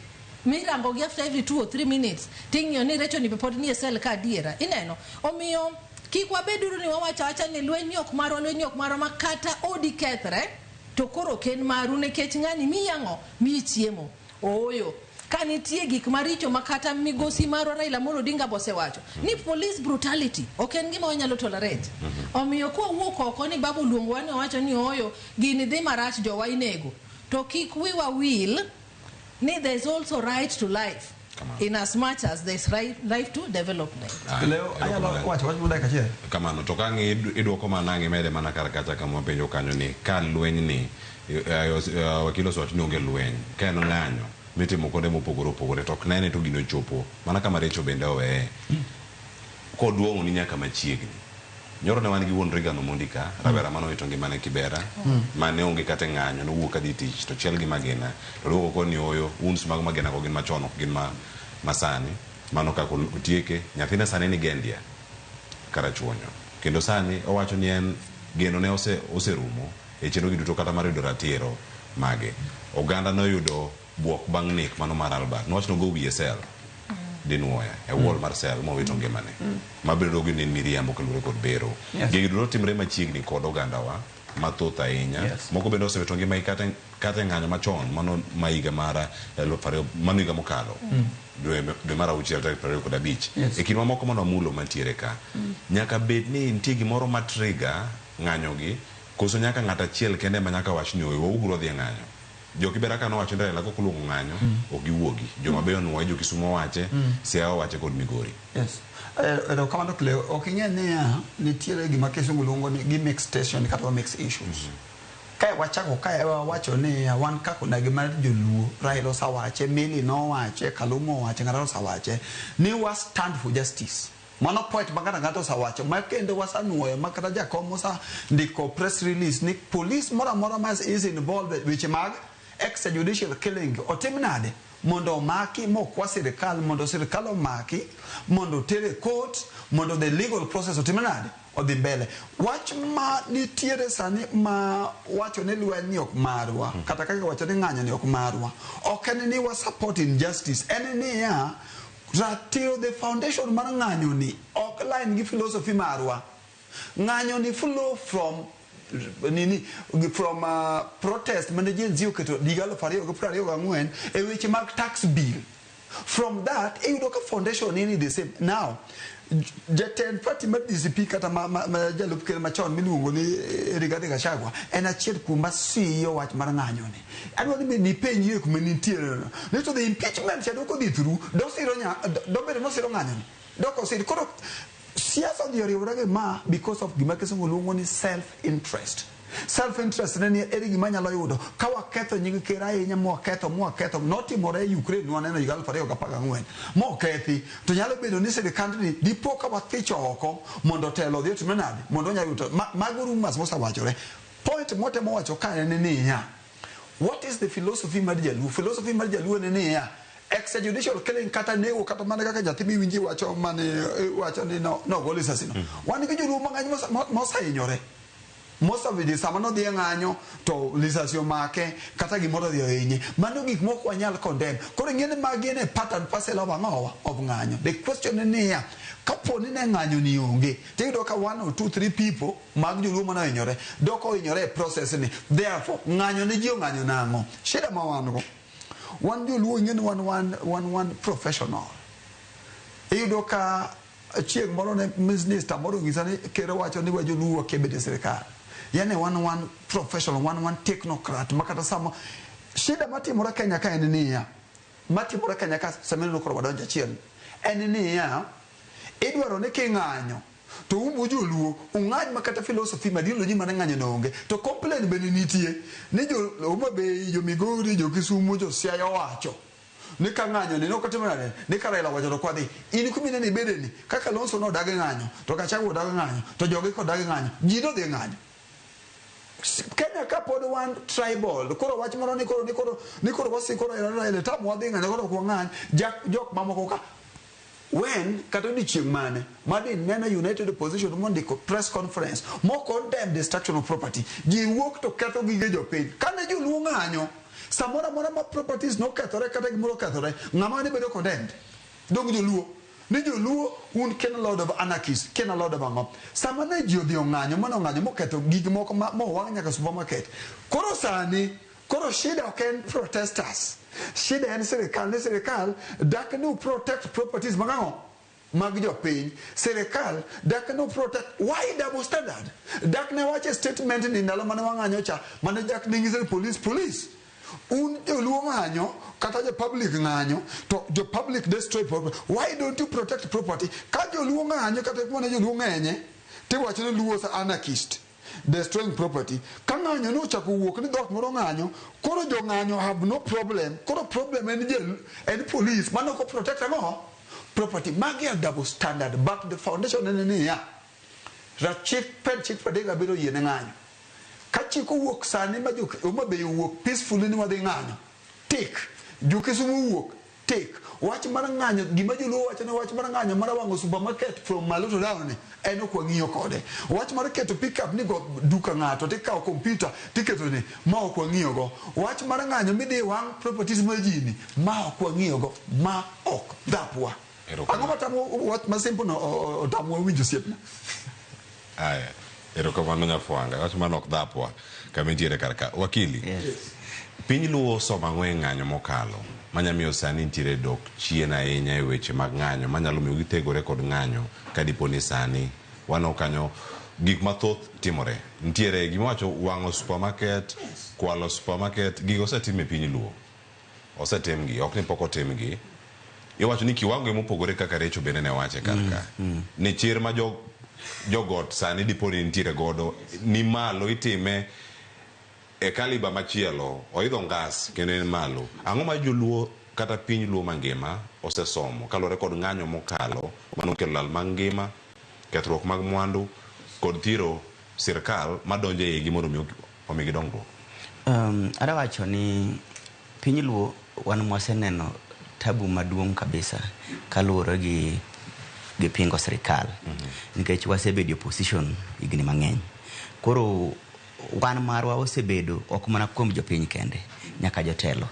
Mirango gi after every 2 or 3 minutes. Ting'yo ni recho ni pod ni e sel ka adiera. Ineno. Omiyo kik wabeduru ni wawacha ni lweny ok maro makata odi kethre to koro ken maru nikech ng'ani miyang'o mi chiemo. Oyo. Kanitie gik maricho makata migosi maro Raila Amolo Odinga bosewacho ni police brutality ok en gima wanyalo tolerate. Omiyo kwa wuok oko ni babu luongo wani wacho ni oyo gini dhi marach jowa inego to kik wiwa will ni there is also right to life in as much as there is right to development. Leo ayalo wacho muda kachiel. Kamano to kangi idwoko manangi mede mana kar kacha kama penjo kanyo ni ka lweny ni wakilo swat ni onge lweny ka en ng'anyo mitimo kode mopogore to ok nene to gino chopo mana kama recho bende owe koduong' ni nyaka machiegni. Nyoro ne wan gi wuon Reagan Omondika Rabera mano ito ngimane Kibera mane onge kata ng'anyo no wuok kadhi tich to chiel gi Magena to duogo ko ni oyo uns mag Magena ko gin machon ok gin masani mano ka otieke nyathina sani ni gendia karachuonyo kendo sani owacho ni en geno ne oserumo e chenro gi duto kata mar yudo ratiro mage. Oganda no yudo buok bang' nek mano mar Albert nowacho no go WSL dinuoya e wall mar sel mowito ngimane mabedo gi nin miriambo kalure kod bero gigi duto timre machiegni kod oganda wa mathoth ahinya moko bende osewito ngima kata ng'anyo machon mano maiga mara mano higa mokalo dwe mar 6 e kindwa moko mano mulo mantiere ka nyaka bed ni nitie gimoro matriga ng'anyo gi koso nyaka ng'at achiel kende ma nyaka wach ni oyo ugro dhi ng'anyo jo Kiberaka no wacho ndela ko kuluongo ng'anyo ok giwuogi joma beyo no jo Kisumo wache Siaya wache kod Migori. Yes. Ero kamano Cleo ok ing'e niya nitiere gima Kisungu luongo ni gimmick station kata mix issues. Kae wachako kae wacho ni wan kako na gima joluo Raila osawache, Milly no wache, Kaluma wache, Ng'ato osawache ni wa stand for justice. Mano point bangana Ng'ato osawache makendo wasanuoyo makata jakom osa ndiko press release ni police mora mas is involved which mag extrajudicial killing otimnade mondo maki mokwa sirikal mondo sirikal omaki mondo tere court mondo the legal process otimnade odhi mbele. Wach ma nitiere sani ma wacho ne lweny ni ok marwa kata kaka wacho ni ng'anyo ni ok marwa ok en ni wa support injustice en ni ya ratio the foundation mar ng'anyo ni ok line gi philosophy marwa. Ng'anyo ni flow from protest manager zio keto digalo fario go prario gangwen e weche mag tax bill. From that e yudo ka foundation ni the same. Now Jatend party mar DCP kata jalup ker machon miluongo ni Rigathi Gachagua en achiel kuom masiyo wach mar ng'anyo ni. Adwaro ni penjie kuma nitiere no to the impeachment ya doko dhi through dosiro dobere nosiro ng'anyo ni doko sir koro siasa di oriwrage ma because of gima Kisungu luongo ni self interest ne eri gima nyalo yudo ka waketho nying ker ahinya mwaketho notimore Ukraine waneno 2014 mokethi to nyalo bedo ni sirikand ni dipo ka wathicho oko mondo telo dhi otimre nade mondo nyalo yudo mago rumas mosawachore. Point motemo wacho ka en niya what is the philosophy mar Jaluo? Philosophy mar Jaluo en niya extrajudicial killing kata nego kata mana kaka nyathi miwinji wacho ni no gol assassino. Wan gi joluo mang'eny mosahinyore mosavidi sama no dhi ng'anyo to lisasio make kata gimoro dhi ohinye mano gik moko wanyal condemn. Koro ng'ene magi ne pattern parcel of ng'anyo. The question is niya kapo ni ne ng'anyo ni onge tiyudo ka 1 or 2 3 people mag joluo mano hinyore doko hinyore process ni therefore ng'anyo ni ji ng'anyo nang'o shida ma wan go wan joluo ng'ene wan professional. Iyudo ka chieng moro ne minister moro ng'isa ni kero wacho ni joluo kebede sirikal yani one professional one technocrat makata samo shida matimore Kenya ka en niya matimore Kenya ka sameno koro wadonja achiel en niya idwaro ni king'anyo to umu joluo ung'any makata philosophy madilo ji mana ng'anyo nonge to complain bende nitie ni Homa Bay jo Migori jo Kisumu jo Siaya wacho ni ka ng'anyo ni nokotimore ni ka Raila wacho to kwadhi in kumine ni bedeni kaka Lonso no dagi ng'anyo to Gachagua dagi ng'anyo to jogi ko dagi ng'anyo ji no dhi ng'anyo. Kenya ka pod one tribal koro wach moro ni koro wasikoro Raila tamu wadhi ng'anyo koro kwa ng'anyo jok mamoko ka when kata odiochieng' mane madin neno united opposition mondiko press conference mo condemn destruction of property ji wuok to ketho gige jopiny kane joluo ng'anyo samora mora ma properties no kethore kata gimoro kethore ng'ama ne bedo condemned dong joluo ni joluo un ken a lot of anarchists ken a lot of ang'o sama ne ji odhi ng'anyo mano ng'anyo moketho gig moko mo wang' nyaka supermarket koro sani koro shida ok en protesters shida en sirikal dak no protect properties magang'o mag jopiny sirikal dak no protect why double standard dak ne wache statement ni ndalo mane wang'anyo cha mane dak ne ng'ise police un joluo ng'anyo kata jo public ng'anyo to jo public destroy property. Why don't you protect property? Ka joluo ng'anyo kata kuma ne joluo ng'enye tiwacho ni luo sa anarchist destroying property ka ng'anyo no chako wuok ni dhok moro ng'anyo koro jo ng'anyo have no problem koro problem en police mano ko protect ang'o property magi are double standard but the foundation en niya chik padega biro yiene ng'anyo ka chik owuok sani ma Homa Bay wuok peacefully ni wadhi ng'anyo tik jo Kisumu wuok tik wach mar ng'anyo gima joluo wacho ne wach mar ng'anyo mar wang'o supermarket from malo to down en ok wang'iyo kode wach mar keto pickup ni go duka ng'ato tikawo computer tiketo ni ma ok wang'iyo go wach mar ng'anyo midhi wang' properties mar ji ni ma ok wang'iyo go ma ok dhapwa ang'o matamo wach ma simple no otamo winjo siepna aya erokamano nyafwanga wach man ok dhapwa kama nitiere karka wakili piny luo soma ng'we ng'anyo mokalo manyamiyo sani nitiere dok chien ahinya e weche mag ng'anyo manyalo miyo githegore kod ng'anyo ka dipo ni sani wano kanyo gik mathoth timore. Ntiere gimawacho wang'o supermarket, kwalo supermarket, gigo osetim e piny Luo. Osetimgi, ok ni pok otimgi. Iwacho ni kiwango mopogore kaka Recho bende ne wache karka. Ni chir ma jogot sani diponi ntiere godo ni malo itime e kaliba machielo, oidho ngas kendo en malo. Ang'o ma joluo kata piny Luo mangima osesomo kalore kod ng'anyo mokalo manokelo lal mag ngima, kethruok mag mwandu kod thiro sirkal madonjo e igi mondo omigi dongruok? Adawacho ni piny Luo wan mwaseneno tabu maduong' kabisa kaluwore gi pingo sirkal, nikech wasebedo opposition higni mang'eny. Koro wan marwa osebedo ok mana kuom jopiny kende, nyaka jotelo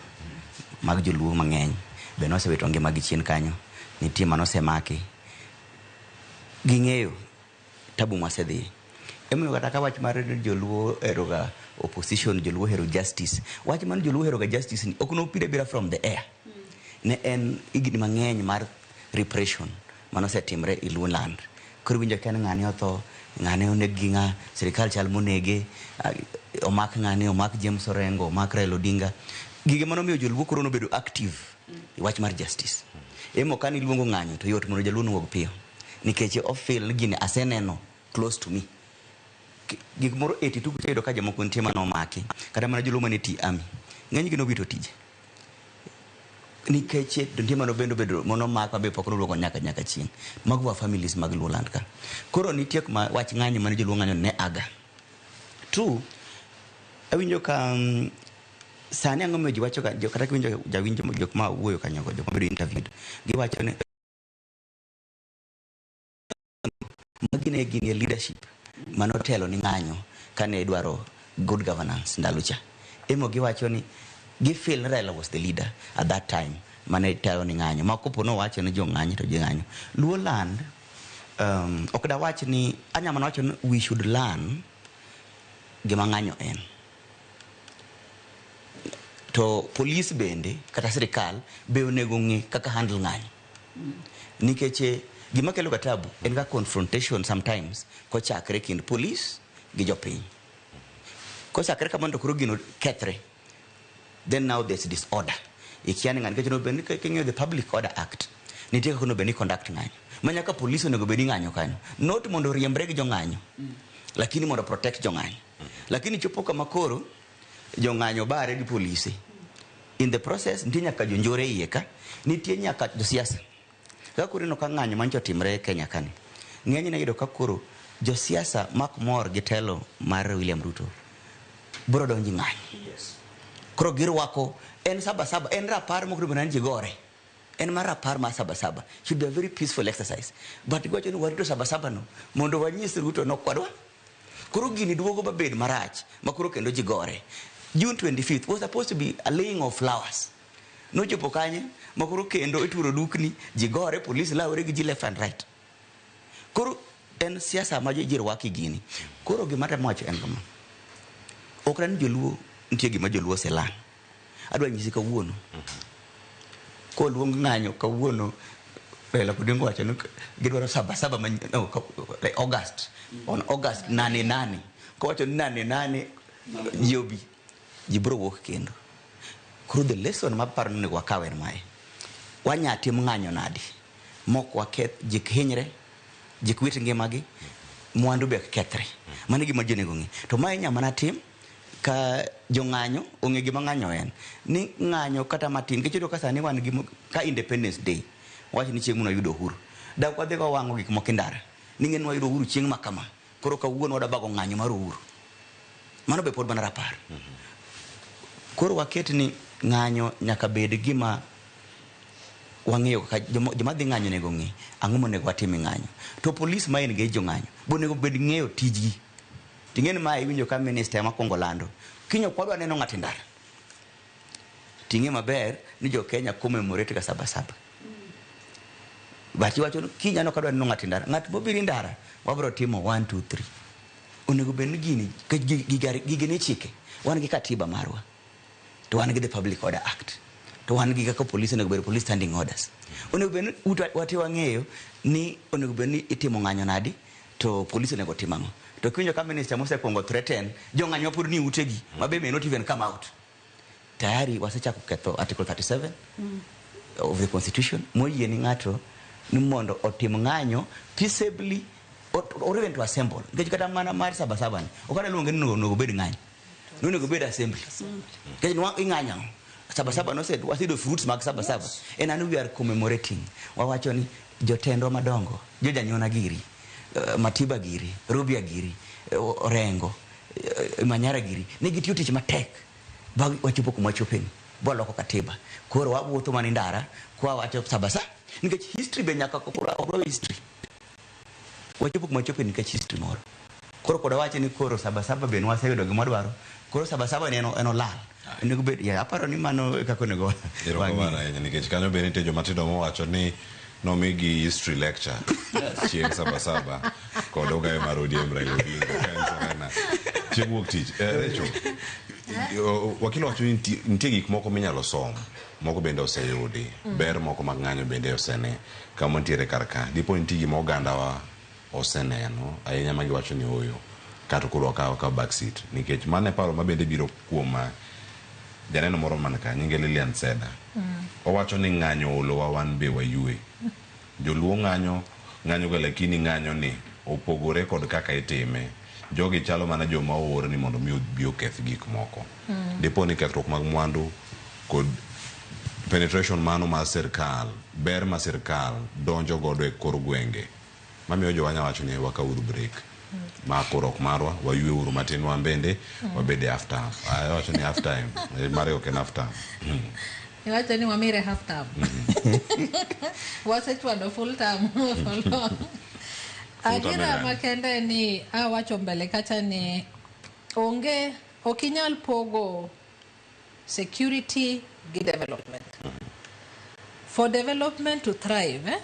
mag joluo mang'eny bende osebedo ngimagi chien kanyo, nitie manosemaki. Ging'eyo tabu mwasedhi. Emiyo kata ka wach mar joluo eroga opposition, joluo hero justice. Wach man joluo heroga justice ni ok nopire bira from the air. Ne en higni mang'eny mar repression manosetimre i Luo land. Koro winjo ken ng'ani otho, ng'ani oneg gi ng'a, sirikal chal monege, omak ng'ani, omak James Orengo, omak Raila Odinga. Gige manomiyo joluo koro nobedo active i wach mar justice. Emo kan iluongo ng'anyo to yot mondo jaluo nuog piyo, nikech ofil ni gini aseneno close to me. Gik moro 82 kuchedo ka jamoko nitie manomaki, kata mana joluo mane ti ami. Ng'eny gi nobito tije. Nikech nitie mano bendo bedo monomak mabe pok noluongo nyaka chien. Mago wa families mag Luo land ka. Koro nitie kuma wach ng'anyo mane joluo ng'anyo ne aga. 2, awinjo ka sani ang'o miyo ji wacho ka kata winjo jawinjo jok ma wuoyo kanyo go, jok ma bedo interviewed, giwacho ni magine gini leadership manotelo ni ng'anyo kane dwaro good governance ndalo cha. Emo giwacho ni gifeel Raila was the leader at that time mane telo ni ng'anyo. Makopo no wacho ni jo ng'anyo to jo ng'anyo. Luo land ok da wacho ni anyama no wacho ni we should learn gima ng'anyo en. To police bende kata sirikal be onego ng'e kaka handle ng'anyo. Nikech gima kelo katabu en ga confrontation sometimes ko chakre kind police gi jopiny. Ko chakre kamano koro gino kethre, then now there's disorder. Ikiani ng'ani kecho no bende kenyo the Public Order Act. Nitie kako no bende conduct ng'anyo. Manya ka police onego bende ng'anyo kanyo. Not mondo riembre gi jo ng'anyo, lakini mondo protect jo ng'anyo. Lakini chopo kama koro jo ng'anyo bare gi polisi. In the process nitie nyaka jonjore iye ka, nitie nyaka josiasa. Kaka koro no ka ng'anyo mancho timre Kenya kani. Ng'eny na yudo ka koro josiasa mak mor gi telo mar William Ruto bro donji ng'anyo. Koro girwako en saba en rapar mokro benan jigore. En mar rapar ma saba should be a very peaceful exercise. But gwacho ni warito saba no mondo wanyis Ruto no kwadwa. Koro gini duogo babed marach makoro kendo jigore. June 25th was supposed to be a laying of flowers. No chopo kanye makoro kendo ituro dukni jigore, police lawre gi ji left and right. Koro en siasa ma jirwaki gini. Koro gimata mwacho en kama. Okran joluo nitie gima joluo selan. Adwa nyisi kawuono. Ko luong ng'anyo kawuono Raila Odinga wacho ni gidwaro saba no, like August. On August 8. Ko wacho ni 8 Yobi jibro wok kendo. Koro the lesson ma parno ni wakawe mae. Wanya tim ng'anyo nadi. Mok waketh jik hinyre, jik wit ngimagi, mwandu be kethre. Mane gima jone gongi. To mae nya mana tim ka jo ng'anyo ong'e gima ng'anyo en. Ni ng'anyo kata matin kichodo ka sani wan gimo ka Independence Day. Wach ni chieng' yudo uhuru. Da kwa dhiko wango gik moko ndara. Ni ng'en wayudo uhuru chieng' makama. Koro kawuono wada bago ng'anyo mar uhuru. Mano be pod bana rapar. Koro waket ni ng'anyo nyaka bed gima wang'eyo ka joma dhi ng'anyo nego ng'e ang'o monego watim ng'anyo. To police ma en ge jo ng'anyo bonego bed ng'eyo tijgi. Ting'en ma iwinjo ka minister ma Kongo lando kinyo kwadwa neno ng'ati ndara. Ting'e maber ni jo Kenya commemorate ka saba. Bati wacho kinya no kadwa neno ng'ati ndara. Ng'at bobiri ndara wabro timo 1 2 3. Onego bed ni gini gigene chike. Wan gi katiba marwa. To wan gi the Public Order Act. To wan gi kaka police onego bed police standing orders. Onego bed wati wang'eyo ni onego bed ni itimo ng'anyo nadi to police onego timang'o. to kinyo ka minister mosekwongo threaten jong'anyo pur ni utegi mabe may not even come out tayari wasechako ketho article 37 of the constitution moyie ni ng'ato ni mondo otim ng'anyo peaceably or even to assemble nikech kata mana mar sabasaba ni okada luonge ni nogo bed ng'anyo nogo bed assembly nikech nwa ing'anyo sabasaba no said wasido fruits mag sabasaba and anu we are commemorating wawacho ni jotendo madongo jojanyona giri Matiba giri Rubia giri Orengo Manyara giri nigi tiyo tich matek bag wachopo kuma chopeni boloko katiba koro wawuotho manindara kwa wacho sabasa nikech history be nyaka kokoro history wachopo kuma chopeni nikech history moro koro koda wache ni koro sabasaba be nwaseyudo gima dwaro koro sabasaba ni eno lal nego bet ya aparo ni mano kako nego wangi nikech kanyo be nitie jomatindo mowacho ni nomigi history lecture chieng sabasaba kod ogayo mar ODM Raila Odinga kanisa chieng wuok tich Rachel wakilo wacho ni nitie gik moko minyalo som moko bende oseyudi ber moko mag ng'anyo bende osene kama ntiere karka dipo nitie gima oganda wa oseneno ahinya magi wacho ni oyo kato kuro ka backseat nikech mane paro mabende biro kuoma janeno moro man ka nyinge Lilian Seda owacho ni ng'anyo olowa wan be wayue joluo ng'anyo ga lakini ng'anyo ni opogore kod kaka itime jogi chalo mana joma oor ni mondo mi obi oketh gik moko dipo ni kethruok mag mwandu kod penetration mano ma sirkal ber ma sirkal donjo godo e kor gwenge mamiyo jowanya wacho ni wakauru break ma korok marwa wayue uru matin wan bende wabede after wacho ni half time mare ok en after Iwacho ni wamire half time wasechwado full time Agira makende ni wacho mbele kacha ni okinyal pogo security gi development. For development to thrive,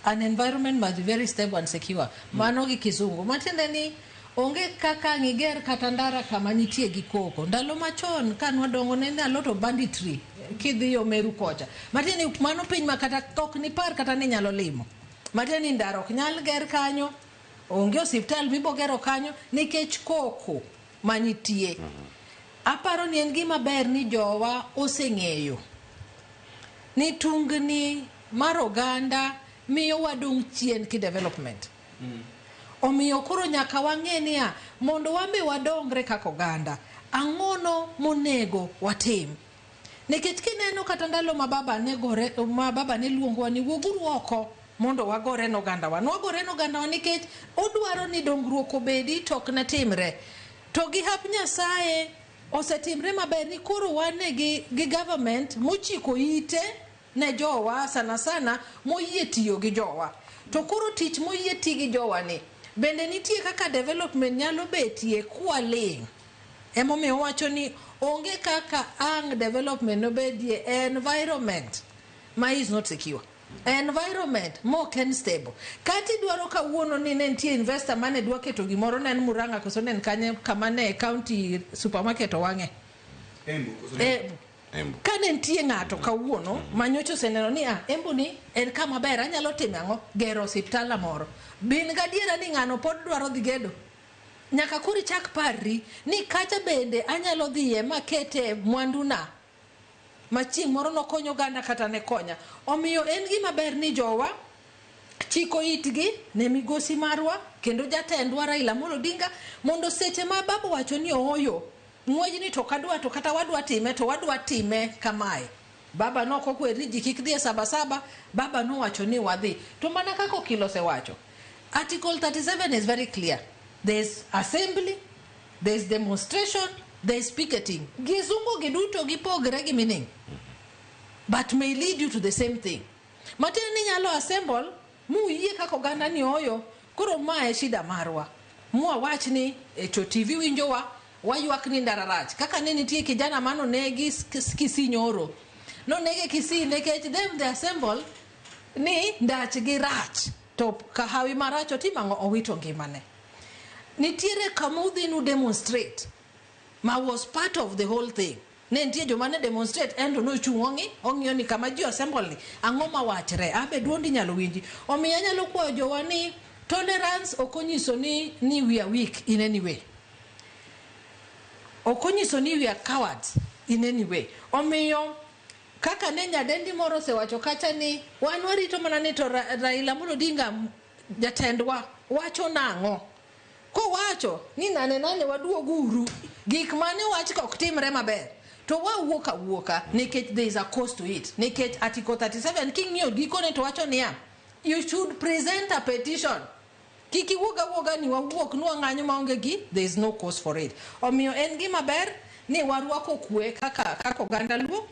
an environment must be very stable and secure. Mano gi kizungu. Matende ni onge kaka ngiger katandara kama nitie gi koko. Ndalo machon kan wadongo ne a lot of banditry kidhi yo Meru kocha. Matende mano piny makata tok ni par kata ni nyalo limo. Matende ndaro ok nyal ger kanyo. Onge hospital bibo gero kanyo nikech koko manitie. Aparo ni en gima ber ni jowa oseng'eyo ni tungni mar oganda miyo wadong chien ki development. Omiyo koro nyaka wang'e niya mondo wambe wadongre kaka oganda ang'ono monego watim. Nikech kineno kata ndalo ma baba ne luongo ni wuoguru oko mondo wagore no oganda wa. Wagore no oganda wa nikech odwaro ni dongruok obedi tok na timre. To gi hap Nyasaye osetimre maber ni koro wane gi government mochiko ite ne jowa sana moyie tiyo gi jowa. To koro tich moyie ti gi jowa ni bende nitie kaka development nyalo betie kwaling. Emomiyo wacho ni onge kaka development no bedie environment ma is not secure. Environment more can stable. Kati dwaro kawuono ni nentie investor mane dwa keto gimoro nen Murang'a koso nen kanye kamane county supermarket wang'e. Kane nitie ng'ato kawuono manyocho seneno ni Embu ni en kama ber anyalo timo ang'o gero hospital moro. Bin gadiera ni ng'ano pod dwaro dhi gedo. Nyaka kuri chak parri ni kacha bende anyalo dhiye makete mwanduna. Maching moro no konyo ganda kata ne konya. Omiyo en gima ber ni jowa chiko itgi ne migosi marwa kendo jatendwa Raila Amolo Odinga mondo seche ma babu wacho ni oyo ng'wej ni to kadwa to kata wadwa time kamae. Baba no kokwe ni jikik dhie sabasaba baba no wacho ni wadhi. To mana kako kilo se wacho. Article 37 is very clear. There's assembly, there's demonstration, there's picketing. Gizungu giduto gipogre gi meaning. But may lead you to the same thing. Matene ni nyalo assemble, mu yie kako ganda ni oyo, koro mae shida marwa. Mua wach ni, echo TV winjowa, wayuak ni ndararach. Kaka nini tie kijana mano negi kisi nyoro. No nege kisi nekech them they assemble, ni ndach gi rach. To kahawi maracho timango owito ngimane. Nitiere kamudhi nu demonstrate. Ma was part of the whole thing. Ne ntie joma ne demonstrate endo no chungongi ong'iyo ni kama ji assemble ni ang'o ma wachre abe duondi nyalo winji omiyo nyalo kwayo jowa ni Tolerance okonyiso ni we are weak in any way. Okonyiso ni we are cowards in any way. Omiyo kaka ne nyadendi moro sewacho kacha ni wan warito mana ni to Raila Amolo Odinga jatendwa wacho nang'o. Ko wacho ni nane waduoguru gik mane wach ka ok timre maber. To wawuoka nikech there is a cost to it. Nikech Article 37 king'iyo gikone to wacho niya, you should present a petition. Kiki woga ni wawuok nuwa ng'anyo maonge gi, there is no cause for it. Omiyo en gima ber ni warwako kwe kaka oganda Luo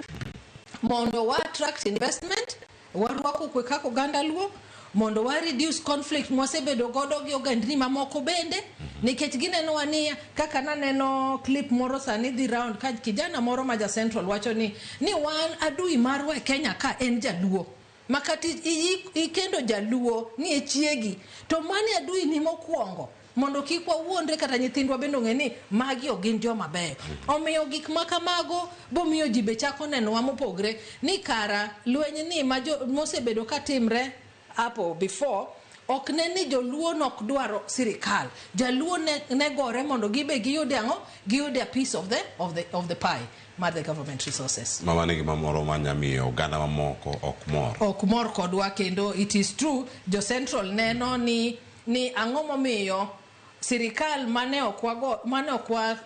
mondo wa attract investment, warwako kwe kaka oganda Luo mondo wa reduce conflict mwasebedo godo gi ogandni mamoko bende, nikech gineno wania kaka naneno clip moro sani dhi round ka kijana moro maja Central wacho ni wan adui marwa e Kenya ka en Jaluo. Makati ikendo Jaluo ni e chiegi to mani adui ni mokwongo mondo kik wawuondre kata nyithindwa bendo ng'eni magi ogin joma beyo. Omiyo gik makamago bomiyo ji be chako nenowa mopogre ni kara lweny ni mosebedo ka timre hapo before ok neni Joluo nok dwaro sirikal. Jaluo ne gore mondo gibe giyude ang'o, giyude a piece of the pie mar the government resources. Mama nigi mamoro manyamiyo oganda mamoko ok mor kodwa kendo it is true jo Central neno ni ang'o momiyo sirikal mane okwa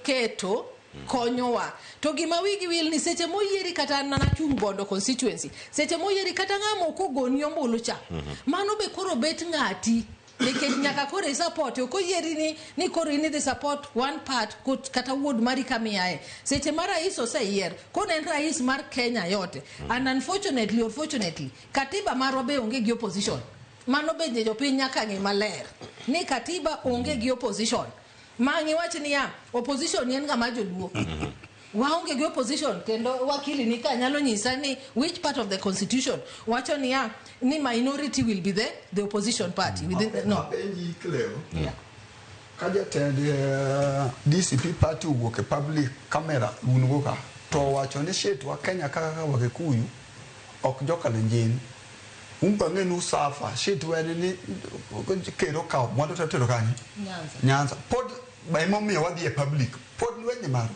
keto konyowa. To gima wigi wil ni seche moyieri kata nana chung bondo constituency, seche moyieri kata ng'amo kogoni ombulu cha, mano be koro bet ng'ati nikech nyaka kore support okoyieri ni koro ini the support one part kata wuod mari kamiae. Seche mar rais oseyier kone en rais mar Kenya yote, and unfortunately or fortunately katiba marwa be onge gi opposition. Mano be jopiny nyaka ng'i maler ni katiba onge gi opposition. Mangi wach ni ya opposition yen ng'ama Joluo. Waonge gi opposition kendo wakili ni ka nyalo nyisa ni which part of the constitution wacho ni ya ni minority will be the opposition party within no. Yeah. Kaja tend DCP party uwuok e public camera unugoka to wacho ni shit wa Kenya kaka Wakikuyu ok Jokalenjin. Umpange nu safa shit wene ni kero ka mwandu tatero kanyi Nyanza pod by mommy wadhi e public pod lwenye maro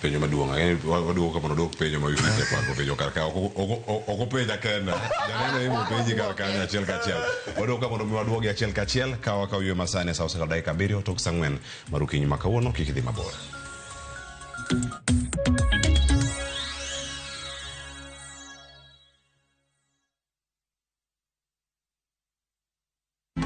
penjo maduong' waduogo kamano dok penjo ma yudite pako penjo karka oko penja kenda janeno imo penji karka achiel kachiel waduogo kamano mi waduogi achiel kachiel ka ywe masane sa oseka dakika 7 tok saa 4 marukinyi ma kawuono kik idhi mabor.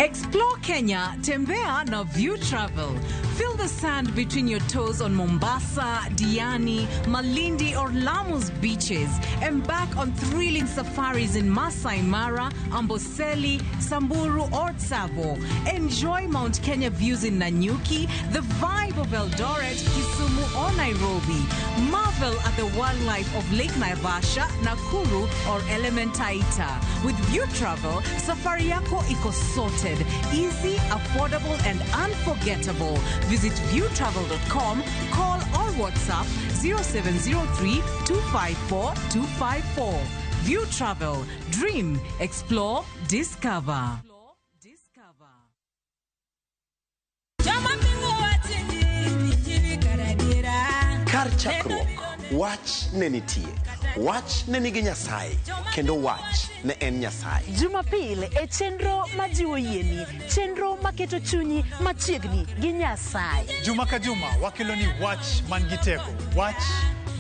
Explore Kenya, tembea na View Travel. Feel the sand between your toes on Mombasa, Diani, Malindi or Lamu's beaches. Embark on thrilling safaris in Masai Mara, Amboseli, Samburu or Tsavo. Enjoy Mount Kenya views in Nanyuki, the vibe of Eldoret, Kisumu or Nairobi. Marvel at the wildlife of Lake Naivasha, Nakuru or Elementaita. With View Travel, safari yako iko sorted, easy, affordable and unforgettable. Visit viewtravel.com, call or WhatsApp 0703 254 254. View Travel. Dream, explore, discover. Kar chakruok, wach ne nitie. Wach ne nigi Nyasaye, kendo wach ne en Nyasaye. Jumapil e chenro majiwo yieni, chenro maketo chunyi machiegni gi Nyasaye. Juma ka juma wakeloni wach man gi teko, wach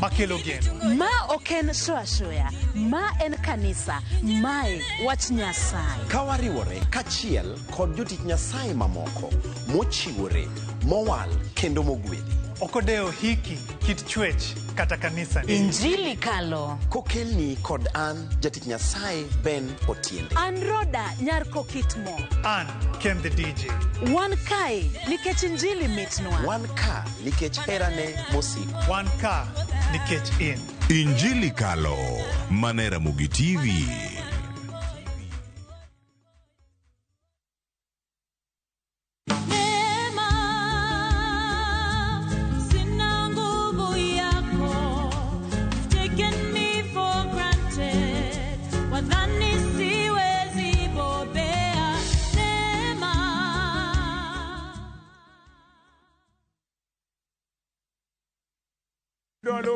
makelo geno. Ma oken shoya, ma en kanisa, mae wach Nyasaye. Kawariwore kachiel kod jotich Nyasaye mamoko, mochiwore, mowal kendo mogwedhi. Okodeo hiki kit chwech kata kanisa ni. Injili kalo. Kokelni kod an jatich Nyasaye Ben Otiende. An Roda nyar Kokitmo. An Ken the DJ. Wan kae nikech injili mitnwa. Wan ka nikech herane mosiko. Wan ka nikech in. Injili kalo manera Mugi TV. Taken me for granted, wadhani siwezi bobe.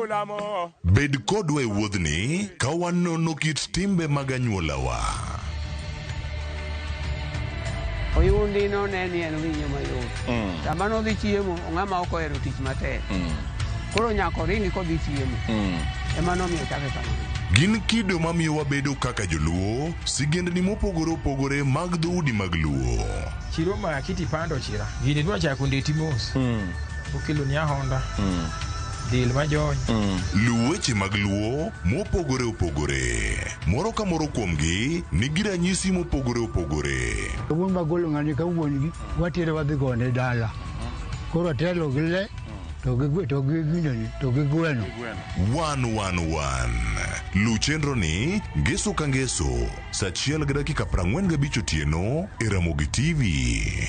ulamo. Bed kodwa e wuodhni ka wanono kit timbe mag anyuolawa. Oyundi no ne ni en winyo mayot. Sama no dhi chiemo, ng'ama ok ohero tich matek. Koro nyako ringi kodhi chiemo. Ema nomiyo chake kamano. Gin kido mamiyo wabedo kaka joluo, sigendni mopogore opogore mag dhoudi mag luo. Chiro ma kiti pando chira. Gini dwa chako ndeti mos. Okelo ni ahonda. Dil majony. Luweche mag luo mopogore opogore. Moro ka moro kuomgi nigi ranyisi mopogore opogore. Wuon magolo ng'ani ka wuongi watere wadhi gone dala. Koro telo gile to gi gweno. 111 Lu chenro ni ngeso ka ngeso saa 1:45 otieno e Ramogi TV.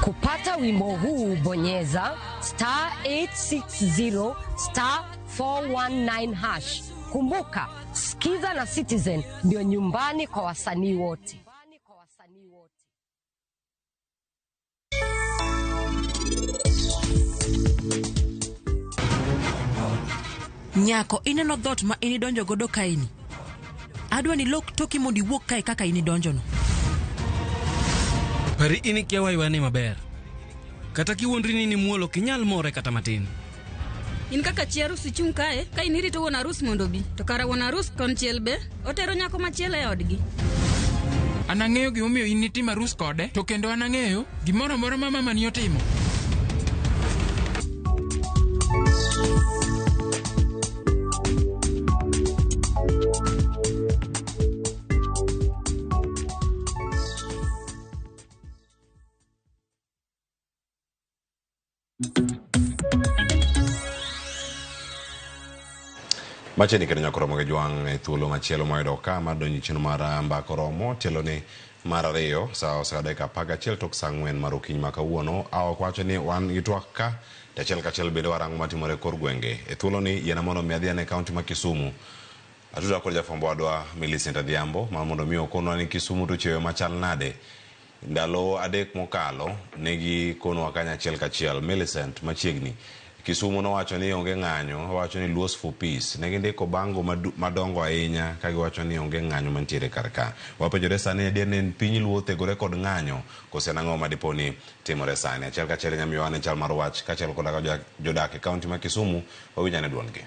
Kupata wimbo huu bonyeza *860 *419#. Kumbuka, Skiza na Citizen ndio nyumbani kwa wasanii wote. Nyako ineno dhot ma inidonjo godo kaini. Adwa ni lok toki mondi wuok kae kaka inidonjo no. Pari ini kia waiwane maber. Kata kiwondri ni muolo kinyal more kata matin. In kaka chiaru si chung kae, ka inirito won arus mondo bi. To kara won arus konchiel be, otero nyako machiele e odgi. Anang'eyo gimomiyo initimo arus kode, to kendo anang'eyo gimoro amora ma mama ni otimo. Macheni kendo nyakoromo gi jwang' e thuolo machielo moyudo ka madonji chino mar mbako romo tielo ni mar ariyo saa 11:11 tok saa 4 mar okinyi ma kawuono. Awak wacho ni wan gi twak ka achiel kachiel bedo warango matimore kor gwenge. E thuolo ni yena mondo mi adhi ane kaunti ma Kisumu. Atuda kod jafwambo wadwa Millicent Adhiambo ma mondo mi okonwa ni Kisumu to cheyo machal nade. Ndalo adek mokalo negi konwa kanya achiel kachiel. Millicent machiegni Kisumu no wacho ni onge ng'anyo, wacho ni Luos for Peace. Ne gindiko bango madongo ahinya ka giwacho ni onge ng'anyo mantiere karka. Wapenjore sani adier ni piny luo thegore kod ng'anyo kose nang'o madiponi timore sani. Achiel kachiel nyamiyo ane chal mar wach kachiel kod jodak e kaunti ma Kisumu wawinjane duondgi.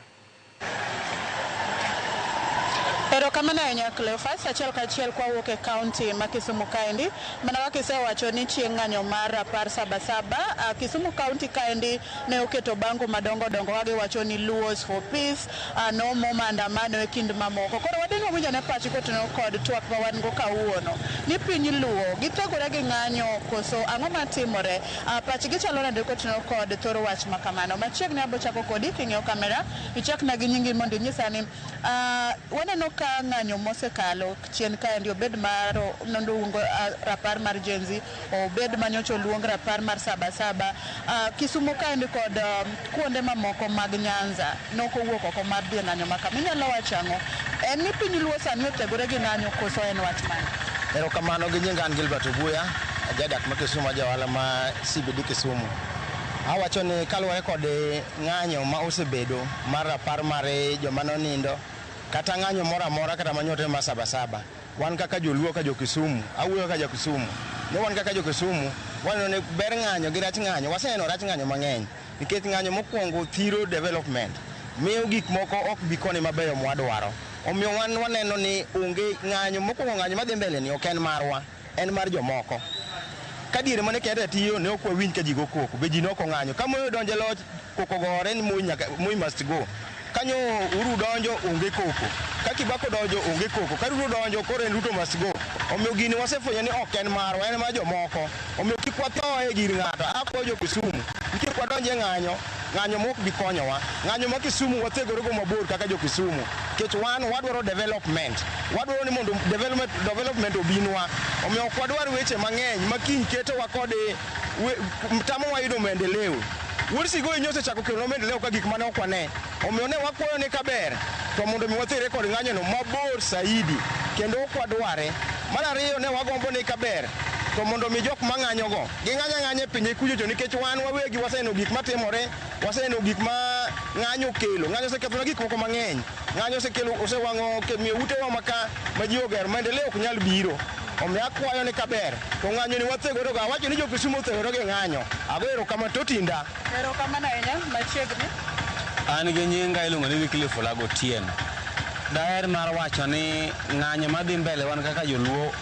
Erokamano ahinya Cleophas, achiel kachiel kwa wuok e kaunti ma Kisumu kaendi. Mana wakisewacho ni chieng' ng'anyo mar 17 Kisumu kaunti kaendi ne oketo bango madongo dongo wagiwacho ni Luos for Peace, nomo maandamano e kind mamoko. Koro wadhi winjane pach kotenore kod twak ma wan go kawuono ni piny luo githegore gi ng'anyo koso ang'o matimore. Pachgi chalo nade kotenore kod thoro wach ma kamano. Machiegni abo chako kodi king'iyo kamera, ichakna gi nyingi mondo inyisa ni waneno ka ng'anyo mosekalo chien kaendi obed mar nondo ungo rapar mar Genzi, obed manyocho luong rapar mar 77 Kisumu kaendi kod kuonde mamoko mag Nyanza nokowuok oko mar dhi ng'anyo maka. Minyalo wachang'o en ni piny luo sani otegore gi ng'anyo koso en wach mane? Erokamano gi nyinga an Gilbert Obuya, jadak ma Kisumu, ajohala ma CBD Kisumu. Awacho ni kaluwore kod ng'anyo ma osebedo mar rapar mar joma nonindo kata ng'anyo moro amora kata manyote ma 77, wan kaka joluo ka jo Kisumu, awuoyo ka jo Kisumu, ne wan kaka jo Kisumu waneno ne ber ng'anyo gi rach ng'anyo. Waseneno rach ng'anyo mang'eny nikech ng'anyo mokwongo thiro development, miyo gik moko ok bi koni mabeyo mwadwaro. Omiyo wan waneno ni onge ng'anyo mokwongo, ng'anyo madhi mbele ni ok en marwa, en mar jomoko. Ka diere mane kete tiyo ne ok wawinj ka ji go koko, be ji noko ng'anyo. Ka moyo donje loch koko gore ni Moi must go. Kanyo Uru donjo onge koko, ka Kibako donjo onge koko, ka Ruto donjo koro en Ruto must go. Omiyo gini wasefwenyo ni ok en marwa, en mar jomoko. Omiyo kik watho e gir ng'ato. Apuoyo jo Kisumu, kik wadonje ng'anyo ng'anyo mok bi konyowa. Ng'anyo ma Kisumu wathegore go mabor kaka jo Kisumu. Kech wadwaro development. Wadwaro ni mondo development obinwa. Omiyo ok wadwar weche mang'eny ma kiny ketowa kod tamowa yudo maendeleo. Wuod Sigoi nyose chako kelo maendeleo ka gik mane okwane. Omiyo ne wakwayo ne kaber to mondo mi wathere kod ng'anyono mabor saidi kendo ok wadware. Mar ariyo ne wagombo ne kaber to mondo mi jok mang'anyogo ging'anya pinye kujocho nikech wan wawegi waseneno gik matimore, waseneno gik ma ng'anyo kelo. Ng'anyo osekethona gik moko mang'eny. Ng'anyo osewang'o miyo utewa maka ma ji ogero maendeleo ok nyal biro. Omiyo akwayo ne kaber to ng'anyo ni wathegore go. Awacho ni jo Kisumu othegore gi ng'anyo. Ago erokamano to tinda. Erokamano ahinya machiegni. An gi nyinga iluongo ni Wycliffe Olago Otieno. Daher mar wacho ni ng'anyo madhi mbele wan kaka joluo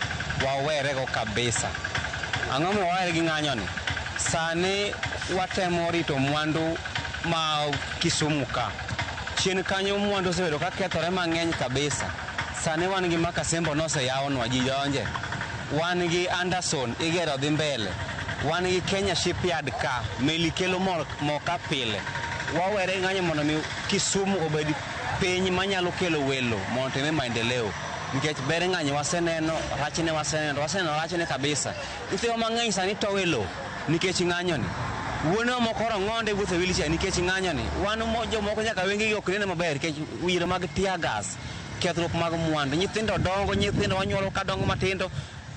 wawere go kabisa. Ang'o ma wawere gi ng'anyoni? Sani watemo rito mwandu ma Kisumu ka. Chien kanyo mwandu osebedo ka kethore mang'eny kabisa. Sani wan gi Makasembo noseyawonwa ji donje. Wan gi Anderson igero dhi mbele. Wan gi Kenya Shipyard ka meli kelo mo ka pile. Wawere ng'anyo mondo mi Kisumu obed piny manyalo kelo welo mondo time maendeleo. Nikech ber ng'anyo waseneno, rachne rachne kabisa. Nyithiwa mang'eny sani to welo nikech ng'anyoni. Wuono moko rong'onde wuotho e wheelchair nikech ng'anyoni. Wan jomoko nyaka wengegi ok nene maber nikech wiro mag tear gas, kethruok mag mwandu. Nyithindo dongo, nyithindo wanyuolo ka dongo matindo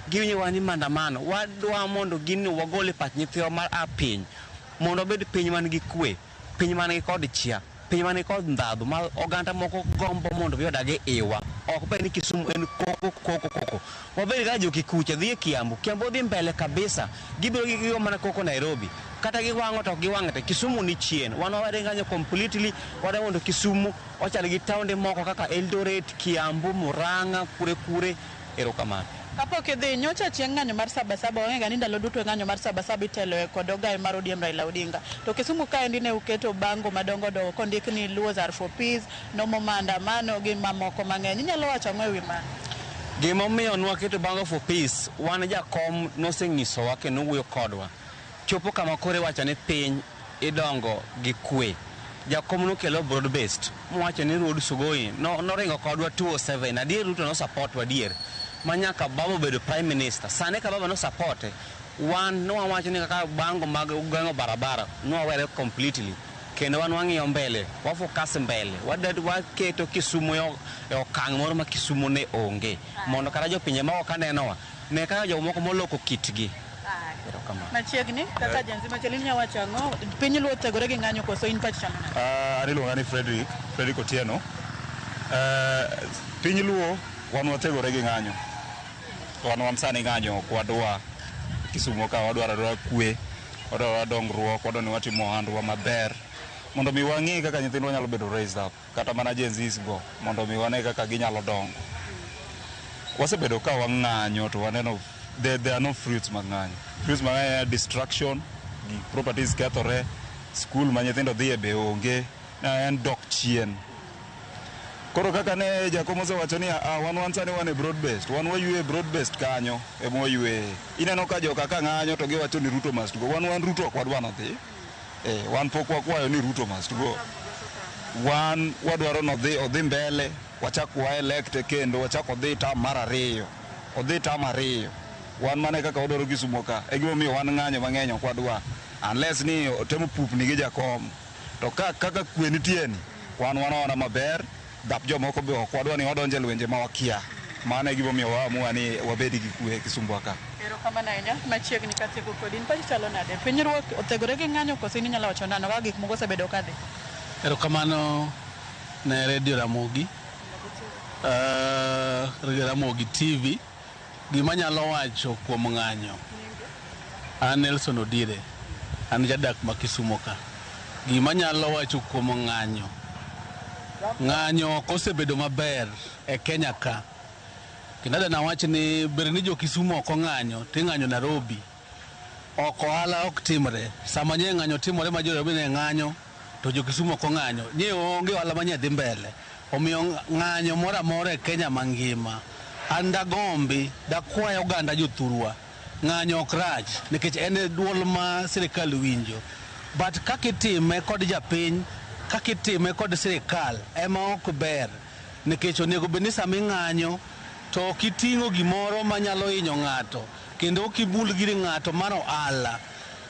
giwinjo wani maandamano. Wadwa mondo gini wagol e pach nyithiwa mar piny mondo obed piny man gi kwe, piny man gi kod chia, piny man kod ndhadhu ma oganda moko gombo mondo biodag e iwa. Ok bed ni Kisumu en koko. Wabed ga jo Kikuche dhi e Kiambu dhi mbele kabisa. Gibiro gigo mana koko Nairobi. Kata giwang'o to giwang'o Kisumu ni chien. Wan wawere ng'anyo completely. Wadwa mondo Kisumu ochal gi taonde moko kaka Eldoret, Kiambu, Murang'a, kure. Erokamano. Kapok idhi nyocha chieng' ng'anyo mar Sabasaba wang'e ga ni ndalo duto ng'anyo mar Sabasaba itelo kod ogai mar ODM Raila Odinga. To Kisumu kaendi ne uketo bango madongo kondik ni Luos are for peace, nomo maandamano gi mamoko mang'eny. Inyalo wacho ang'o ewi mano? Gimomiyo nwaketo bango for peace, wan jakom noseng'isowa kendo wuoyo kodwa. Chopo kama kore wacho ni piny idongo gi kwe. Jakom nokelo broad based. Mwacho ni Ruod Sigoi noringo kodwa 207. Adier Ruto no support wadier. Manyaka baba bedo prime minister. Sane ka baba no support wan no wacho ni kaka bango mag geng'o barabara no wawere completely. Kendo wan wang'iyo mbele, wafocus mbele. Waketo Kisumu e okang' moro ma Kisumu ne onge. Mondo kata jopinje ma ok anenowa ne kaka jomoko moloko kitgi. Machiegni kaka janzi machelini nyawacho ang'o? Piny luo thegore gi ng'anyo koso in pach chamo? Aniluonga ni Fredrick Otieno. Piny luo wan wathegore gi ng'anyo. Wan sani ng'anyo ok wadwa Kisumu ka wadwaro kwe, wadwaro dongruok, wadwaro ni watimo ohandwa maber mondo mi wang'e kaka nyithindwa nyalo bedo raised up, kata mana Gen Zs go mondo mi wane kaka ginyalo dongo. Wasebedo ka wang'anyo to waneno there are no fruits mag ng'anyo. Fruits mag ng'anyo destruction, properties kethore, school ma nyithindo dhi e be onge, en dok chien. Koro kaka ne jakom osewacho ni wan sani wan e broad based, wan wayue broad based kanyo emo wayue. Ineno ka joka ka ng'anyo to giwacho ni Ruto must go. Wan Ruto ok wadwa nodhi. Wan pok wakwayo ni Ruto must go. Wan wadwaro odhi mbele, wachak wa elect kendo wachak odhi tam mar ariyo. Odhi tam ariyo. Wan mane kaka wadwaro Kisumu ka. E gimo miyo wan ng'anyo mang'eny ok wadwa. Unless ni temo pupni gi jakom. To kaka kwe nitie ni, wan maber. Dap jomoko be ok wadwa ni wadonje lwenje ma wakia. Mano e gimomiyo waamua ni wabedi gi kwe Kisumu ka. Erokamano ahinya. Machiegni katieko kodi in pach chalo nade? Piny ruoth othegore gi ng'anyo koso in inyalo wacho nano kaka gik moko osebedo kadhi? Erokamano ne Radio Ramogi. Radio Ramogi TV. Gima nyalo wacho kuom ng'anyo. An Nelson Odire. An jadak ma Kisumu ka. Gima nyalo wacho kuom ng'anyo. Ng'anyo kosebedo maber e Kenya ka. Kinada na wacho ni ber ni jo Kisumu ok ng'anyo, ti ng'anyo Nairobi. Ok ohala ok timre. Sama nye ng'anyo timore ma jo Nairobi ne ng'anyo, to jo Kisumu ok ng'anyo. Nye onge ohala manye dhi mbele. Omiyo ng'anyo moro amora e Kenya mangima. An dagombi, dakwayo oganda jothurwa. Ng'anyo ok rach, nikech en duol ma sirikal winjo. but kakitime kod japiny kakitime kod sirikal ema ok ber nikech onego bed ni sama ing'anyo to ok iting'o gimoro manyalo hinyo ng'ato kendo ok ibul gir ng'ato mar ohala.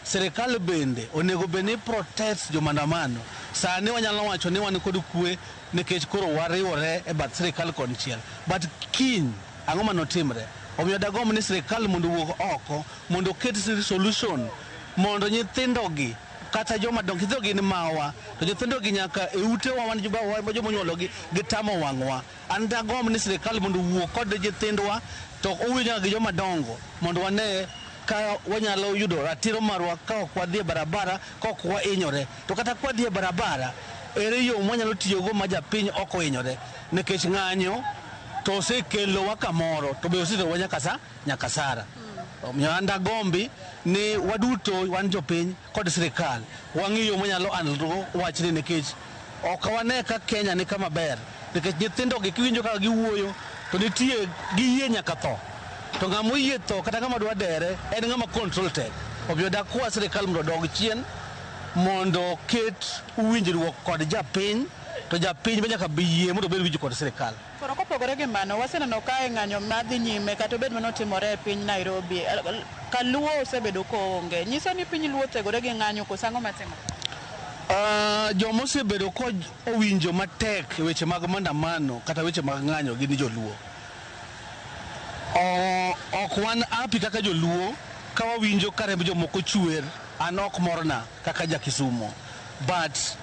Sirikal bende onego bed ni protest jomandamano. Sani wanyalo wacho ni wan kod kwe nikech koro wariwore e bath sirikal konchiel, but kiny ang'o manotimre. Omiyo dagomb ni sirikal mondo owuog oko mondo oket solution mondo nyithindogi kata jomadongo nyithindogi ni mawa to nyithindogi nyaka e utewa wan joma onyuologi gitamo wang'wa. An dagomb ni sirikal mondo owuog kod nyithindwa to owinjo gi jomadongo mondo wane ka wanyalo yudo ratiro marwa ka ok wadhi e barabara ka ok wahinyore. To kata ka wadhi e barabara ere yo mwanyalo tiyogo ma japiny ok ohinyore nikech ng'anyo to osekelowa kamoro to be oseterowa nyaka Sara. Omiyo an dagombi ni waduto wan jopiny kod sirikal wang'iyo mwanyalo andro wachni nikech ok wane ka Kenya ni kama ber nikech nyithindogi kiwinjo kaka giwuoyo to nitie giyie nyaka tho. To ng'ama oyie tho kata ng'ama dwa dere en ng'ama control tek. Omiyo dakwa sirikal mondo dog chien mondo ket winjruok kod japiny to japiny be nyaka biyie mondo bed winjo kod sirikal. Koro kopogore gi mano waseneno ka ng'anyo madhi nyime kata obed manotimore e piny Nairobi ka Luo osebedo koonge. Nyiso ni piny Luo thegore gi ng'anyo koso ang'o matimore? Joma osebedo ko owinjo matek e weche mag mandamano kata weche mag ng'anyo gin joluo. Ok wan api kaka joluo ka wawinjo ka remb jomoko chwer an ok morna kaka ja Kisumo, but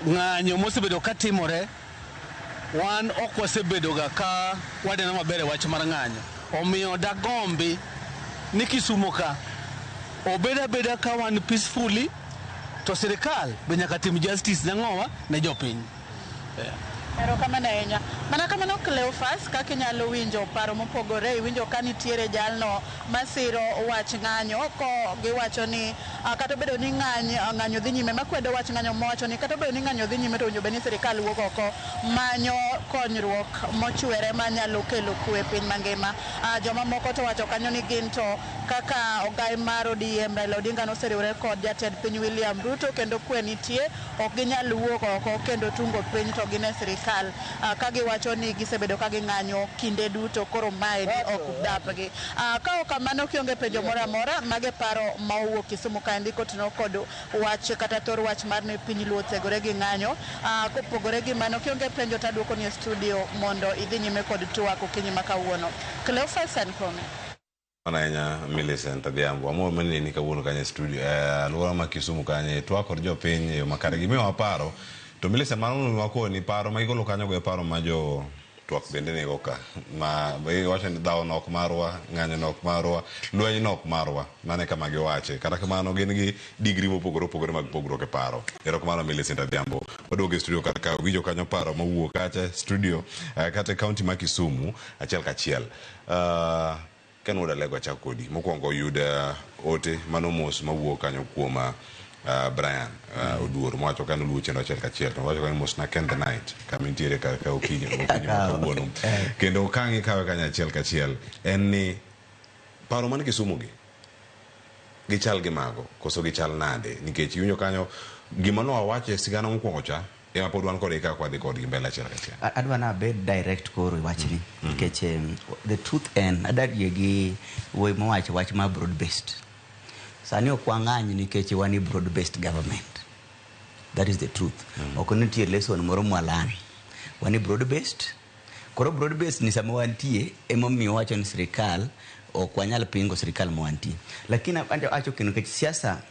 ng'anyo mosebedo ka timore wan ok wasebedo ga ka wadeno maber e wach mar ng'anyo. Omiyo dagombi ni Kisumo ka obed abeda ka wan peacefully to sirikal be nyaka tim justice nang'owa ne jopiny. Erokamano ahinya. Mana kamano Cleophas, kaka inyalo winjo paro mopogore, iwinjo ka nitiere jalno masiro wach ng'anyo ko giwacho ni kata bedo ni ng'anyo dhi nyime, makwedo wach ng'anyo mowacho ni kata bedo ni ng'anyo dhi nyime to owinjo bed ni sirikal wuok oko manyo konyruok mochwere manyalo kelo kwe e piny mangima. Joma moko to wacho kanyo ni gin to kaka ogai mar ODM Raila Odinga noseriwore kod jatend piny William Ruto kendo kwe nitie, ok ginyal wuok oko kendo tungo piny to gine sirikal ka giwacho ni gisebedo ka ging'anyo kinde duto, koro mae ok dapgi. Ka ok kamano kionge penjo moro amora mage paro ma owuok Kisumu kaendi kotenore kod wach kata thor wach mar ni piny Luo thegore gi ng'anyo. Kopogore gi mano kionge penjo taduoko ni e studio mondo idhi nyime kod twak okinyi ma kawuono. Cleophas Ankome. Ananya Millicent Adhiambo amo maneni kawuono kanye studio alwora ma Kisumu kanye twak kod jopiny yo makare gimiyo aparo to Millicent mano wako ni paro ma igolo kanyo go paro ma jo twak bende ne goka ma wacho ni dhawo nok marwa ng'anyo nok marwa lweny nok marwa mane kama giwache kata kamano gin gi digri mopogore mag pogruok e paro. Erokamano Millicent Adhiambo waduogo e studio kaka winjo kanyo paro mawuok kacha studio kata county ma Kisumu achiel kachiel. Ken woda lego chakodi mokwongo yuda ote mano mos mawuok kanyo kuoma Brian Oduor mwacho kan luo chendo achiel kachiel to wacho kan mos na Ken the night kama intiere ka okinyi kawuono kendo kangi kawe kanya achiel kachiel en ni paro man Kisumu gi chal gi mago koso gi chal nade nikech yunyo kanyo gima no awache sigana mokwongo cha ema pod wan kod ka kwadhi kod gimbele achiel kachiel. Adwa na bed direct koro wachni nikech the truth en adadie gi woy mowacho wach ma broad based. Sani ok wang'any nikech wani broad based government. That is the truth. Ok nitie lesson moro mwalani. Wani broad based. Koro broad based ni sama wantie emomiyo wacho ni sirikal ok wanyal pingo sirikal mwantie. Lakini acho kendo nikech siasa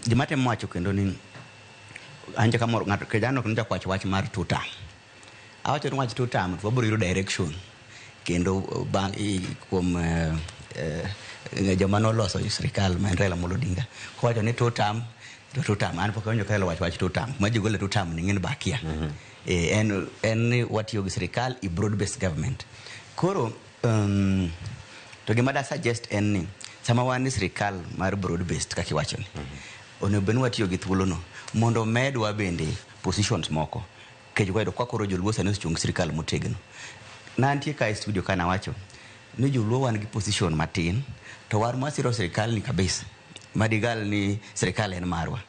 jimate mwacho kendo ni anje kamoro ng'ato kejano kunja kwacho wach mar tuta. Awacho ni wach tuta to wabiro yudo direction kendo bang kuom jamano loso sirikal ma Raila Odinga wacho ni tutam an pok onyo kelo wach tutam ma jigole tutam ni ngin bakia en watiyo gi sirikal i broad based government. Koro to gima da suggest en ni sama wan sirikal mar broad based kaki wacho ni ono ben watiyo gi thuolo no mondo medwa bende positions moko kejo kwedo kwa koro joluo sane chung sirikal motegno nantie ka studio kana wacho ni joluo wan gi position matin to war masiro sirikal ni kabisa Madigal ni serikal en marwa.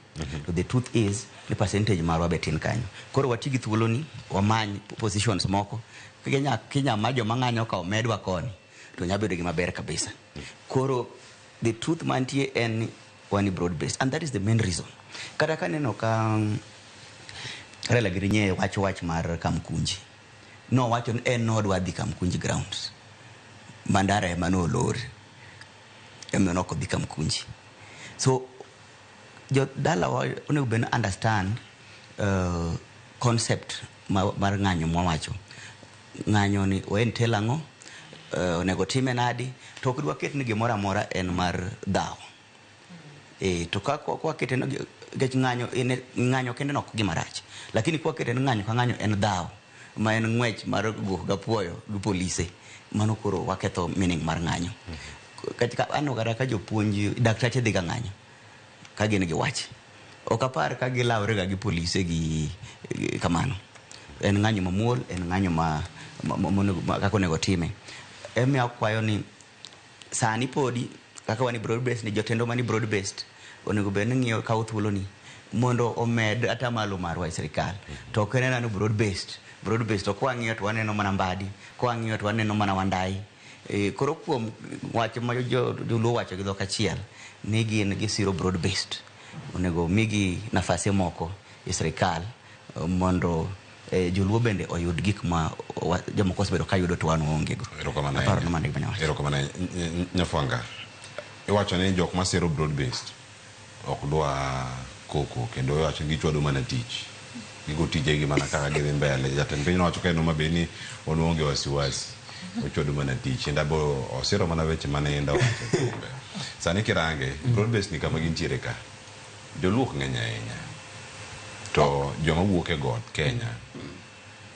So the truth is the percentage marwa betin kanyo. Koro watigi thuolo ni wamany positions moko. Kenya majo mang'anyo ka omedwa koni to nyabedo gima ber kabisa. Koro the truth mantie en wani broad based, and that is the main reason. Kata kaneno ka rela girinye wach mar Kamkunji. No wacho en nodwa dhi Kamkunji grounds. Mandara emano lor. Emno ko dhi Kamkunji. So jo dala onego ben understand concept mar ng'anyo mwawacho. Ng'anyo ni wen telango onego time nadi to kidwa ket ni gimoro amora en mar dhao. To kwa kete no gech ng'anyo kende no gimarach. Lakini kwa kete ng'anyo ka ng'anyo en dhao ma en ng'wech mar ga puoyo gi polise. Mano koro waketho meaning mar ng'anyo. Katika ano gara ka jopuonji daktache dhiga ng'anyo ka gin gi wach. Okapar ka gilawre ga gi polise gi kamano. En ng'anyo mamuol, en ng'anyo ma kako nego time. Emi akwayo ni sani podi kaka wani broad based ni jotendo mani broad based onego ben ng'iyo ka uthulo ni mondo omed atamalo marwa serikal. To kenena no broad based to kwa ng'iyo to waneno mana Mbadi, kwa ng'iyo to waneno mana Wandai. Koro kuom wach ma joluo wacho gi dhok achiel ni gin gisiro broad based. Onego migi nafase moko e serikal mondo joluo bende oyud gik ma jomoko osebedo ka yudo to wan onge go. Erokamana Nyafwanga. Iwacho ni jok masiro broad based ok dwa koko kendo iwacho gichwado mana tich. Gigo tije gi mana kaka gidhi mbele. Jatend piny nowacho kae no mabeni ononge wasiwasi. Ochwado mana tich. Ndabo osiro mana weche mane enda wacho. Sani kirange broad based ni kama gintiere ka. Joluo ng'eny ahinya. To joma wuok e got Kenya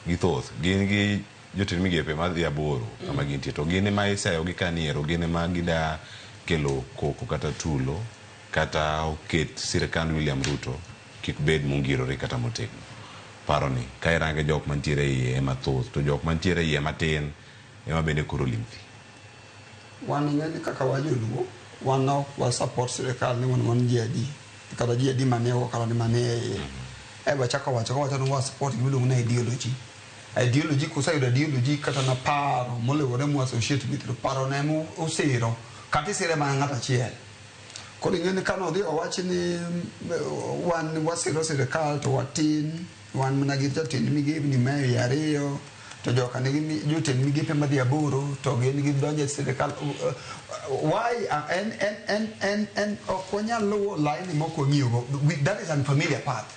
githoth gin gi jotend migepe madhi aboro kama gintie to gin ma isayo gi kaniero gin ma gida kelo koko kata tulo kata oket sirikand William Ruto kik bed mongirore kata motegno. Paro ni ka irange jok mantiere iye mathoth to jok mantiere iye matin ema bende koro limthi. Wan ng'eni kaka wajoluo wan wa support sirikal ni wan jiadi kata jiadi mane okalo ni mane wachako no wa support giluongo na ideology kusayudo ideology kata na paro molewore mu associate with paro na mu osiro kata sire ma ng'ata achiel. Koro ng'eni kano dhi owachi ni wan wasiro sirikal to watin wan mana gi jotend migepe ni mayo ariyo to joka ni jotend migepe madhi aboro to gin gi donje sirikal. Why and okwanyal luwo line moko ng'iyo that is unfamiliar path.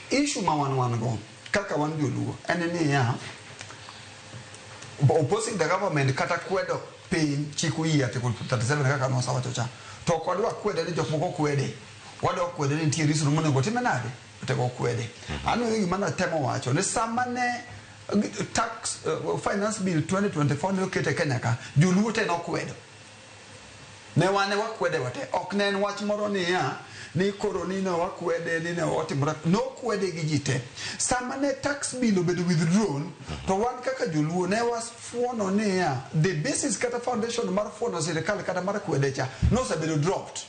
Issue ma wan go kaka wan joluo en ni ya opposing the government kata kwedo piny chiku yi article 37 kaka no sawacho cha to kwadwa kwede ni jok moko kwede wadwa kwede ni nitie risuru monego time nade otego kwede ano ngi mana temo wacho ni samane tax finance bill 2024 ne okete Kenya ka joluo te no kwedo ne wane wakwede wate ok ne en wach moro ni ya ni koroni na wakwede ni na otimra no kwede gi jite sama ne tax bill obedo withdrawn to wan kaka joluo ne wasfuono ni ya the basis kata foundation mar fuono sirikal kata mar kwede cha no sabedo dropped.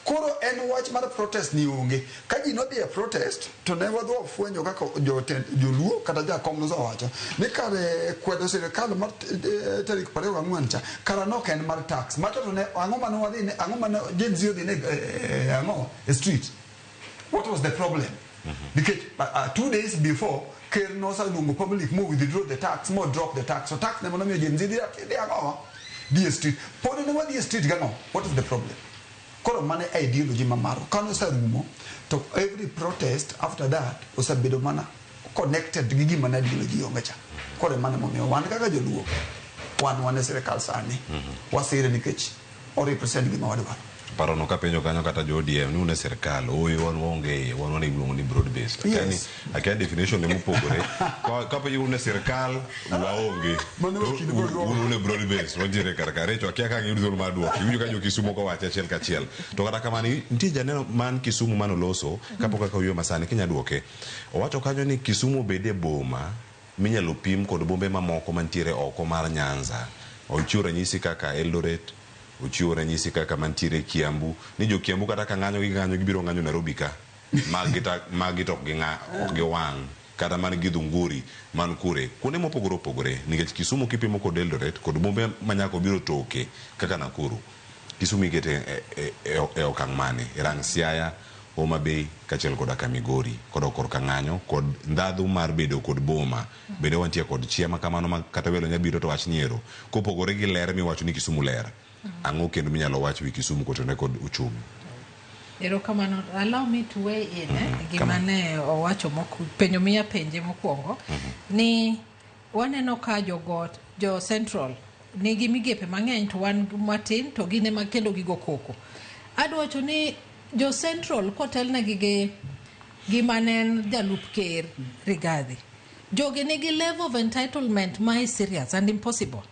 Koro en wach mar protest ni onge ka ji no dhi protest to ne wadho fwenyo kaka joluo kata jakom no wacho ni kare kwedo sirikal mar tarik 24 cha kara no ken mar tax mato to ne ang'o mano wadhi ne ang'o mano Gen Z odhi ne ang'o street. What was the problem? Because 2 days before Ker no sa lungo public mo withdraw the tax mo drop the tax so tax ne mono mi Gen Z dey ang'o the street podi ne wadhi street gano. What is the problem? Koro mane ideology mamaro kano sa rumo to every protest after that osabedo mana connected gi gima na ideology ongecha. Koro mane momiyo wan kaka joluo wan sirikal sani wasire nikech o represent gima wadwa. Paro no kapenjo kanyo kata jo ODM ni une serikal oyo wan onge wan iluongo ni broad based. Kani akia definition ne mupogore ka pe une serikal waonge une broad based wajire karakare to akia ka ngiru ma duo kiwinjo ka jo Kisumo ko wacha achiel kachiel to kata kamani nitie janeno man Kisumu man oloso kapok ka oyo masani Kenya duoke owacho kanyo ni Kisumu bede boma minyalo pim kod bombe mamoko mantiere oko mar Nyanza ochiwo ranyisi kaka Eldoret ochiwo ranyisi kaka mantiere Kiambu ni jo Kiambu kata ka ng'anyo gibiro ng'anyo Nairobi ka magi to ok giwang' kata man gi Dhunguri man kure kuonde mopogore opogore nikech Kisumu kipimo kod Eldoret kod bombe manyako biro toke kaka Nakuru. Kisumu ikete e okang' mane rang Siaya, Homa Bay kachiel kod Migori kod korka ng'anyo kod ndhadhu mar bedo kod boma bende wantie kod chiema kamano kata welo nyabiro to wach nyiero kopogore gi ler miwacho ni Kisumu ler. Ang'o kendo minyalo wach wi Kisumu kotone kod uchumi? Erokamano, allow me to weigh in gimane owacho penjo miya penje mokwongo ni waneno ka jogot jo Central nigi migepe mang'eny to wan matin to gine makendo gigo koko. Adwacho ni jo Central kotelnegi gi manen jalup ker Rigathi, jogi nigi level of entitlement ma is serious and impossible.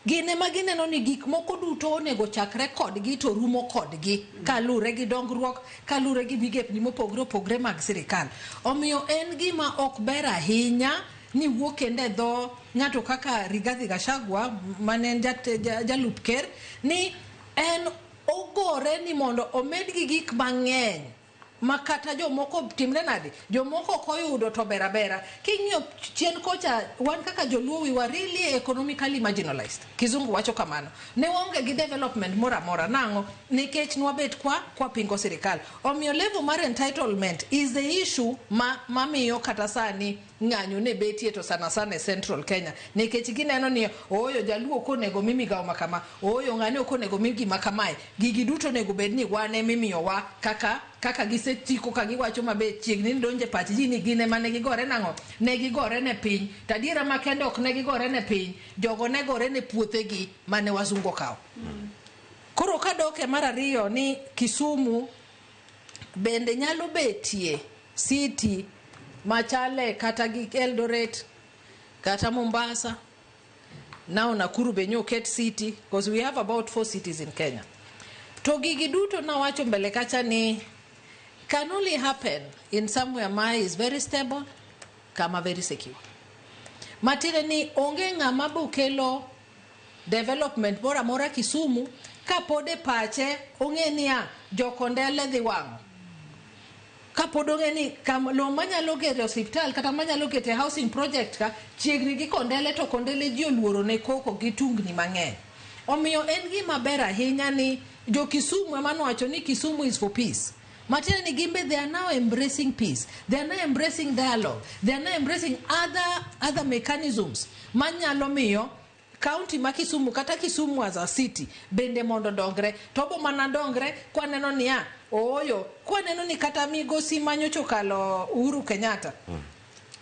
Gine magineno ni gik moko duto onego chakre kodgi to rumo kodgi kalure gi dongruok, kalure gi migepni mopogre opogre mag sirikal. Omiyo en gima ok ber ahinya ni wuok ende dho ng'ato kaka Rigathi Gachagua manen jalup ker ni en ogore ni mondo omed gi gik mang'eny makata jomoko timre nade jomoko koyudo to bera king'iyo chien kocha wan kaka joluo we were really economically marginalized. Kizungu wacho kamano ne waonge gi development mora nang'o nikech nwabet kwa pingo sirikal. Omiyo level mar entitlement is the issue mamiyo kata sani ng'anyo ne betie to sana Central Kenya nikech gineno ni oyo jaluo konego mimi gaw makama oyo ng'anyo konego mimi makamae gigi duto nego bedni wane mimiyo wa kaka gisetiko ka giwacho mabe chiegni donje pach ji ni gine mane gigore nang'o ne gigore ne piny tadiera makende ok ne gigore ne piny jogo ne gore ne puothegi mane wazungo kawo. Koro kadoke mar ariyo ni Kisumu bende nyalo betie city machale kata gi Eldoret kata Mombasa now Nakuru benyo ket city because we have about 4 cities in Kenya. To gigi duto na wacho mbele kacha ni can only happen in somewhere ma is very stable kama very secure. Matire ni onge ng'ama bukelo development mora Kisumu ka pode pache onge niya jokondele dhi wang'o ka podonge ni lo manyalo gere hospital kata manyalo gete housing project ka chiegni gi kondele to kondele ji oluoro ne koko gi tungni mang'eny. Omiyo en gima ber ahinya ni jo Kisumu ema nowacho ni Kisumu is for peace. Matene ni gimbe they are now embracing peace, they are now embracing dialogue, they are now embracing other mechanisms manyalo miyo county ma Kisumu kata Kisumu as a city bende mondo dongre tobo mana dongre kwaneno niya oyo kwaneno ni kata migosi manyocho kalo Uhuru Kenyatta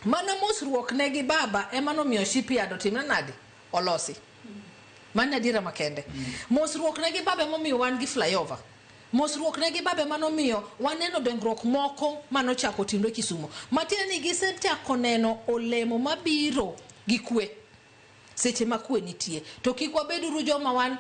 mana mosruok ne gi baba ema nomiyo shipyard otimre nade olosi mana dira makende mosruok ne gi baba momiyo wan gi flyover mosruok ne gi baba manomiyo waneno dongruok moko manochako timre Kisumu matiende ni gisechako neno olemo mabiro gi kwe seche makwe nitie to kik wabeduru joma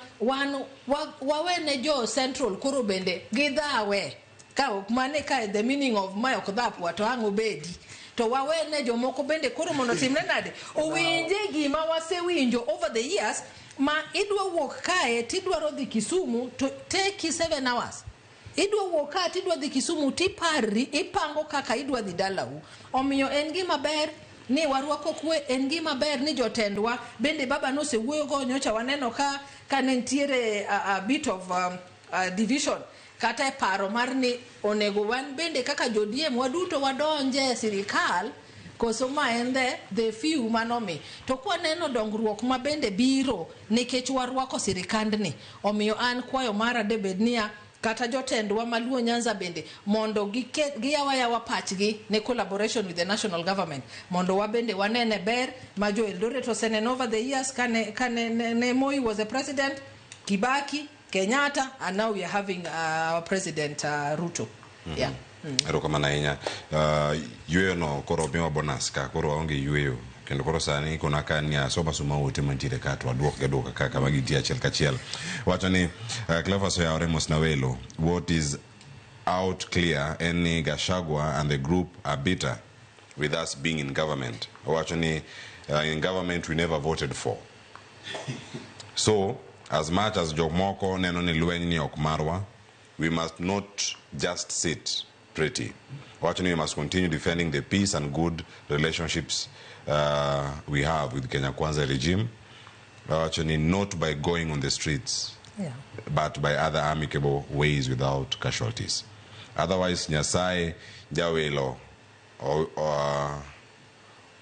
wawene jo Central koro bende gidhawe ka mane ka the meaning of my okdhapwa to ang'o bedi to wawene jomoko bende koro mondo timre nade owinje gima wasewinjo over the years ma idwa wuok kae tidwaro dhi Kisumu to take 7 hours. Idwa wuok kae tidwa dhi Kisumu tipari ipango kaka idwa dhi dalau. Omiyo en gima ber ni warwako kwe, en gima ber ni jotendwa bende baba nosewuoyo go nyocha waneno ka nentiere a bit of division kata e paro mar ni onego wan bende kaka jodiem waduto wadonje sirikal koso ma en the few manomi to kwa neno dongruok ma bende biro nikech warwako sirikandni. Omiyo an kwayo mara de bednia kata jotendwa maluo Nyanza bende mondo giyawa pachgi ne collaboration with the national government mondo wabende wanene ber ma jo Eldoret oseneno over the years kane Moi was the president, Kibaki, Kenyatta, and now we are having President Ruto. Yeah. Erokamano ahinya. Yueyo no koro miwa bonus ka koro waonge yueyo kendo koro sani kuna kania soma wote mantiere ka to aduoka kaka magitia achiel kachiel. Wacho ni Cleophas Oyawore Mosnawelo, what is out clear any Gachagua and the group are bitter with us being in government. Wacho ni in government we never voted for. So as much as jomoko neno ni lweny ni ok marwa, we must not just sit pretty. We must continue defending the peace and good relationships we have with Kenya Kwanza regime. Not by going on the streets, but by other amicable ways without casualties. Otherwise, Nyasaye jawelo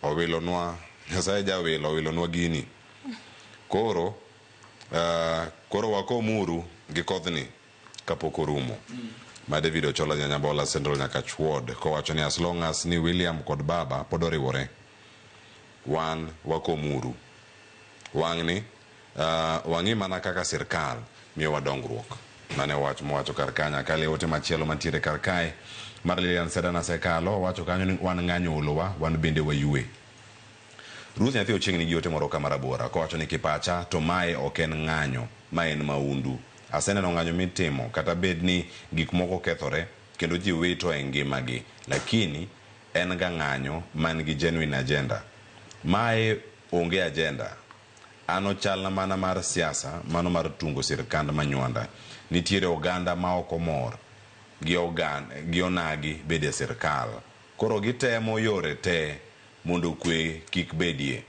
owelo nwa, Nyasaye jawelo owelo nwa gini. Koro wako muru gikodhni kapok orumo. Ma David Ochola Nyanyabola Central nyaka Chwod kowacho ni as long as ni William kod Baba pod oriwore, wan wako muru. Wang'ni wang'i mana kaka sirkal miyowa dongruok. Mane wach mowacho kar kanya kale ote machielo mantiere kar kae mar Lilian Sedana Sekalo wacho kanyo ni wan ng'anyo olowa, wan bende wayue. Ruth Nyathi Ochieng' nigi ote moro kamarabora kowacho ni kipacha to mae ok en ng'anyo, ma en maundu. Aseneno ng'anyo mitimo kata bed ni gik moko kethore kendo ji wito e ngimagi, lakini en ga ng'anyo man gi genuine agenda. Mae onge agenda. Ano chalna mana mar siasa, mano mar tungo sirkand manywanda. Nitiere oganda ma ok omor gi onagi bede sirkal. Koro gitemo yore te mondo kwe kik bedie.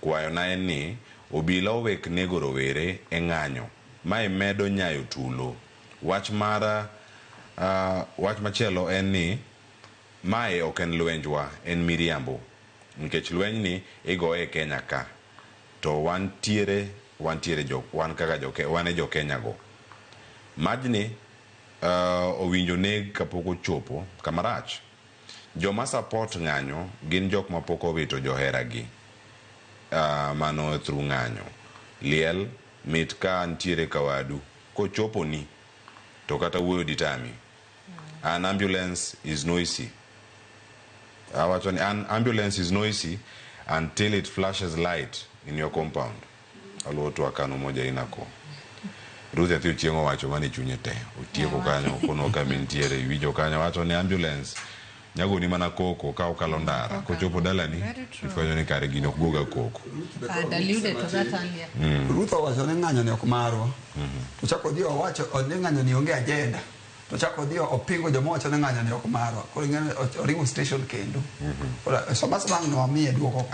Kwayo na en ni obila owek nego rowere e ng'anyo. Mae medo nyayo tulo. Wach machielo en ni mae ok en lwenjwa, en miriambo. Nikech lweny ni igoye e Kenya ka. To wan e jo Kenya go. Majni owinjo neg kapok ochopo kamarach. Joma support ng'anyo gin jok mapok owito joheragi. Mano through ng'anyo. Liel mit ka ntiere kawadu kochopo ni to kata wuoyo ditami. An ambulance is noisy. An ambulance is noisy until it flashes light in your compound. Aluoto akano moja inako. Ruth Nyathi Ochieng' wacho mani chunye te. Otieko kanyo kono kamintiere wijo kanyo wacho ni ambulance nyago ni mana koko ka okalo ndara kochopo dalani ifwenyo ni kare gino goga koko. Allude to that earlier. Ruth owacho ni ng'anyo ni ok marwa. To chako dio owacho ni ng'anyo ni onge agenda. To chako dio opingo joma wacho ni ng'anyo ni ok marwa. Koro ng'ano oringo station kendo. Ora so bas bang' no amiye duoko.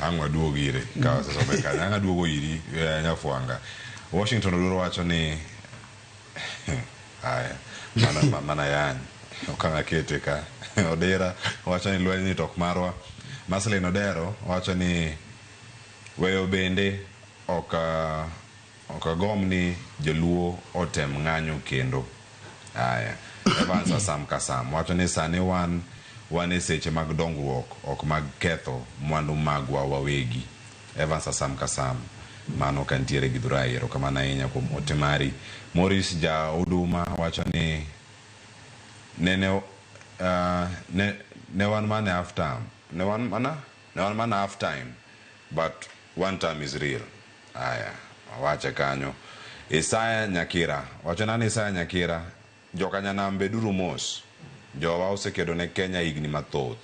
Angwa duogo ire. Ka sasa beka anga duogo iri nyafuanga. Washington odoro wacho ni mana yan okanga kete ka Odera wacho ni lweny ni tok marwa. Maslin Odero wacho ni weyo bende okagom ni joluo otem ng'anyo kendo. Evans Asam Kasam wacho ni sani wan e seche mag dongruok ok mag ketho mwandu magwa wawegi. Evans Asam Kasam mano kantiere gi Dhurai erokamano ahinya kuom ote mari. Morris ja Huduma wacho ni ne wan mana half time. Ne wan mana half time, but one time is real. Wacha kanyo. Isaya Nyakira wacho nani Isaya Nyakira jokanyanam beduru mos. Jowa osekedo ne Kenya higni mathoth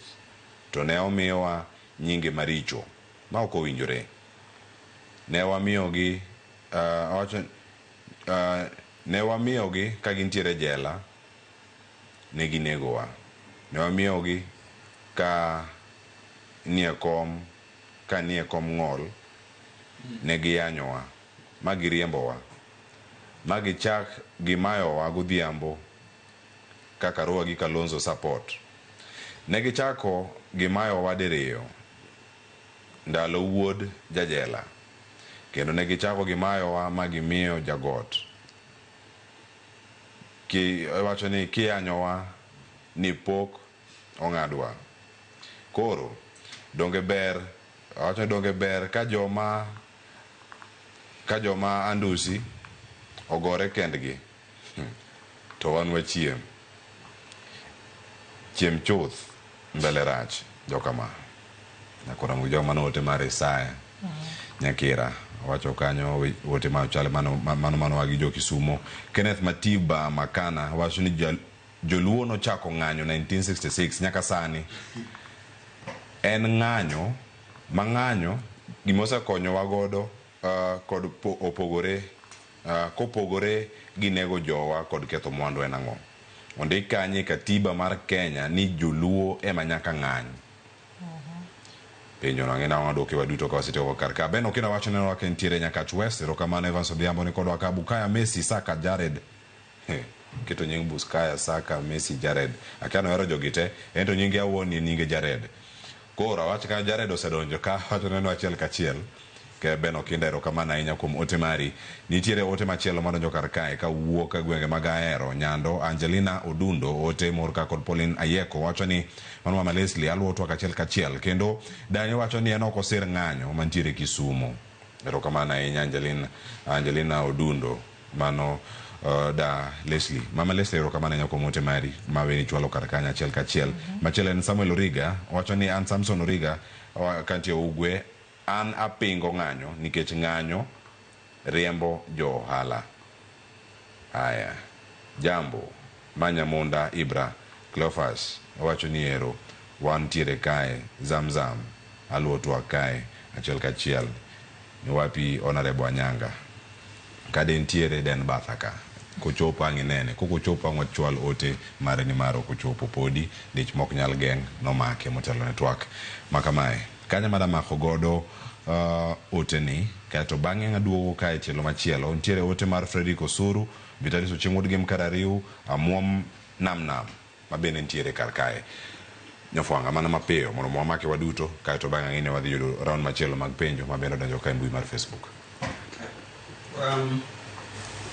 to ne omiyowa nyinge maricho ma ok owinjore. Ne wamiyogi ka gintiere jela ne ginegowa. Ne wamiyogi ka nie kom ng'ol ne giyanyowa ma giriembowa ma gichak gimayowa godhiambo kaka Roa gi Kalonzo support. Ne gichako gimayowa diriyo ndalo wuod jajela. Kendo ne gichako gimayowa ma gimiyo jagot. Wacho ni kiyanyowa ni pok ong'adwa. Koro donge ber ka joma andusi ogore kendgi to wan wachiem chuth mbele rach jokama. Nakora joma note mar Isaya Nyakira wacho kanyo wote machale mano wagi jo Kisumo. Kenneth Matiba Makana wacho ni joluo no chako ng'anyo 1966 nyaka sani. En ng'anyo gimosa konyo wagodo kod opogore kopogore gi nego jowa kod ketho mwandu en ang'o. Ondik kanye katiba mar Kenya ni joluo ema nyaka ng'any. Penjo no ng'ina wadoke waduto ka wasitoko karka. Ben okina wacho neno wake ntiere Nyakach West, erokamano Evans Odhiambo ni kodwa ka Bukaya Messi Saka Jared. Keto nying Buskaya Saka Messi Jared. Akiano hero jogite, ento nyingi awuoni nyingi Jared. Koro wacho ka Jared osedonjo ka wacho neno achiel kachiel. Ke Ben okinda erokamano ahinya kuom ote mari. Nitiere ote machielo madonjo kar kae ka wuok ka gwenge mag Ahero, Nyando. Angelina Odundo ote morka kod Pauline Ayeko wacho ni mano Mama Leslie aluo twak achiel kachiel. Kendo Dani wacho ni en ok osir ng'anyo mantiere Kisumu. Erokamano ahinya Angelina Odundo. Mano da Leslie. Mama Leslie erokamano ahinya kuom ote mari maweni chwalo kar kanyo achiel kachiel. Machielo en Samuel Origa wacho ni an Samson Origa kantie Ugwe. An apingo ng'anyo nikech ng'anyo riembo jo ohala. Aya. Jambo Manyamunda Ibra Cleophas wacho ni ero wan tiere kae Zamzam aluo twak kae achiel kachiel. Ni wapi Honorable Anyanga kade ntiere Den Bathaka kochopo ang'inene kochopo ang'wachwal ote mare ni maro kochopo podi dich mok nyal geng nomake motelo ne twak makamae. Kanya madamako godo ote ni kato bang'e ng'aduogo kae tielo machielo ntiere ote mar Fredrick Osuru Vitalis Ocheng'ud gi Mkarariu Amuom Namnam mabende ntiere kar kae. Nyofwanga mana mapiyo mondo mwamake waduto kato bang'e ng'ine wadhi yudo round machielo mag penjo mabende donjo kae mbui mar Facebook.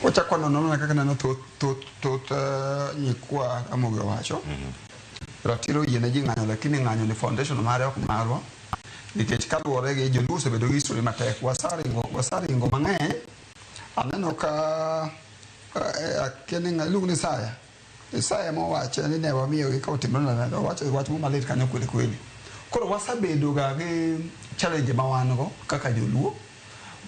Wachako nono kaka neno tot nyikwa Amoge wacho. Ratiro yiene ji ng'anyo lakini ng'anyo ni foundation mare ok marwa. Nikech kaluwore gi joluo osebedo gi history matek. Wasaringo mang'eny. Aneno ka kene ng'aluong ni Isaya mowacho ni ne wamiyo gi ka otimore na wach malit kanyo kweli. Koro wasabedo ga gi challenge ma wan go kaka joluo.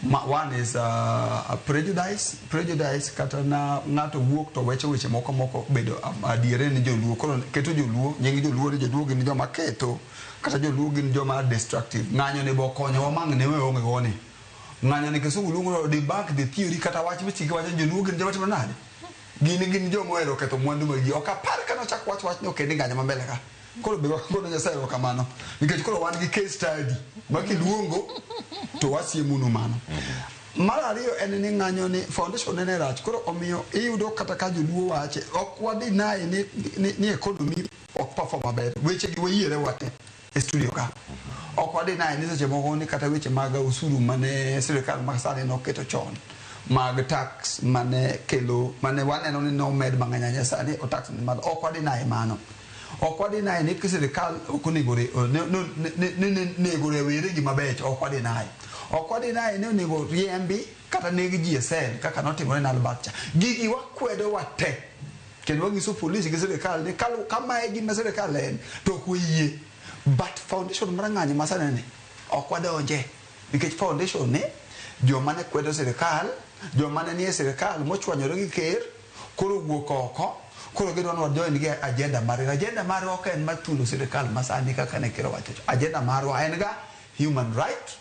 One is a prejudice kata na ng'ato wuok to weche moko bedo adiere ni joluo. Koro keto joluo nyingi joluo gin joma keto kata joluo gin joma destructive. Ng'anyo ne bokonyo wamang' ne we onge goni. Ng'anyo ne Kisumu luongo debunk the theory kata wach michike wacho joluo gin joma timo nade. Gin joma ohero ketho mwandu mag ji. Ok apar kana chak wach no kende ng'anyo mambele ka. Koro be kono Nyasaye kamano. Nikech koro wan gi case study makiluongo to wasiemuno mano. Mar ariyo en ni ng'anyo ni foundation ne rach. Koro omiyo iyudo kata ka joluo wache ok wadi nae ni economy ok perform maber. Weche gi wayiere wate e studio ka. Ok wadi nae ni seche moko ni kata weche mag usuru mane sirikal mag sani noketo chon. Mag tax mane kelo mane waneno ni no med mang'eny ahinya sani o tax ni malo. Ok wadi nae mano. Ok wadi nae ni sirikal ok onegore negore were gi mabecho ok wadi nae. Ok wadi nae ni onego riembi kata negi ji e sel kaka notimore na Albacha. Gigi wakwedo wate. Kendo wanyiso polisi gi sirikal ni kama e gima sirikal en to ok oyie. But foundation mar ng'anyo masane ni ok wadonje. Nikech foundation ni joma ne kwedo sirikal, joma ne nie sirikal mochwanyore gi ker, koro wuok oko. Koro gidwa ni wajoin gi agenda mare. Agenda mare ok en matulo sirikal masani kaka ne kero wacho. Agenda marwa en ga human right.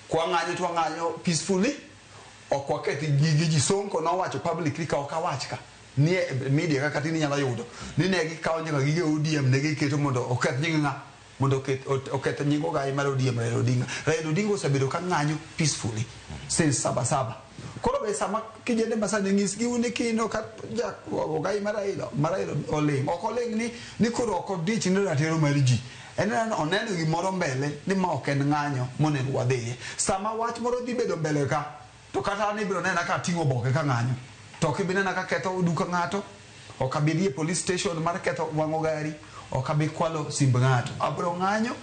Kwa ng'anyo to ng'anyo peacefully. Ok wakethi ji Sonko nowacho publicly ka ok awach ka. Ni media kaka tini nyalo yudo. Ni ne gikawo nyaka gige ODM ne giketo mondo oketh nying ng'a. Mondo oketh nying ogai mar ODM Raila Odinga. Raila Odinga osebedo ka ng'anyo peacefully since Sabasaba. Koro be sama kijende masane ng'is gi uni kino ka ogai mar Raila oling. Ok oling ni koro ok odich ni ratiro mar ji. Oneno gimoro mbele ni ma ok en ng'anyo monego wadhiye. Sama wach moro dhi bedo mbele ka to kata ni biro nena ka ting'o boke ka ng'anyo. To ok ibinena ka ketho duka ng'ato. Ok abidhi e police station mar ketho wang'o gari. Ok abi kwalo simb ng'ato. Abiro ng'anyo.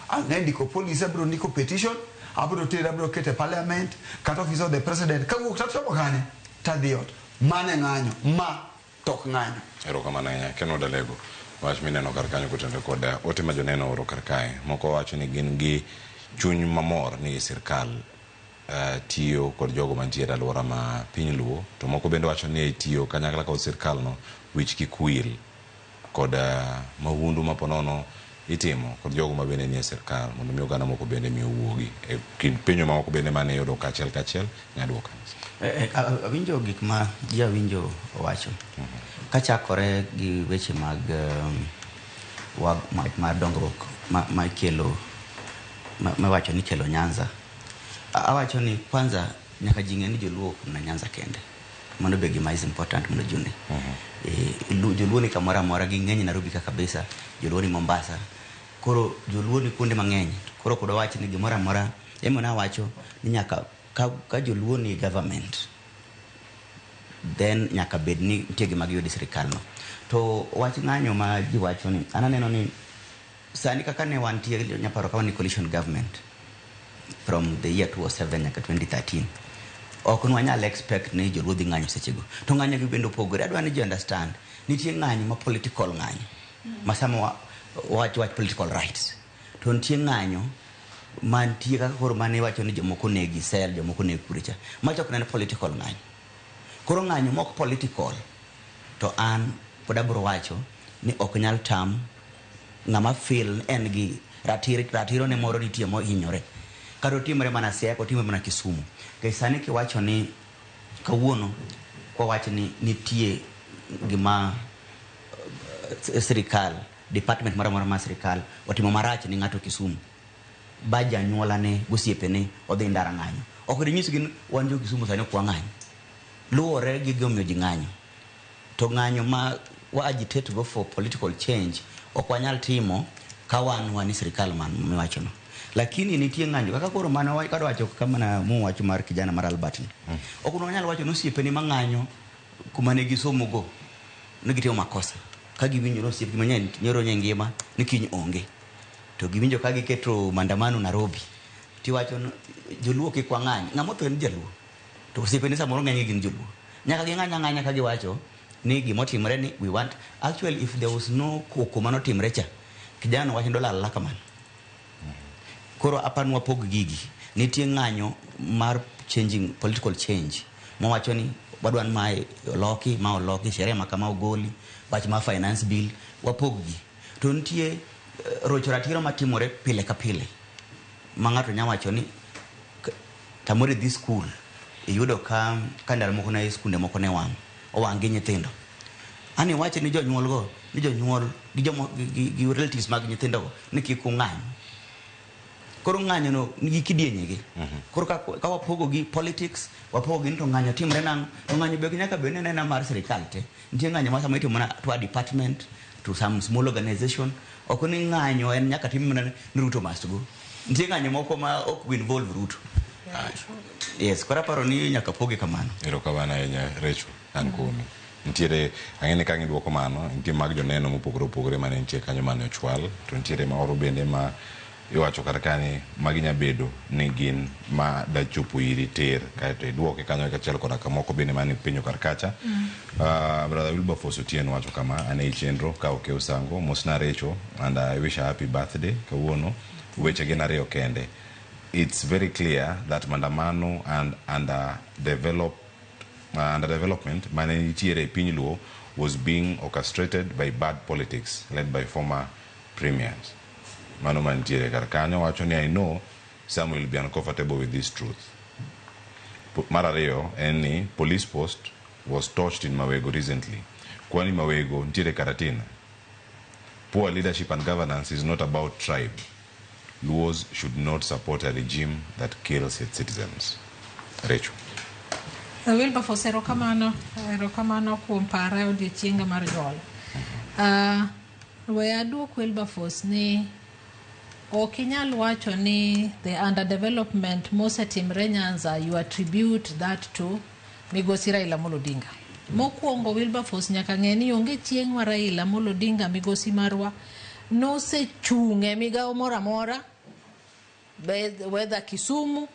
Andiko police abiro ndiko petition. Abiro kete parliament. Kata office of the president. Kawuok tatomo kane. Tadhiot. Mane ng'anyo. Ma tok ng'anyo. Erokamano ahinya Ken Dalego. Wach mineno kar kanyo kotende koda ote ma joneno oro kar kae. Moko wacho ni gin gi chuny mamor ni sirkal tiyo kod jogo mantiere alwora ma piny luo. To moko bende wacho ni tiyo kanyakla kod sirkal no wich kik wil kod mahundu maponono itimo kod jogo ma bende nie sirkal mondo mi oganda moko bende mi owuogi e kind pinyo mamoko bende mane yudo kachiel nyaduoka. Awinjo gik ma ji awinjo owacho kachakore gi weche mag mar dongruok ma ikelo mawacho ni kelo Nyanza. Awacho ni kwanza nyaka ji ng'e ni joluo ok na Nyanza kende, mondo be gima is important mondo june. Joluo ni kamora mora gi ng'eny Nairobi ka kabisa, joluo ni Mombasa, koro joluo ni kuonde mang'eny. Koro kudo wacho ni gimora mora na wacho ni nyaka ka joluo ni government then nyaka bed ni nitie gima giyudi sirikal no. To wach ng'anyo ma ji wacho ni ananeno ni sani kaka ne wantie nyaparo ka ni coalition government from the year 2007 nyaka 2013 ok nwanyal expect ni joluo dhi ng'anyo sechego. To ng'anyo gi bendo pogore. Adwa ni ji understand nitie ng'anyo ma political ng'anyo masama wach political rights, to nitie ng'anyo mantie kaka koro mane wacho ni jomoko negi sel, jomoko negi kuricha machok ne political ng'anyo. Koro ng'anyo mok political to an pod abro wacho ni ok nyal tam ng'ama feel en gi ratiro ne moro nitie mo hinyore karo timre mana Siaya ko timre mana Kisumu. Ke sani kiwacho ni kawuono ko wacho ni nitie gima sirikal department mara ma sirikal otimo marach ni ng'ato Kisumu, ba janyuola ne gosiepene odhi ndara ng'anyo. Ok nyis gin wan jo Kisumu sani kwa ng'anyo luore gi gomyo ji ng'anyo. To ng'anyo ma wa agitate go for political change ok wanyal timo ka wan sirikal man miwacho no. Lakini nitie ng'anyo kaka koro mana kado wacho kama na mu wacho mar kijana mar Albert ni ok wanyal wacho nosiepene mang'anyo kuma ne gisomo go ne gitimo makosa ka giwinjo nosiep manyien nyoro nyengima ni kiny onge to giwinjo ka giketo maandamano Nairobi tiwacho joluo kik wang'any ng'amo to en jaluo to osiepene samoro ng'eny gin joluo nyaka ging'anya ka giwacho ni gimotimre ni we want actually if there was no koko manotimre cha kijana wacho $1 kamano. Koro apanwa pog gigi nitie ng'anyo mar changing political change mo wacho ni wadwan mai oloki sheria makama ogoli wach ma finance bill wapog gi to nitie rocho ratiro matimore pile ka pile ma ng'ato nya wacho ni tamore this school iyudo ka ndara moko na skunde moko ne owang gi nyithindo. Ani wacho ni jonyuol go ni jonyuol gi relatives mag nyithindo go ni kik ng'anyo. Koro ng'anyo no nigi kidienye gi. Koro ka wapogo gi politics wapogo gi to ng'anyo timre nang to ng'anyo be nyaka be ne na mar sirikal te. Nitie ng'anyo ma sama itimo na to a department to some small organization ok ni ng'anyo en nyaka tim na Ruto must go. Nitie ng'anyo moko ma ok involve Ruto. Yes, kora paro ni nyaka poge kamano. Erokamano nya Recho an komi. Ntiere ang'ene ka ng'idwoko mano nitie mag joneno mopogore mane nitie kanyo mane ochwal to ntiere ma oro bende ma iwacho kata kani maginya bedo ni gin ma da chopo iri ter kae duoke kanyo kachiel koda kamoko bende mane pinyo karkacha. Brother Wilberforce Otieno wacho kama ane chenro ka oke usango mosna Recho and I wish her happy birthday kawuono weche gin ariyo kende. It's very clear that mandamano and underdevelopment mane nitiere piny Luo was being orchestrated by bad politics led by former premiers. Mano mantiere karkanyo wacho ni I know some will be uncomfortable with this truth. Marareo any police post was torched in Mawego recently. Kwani Mawego ntiere Karatina. Poor leadership and governance is not about tribe. Luos should not support a regime that kills its citizens. Recho. Wilberforce erokamano kuom para odiochienga mar jol. We aduok Wilberforce ni ok inyal wacho ni the underdevelopment mosetimre Nyanza you attribute that to Migosi Raila Amolo Odinga. Mokwongo Wilberforce nyaka ng'e ni onge chieng' ma Raila Amolo Odinga migosi marwa nosechung'e migawo moro amora whether Kisumu,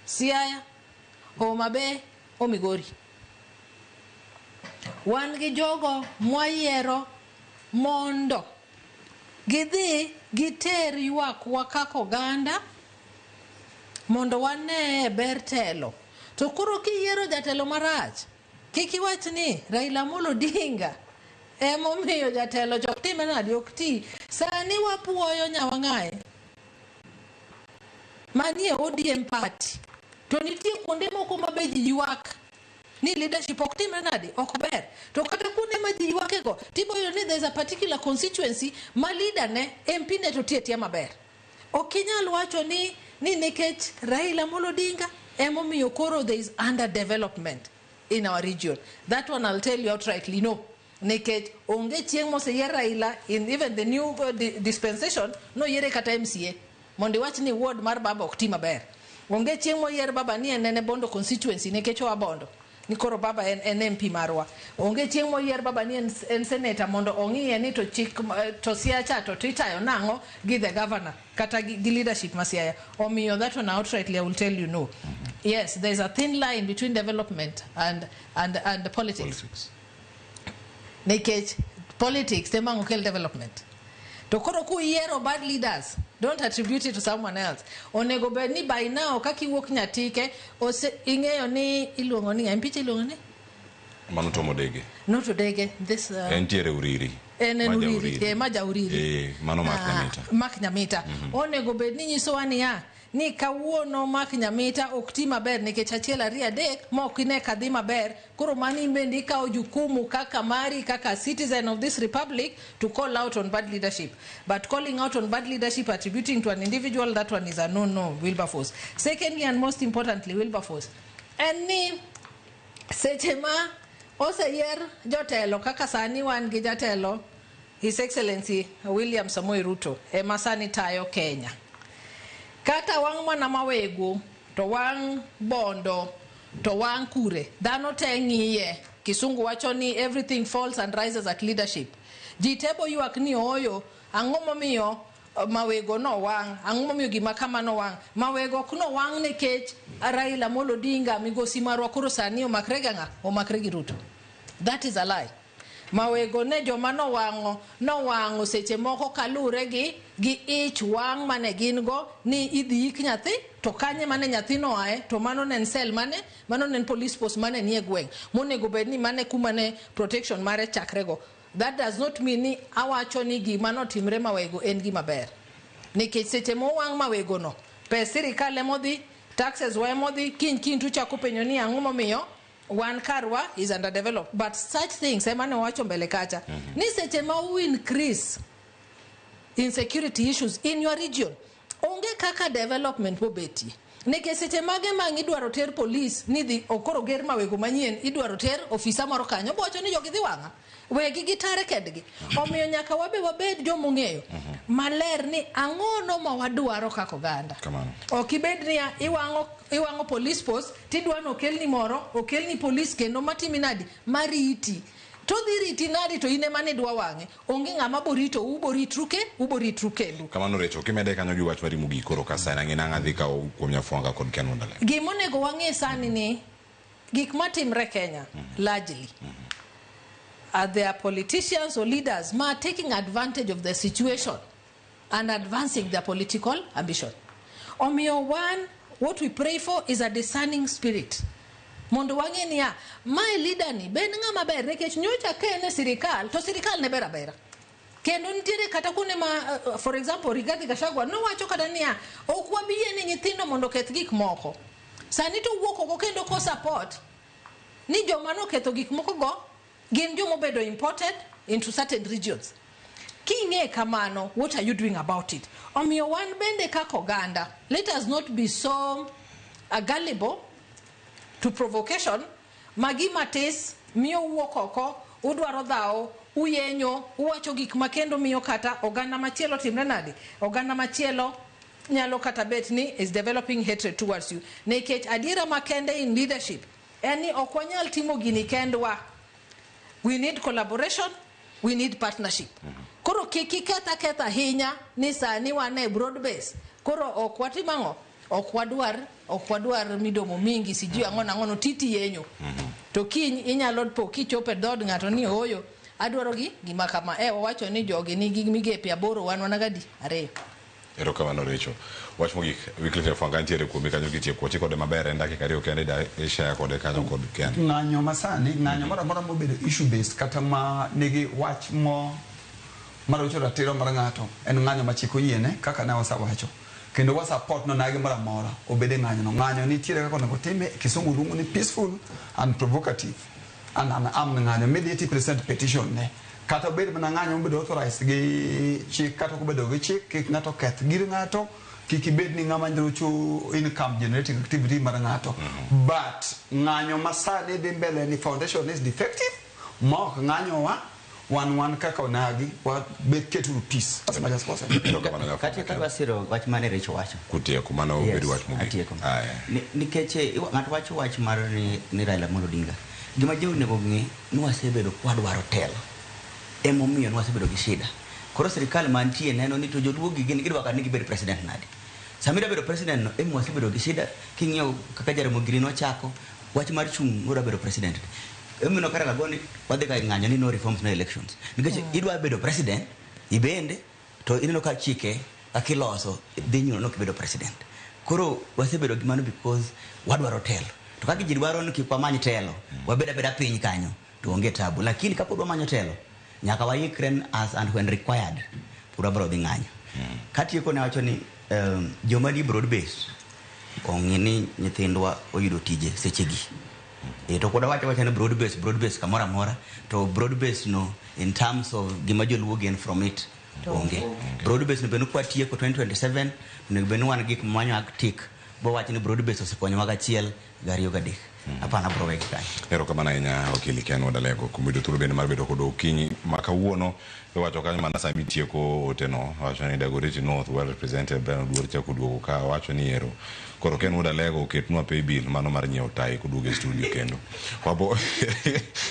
Siaya, Homa Bay o Migori. Wan gi jogo mwayiero mondo gidhi giter ywak kaka oganda mondo wane ber telo. To koro kiyiero jatelo marach kik iwach ni Raila Amolo Odinga Emomiyo jatelo jok time nadi ok ti. Sani wapuoyo Nyawang'ae manie ODM party. To nitie kuonde moko ma be ji ywak ni leadership ok timre nadi ok ber. To kata kuonde ma ji ywakego tiboyo ni there's a particular constituency ma leader ne MP ne to tie maber. Ok inyal wacho ni nikech Raila Amolo Odinga emomiyo koro there is underdevelopment in our region. That one I'll tell you outrightly no. Nikech onge chieng' moseyier Raila in even the new dispensation no yiere kata MCA. Mondo wach ni ward mar baba ok ti maber. Onge chieng' moyier baba ni en Bondo constituency nikech oa Bondo. Ni koro baba en MP marwa. Onge chieng' moyier baba ni en senator mondo ong'iye ni to chik to siacha to itayo nang'o gi the governor kata gi leadership ma Siaya. Omiyo that one outrightly I will tell you no. Yes, there's a thin line between development and politics. Nikech politics temango kel development. To koro ku yiero bad leaders, don't attribute it to someone else. Onego bed ni by now kaki wuok Nyatike ing'eyo ni iluongo ni MP iluongo ni Mano Tomo Dege. No to Dege this Entiere Uriri. Uriri. Maja Uriri. Mano Mark Nyamita. Mark Nyamita. Onego bed ni nyiso wa niya ni kawuono Mark Nyamita ok ti maber nikech achiel ariyo adek ma ok ine kadhi maber. Koro mani bende ikawo jukumu kaka mari kaka citizen of this republic to call out on bad leadership. But calling out on bad leadership attributing to an individual, that one is a no Wilberforce. Secondly and most importantly Wilberforce. And ni seche ma oseyier jotelo kaka sani wan gi jatelo His Excellency William Samoei Ruto ema sani tayo Kenya. Kata wang mana mawego to wang Bondo to wang Kure dhano te ng'iye. Kisungu wacho ni everything falls and rises at leadership. Jitebo ywak ni oyo ang'o momiyo mawego no wang, ang'o momiyo gima kama no wang. Mawego ok no wang nikech Raila Amolo Odinga migosi marwa koro sani omakre gi Ruto. That is a lie. Mawego ne joma no wango seche moko kalure gi ich wang mane gin go ni idhi ik nyathi to kanye mane nyathi no ae to mano nen cell mane mano nen police post mane nie gweng monego bed ni mane kuma ne protection mare chakre go. That does not mean ni awacho ni gima no timre Mawego en gima ber. Nikech seche mo wang Mawego no pes sirikal emodhi, taxes wa emodhi, kin tuchako penyo ni ang'o momiyo one karwa is underdeveloped. But such things emane wacho mbele kacha ni seche ma u increase insecurity issues in your region onge kaka development bobeti. Nikech seche mage mang idwaro ter police ni dhi okoro ger Mawego manyien idwaro ter ofisa moro kanyo bocho ni jogi dhi wang'a wegi gitare kedgi. Omiyo nyaka wabe wabed jomong'eyo maler ni ang'ono ma wadwaro kako ganda. Ok ibed ni iwang'o police post tidwano okelni moro okelni police kendo matimi nadi mariti to dhi riti nadi to ine mane dwa wang'e onge ng'ama borito uboritru kendo. Kamano Recho kimede kanyo gi wach mari mugi koro kasana ng'ina ng'adhi ka kuom Nyafuanga kod Ken Wandala. Gimonego wang'e sani ni gik matimre Kenya largely there are politicians or leaders ma taking advantage of the situation and advancing their political ambition. Omiyo one, what we pray for is a discerning spirit. Mondo wang'e niya my leader ni ben ng'ama ber nikech nyocha ka en sirikal to sirikal ne ber abera. Kendo nitiere kata kune ma for example Rigathi Gachagua no wacho kata niya ok wabiyie ni nyithindo mondo keth gik moko. Sani to wuok oko kendo ko support ni joma no ketho gik moko go gin jomo bedo imported into certain regions. Kinge kamano, what are you doing about it? Omiyo wan bende kako ganda. Let us not be so gullible to provocation. Magi matis miyo wuok oko udwaro dhao uyenyo uwacho gik makendo miyo kata oganda machielo timre nadi. Oganda machielo nyalo kata bet ni is developing hatred towards you. Nikech adiera makende in leadership eni ok wanyal timo gini kendwa. We need collaboration, we need partnership. Koro kiki ketha hinya ni sani wane broad base. Koro ok watimango, ok wadwar midomo mingi sijui ang'ono titi yenyo. To kiny inyalo po kichope dod ng'ato ni oyo adwaro gima kama wacho ni jogi ni gig migepe aboro wan wanagadi are. Ero kamano Richo. Wach mogik Wycliffe Nyafuanga ntiere kuome kanyo gitie kuoche kode maber en dakika ariyo kende da ishare kode kanyo kod kende. Ng'anyo masani, ng'anyo moro amora mobedo issue based kata ma nigi wach mo marocho ratiro mar ng'ato en ng'anyo ma chik oyiene kaka ne wasewacho. Kendo wa support no nage moro amora obede ng'anyo no. Ng'anyo nitiere kaka onego time Kisumu luongo ni peaceful and provocative. And an ng'anyo immediately present petition ne. Kata obedo mana ng'anyo mobedo authorized gi chik kata obedo gi chik kik ng'ato keth gir ng'ato kik ibed ni ng'ama rocho income generating activity mar ng'ato. But ng'anyo masani dhi mbele ni foundation is defective ma ok ng'anyo wan kaka onagi wa bet ketu peace as much as possible. Kati ka wasiro wach mane Richo wacho. Kutieko mano obedo wach mogik. Nikech ng'ato wacho wach mar ni Raila Amolo Odinga. Gima jeu nego ng'e ni wasebedo kwadwaro telo. Emomiyo ni wasebedo gi shida. Koro sirikal mantie neno ni to joluo gini gidwa ka ni gibed president nadi. Samira bedo president no emo wasebedo gi shida king'eyo kaka Jaramogi Oginga nochako wach mar chung' ngora bedo president. Emino kara lagoni wadhi ka ng'anyo ni no reforms no elections. Nikech idwa bedo president ibende to ineno ka chike akiloso dhi nyuno no kibedo president. Koro wasebedo gi mano because wadwaro telo. To kaka ji dwaro ni kipamany telo wabeda piny kanyo to onge tabu. Lakini kapod wamanyo telo nyaka waikren as and when required pura bro dhi ng'anyo. Katieko ne wacho ni joma di broad based ong'e ni nyithindwa oyudo tije sechegi. To koda wacho ni broad based kamora mora to broad based no in terms of gima joluo gain from it onge. Broad based no beno kwa tieko 2027 ne beno wan gik manyo aktik bo wacho ni broad based osekonyo maga chiel gariyo gadek. Hapana bro weki kai. Ero kama na inya okili Ken Wadalego kumido turu bende marbedo kodo okinyi makawuono wacho kanyo mana sami tieko oteno wacho ni Dagoretti North well represented Brian Oduor chako duogo ka wacho ni ero koro Ken Wadalego oketnwa pay bill mano mar nyiew tai kuduogo e studio kendo wabo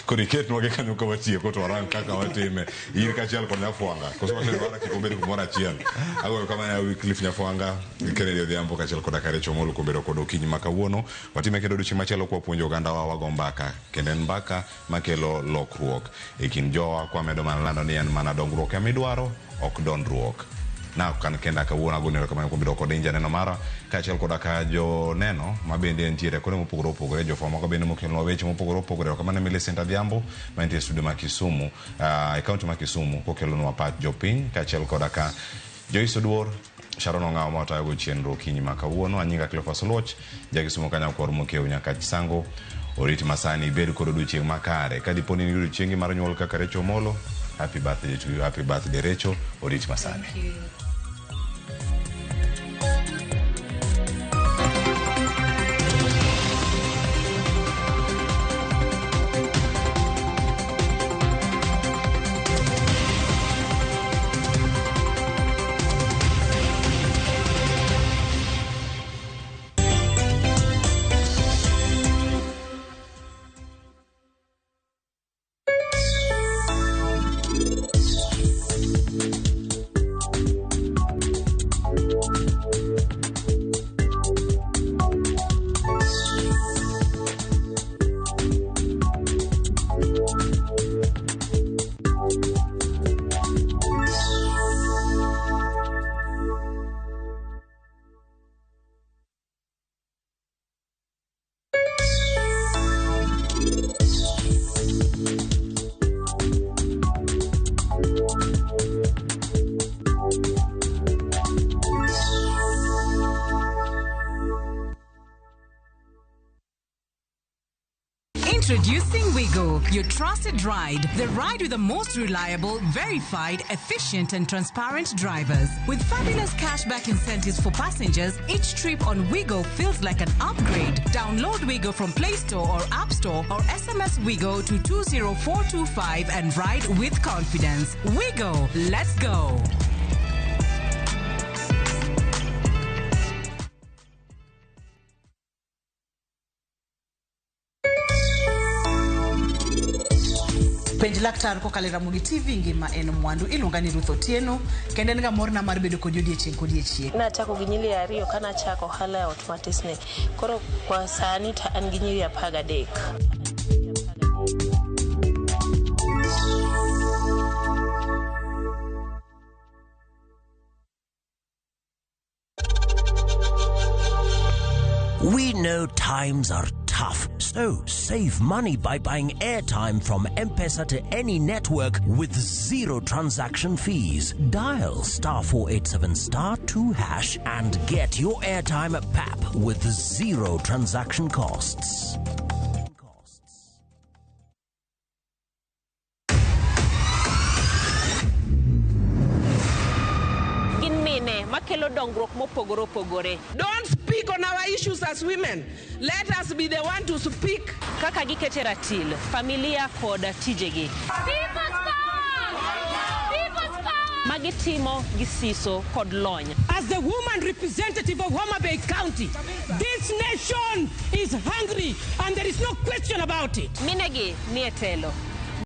koro iketnwa ge kanyo ka watieko to warang kaka watime ir kachiel kod Nyafuanga koso wacho ni wana kikobedo kumora achiel agoyo kama ya Wycliffe Nyafuanga Kennedy Odhiambo kachiel kod Richo Molo kubedo kodo okinyi makawuono watime kendo duchi machielo kwa puonjo oganda wa wago mbaka kendo en mbaka makelo lokruok e kind jowa kwa medo manlando ni en mana dongruok ya midwaro ok dondruok na kan kenda kawuono agonero kama kubido kod inja neno mara kachiel koda ka jo neno mabende entiere kone mopogore opogore jo famo kabende mokelo weche mopogore opogore kama ne Millicent Adhiambo mantie studio ma Kisumu e county ma Kisumu kokelo no pat jo piny kachiel koda ka Joyce Oduor Sharon Ong'aw ma otayo go chenro kinyi makawuono anyinga Cleophas Oloch jakisumo kanya kwor mokeo nyaka chisango oriti masani bedo kod odiochieng' makare kadiponi ni odiochiengi mar nyuol kaka Richo Molo. Happy birthday to you. Happy birthday Richo. Oriti masani. Thank you. Introducing Wigo, your trusted ride. The ride with the most reliable, verified, efficient and transparent drivers. With fabulous cashback incentives for passengers, each trip on Wigo feels like an upgrade. Download Wigo from Play Store or App Store or SMS Wigo to 20425 and ride with confidence. Wigo, let's go. Penj laktar ko kalera mugi TV ngima en mwandu iluonga ni Ruth Otieno kendo en ga morna mar bedo kod odiochieng' na chako gi nyiri ariyo kana chako hala ya automatisne koro kwa sani an gi nyiri 13. We know times are tough, so save money by buying airtime from M-Pesa to any network with zero transaction fees. Dial *487*2# and get your airtime PAP with zero transaction costs. Don't speak on our issues as women. Let us be the one to speak. Kaka gikete ratil, familia koda tijegi. People's power! People's power! Magitimo gisiso kod lony. As the woman representative of Homa Bay County, this nation is hungry and there is no question about it. Minegi nietelo.